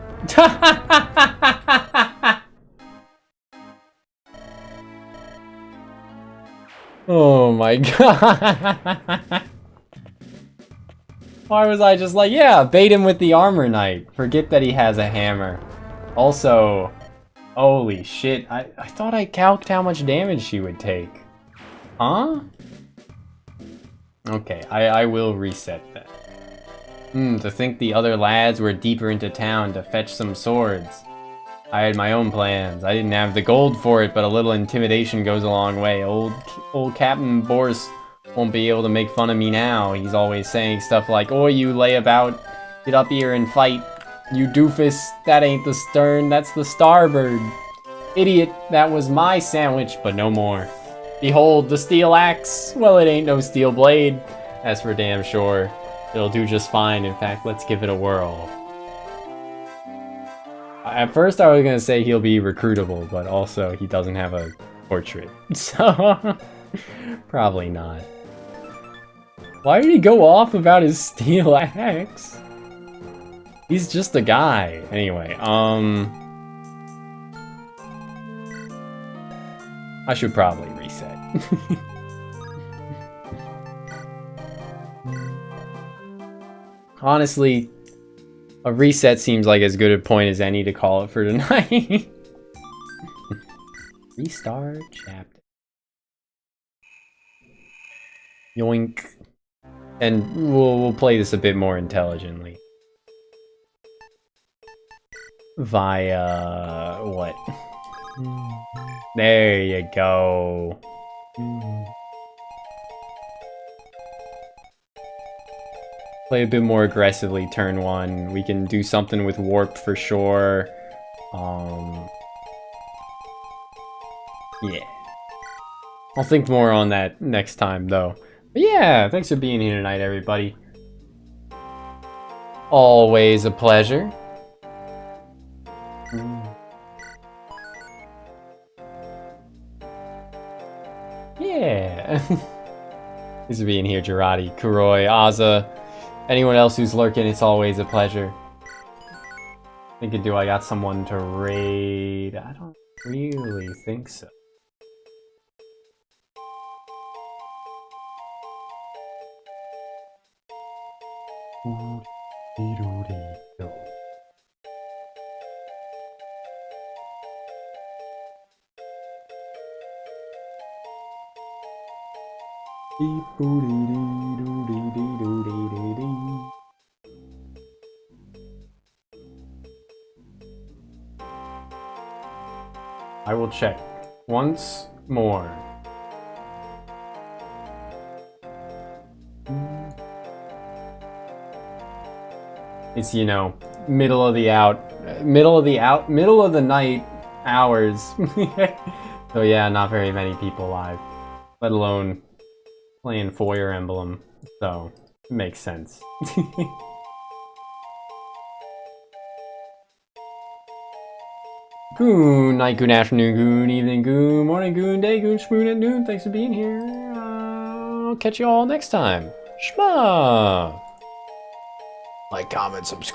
Oh my god. Why was I just like, yeah, bait him with the armor knight. Forget that he has a hammer. Also, holy shit, I thought I calced how much damage she would take. Huh? Okay, I will reset that. To think the other lads were deeper into town to fetch some swords. I had my own plans. I didn't have the gold for it, but a little intimidation goes a long way. Old Captain Boris won't be able to make fun of me now. He's always saying stuff like, "Oh, you layabout, get up here and fight. You doofus, that ain't the stern, that's the starboard. Idiot, that was my sandwich, but no more. Behold, the steel axe. Well, it ain't no steel blade. That's for damn sure. It'll do just fine. In fact, let's give it a whirl." At first I was gonna say he'll be recruitable, but also he doesn't have a portrait, so probably not. Why did he go off about his steel axe? He's just a guy. Anyway, I should probably reset. Honestly, a reset seems like as good a point as any to call it for tonight. Restart chapter. Yoink. And we'll play this a bit more intelligently. Via what? There you go. Play a bit more aggressively turn one. We can do something with warp for sure. Yeah. I'll think more on that next time though. But yeah, thanks for being here tonight, everybody. Always a pleasure. Yeah. Thanks for being here, Girardi, Kuroi, Aza. Anyone else who's lurking, it's always a pleasure. Thinking, do I got someone to raid? I don't really think so. I will check once more. It's, you know, middle of the night hours. So yeah, not very many people live, let alone playing Fire Emblem, so it makes sense. Good night, good afternoon, good evening, good morning, good day, good spoon at noon. Thanks for being here. I'll catch you all next time. Shma! Like, comment, subscribe.